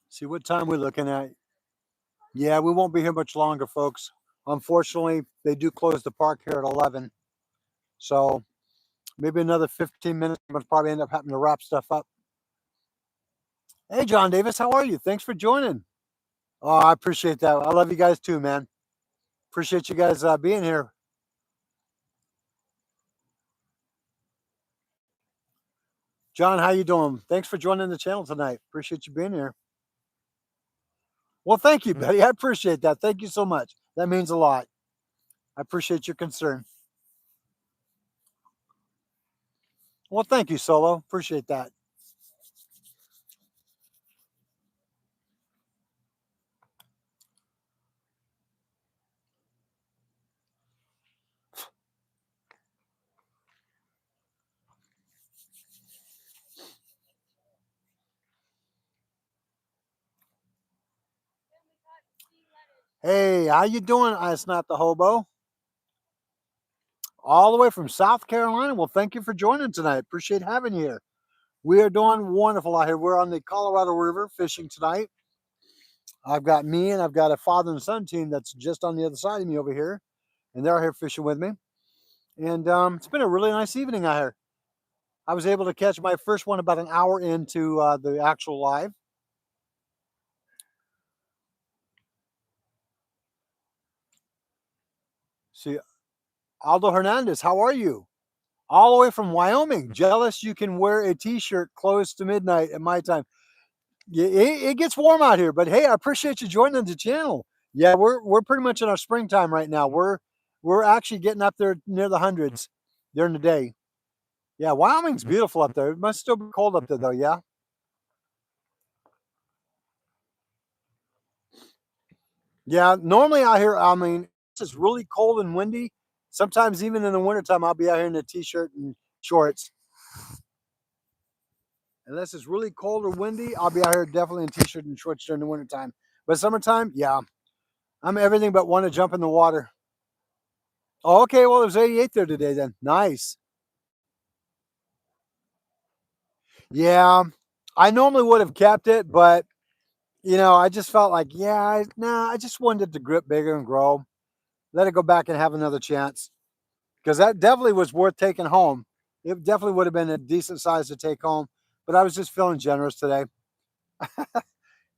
See what time we're looking at. Yeah, we won't be here much longer, folks. Unfortunately, they do close the park here at 11. So maybe another 15 minutes. I'm going to probably end up having to wrap stuff up. Hey, John Davis, how are you? Thanks for joining. Oh, I appreciate that. I love you guys too, man. Appreciate you guys being here. John, how you doing? Thanks for joining the channel tonight. Appreciate you being here. Well, thank you, Betty. I appreciate that. Thank you so much. That means a lot. I appreciate your concern. Well, thank you, Solo. Appreciate that. Hey, how you doing? It's not the hobo. All the way from South Carolina. Well, thank you for joining tonight. Appreciate having you here. We are doing wonderful out here. We're on the Colorado River fishing tonight. I've got me and I've got a father and son team that's just on the other side of me over here, and they're here fishing with me. And it's been a really nice evening out here. I was able to catch my first one about an hour into the actual live. See, Aldo Hernandez, how are you? All the way from Wyoming. Jealous you can wear a t-shirt close to midnight at my time. Yeah, it gets warm out here, but hey, I appreciate you joining the channel. Yeah, we're pretty much in our springtime right now. We're actually getting up there near the hundreds during the day. Yeah, Wyoming's beautiful up there. It must still be cold up there though. Yeah. Yeah. Normally out here, I mean, it's just really cold and windy. Sometimes even in the wintertime, I'll be out here in a t-shirt and shorts. Unless it's really cold or windy, I'll be out here definitely in t-shirt and shorts during the wintertime. But summertime, yeah, I'm everything but want to jump in the water. Oh, okay, well, it was 88 there today then. Nice. Yeah, I normally would have kept it, but You know, I just felt like, yeah, I just wanted it to grip bigger and grow. Let it go back and have another chance because that definitely was worth taking home. It definitely would have been a decent size to take home, but I was just feeling generous today.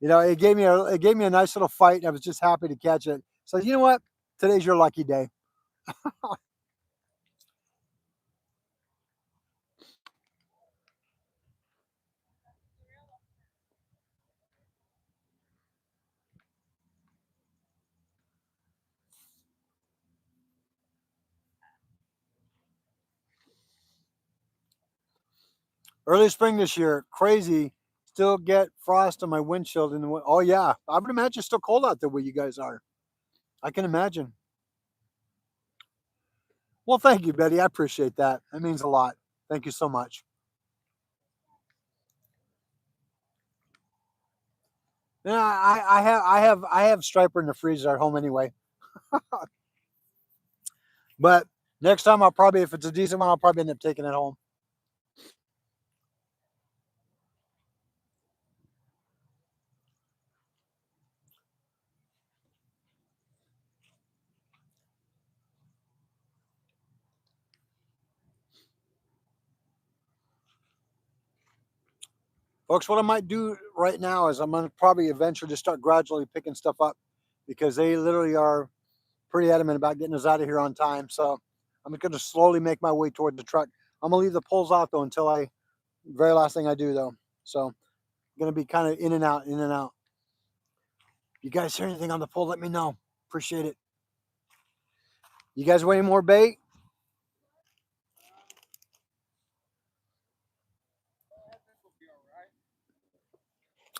You know, it gave me a nice little fight, and I was just happy to catch it. So you know what? Today's your lucky day. Early spring this year, crazy. Still get frost on my windshield in the oh yeah, I would imagine it's still cold out there where you guys are. I can imagine. Well, thank you, Betty. I appreciate that. That means a lot. Thank you so much. Yeah, I have striper in the freezer at home anyway. But next time I'll probably, if it's a decent one, I'll probably end up taking it home. Folks, what I might do right now is I'm gonna probably eventually just start gradually picking stuff up because they literally are pretty adamant about getting us out of here on time. So I'm gonna slowly make my way toward the truck. I'm gonna leave the poles out though until I very last thing I do though. So I'm gonna be kind of in and out, in and out. You guys hear anything on the pole? Let me know. Appreciate it. You guys want any more bait?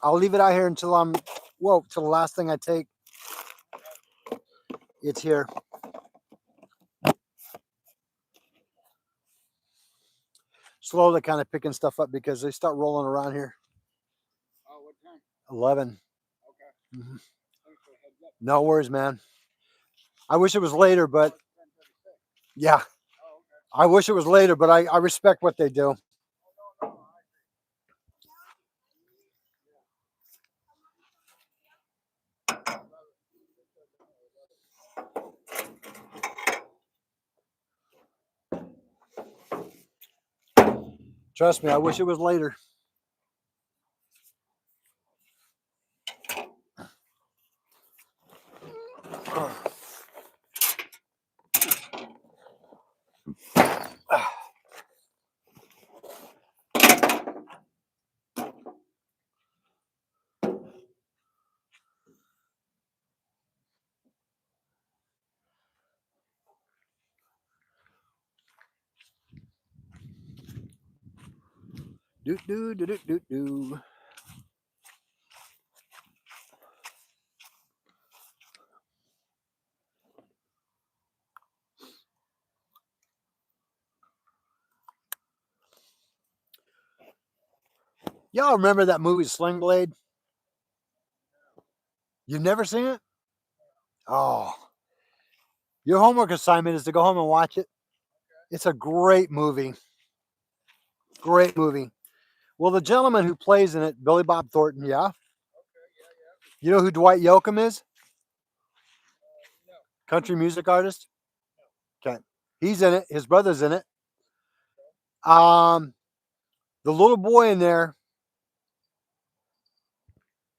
I'll leave it out here until I'm whoa, till the last thing I take. It's here. Slowly kind of picking stuff up because they start rolling around here. Oh, what time? 11. Okay. Mhm. Thanks for the heads up. No worries, man. I wish it was later, Oh, but it's 10:36. yeah, Oh, okay. I wish it was later, but I respect what they do. Oh, no, no, I Trust me, I wish it was later. Do do do do do do. Y'all remember that movie Sling Blade? You've never seen it? Oh, your homework assignment is to go home and watch it. It's a great movie. Great movie. Well, the gentleman who plays in it, Billy Bob Thornton, yeah. You know who Dwight Yoakam is? no. Country music artist. Okay, he's in it. His brother's in it. Um, the little boy in there,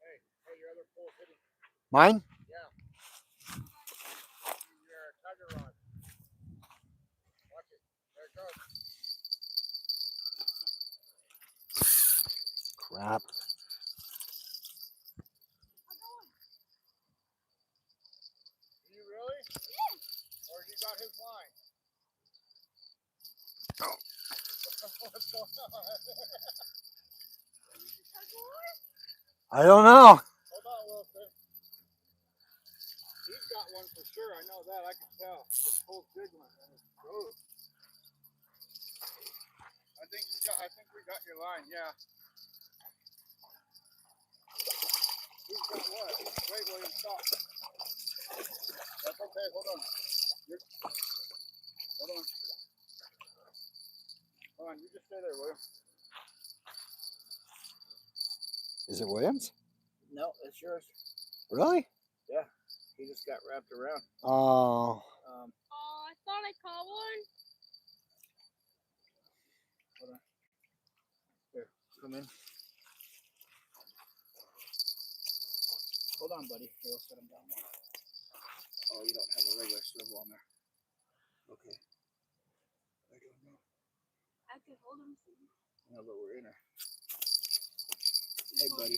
Hey, hey, your other pole's hitting. mine. Yeah. Your tiger rod. Watch it. There it goes. Crap. Do you really? Yeah. Or you got his line? What's going on? I don't know. Hold on, Wilson. He's got one for sure. I know that. I can tell. This pole's jiggling. Ooh. I think we got your line. Yeah. Who's got what? Wait, William, stop. That's okay. Hold on. Hold on. Hold on. You just stay there, William. Is it Williams? No, it's yours. Really? Yeah, he just got wrapped around. Oh. Um, Oh, I thought I caught one. hold on. Here, come in. Hold on, buddy. Here, we'll set him down. Oh, you don't have a regular swivel on there. Okay. I don't know. I can hold him. No, but we're in her. Hey, buddy.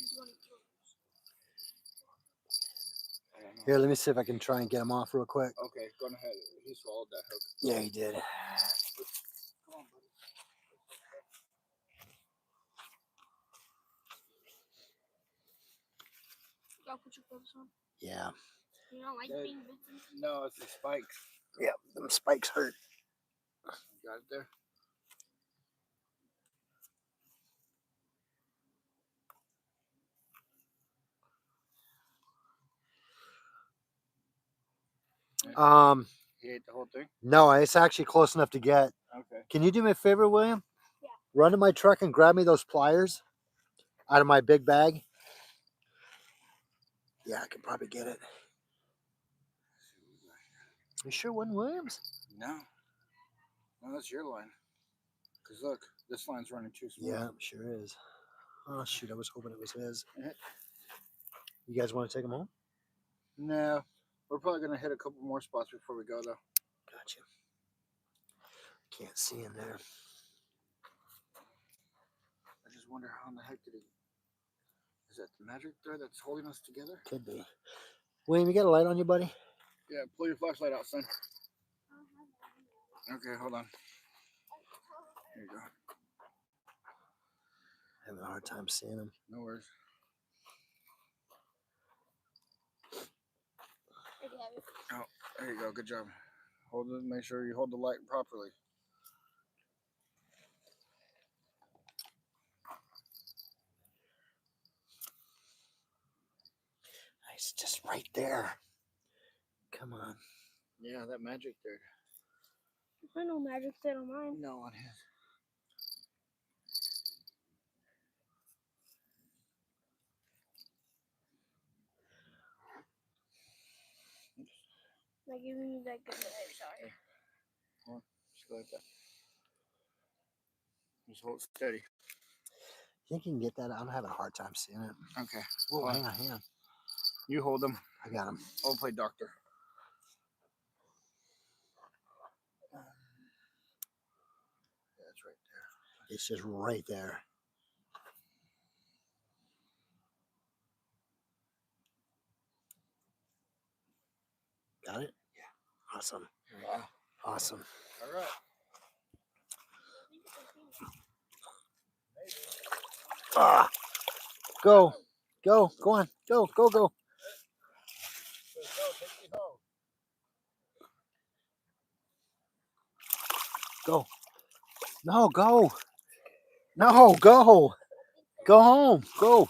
I don't know. Here, let me see if I can try and get him off real quick. Okay, go ahead. He swallowed that hook. Yeah, he did. Come on, buddy. Gotta put your gloves on. Yeah. You don't like being bitten? No, it's the spikes. Yeah, them spikes hurt. You got it there? He ate the whole thing? No, it's actually close enough to get. Okay. Can you do me a favor, William? Yeah. Run to my truck and grab me those pliers out of my big bag. Yeah, I can probably get it. You sure wasn't Williams? No. No, that's your line. Because look, this line's running too smooth. Yeah, sure is. Oh, shoot, I was hoping it was his. Mhm. You guys want to take him home? No. We're probably going to hit a couple more spots before we go, though. Gotcha. Can't see in there. I just wonder how in the heck did he... Is that the magic thread that's holding us together? Could be. William, you got a light on you, buddy? Yeah, pull your flashlight out, son. Okay, hold on. Here you go. Having a hard time seeing him. No worries. Oh, there you go. Good job. Hold it. Make sure you hold the light properly. He's just right there. Come on. Yeah, that magic thread. There's no magic thread on mine. No, on his. Like giving me that good light. Sorry. Hold on. Just go like that. Just hold it steady. Think you can get that? I'm having a hard time seeing it. Okay. Whoa, Hold hang on. on, hang on. You hold them. I got him. I'll play doctor. Yeah, it's right there. It's just right there. Got it? Yeah. Awesome. Wow. Awesome. All right. Ah, go, go, go on, go, go, go. Go. No, go. No, go. Go home. Go.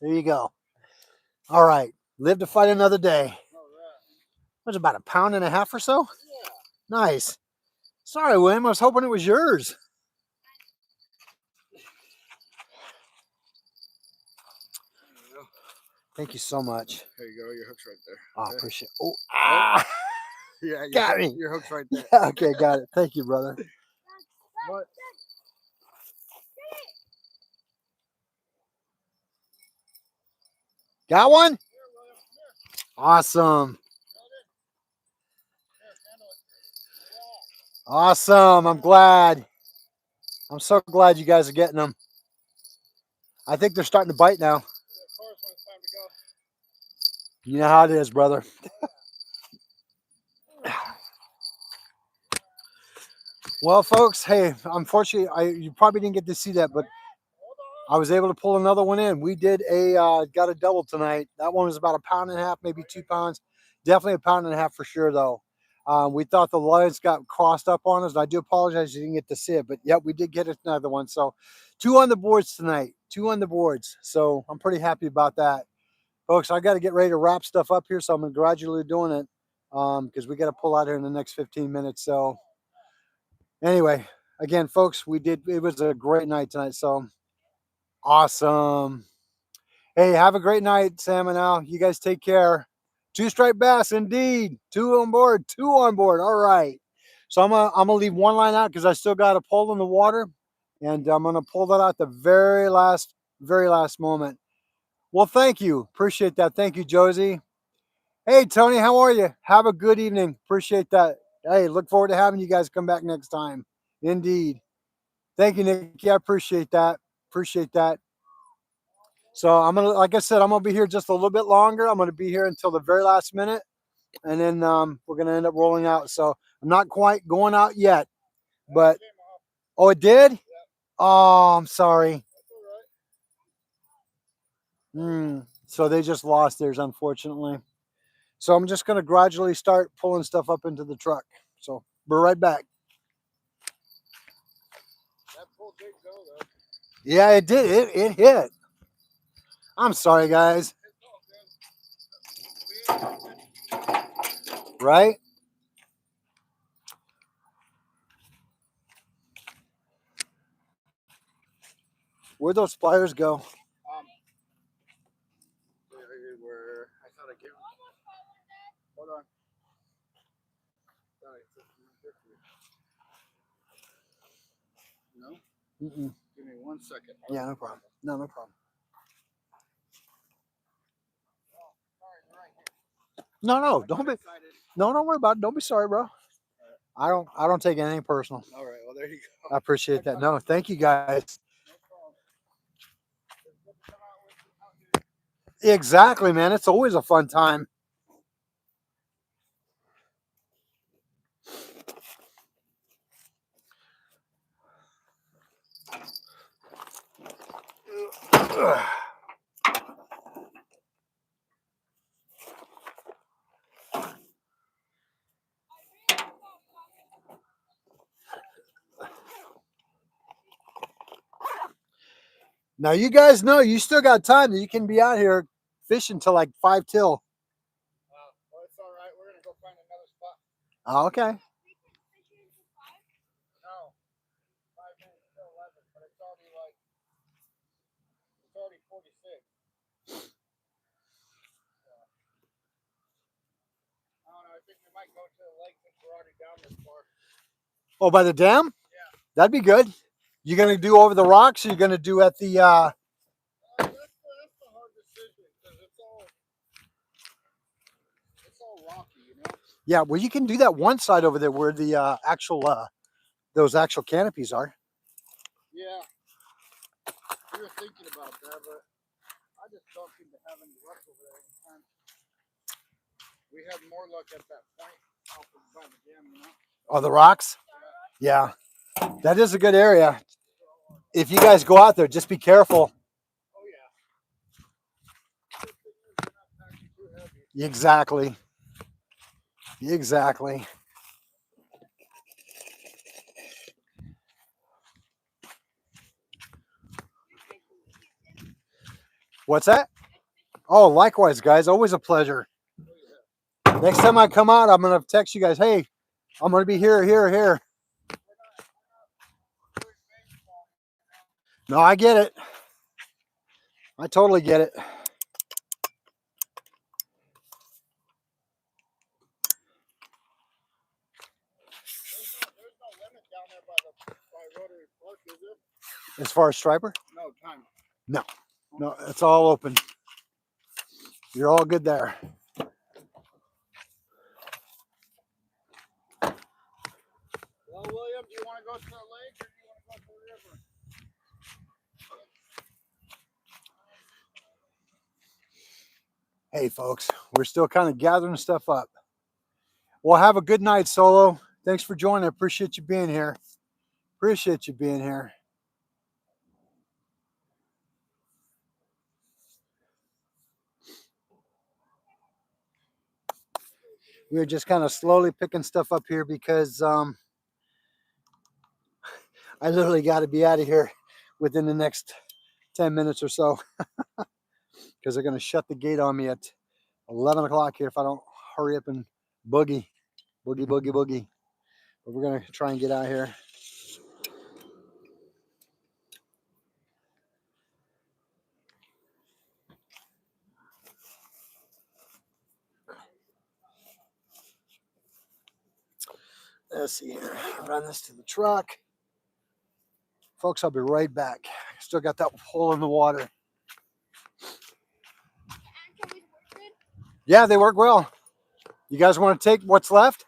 There you go. All right. Live to fight another day. What's about a pound and a half or so? Yeah. Nice. Sorry, William. I was hoping it was yours. Thank you so much. There you go. Your hook's right there. Oh, Okay. appreciate it. Oh, ah. Yeah, Got me. Your hook's right there. Yeah, okay, got it. Thank you, brother. What? Got one? Awesome. Awesome. I'm glad. I'm so glad you guys are getting them. I think they're starting to bite now. You know how it is, brother. Well, folks, hey, unfortunately, you probably didn't get to see that, but I was able to pull another one in. We did got a double tonight. That one was about a pound and a half, maybe 2 pounds. Definitely a pound and a half for sure, though. We thought the lines got crossed up on us. I do apologize you didn't get to see it, but yep, we did get another one. So 2 on the boards tonight, 2 on the boards. So I'm pretty happy about that. Folks, I got to get ready to wrap stuff up here, so I'm gradually doing it because we got to pull out here in the next 15 minutes. So anyway, again, folks, it was a great night tonight. So awesome. Hey, have a great night, Sam and Al. You guys take care. Two striped bass, indeed. Two on board. Two on board. All right. So I'm gonna leave one line out because I still got a pull in the water, and I'm gonna pull that out the very last moment. Well, thank you. Appreciate that. Thank you, Josie. Hey, Tony, how are you? Have a good evening. Appreciate that. Hey, look forward to having you guys come back next time. Indeed. Thank you, Nikki. I appreciate that. Appreciate that. So I'm gonna, like I said, I'm gonna be here just a little bit longer. I'm gonna be here until the very last minute, and then we're gonna end up rolling out. So I'm not quite going out yet, but oh, it did. Oh, I'm sorry. So they just lost theirs, unfortunately. So I'm just gonna gradually start pulling stuff up into the truck. So we're right back. That pull did go though. Yeah, it did. It hit. I'm sorry, guys. Right? Where'd those pliers go? Where I thought I gave him. Hold on. No? Mm-mm. Give me 1 second. Yeah, no problem. No problem. No, don't be. No, don't worry about it. Don't be sorry, bro. I don't take anything personal. All right, well, there you go. I appreciate that. No, thank you guys. Exactly, man. It's always a fun time. Now you guys know you still got time that you can be out here fishing till like 5 till. Well, it's all right. We're gonna go find another spot. Oh, okay. No, 5 minutes till 11, but it's already 46. I don't know. I think we might go to the lake since we're already down this far. Oh, by the dam? Yeah. That'd be good. You gonna do over the rocks or you gonna do at the That's the hard decision because it's all rocky, you know. Yeah, well you can do that one side over there where the actual those actual canopies are. Yeah. We were thinking about that, but I just don't seem to have any luck over there anytime. We had more luck at that point off by the dam, you know. Oh, the rocks? Yeah. That is a good area. If you guys go out there, just be careful. Oh yeah. Exactly. Exactly. What's that? Oh, likewise, guys. Always a pleasure. Next time I come out, I'm gonna text you guys. Hey, I'm gonna be here, here, here. No, I get it. I totally get it. There's no limit down there by Rotary Park, is there? As far as striper? No time. No. No, it's all open. You're all good there. Well, William, do you want to go to the lake or do you want to go to the river? Hey, folks, we're still kind of gathering stuff up. Well, have a good night, Solo. Thanks for joining. I appreciate you being here. Appreciate you being here. We're just kind of slowly picking stuff up here because I literally got to be out of here within the next 10 minutes or so because they're going to shut the gate on me at 11 o'clock here if I don't hurry up and boogie. Boogie, boogie, boogie. But we're going to try and get out here. Let's see here. Run this to the truck. Folks, I'll be right back. Still got that hole in the water. Anchovies work good? Yeah, they work well. You guys want to take what's left?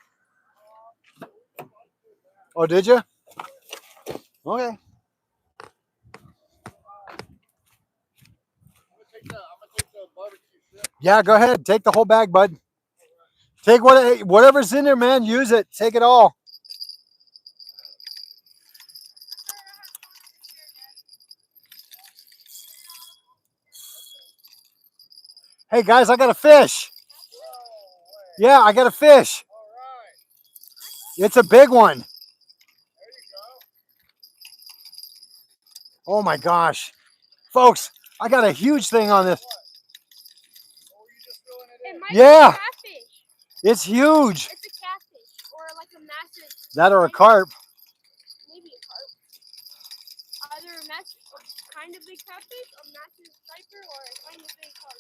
Oh, did you? Okay. I'm gonna take the barbecue shrimp. Yeah, go ahead. Take the whole bag, bud. Take whatever's in there, man. Use it. Take it all. Hey, guys, I got a fish. Yeah, I got a fish. All right. It's a big one. There you go. Oh, my gosh. Folks, I got a huge thing on this. Oh, you just throwing it It in? might Yeah. be a catfish. It's huge. It's a catfish or like a massive. That or a carp. Maybe a carp. Either a massive, kind of big catfish, a massive striper, or a kind of big carp.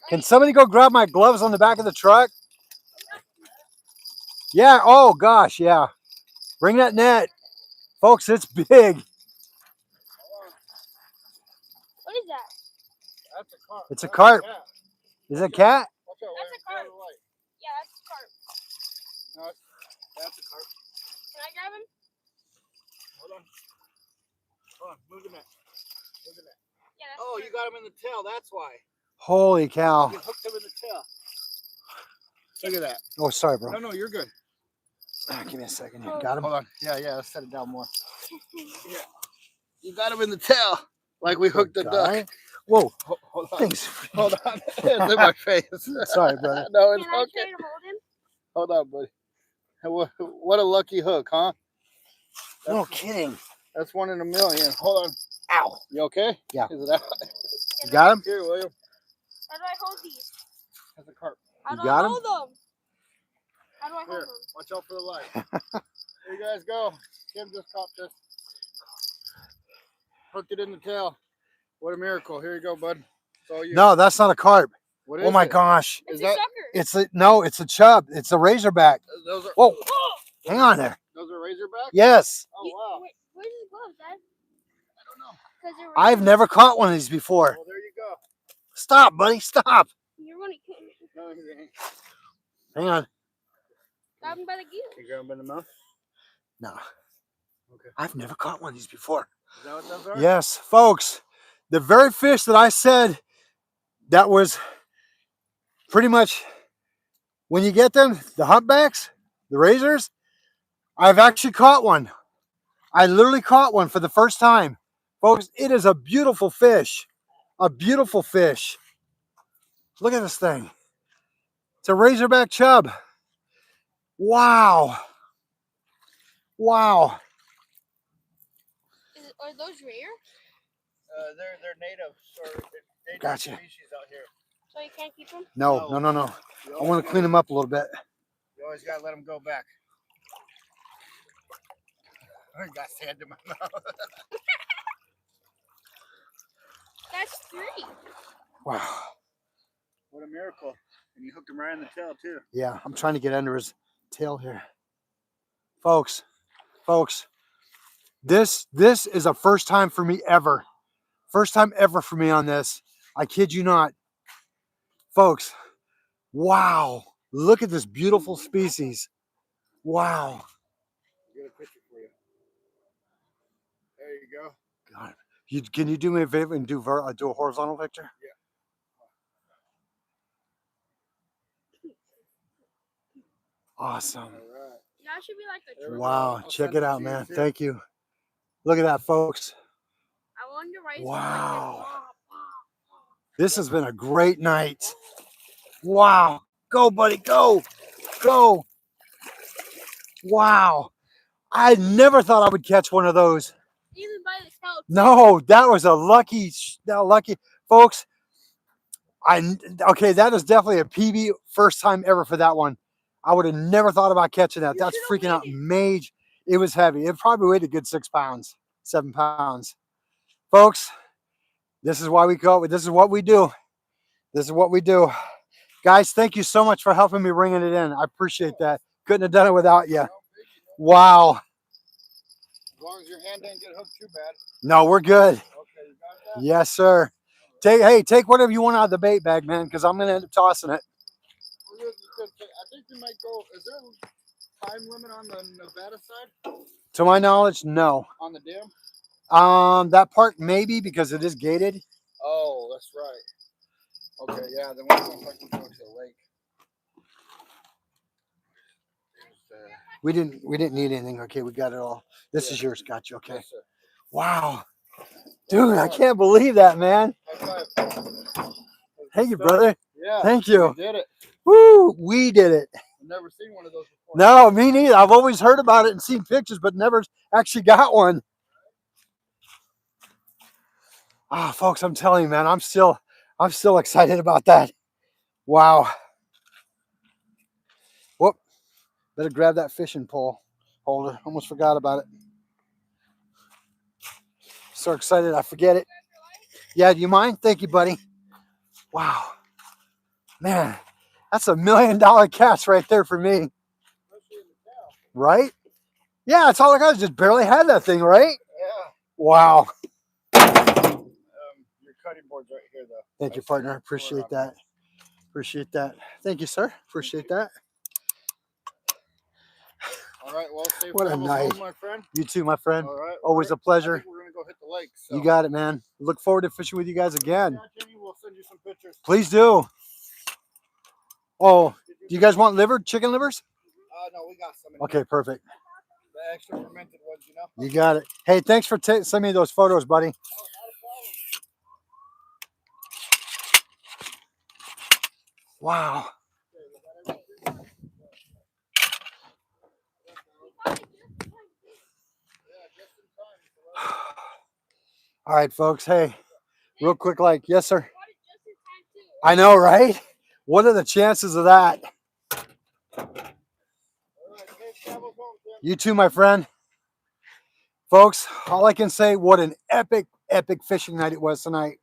Can somebody go grab my gloves on the back of the truck? Yeah. Oh, gosh. Yeah. Bring that net. Folks, it's big. What is that? That's a carp. It's a That's carp. cat. Is it a cat? Watch out, That's a Larry. carp. Get out of the light. Yeah, that's a carp. No, that's a carp. Can I grab him? Hold on. Hold on. Move the net. Move the net. Yeah, that's Oh, a you carp. got him in the tail. That's why. Holy cow. You hooked him in the tail. Look at that. Oh, sorry, bro. No, you're good. Give me a second here. Got him? Hold on. Yeah. Let's set it down more. Yeah. You got him in the tail. Like we hooked the duck. Guy. Whoa. Hold on. Thanks. Hold on. It's in my face. Sorry, brother. No, it's Can I okay. try to hold him? Hold on, buddy. What a lucky hook, huh? No kidding. That's one in a million. Hold on. Ow. You okay? Yeah. Is it out? You got him? Here, William. How do I hold these? That's a carp. How You do got I 'em? hold them? How do I Here, hold them? watch out for the light. Here you guys go. Tim just caught this. Hooked it in the tail. What a miracle. Here you go, bud. It's all you. No, that's not a carp. What Oh my it? gosh. It's Is a that- sucker. It's a chub. It's a razorback. Those are. Whoa. Hang on there. Those are razorback? Yes. Oh, wow. Where's his gloves, Dad? I don't know. 'Cause they're I've razor- never caught one of these before. Well, there you go. Stop, buddy. Stop. You're gonna No, you ain't. Hang on. grab him by the gear. You grab him in the mouth? No. Okay. I've never caught one of these before. Is that what those are? Yes, folks. The very fish that I said that was pretty much when you get them, the humpbacks, the razors, I've actually caught one. I literally caught one for the first time. Folks, it is a beautiful fish. A beautiful fish. Look at this thing. It's a razorback chub. Wow. Wow. Are those rare? They're native, or native Gotcha. species out here. So you can't keep them? No. I want to clean them up a little bit. You always gotta let them go back. I got sand in my mouth. That's 3. Wow. What a miracle! And you hooked him right in the tail too. Yeah, I'm trying to get under his tail here. Folks, this is a first time for me ever. First time ever for me on this. I kid you not. Folks, wow. Look at this beautiful species. Wow. Get a picture for you. There you go. God. Can you do me a favor and do a horizontal picture? Yeah. Awesome. All right. That should be like a There we true. go. Wow. I'll Check send it it out, to you, man. too. Thank you. Look at that, folks. I wonder why it's Wow. like This has been a great night. Wow. Go, buddy. Go. Go. Wow. I never thought I would catch one of those. this. Even by the tail. No, that was a lucky, folks. Okay, that is definitely a PB first time ever for that one. I would have never thought about catching that. You That's should've freaking out waited. mage. It was heavy. It probably weighed a good 6 pounds, 7 pounds. Folks, this is why we go. This is what we do. This is what we do. Guys, thank you so much for helping me bringing it in. I appreciate that. Couldn't have done it without you. No biggie, no. Wow. As long as your hand didn't get hooked too bad. No, we're good. Okay, you got that? Yes, sir. Take whatever you want out of the bait bag, man, because I'm gonna end up tossing it. I think you might go. Is there a time limit on the Nevada side? To my knowledge, no. On the dam? That part maybe because it is gated. Oh, that's right. Okay, yeah. Then we're going to go to the lake. We didn't need anything. Okay, we got it all. This is yours. Got you. Okay. Yes, sir. Wow, dude, I can't believe that, man. High five. Thank you, brother. Yeah. Thank you. We did it. Woo, we did it. I've never seen one of those before. No, me neither. I've always heard about it and seen pictures, but never actually got one. Ah, folks, I'm telling you, man, I'm still excited about that. Wow. Whoop. Better grab that fishing pole holder. Almost forgot about it. So excited, I forget it. Yeah, do you mind? Thank you, buddy. Wow. Man, that's $1 million catch right there for me. Right? Yeah, that's all I got. Just barely had that thing, right? Yeah. Wow. Your cutting board's right here, though. Thank you, partner. Appreciate that. Appreciate that. Thank you, sir. Appreciate that. All right. Well, safe What a travels night. home, my friend. You too, my friend. All right. Always a pleasure. I think we're gonna go hit the lake. So. You got it, man. Look forward to fishing with you guys again. Yeah, Jimmy, we'll send you some pictures. Please do. Oh, do you guys want chicken livers? No, we got some. Okay, perfect. The extra fermented ones, you know. You got it. Hey, thanks for sending me those photos, buddy. Wow. All right, folks. Hey, real quick, yes, sir. I know, right? What are the chances of that? You too, my friend. Folks, all I can say, what an epic fishing night it was tonight.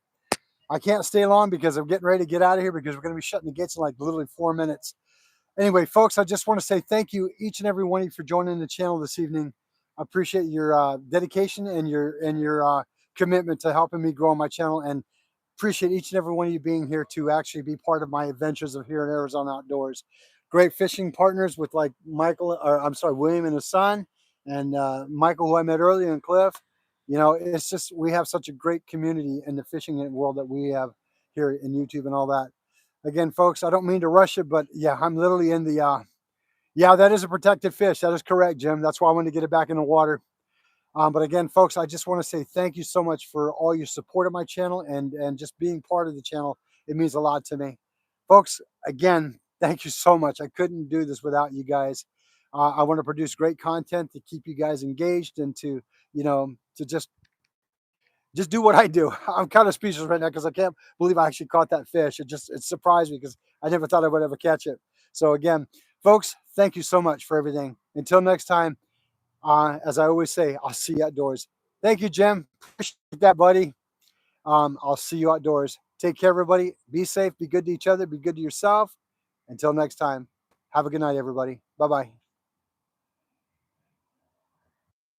I can't stay long because I'm getting ready to get out of here because we're going to be shutting the gates in like literally 4 minutes. Anyway, folks, I just want to say thank you, each and every one of you, for joining the channel this evening. I appreciate your dedication and your commitment to helping me grow my channel, and appreciate each and every one of you being here to actually be part of my adventures of here in Arizona Outdoors. Great fishing partners with like William and his son, and Michael, who I met earlier, and Cliff. You know, it's just, we have such a great community in the fishing world that we have here in YouTube and all that. Again, folks, I don't mean to rush it, but yeah, I'm literally in the, yeah, that is a protected fish. That is correct, Jim. That's why I wanted to get it back in the water. But again, folks, I just want to say thank you so much for all your support of my channel and just being part of the channel. It means a lot to me. Folks, again, thank you so much. I couldn't do this without you guys. I want to produce great content to keep you guys engaged and to, you know, to just do what I do. I'm kind of speechless right now because I can't believe I actually caught that fish. It surprised me because I never thought I would ever catch it. So again, folks, thank you so much for everything. Until next time, as I always say, I'll see you outdoors. Thank you, Jim. Appreciate that, buddy. I'll see you outdoors. Take care, everybody. Be safe. Be good to each other. Be good to yourself. Until next time, have a good night, everybody. Bye-bye.